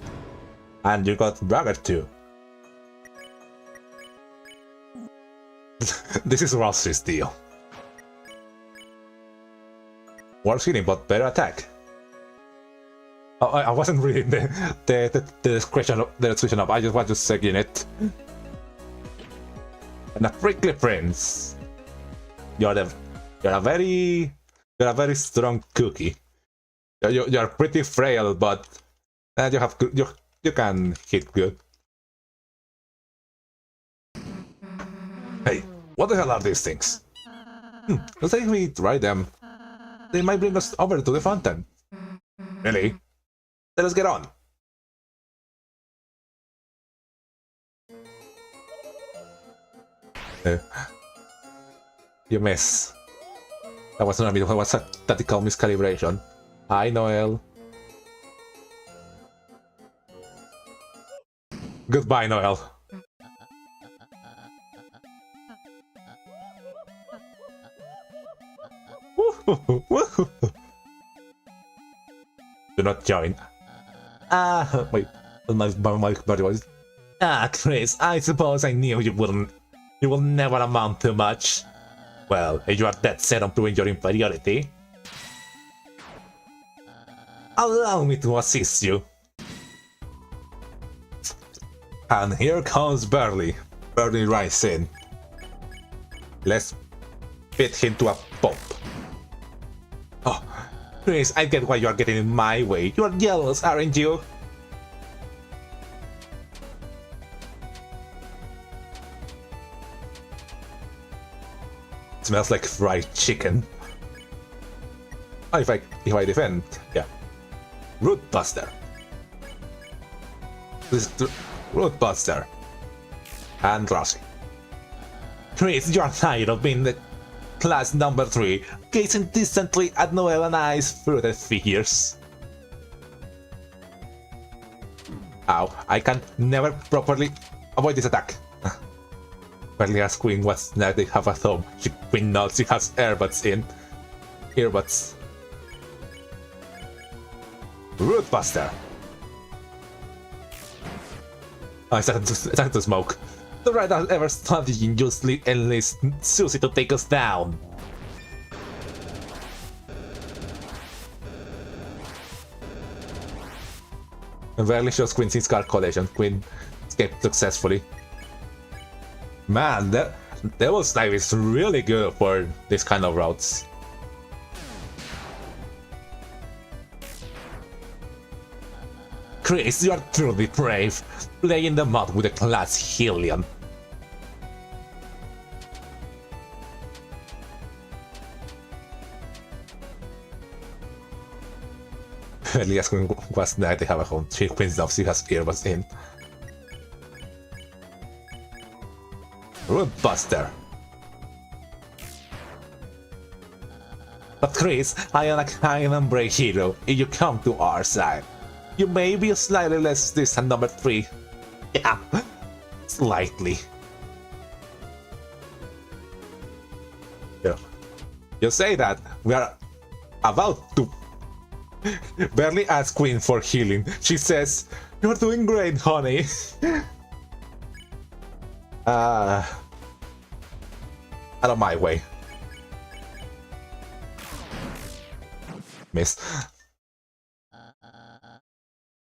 And you got Rugger 2. This is Ross's deal. Worse hitting, but better attack. Oh, I wasn't reading the description of. I just want to second it. And a prickly prince. You're a very strong cookie. You're pretty frail, but you can hit good. Hey, what the hell are these things? Let's say we try them. They might bring us over to the fountain. Really? Let us get on. You miss. That was not a that was a tactical miscalibration. Hi, Noel. Goodbye, Noel. Do not join. Wait. My body was. Chris, I suppose I knew you wouldn't. You will never amount to much. Well, if you are that set on proving your inferiority, allow me to assist you. And here comes Berdly. Berdly rides in. Let's fit him to a pop. Oh, Chris, I get why you are getting in my way. You are jealous, aren't you? It smells like fried chicken. Oh, if I defend, yeah. Root Buster. This is the Root Buster. And Rossi. Chris, you're tired of being the class number 3, gazing distantly at Noel and I's fruited figures. Ow, I can never properly avoid this attack. Berdly as Queen was now they have a thumb. Queen knows she has earbuds in. Earbuds. Root Buster. Oh, I started to smoke. The right has ever studied in justly enlist Susie to take us down. And Berdly shows Queen's scar collection. Queen escaped successfully. Man, DevilsKnife is really good for this kind of routes. Chris, you are truly brave, playing the mud with a class Helion. Elias Queen was there to have a home. She Queen's love, she has earbuds in. Root Buster. But Chris, I am a brave hero if you come to our side. You may be slightly less distant number 3. Yeah, slightly. Yeah. You say that, we are about to... Berdly asks Queen for healing. She says, "You're doing great, honey." Out of my way. Miss.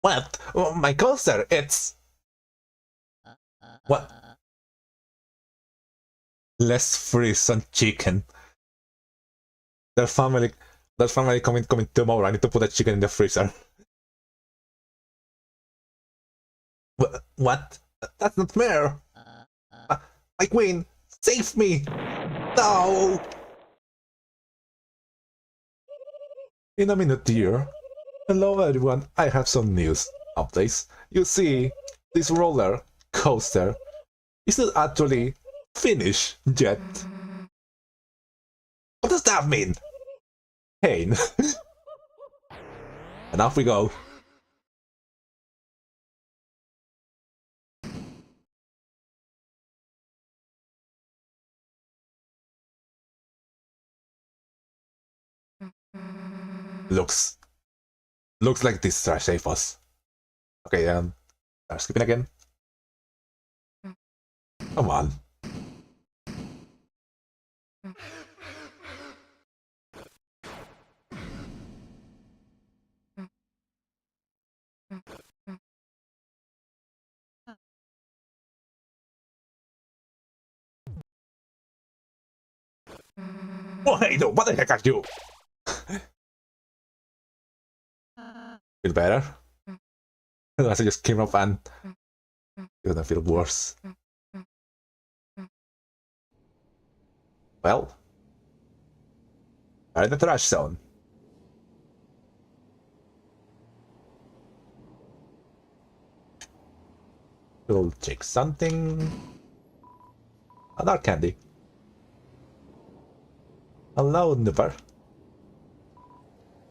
What? Oh, my coaster, it's... What? Let's freeze some chicken. Their family coming tomorrow. I need to put the chicken in the freezer. What? That's not fair. My queen, save me! No! In a minute, dear. Hello everyone, I have some news updates. You see, this roller coaster isn't actually finished yet. What does that mean? Pain. And off we go. Looks like this trash save us. Okay, start skipping again. Come on. Oh, hey, no, what the heck are you? Feel better? Unless I just came up and you're gonna feel worse. Well, we're in the trash zone. We'll check something. Another candy. Hello, Nipper.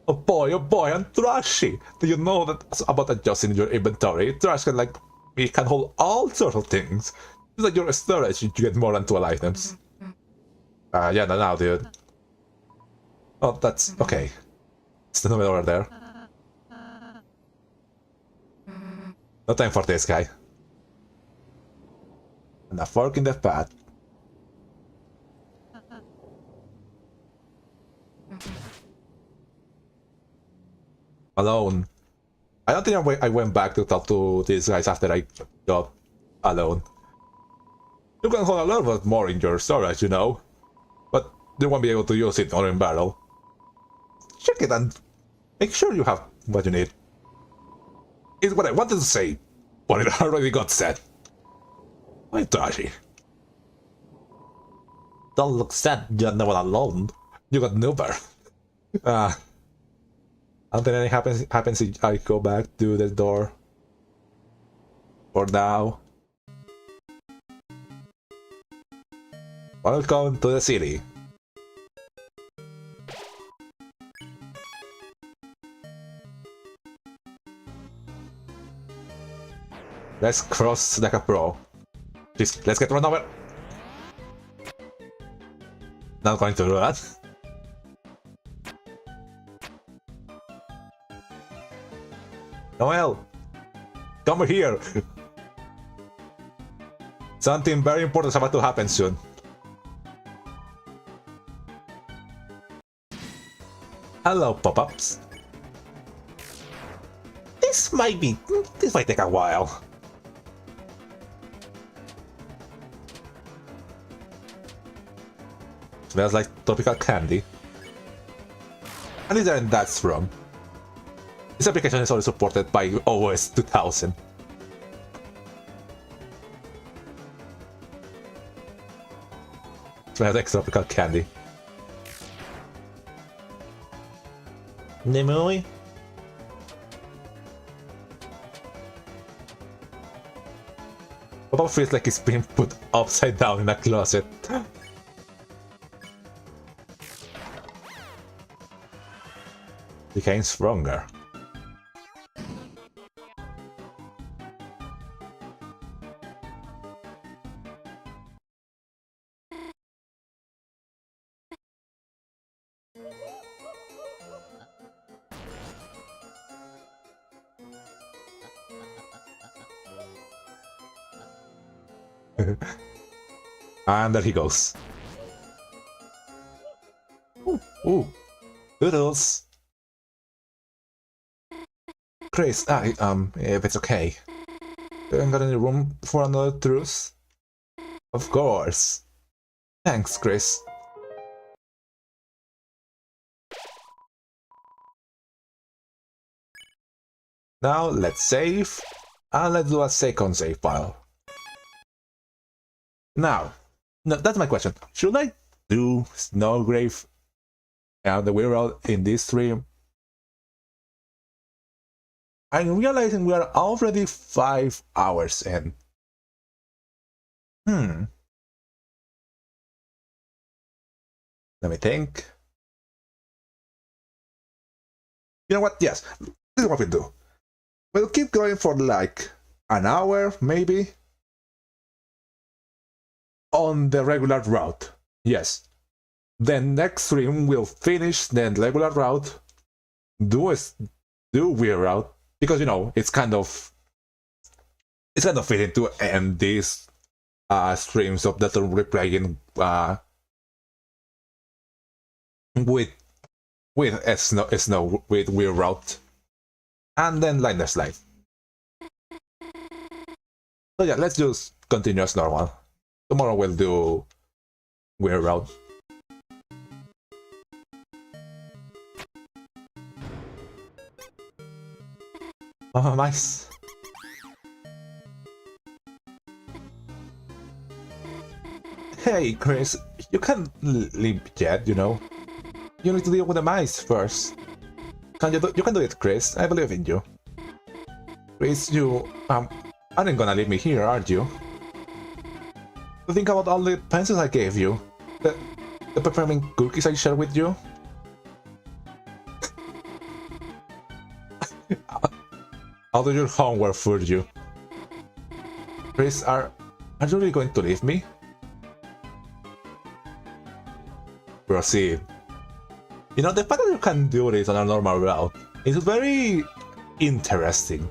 Oh boy, I'm trashy. Do you know that about adjusting your inventory? Trash can it can hold all sorts of things. It's like your storage, you get more than 12 items. Yeah, now, dude. Oh, that's okay. It's the number over there. No time for this guy. And a fork in the path. Alone. I don't think I went back to talk to these guys after I got alone. You can hold a lot more in your storage, you know, but you won't be able to use it on in battle. Check it and make sure you have what you need. It's what I wanted to say, but it already got said. Why trashy? Don't look sad, you're not alone. You got Noober. I don't think anything happens if I go back to the door. For now. Welcome to the city. Let's cross like a pro. Please, let's get run over. Not going to do that. Noel, come here. Something very important is about to happen soon. Hello, pop-ups. This might take a while. Smells like tropical candy. And is there in that's wrong? This application is only supported by OS 2000. Smells like tropical candy. Nemui? Pop-up feels like it's being put upside down in a closet. Became stronger. And there he goes. Ooh, Doodles. Chris, if it's okay. You haven't got any room for another truce? Of course. Thanks, Chris. Now let's save, and let's do a second save file. Now, that's my question. Should I do Snowgrave and the Weird in this stream? I'm realizing we are already 5 hours in. Let me think. You know what? Yes, this is what we do. We'll keep going for like an hour, maybe. On the regular route. Yes. Then next stream we'll finish the regular route. Do Weird route. Because, you know, it's kind of fitting to end these streams of Deltarune replaying with snow with Weird route, and then Linder's Life. So yeah, let's just continue as normal. Tomorrow we'll do Weird route. Oh, nice. Hey, Chris, you can't leave yet, you know. You need to deal with the mice first. You can do it, Chris. I believe in you. Chris, you aren't gonna leave me here, aren't you? Think about all the pencils I gave you. The peppermint cookies I shared with you. How did your homework fooled you? Chris, are you really going to leave me? Proceed. You know, the fact that you can do this on a normal route is very interesting.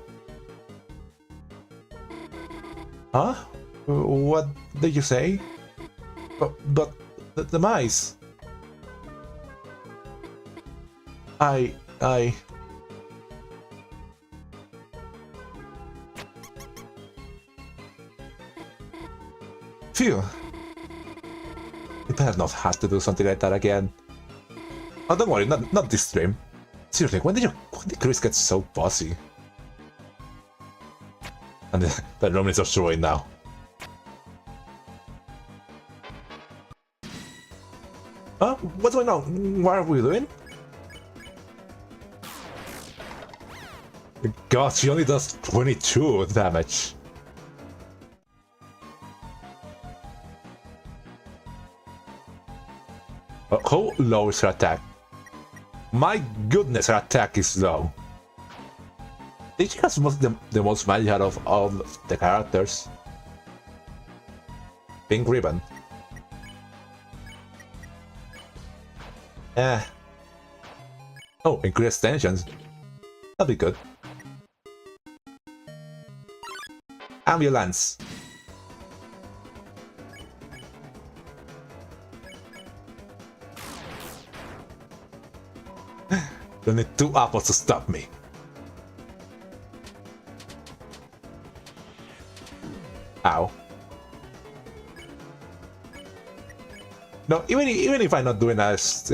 Huh? What did you say? But the mice. I... Phew. You better not have to do something like that again. Oh, don't worry, not this stream. Seriously, when did Chris get so bossy? And the room is destroyed now. Huh? What's going on? What are we doing? God, she only does 22 damage. How low is her attack? My goodness, her attack is low. She has the most magic out of all the characters. Pink ribbon. Oh, increased tensions. That'll be good. Ambulance. You need 2 apples to stop me. Ow. No, even if I'm not doing as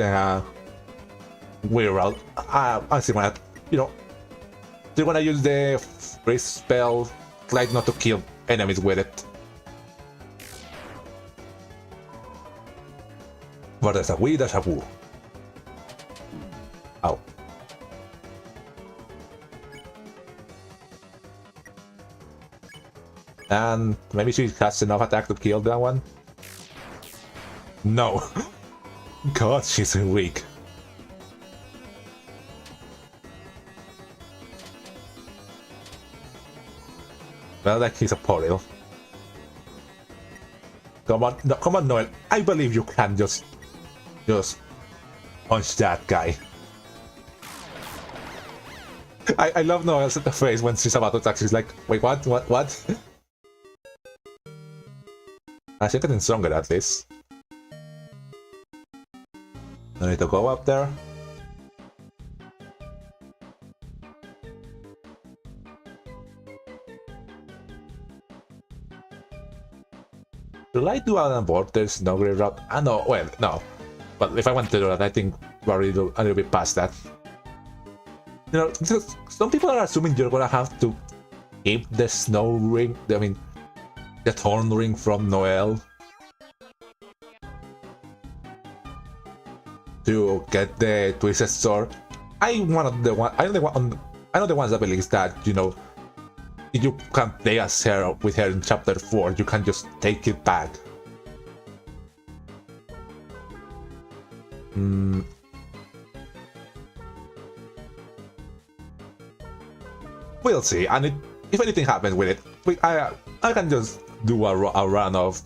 weird route, I still wanna, you know, still wanna use the freeze spell, try not to kill enemies with it. But there's a wee, there's a woo. Ow. And maybe she has enough attack to kill that one? No. God, she's weak. Well, like he's a Toriel. Come on, no, come on, Noel. I believe you can just punch that guy. I love Noel's face when she's about to attack. She's like, wait, what? She's getting stronger at least. I need to go up there. Should I do an abort? There's no grave route. Ah, no, well, no. But if I want to do that, I think we're a little bit past that. You know, some people are assuming you're gonna have to keep the snow ring, I mean, the thorn ring from Noel to get the Twisted Sword. I know the ones that believes that, you know, if you can play as her with her in chapter 4, you can just take it back. We'll see, and if anything happens with it, I can just do a run of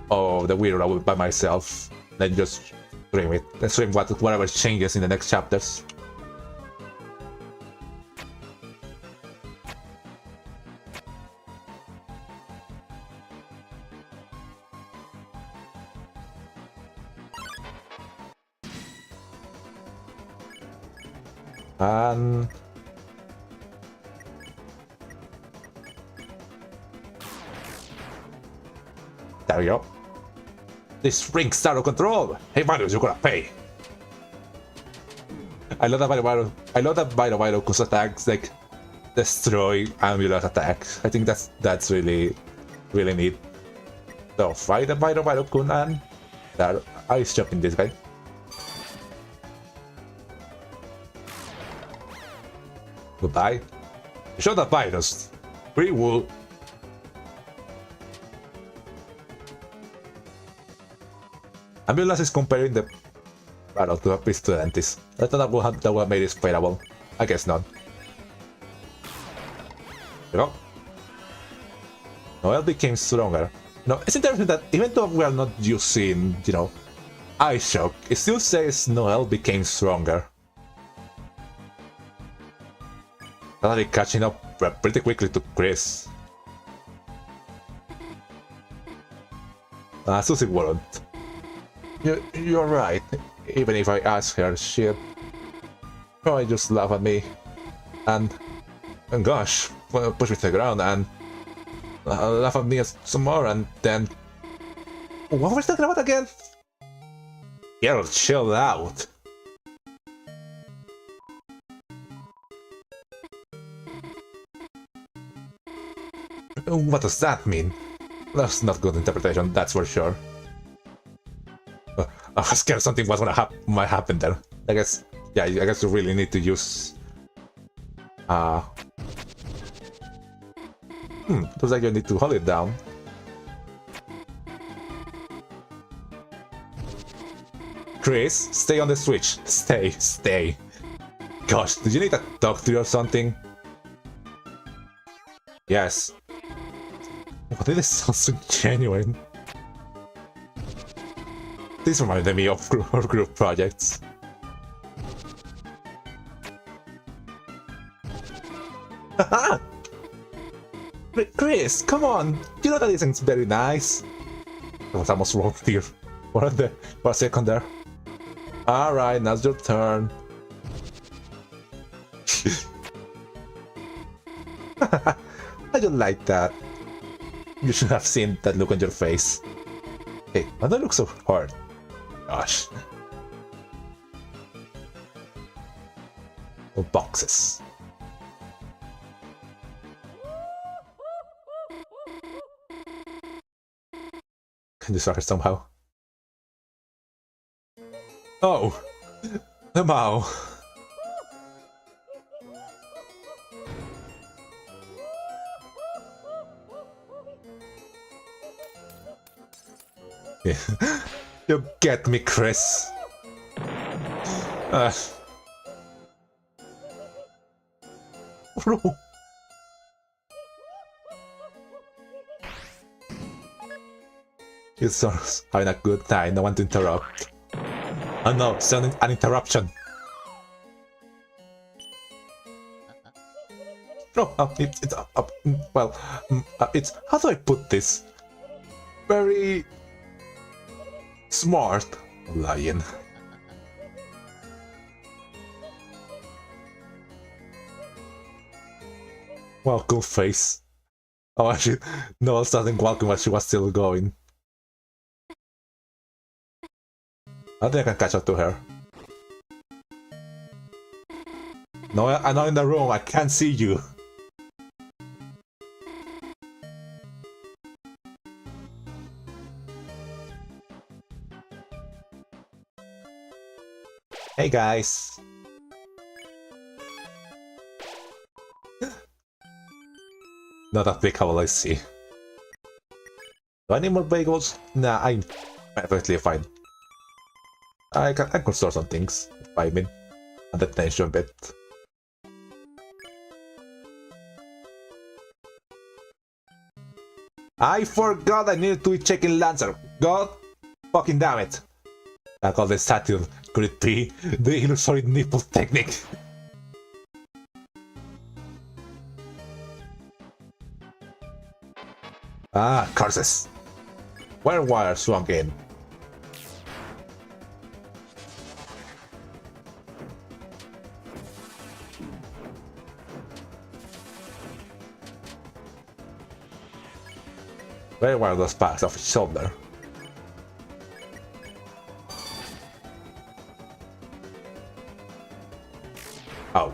the Weirdo by myself, then just stream it, then stream whatever changes in the next chapters. And there we go. This ring's out of control. Hey, Marius, you're gonna pay. I love that Vital attacks like destroy ambulance attacks. I think that's really neat. So fight the Vital Kun and that ice jumping this guy. Goodbye. Show the virus. Free wool. Ambulance is comparing the battle to a Pistulentis. I thought that would have made it playable. I guess not. You know? Noel became stronger. No, it's interesting that even though we are not using, you know, Ice Shock, it still says Noel became stronger. Totally catching up pretty quickly to Chris. Susie wouldn't. You're right. Even if I ask her, she'll probably just laugh at me. And gosh, push me to the ground and laugh at me some more, and then... What was talking about again? Girl, chill out. What does that mean? That's not good interpretation, that's for sure. I was scared something was gonna might happen there. I guess, yeah, I guess you really need to use... looks like you need to hold it down. Chris, stay on the switch. Stay. Gosh, did you need to talk to you or something? Yes. Why did this sound so genuine? This reminded me of our group projects. Haha! Chris, come on! You know that isn't very nice. I was almost wrong here. For a second there. Alright, now's your turn. I don't like that. You should have seen that look on your face. Hey, why do I look so hard? Gosh. Oh, boxes. Can you start it somehow? Oh! The Mao! You get me, Chris. You sort having a good time, no one to interrupt. Oh no, it's an interruption. No, it's how do I put this? Very smart, lion. Welcome face. Oh, actually, no, it doesn't welcome as she was still going. I think I can catch up to her. No, I'm not in the room, I can't see you. Hey guys. Not applicable, I see. Do I need more bagels? Nah, I'm perfectly fine. I can store some things if I'm in at the tension bit. I forgot I needed to be checking Lancer. God fucking damn it. I call this title. Could it be the illusory nipple technique? Ah, curses. Wire wire swung in. Where were those parts of his shoulder? Oh.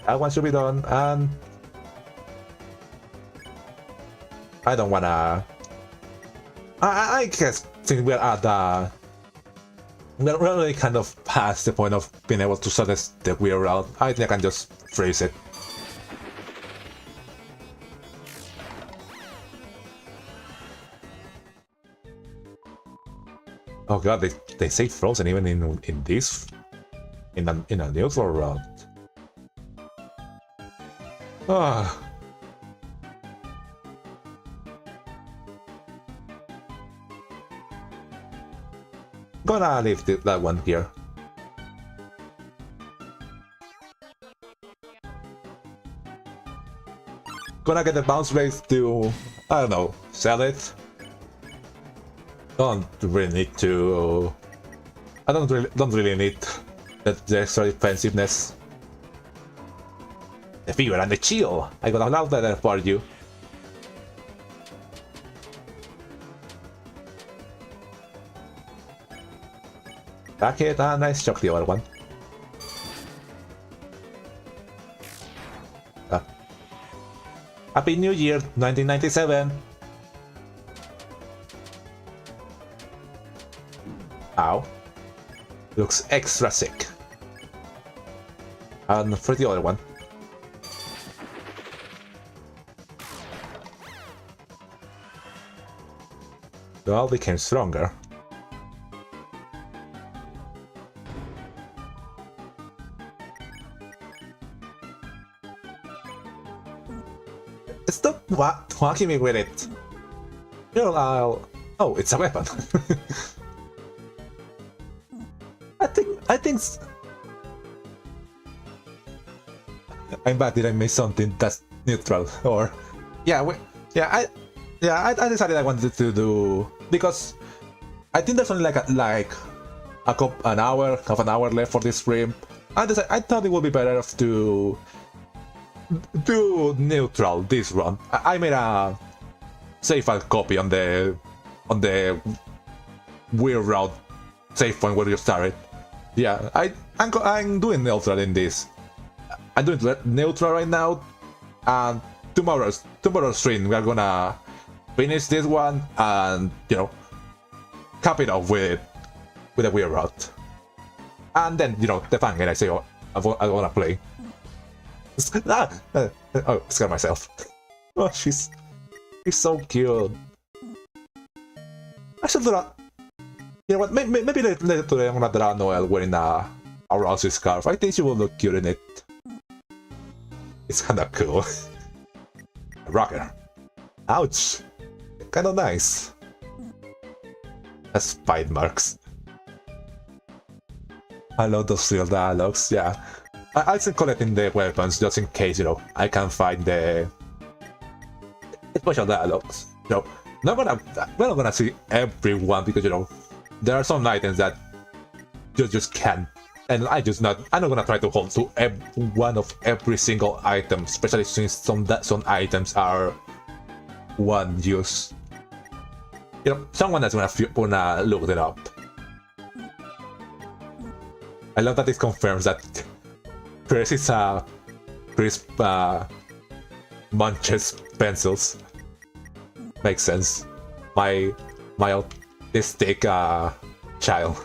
That one should be done, and I don't wanna. I guess since we're at the, we're really kind of past the point of being able to suggest the weird route. I think I can just freeze it. Oh god, they say frozen even in this, in a neutral route. Ah. Gonna leave that one here. Gonna get the bounce rate to, I don't know, sell it. Don't really need to. I don't really need the extra defensiveness. The fever and the chill. I got a lot better for you. Back it and nice shock the other one. Happy New Year, 1997. Ow. Looks extra sick. And for the other one. They all became stronger. Stop walking me with it. You're oh, it's a weapon. I think. I'm bad. Did I miss something that's neutral? Or yeah, I decided I wanted to do, because I think there's only like an hour, half an hour left for this stream. I thought it would be better to do neutral this run. I made a save file copy on the weird route save point where you started. Yeah, I'm doing neutral in this. I'm doing neutral right now, and tomorrow's stream we are gonna finish this one and, you know, cap it off with a weird route. And then, you know, the fan game I say, oh, I wanna play. Oh, scared myself. Oh, she's so cute. I should do that. You know what? Maybe later I'm gonna draw Noel wearing a Rousey scarf. I think she will look cute in it. It's kinda cool. Rocker. Ouch. Kinda nice. That's bite marks. I love those real dialogues. Yeah. I'll still collecting the weapons just in case, you know, I can find the special dialogues. You know, we're not gonna see everyone because, you know, there are some items that you just can't. And I'm not gonna try to hold to one of every single item, especially since some items are one use. You know, someone that's gonna look it up. I love that it confirms that Chris is Chris munches pencils. Makes sense. My autistic child.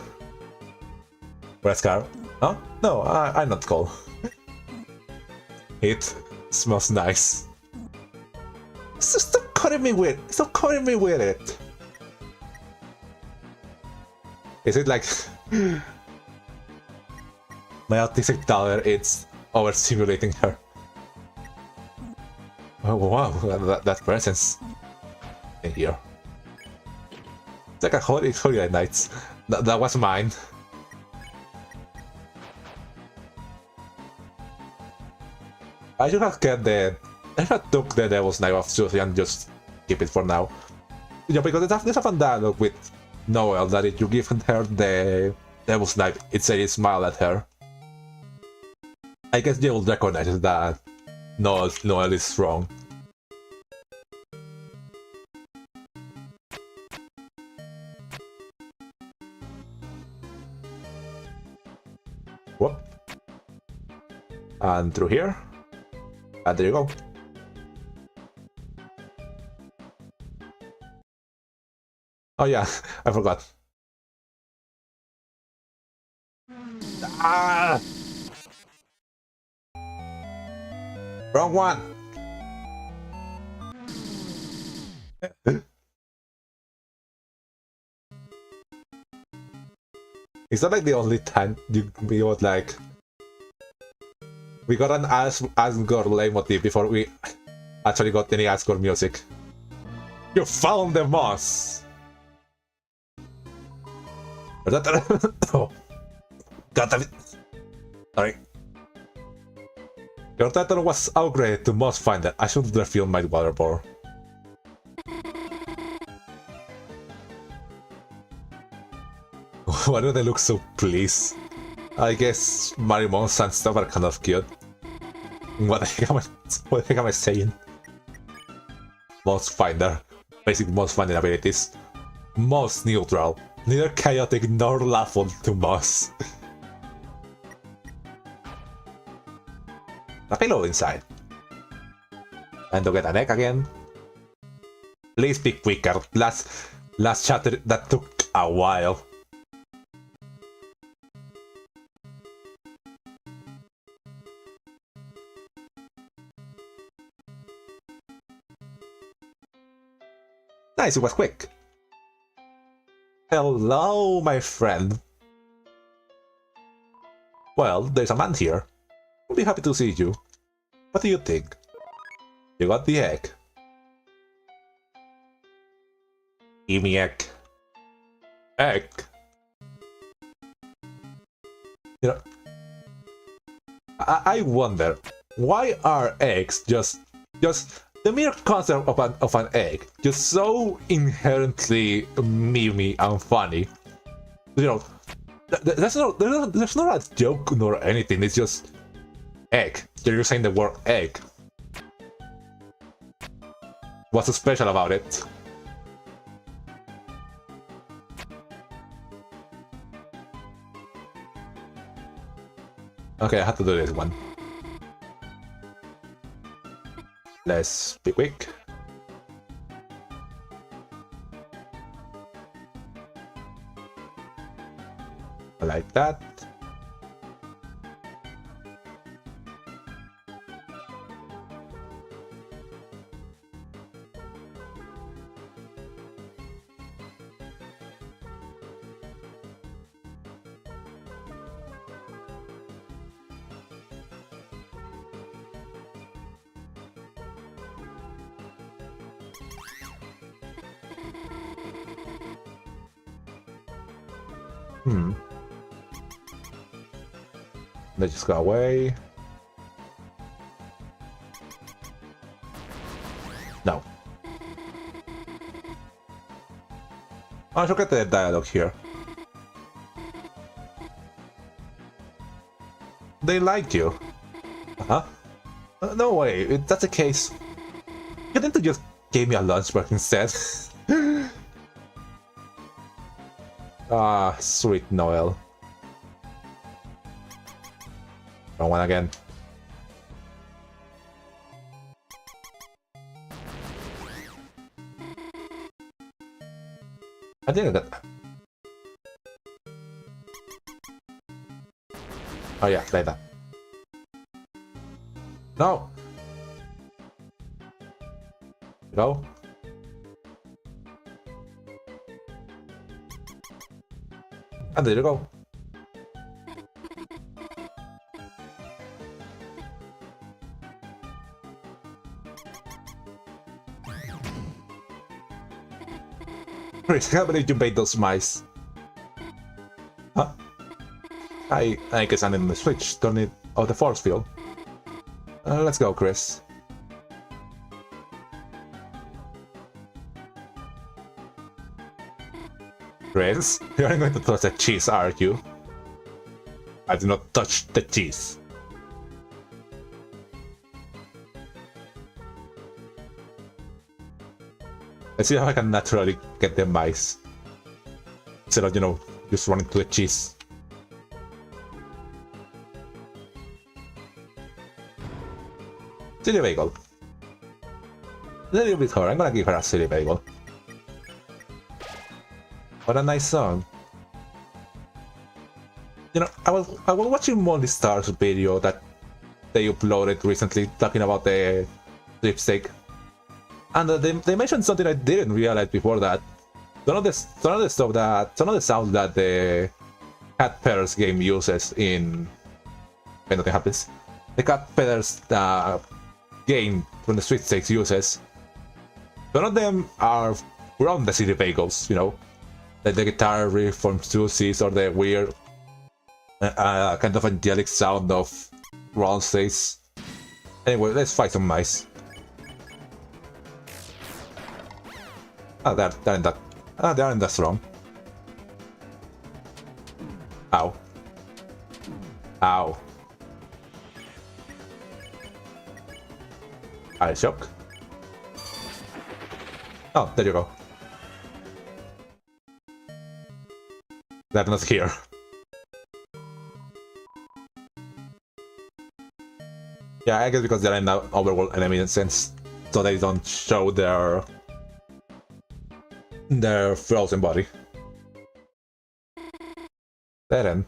Rascar? Huh? No, I'm not cold. It smells nice. Stop calling me weird. Stop calling me with it. Is it like my autistic daughter is over-simulating her? Oh wow, that presence in here. It's like a holy night. That was mine. I should have took the Devil's Knife off Susie and just keep it for now. You know, because there's a fun dialogue with Noel that if you give her the Devil's Knife, it says it smile at her. I guess they will recognize that Noel is strong. Whoop. And through here. And there you go. Oh yeah, I forgot. Ah! Wrong one! Is that like the only time you got like... We got an Asgore leitmotif before we actually got any Asgore music. You found the moss! Oh. God damn it. Sorry. Your title was upgraded to Moss Finder. I should refill my water bore. Why do they look so pleased? I guess Marimons and stuff are kind of cute. What the heck am I saying? Moss Finder. Basic Moss Finding abilities. Moss neutral. Neither chaotic nor lawful to Moss. A pillow inside. And to get an egg again. Please be quicker. Last chapter that took a while. Nice, it was quick. Hello, my friend. Well, there's a man here. I'll be happy to see you. What do you think? You got the egg. Give me egg. Egg. You know, I wonder, why are eggs just the mere concept of an egg just so inherently memey and funny? You know, there's not a joke nor anything. It's just egg. You're saying the word egg. What's so special about it? Okay, I have to do this one. Let's be quick. Like that. Let's just go away. No. I should get the dialogue here. They like you. Huh? No way, if that's the case, couldn't you just give me a lunch break instead? Ah, sweet Noel. Wrong one again. I didn't get... Oh yeah, like that. No! Go. And there you go. Chris, how many you made those mice? Huh? I guess I'm in the switch, turn it off the force field. Let's go, Chris. Chris, you aren't going to touch the cheese, are you? I do not touch the cheese. Let's see how I can naturally get the mice. Instead of, you know, just running to the cheese. Silly bagel. Little bit her, I'm gonna give her a silly bagel. What a nice song. You know, I was watching Molly Star's video that they uploaded recently talking about the sweepstake. And they mentioned something I didn't realize before that. Some of the sounds that the Cat Peddlers game uses in when nothing happens. The Cat Peddlers game from the sweepstakes uses. Some of them are from the city bagels, you know. Like the guitar riff from Susie's or the weird kind of angelic sound of Ron's face. Anyway, let's fight some mice. Ah, they're in that. Ah, they're in that strong. Ow. Ow. Eye shock. Oh, there you go. They're not here. Yeah, I guess because they're in an overworld enemy sense, so they don't show their frozen body. Then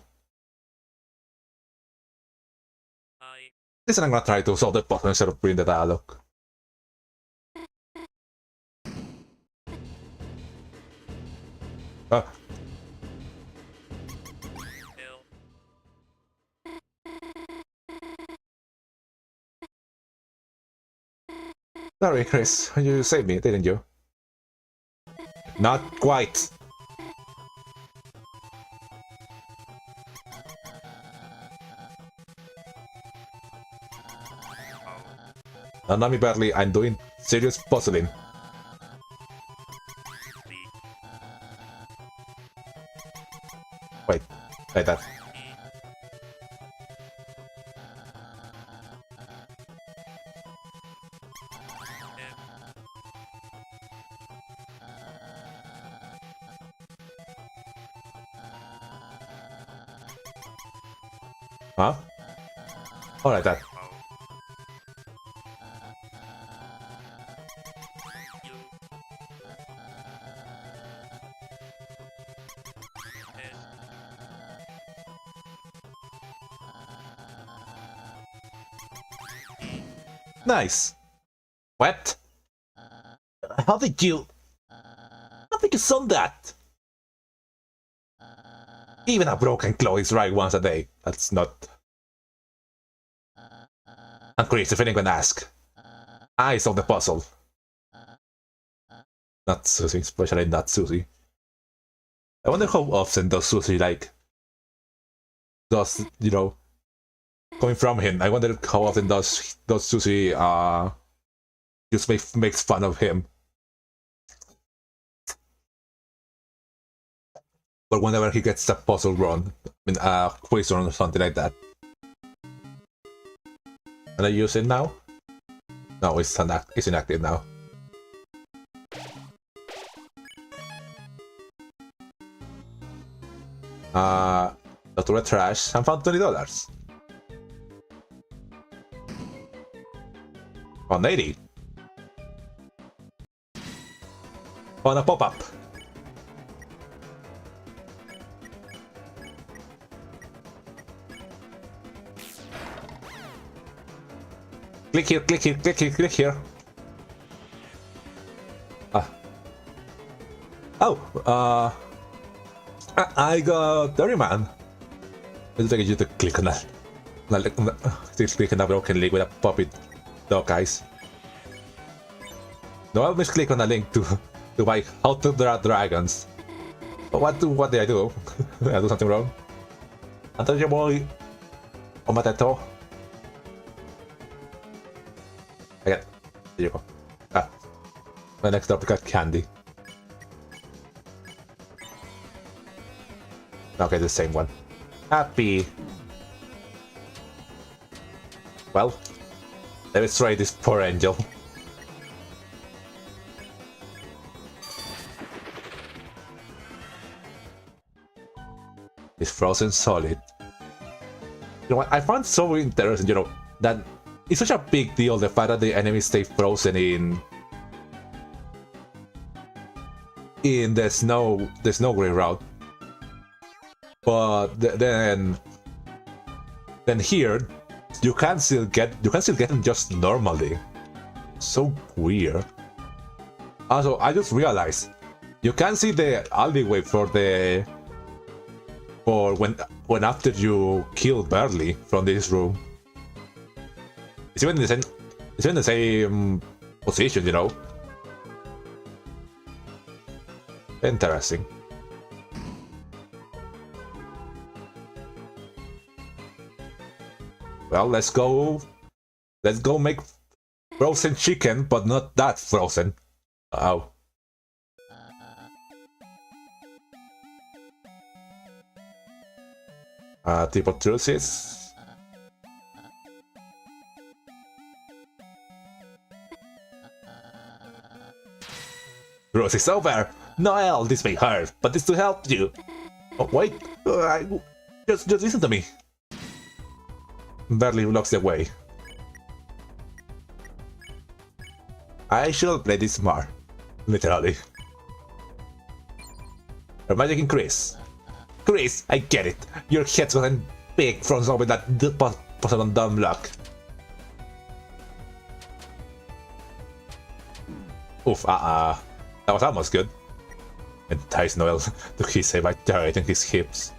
listen, I'm gonna try to solve the puzzle instead of reading the dialogue. Sorry, Chris, you saved me, didn't you? Not quite. Now, not me badly, I'm doing serious puzzling. Wait, like that. Huh? Oh, like that. Nice. What? How did you son that? Even a broken claw is right once a day. That's not... And Chris, if anyone asks, I solved the puzzle. Not Susie, especially not Susie. I wonder how often does Susie, like... does, you know... coming from him, I wonder how often does Susie, just makes fun of him. But whenever he gets a puzzle wrong, I mean, a quiz or something like that. Can I use it now? No, it's inactive now. Go to the trash and found $20. On 80. On a pop-up. Click here, click here, click here, click here. Oh, I got Dirty Man. Let's take you to click on that. Just click on that broken link with a puppet dog eyes. No, I'll misclick on a link to buy How to Draw Dragons. But what did I do? Did I do something wrong? Untouchable Omateto. Okay, there you go. My next up got candy. Okay, the same one. Happy. Well, let me try this poor angel. It's frozen solid. You know what? I found so interesting, you know, that it's such a big deal the fact that the enemies stay frozen in the snow gray route. But then here you can still get them just normally. So weird. Also, I just realized you can see the alleyway for when after you kill Berdly from this room. It's even the same position, you know. Interesting. Well, let's go make frozen chicken, but not that frozen. Oh. Tip of truces. Rose is over! Noel, this may hurt, but it's to help you. Oh, wait, just listen to me. Berdly looks away. I should play this smart. Literally. Her magic increase. Chris, I get it. Your head's gotten big from solving that possible dumb luck. Oof, that was almost good. Entice Noel to his save by gyrating his hips.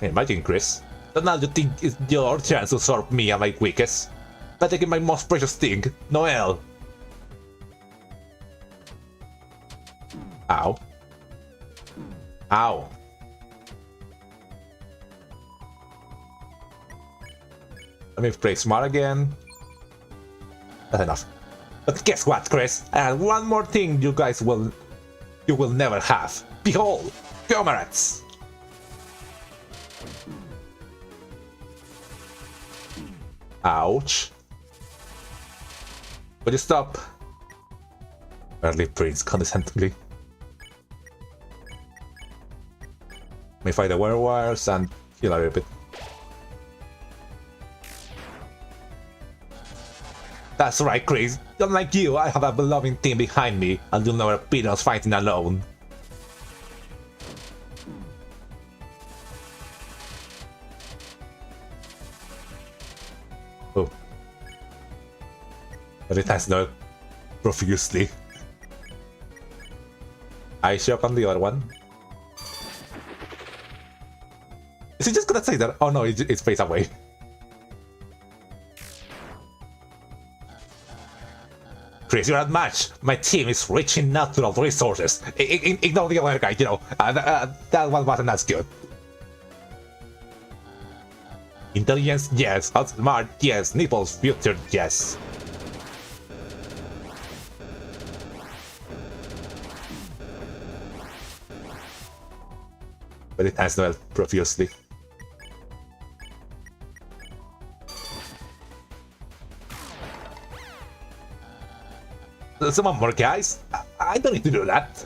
Imagine, Chris, that now you think it's your chance to serve me and my weakest by taking my most precious thing, Noel. Ow. Ow. Let me play smart again. That's enough. But guess what, Chris? And one more thing you will never have. Behold, comrades! Ouch. Would you stop? Berdly breathes condescendingly. Let me fight the werewolves and heal a little bit. That's right, Chris. Unlike you, I have a beloved team behind me, and you'll never beat us fighting alone. Oh. But it has not profusely. I shock on the other one. Is he just gonna say that? Oh no, it's face away. Chris, you're unmatched. My team is rich in natural resources. Ignore the other guy, you know. That one wasn't as good. Intelligence, yes. Outsmart, yes. Nipples, future, yes. But it has Noel profusely. Some more, guys. I don't need to do that.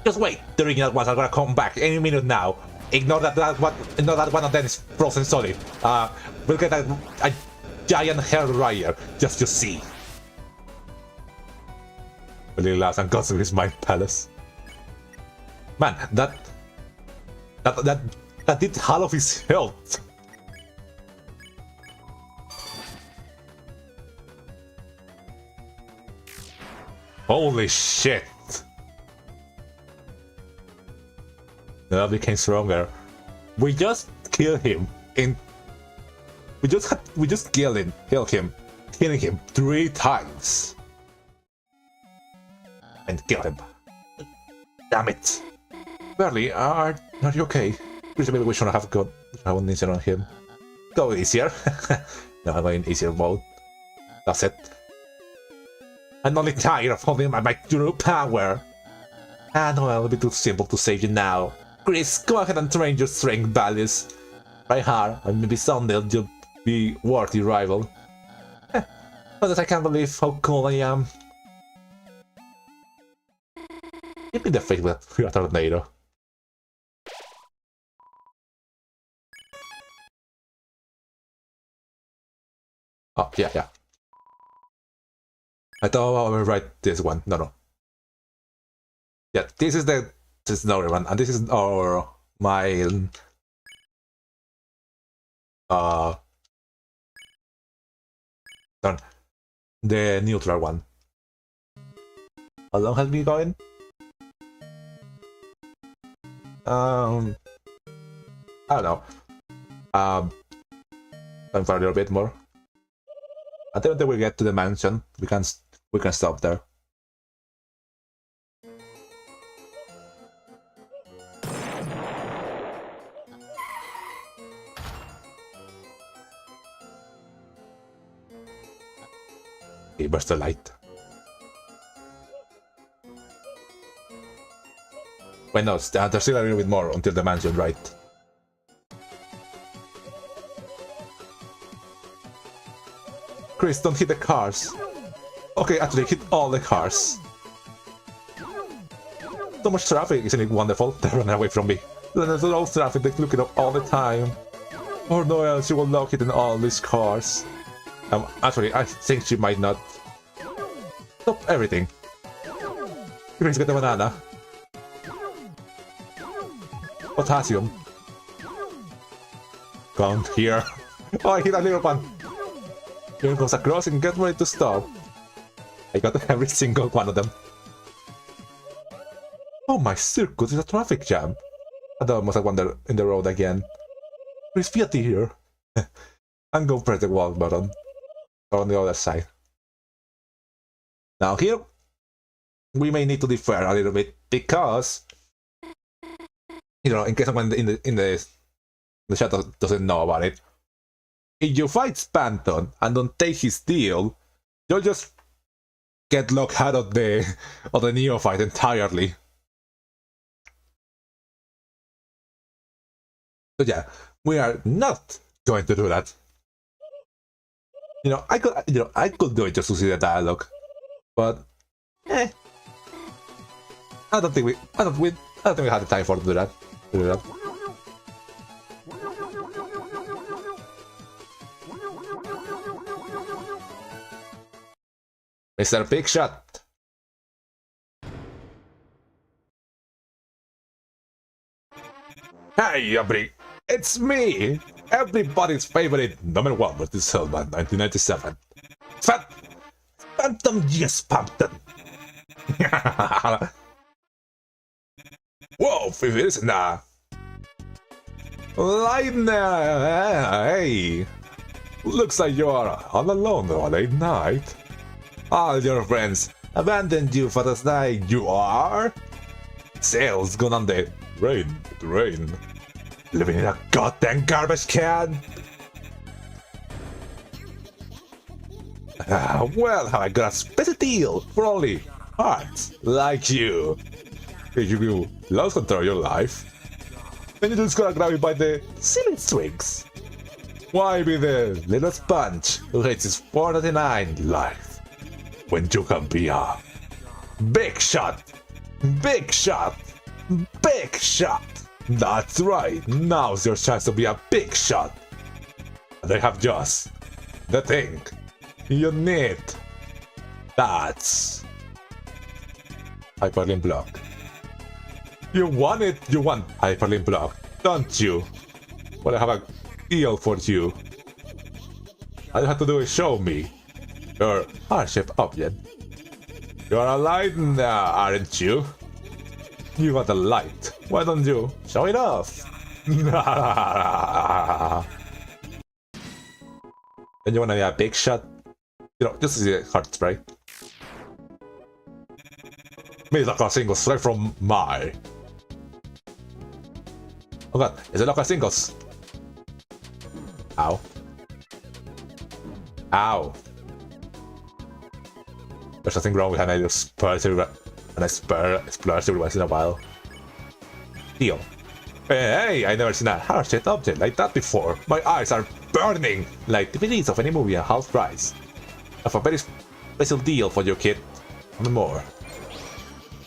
Just wait. The original ones are gonna come back any minute now. Ignore that one of them is frozen solid. We'll get a giant hair dryer just to see. Really laughs and goes to his mind palace. Man, that did half of his health. Holy shit! Now became stronger. We just killed him in. We just killed him, killing him 3 times, and killed him. Damn it! Berdly, are you okay? Maybe we should have gone easier on him. Go easier. No, I'm going easier mode. That's it. I'm only tired of holding my true power. No, it'll be too simple to save you now. Chris, go ahead and train your strength values. Try hard, and maybe someday you'll be worthy rival. But I can't believe how cool I am. Give me the face with a tornado. Oh, yeah. I thought I would write this one. No. Yeah, this is the other one, and this is my the neutral one. How long has been going? I don't know. Time for a little bit more. Until we get to the mansion, we can stop there. Okay, burst the light. Wait, no, there's still a little bit more until the mansion, right? Chris, don't hit the cars. Okay, actually, hit all the cars. So much traffic, isn't it wonderful? They're running away from me. There's all traffic, they look it up all the time. Or no else, she will lock it in all these cars. Actually, I think she might not. Stop everything. Chris, get the banana. Potassium. Come here. Oh, I hit a little one. Here goes a crossing, get ready to stop. I got every single one of them. Oh, my circus is a traffic jam. I almost wander in the road again. There's Fiat here. I'm going to press the walk button. On the other side. Now here, we may need to defer a little bit because, you know, in case someone in the chat doesn't know about it, if you fight Spanton and don't take his deal, you'll just get locked out of the neophyte entirely. So yeah, we are not going to do that. You know, I could do it just to see the dialogue, but I don't think we had the time for to do that. Mr. Big Shot. Hey, everybody, it's me, everybody's favorite #1 with this Hellman 1997. Phantom yes, Phantom. Whoa, Fivis, nah. Lightner, hey. Looks like you're all alone on a late night. All your friends abandoned you for this night. You are? Sales gone on the rain, living in a goddamn garbage can. Well, I got a special deal for only hearts like you. If you lost control of your life, then you just gotta grab it by the silly strings. Why be the little sponge who hates his $4.99 life when you can be a Big shot! Big shot! Big shot! That's right, now's your chance to be a big shot! And I have just the thing you need. That's Hyperlink Block. You want it, you want Hyperlink Block, don't you? Well, I have a deal for you. All you have to do is show me your hardship object. You're a light now, aren't you? You got a light. Why don't you show it off? And you wanna be a big shot? You know, this is a heart spray. Me like a single straight from my. Oh god, is it like a singles? Ow. Ow. There's nothing wrong with an I just splurge every once in a while. Deal. Hey, I never seen a hard-shaped object like that before. My eyes are burning like DVDs of any movie at half price. I have a very special deal for you, kid. And more.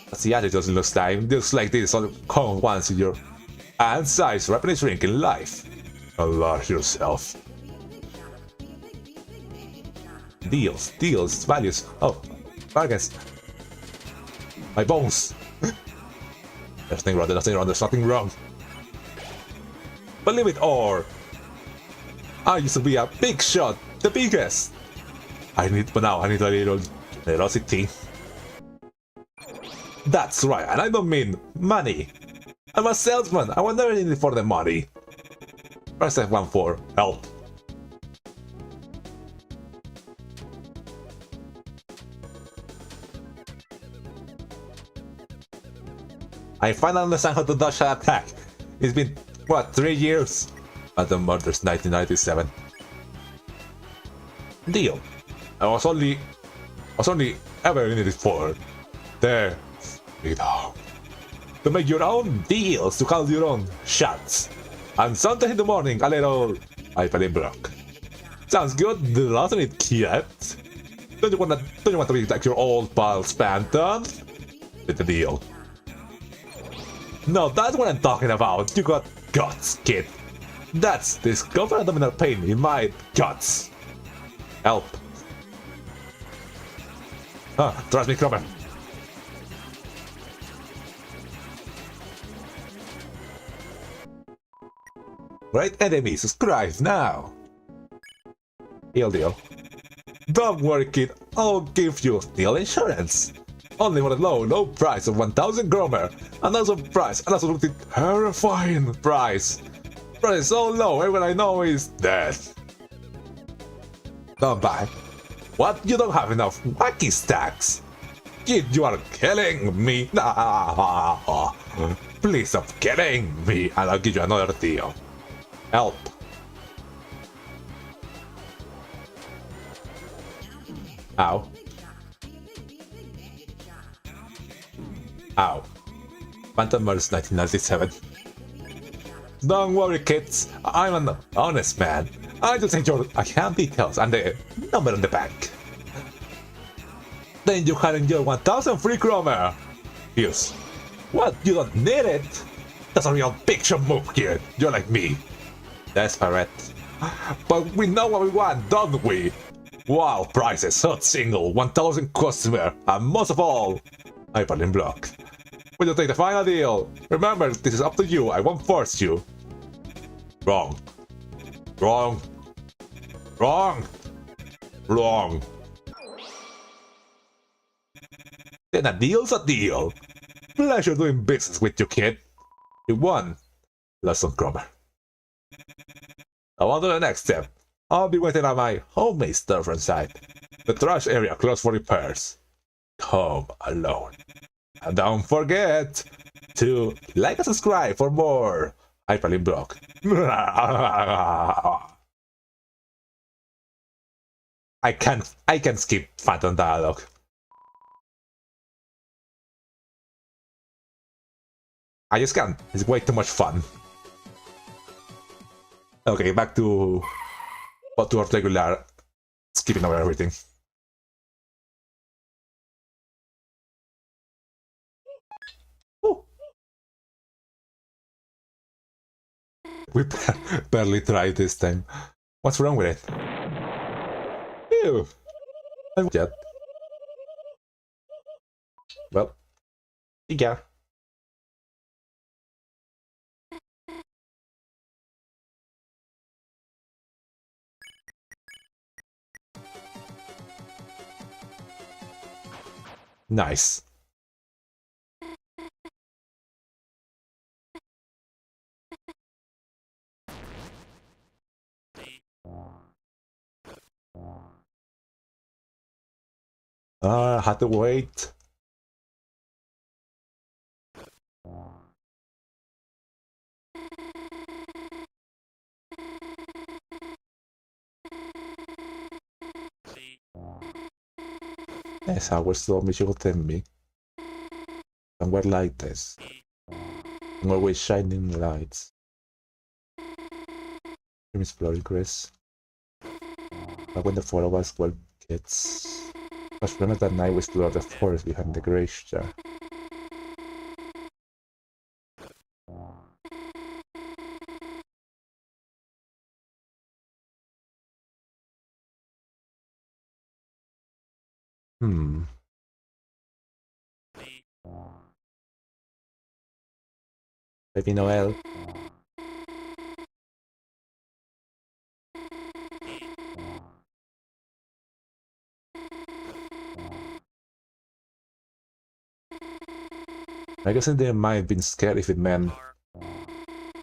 That's the attitude it looks like. Just like this, all come once in your hand size rapidly shrinking life. Enlarge yourself. Deals, deals, values. Oh, bargains. My bones. There's nothing wrong, there's nothing wrong, there's nothing wrong. Believe it or I used to be a big shot, the biggest. But now I need a little generosity. That's right, and I don't mean money. I'm a salesman, I was never in it for the money. Press F1 for help. I finally understand how to dodge an attack. It's been, what, 3 years? But the murder's 1997. Deal. I was only ever in it for there, to make your own deals, to call your own shots. And sometime in the morning, a little Hyperlink Block. Sounds good, doesn't it, kid? Don't you want to be like your old pal Spanton? It's the deal. No, that's what I'm talking about. You got guts, kid. That's discover abdominal pain in my guts. Help. Trust me, Cromer. Great enemy, subscribe now. Deal. Don't worry, kid. I'll give you steel insurance. Only for the low price of 1,000 Gromer. And also price, and also the terrifying price. Price is so low, everyone I know is dead. Don't buy. What? You don't have enough wacky stacks? Kid, you are killing me. Please stop killing me, and I'll give you another deal. Help. Ow. Ow. Phantom Murders 1997. Don't worry, kids. I'm an honest man. I just need your account details and the number on the back. Then you can enjoy 1,000 free Cromer. Use. What? You don't need it? That's a real picture move, kid. You're like me. Desperate. But we know what we want, don't we? Wow, prices, hot single, 1,000 customer, and most of all, Hyperlink Block. Will you take the final deal? Remember, this is up to you, I won't force you. Wrong. Wrong. Wrong. Wrong. Then a deal's a deal. Pleasure doing business with you, kid. You won. Lesson Cromer. On to the next step. I'll be waiting at my homemade storefront site. The trash area closed for repairs. Home alone. And don't forget to like and subscribe for more Hyperlink Block. I can skip Phantom dialogue. I just can't. It's way too much fun. Okay, back to our regular skipping over everything. We barely tried this time. What's wrong with it? Ew. I'm dead. Well, yeah. Nice. I had to wait. Yes, I was told me she would tell me. Somewhere like this. Always shining lights. I'm exploring Chris. But when the four of us were kids. I remember that night we explored the forest behind the glacier. Baby Noel. I guess they might have been scared if it meant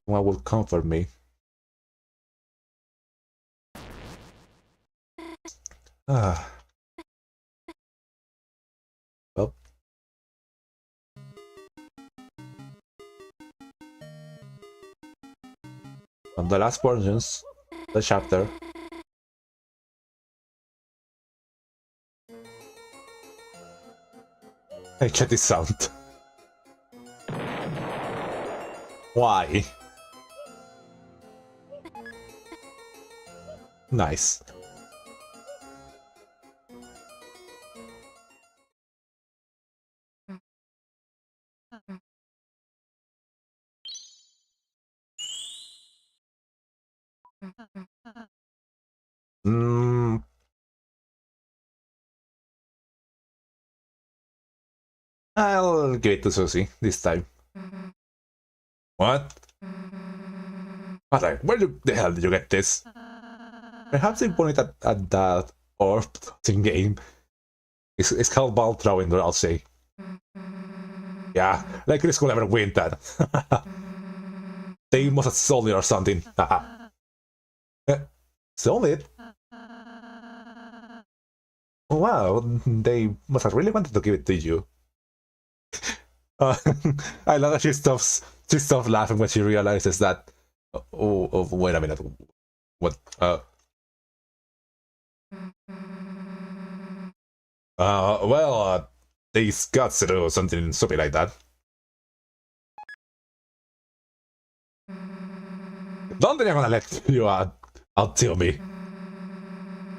someone would comfort me. Ah. Well. On the last portions, the chapter. I get this sound. Why? Nice. I'll give it to Susie this time. What? Like, where the hell did you get this? Perhaps they pointed at that orb in game. It's called ball throwing, I'll say. Yeah, like Chris will ever win that. They must have sold it or something. Sold it? Wow, they must have really wanted to give it to you. I love that she stops laughing when she realizes that. Oh, wait a minute. What? Well, these guts to do something stupid like that. Don't think I'm gonna let you out to me.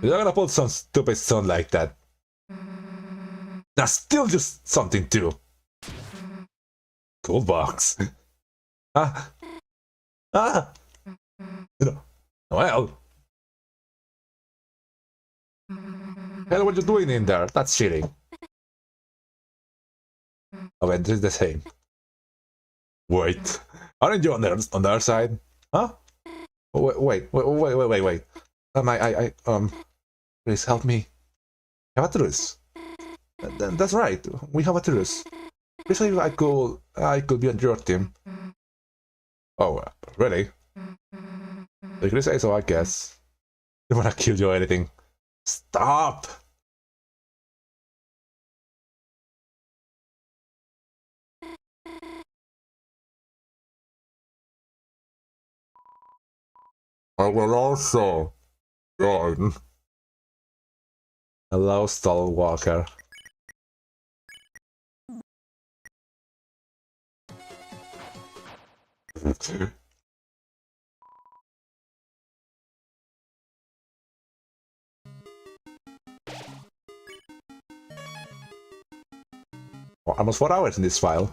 You're gonna pull some stupid stunt like that. That's still just something too. Cool box. Ah. Well. Hell, what you doing in there? That's cheating. Oh, wait, this is the same. Wait. Aren't you on the other side? Huh? Wait. Please help me. Have a truce. That's right. We have a truce. Please, I could be on your team. Oh, really? If you say so, I guess. I don't wanna kill you or anything. Stop! I will also join. Hello, Stalwalker. Almost 4 hours in this file.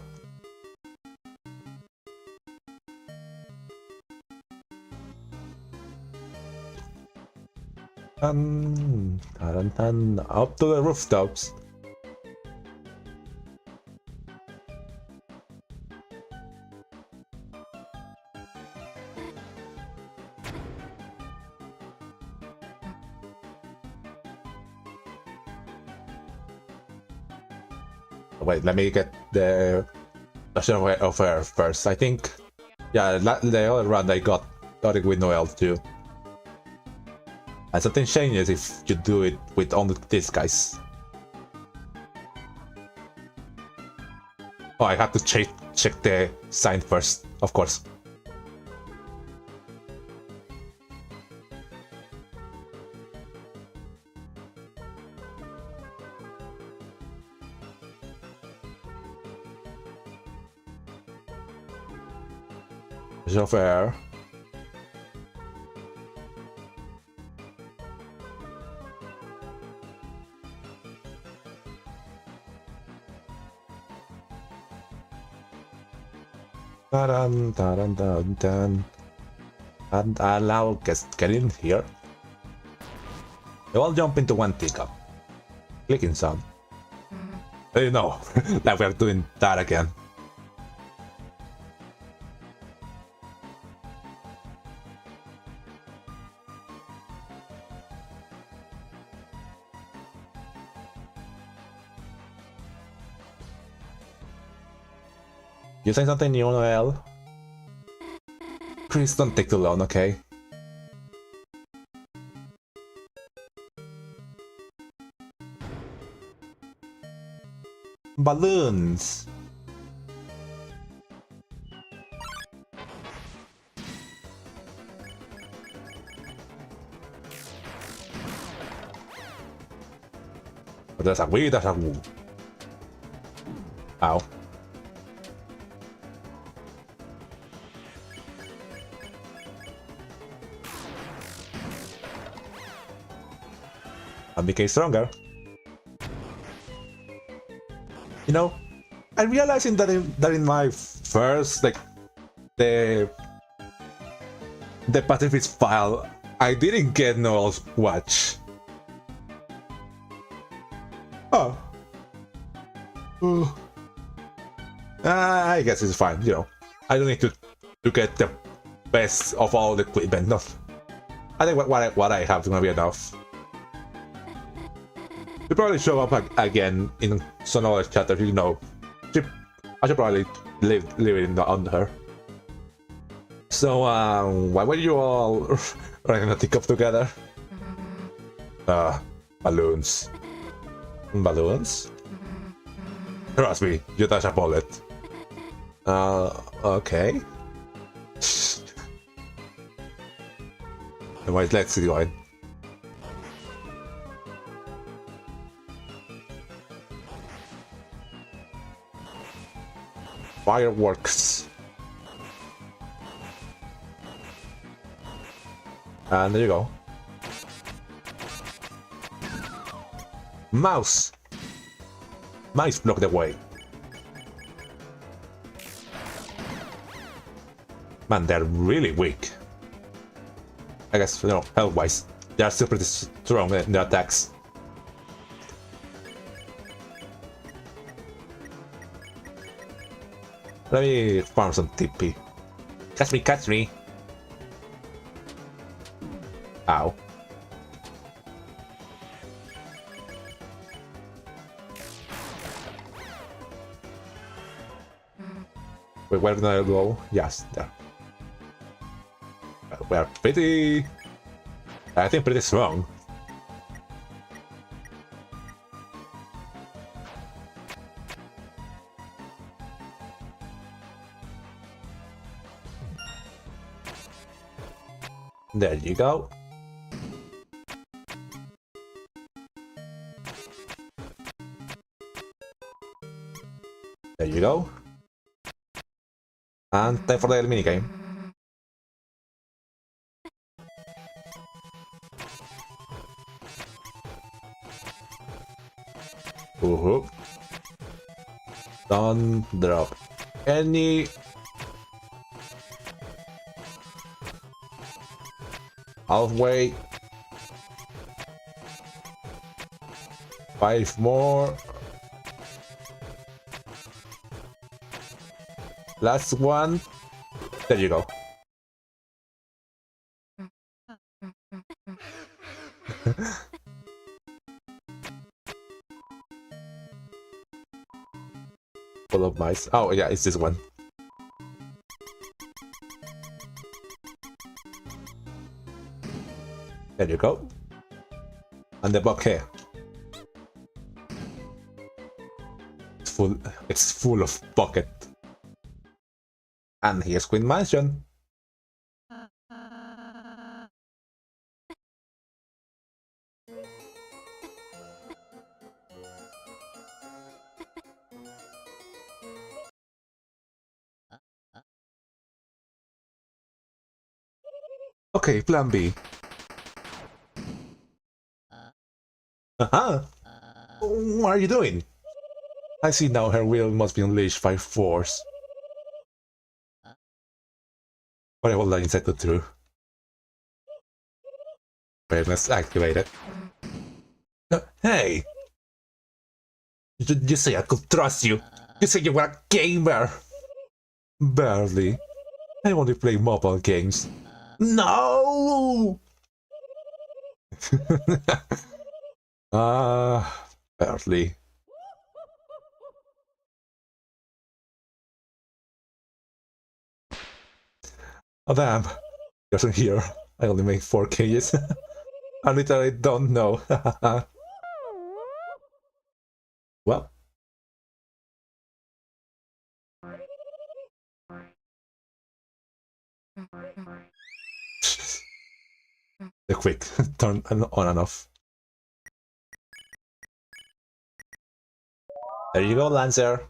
Up to the rooftops. Wait, let me get the National of Air first. I think, yeah, the other round I got it with Noel too. And something changes if you do it with only these guys. Oh, I have to check the sign first, of course. Of air. Dun, dun, dun, dun. And allow get in here. They all jump into one teacup. Clicking sound. No, that we're doing that again. You saying something new, Noel? Please don't take too long, okay? Balloons! There's a wee, there's a woo. Ow. I became stronger. You know, I'm realizing that in my first, like, the pacifist file, I didn't get Noel's watch. Oh. I guess it's fine, you know. I don't need to get the best of all the equipment. No. I think what I have is gonna be enough. We'll probably show up again in some other chapter, you know. I should probably leave it on her. So, why were you all running a teacup together? Balloons. Balloons? Trust me, you touch a bullet. Okay. Anyways, let's see going. Fireworks. And there you go. Mouse. Mice block the way. Man, they're really weak. I guess, you know, health-wise, they are still pretty strong in their attacks. Let me farm some TP. Catch me, catch me! Ow. Wait, where did I go? Yes, there. We are pretty... I think pretty strong. There you go. There you go. And time for the minigame. Don't drop any halfway. 5 more. Last one. There you go. Full of mice. Oh yeah, it's this one. There you go. And the bouquet. It's full of bucket. And here's Queen Mansion. Okay, plan B. What are you doing? I see now her will must be unleashed by force. But I will not inside the true. Wait, let's activate it. Hey! You say I could trust you. You say you were a gamer. Barely. I only play mobile games. No! Barely. Oh damn, you're here. I only make 4 Ks. I literally don't know. Well. The quick turn on and off. There you go, Lancer.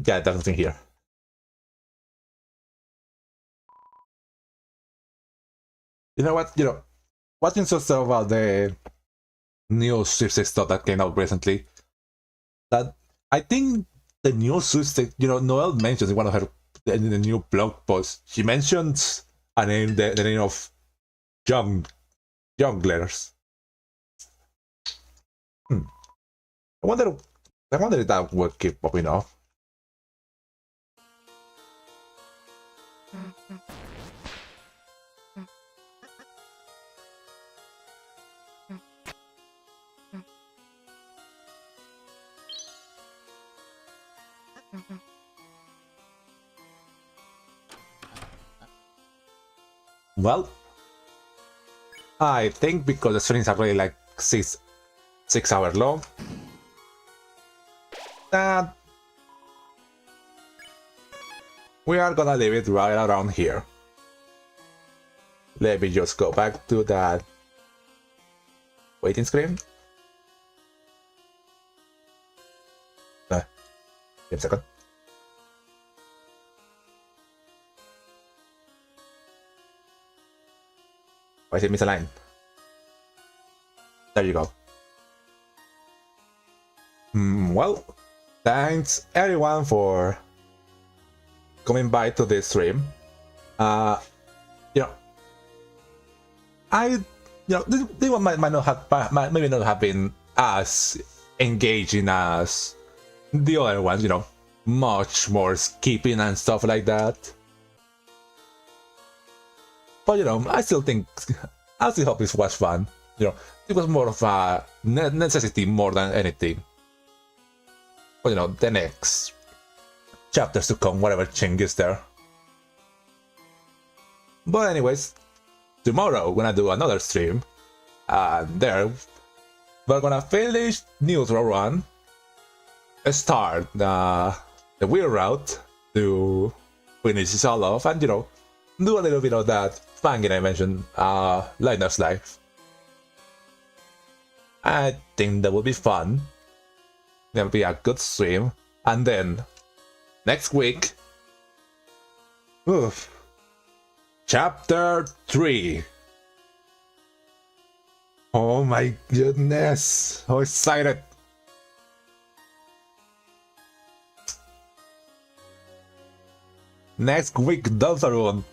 Yeah, there's nothing here. You know what? Watching some stuff about the new Susie stuff that came out recently, that I think the new Susie, Noelle mentions in one of her the new blog posts, she mentions a name, the name of Junglers. I wonder if that would keep popping off. Well, I think because the streams are really like 6 hours long, that we are gonna leave it right around here. Let me just go back to that waiting screen. Give a second. Why is it misaligned? There you go. Well, thanks everyone for coming by to this stream. This one might not have maybe not have been as engaging as the other ones. Much more skipping and stuff like that. But I still hope this was fun. It was more of a necessity more than anything. But the next chapters to come, whatever changes there. But anyways, tomorrow we're gonna do another stream, and there we're gonna finish Neutral Run, start the wheel route to finish this all off, and do a little bit of that fun game I mentioned, Lightner's Life. I think that will be fun. That'll be a good stream. And then next week, Chapter 3. Oh my goodness! How excited! Next week, Deltarune!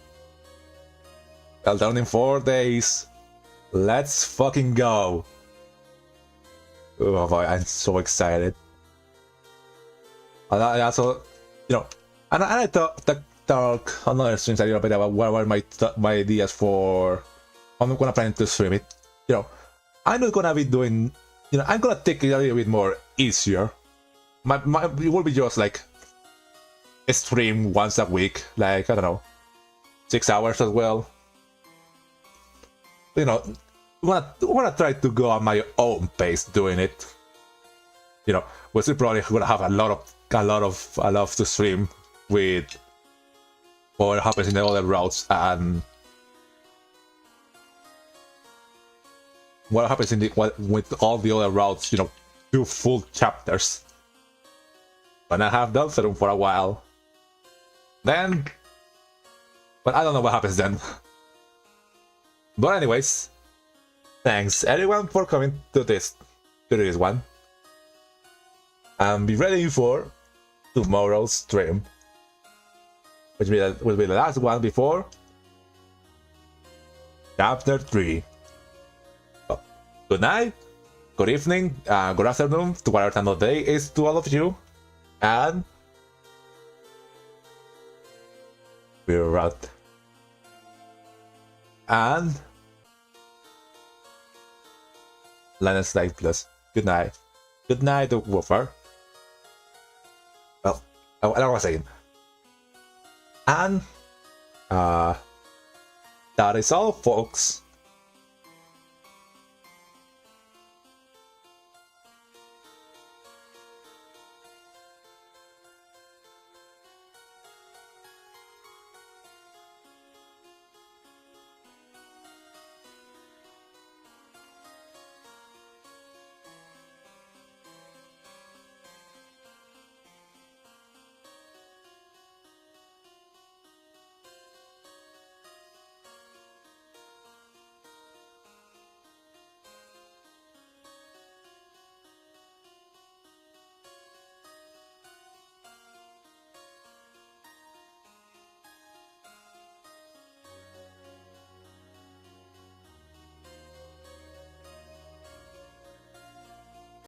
Deltarune in 4 days! Let's fucking go! Oh boy, I'm so excited. And I also, you know, and I thought talk on other streams a little bit about what were my ideas for how I'm gonna plan to stream it. You know, I'm not gonna be doing, you know, I'm gonna take it a little bit more easier. It will be just like a stream once a week, like, I don't know, 6 hours as well. You know, I'm gonna try to go at my own pace doing it. You know, we're still probably gonna have a lot to stream with what happens in the other routes and what happens in with all the other routes. You know, 2 full chapters. When I have Deltarune for a while, then, but I don't know what happens then. But anyways, thanks everyone for coming to this one, and be ready for tomorrow's stream, which will be the last one before chapter 3. So, good night, good evening, good afternoon to whatever time of day is to all of you, and we're out. And Linus Light Plus. Good night. Good night, the Woofer. Well, what I was saying. And that is all, folks.